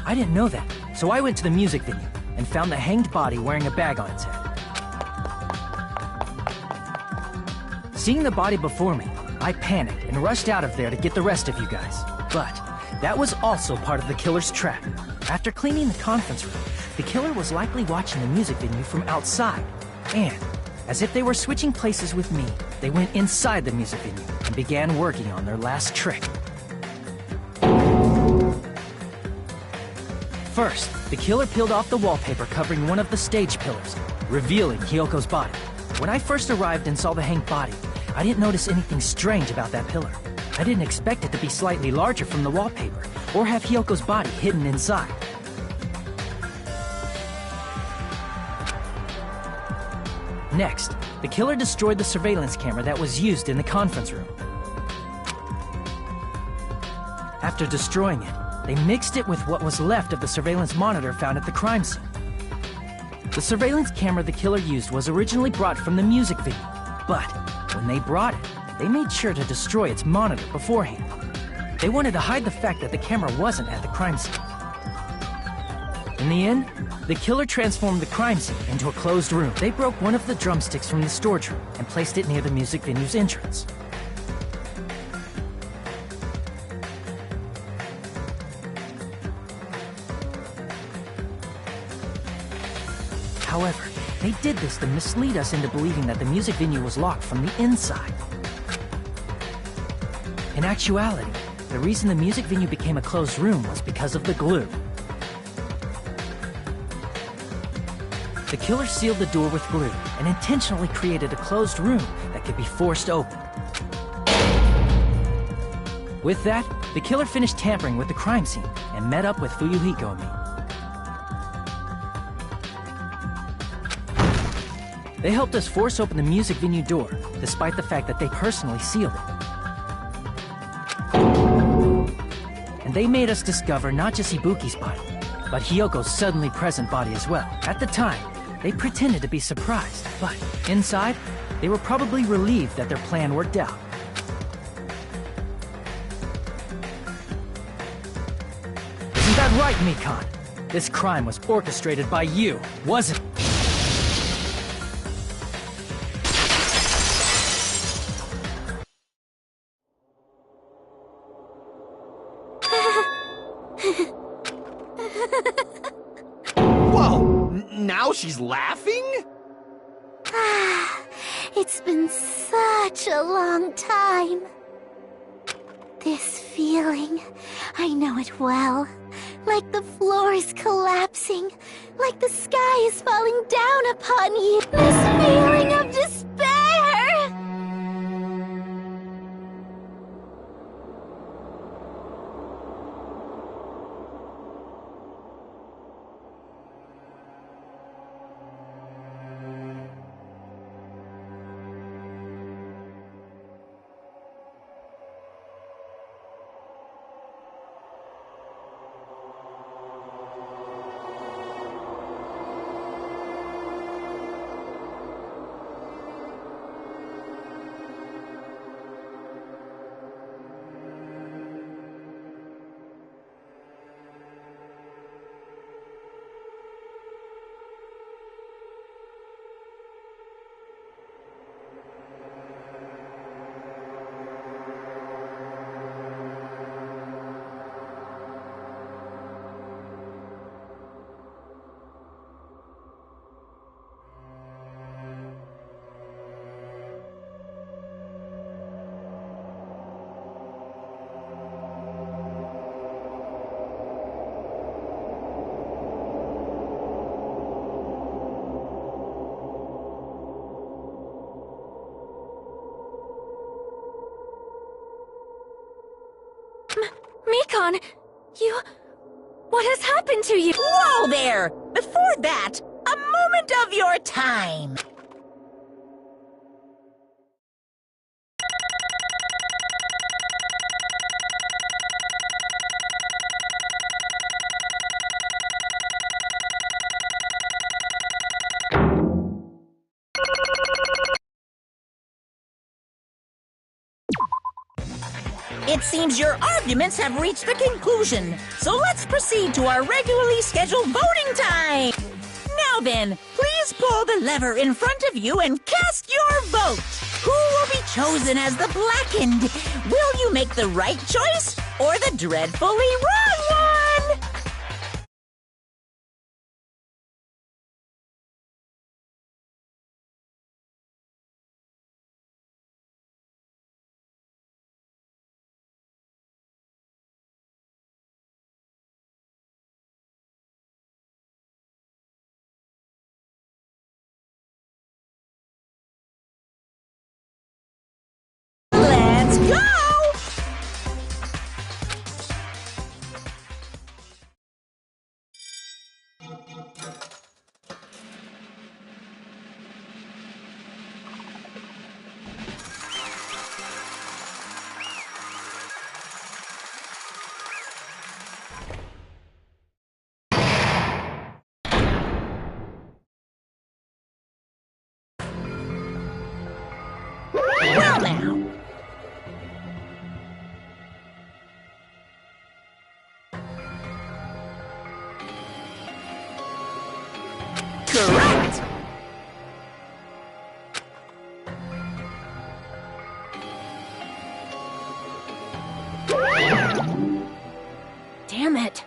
I didn't know that, so I went to the music venue and found the hanged body wearing a bag on its head. Seeing the body before me, I panicked and rushed out of there to get the rest of you guys. But that was also part of the killer's trap. After cleaning the conference room, the killer was likely watching the music venue from outside. And as if they were switching places with me, they went inside the music venue and began working on their last trick. First, the killer peeled off the wallpaper covering one of the stage pillars, revealing Hiyoko's body. When I first arrived and saw the hanged body, I didn't notice anything strange about that pillar. I didn't expect it to be slightly larger from the wallpaper, or have Hiyoko's body hidden inside. Next, the killer destroyed the surveillance camera that was used in the conference room. After destroying it, they mixed it with what was left of the surveillance monitor found at the crime scene. The surveillance camera the killer used was originally brought from the music video, but when they brought it, they made sure to destroy its monitor beforehand. They wanted to hide the fact that the camera wasn't at the crime scene. In the end, the killer transformed the crime scene into a closed room. They broke one of the drumsticks from the storage room and placed it near the music venue's entrance. However, they did this to mislead us into believing that the music venue was locked from the inside. In actuality, the reason the music venue became a closed room was because of the glue. The killer sealed the door with glue and intentionally created a closed room that could be forced open. With that, the killer finished tampering with the crime scene and met up with Fuyuhiko and me. They helped us force open the music venue door, despite the fact that they personally sealed it. And they made us discover not just Ibuki's body, but Hyoko's suddenly present body as well. At the time, they pretended to be surprised, but inside, they were probably relieved that their plan worked out. Isn't that right, Mikan? This crime was orchestrated by you, wasn't it? Now she's laughing? It's been such a long time. This feeling, I know it well. Like the floor is collapsing, like the sky is falling down upon you. This feeling of despair! Mikan, what has happened to you? Whoa there! Before that, a moment of your time! It seems your arguments have reached a conclusion, so let's proceed to our regularly scheduled voting time! Now then, please pull the lever in front of you and cast your vote! Who will be chosen as the Blackened? Will you make the right choice, or the dreadfully wrong one? Let's go! now. Correct! Damn it.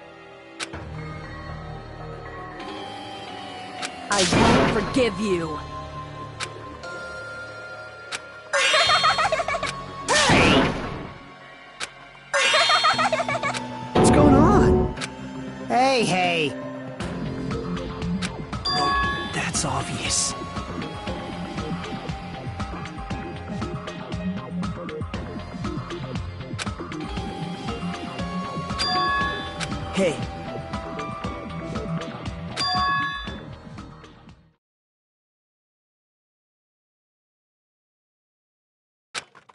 I won't forgive you. What's going on? Hey. Oh, that's obvious. Hey.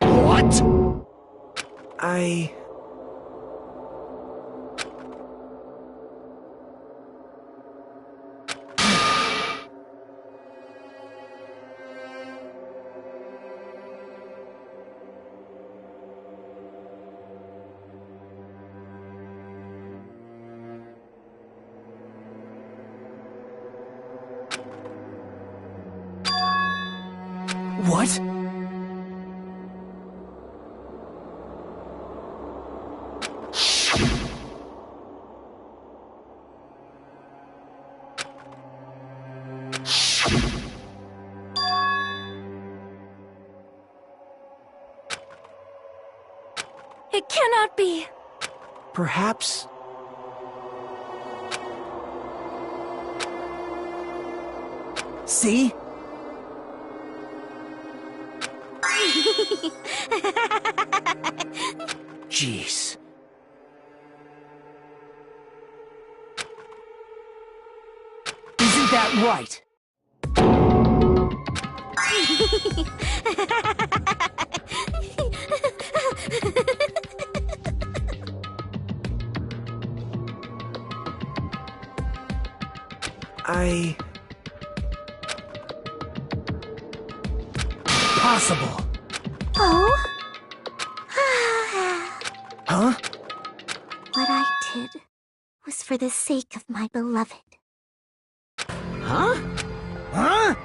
What? What? It cannot be. Perhaps... See? Jeez. Isn't that right? Possible. Oh? Huh? What I did was for the sake of my beloved. Huh? Huh?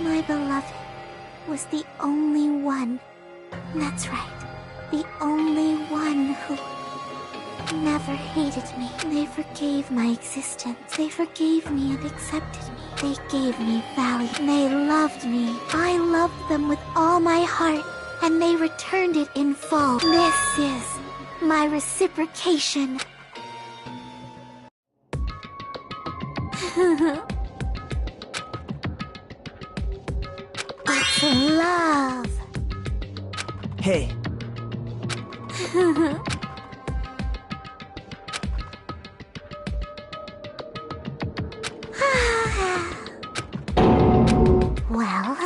My beloved was the only one. That's right. The only one who never hated me. They forgave my existence. They forgave me and accepted me. They gave me value. They loved me. I loved them with all my heart, and they returned it in full. This is my reciprocation. It's love. Hey. Well...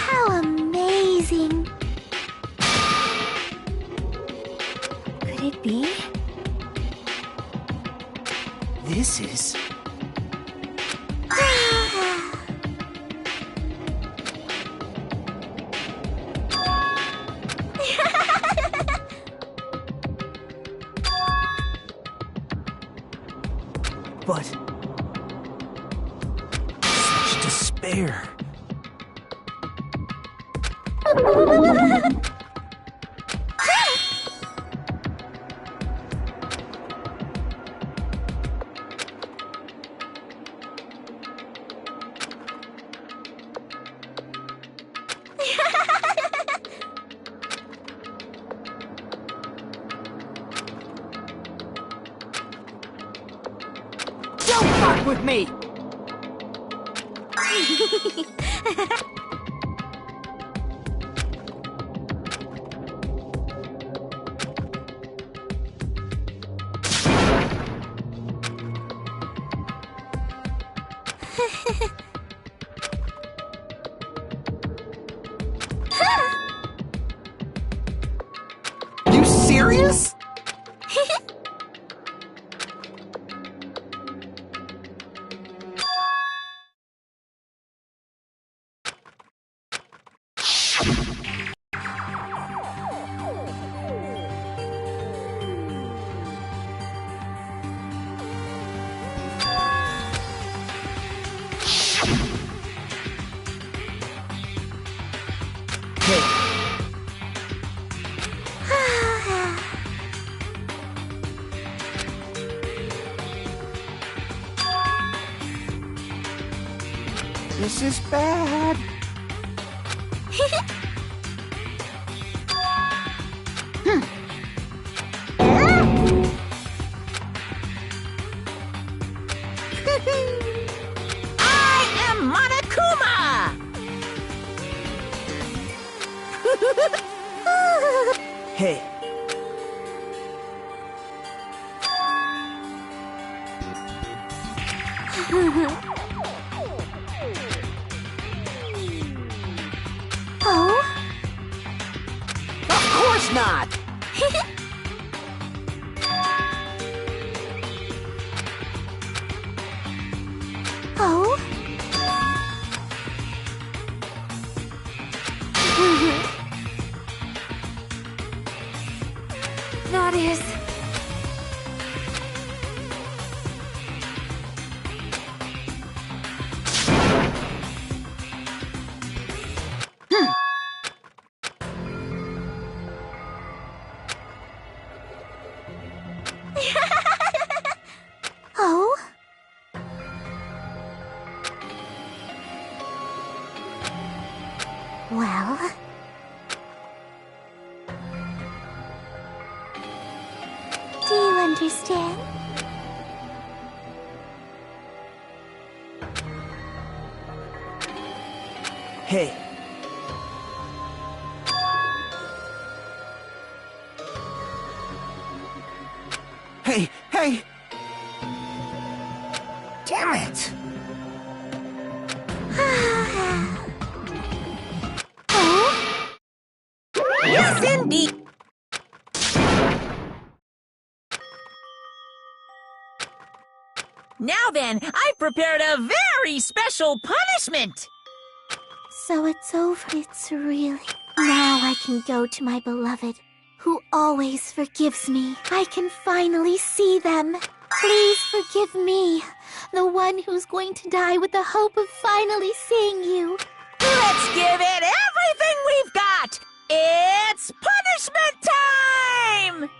How amazing! Could it be? This is... But... such despair. Don't fuck with me! You serious? This is bad. I am Monokuma! Hey. Oh? Of course not! Oh? That is... Oh? Well... Do you understand? Hey. Hey, hey! Damn it! Oh? Yes, indeed! Now then, I've prepared a very special punishment! So it's over, it's really... Now I can go to my beloved, who always forgives me. I can finally see them. Please forgive me, the one who's going to die with the hope of finally seeing you. Let's give it everything we've got! It's punishment time!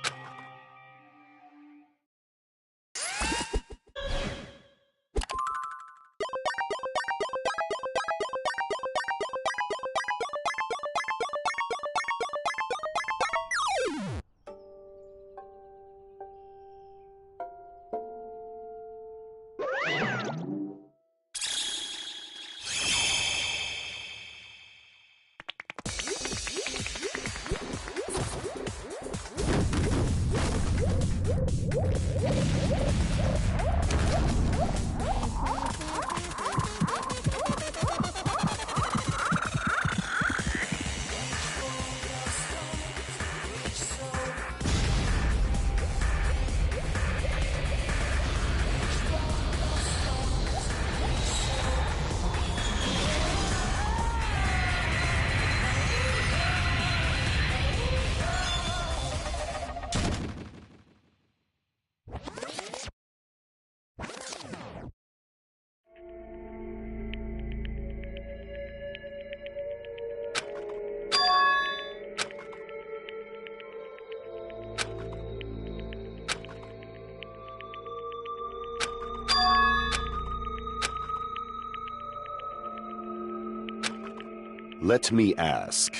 Let me ask.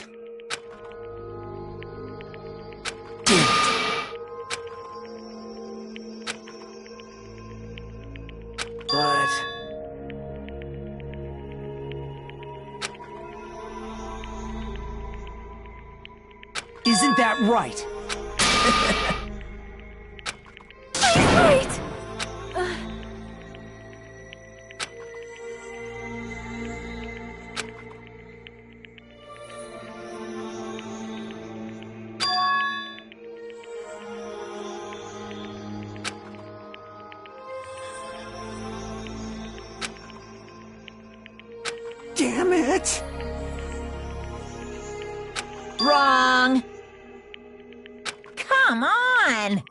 But... Isn't that right? Wait! What? Wrong. Come on.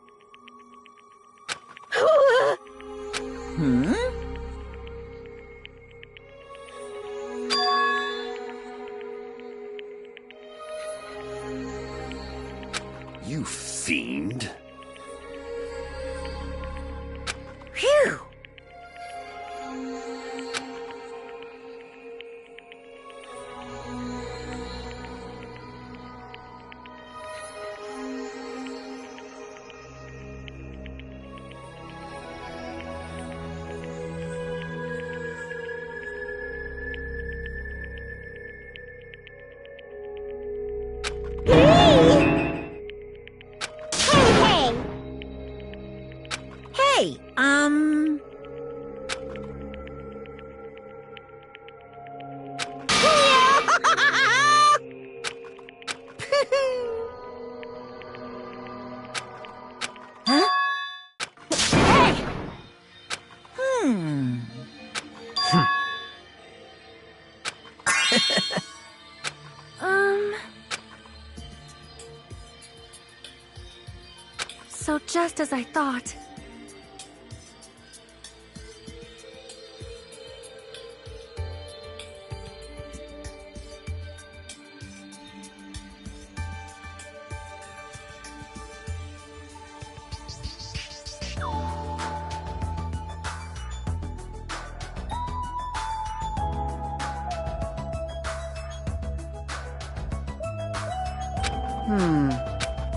Hmm? You fiend. Phew. Hey, Huh? Hey! So just as I thought.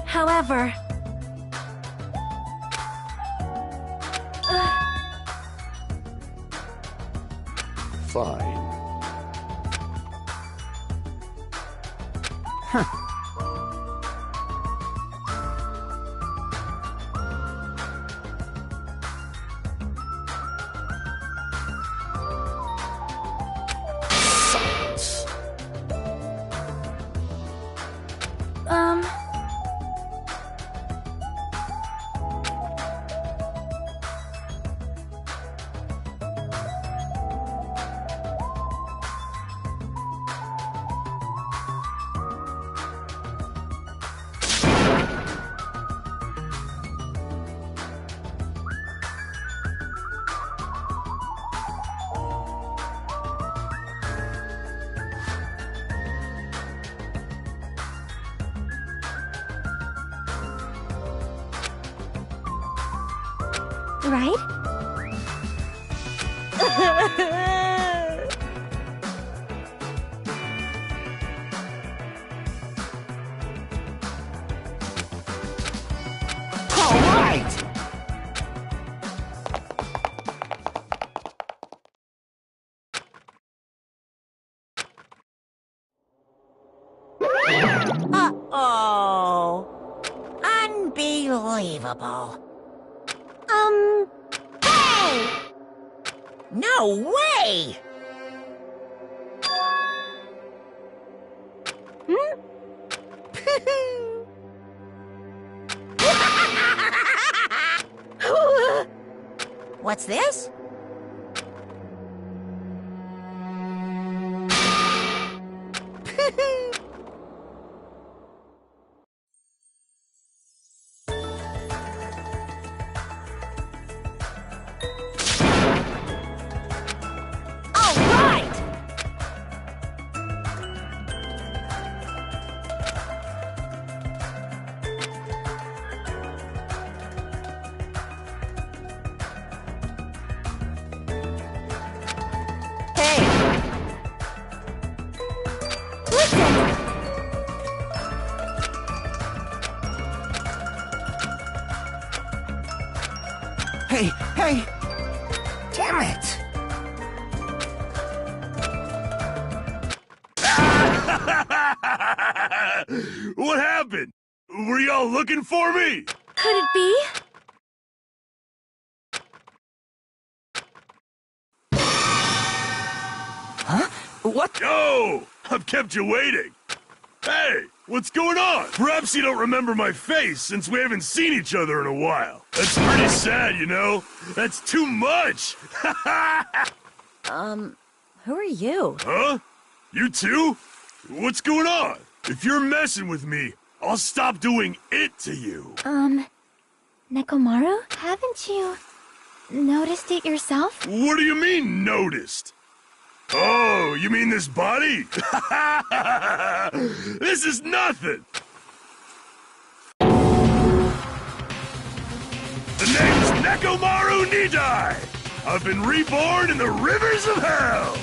However... Fine. Silence. Right? All right! Uh-oh. Unbelievable. Hey! No way! What's this? All right! Hey! Listen! Hey, hey! Damn it! What happened? Were y'all looking for me? Could it be? Huh? What? Yo! I've kept you waiting. Hey, what's going on? Perhaps you don't remember my face since we haven't seen each other in a while. That's pretty sad, you know? That's too much! Who are you? Huh? You too? What's going on? If you're messing with me, I'll stop doing it to you. Nekomaru? Haven't you noticed it yourself? What do you mean, noticed? Oh, you mean this body? This is nothing! The name's Nekomaru Nidai! I've been reborn in the rivers of hell!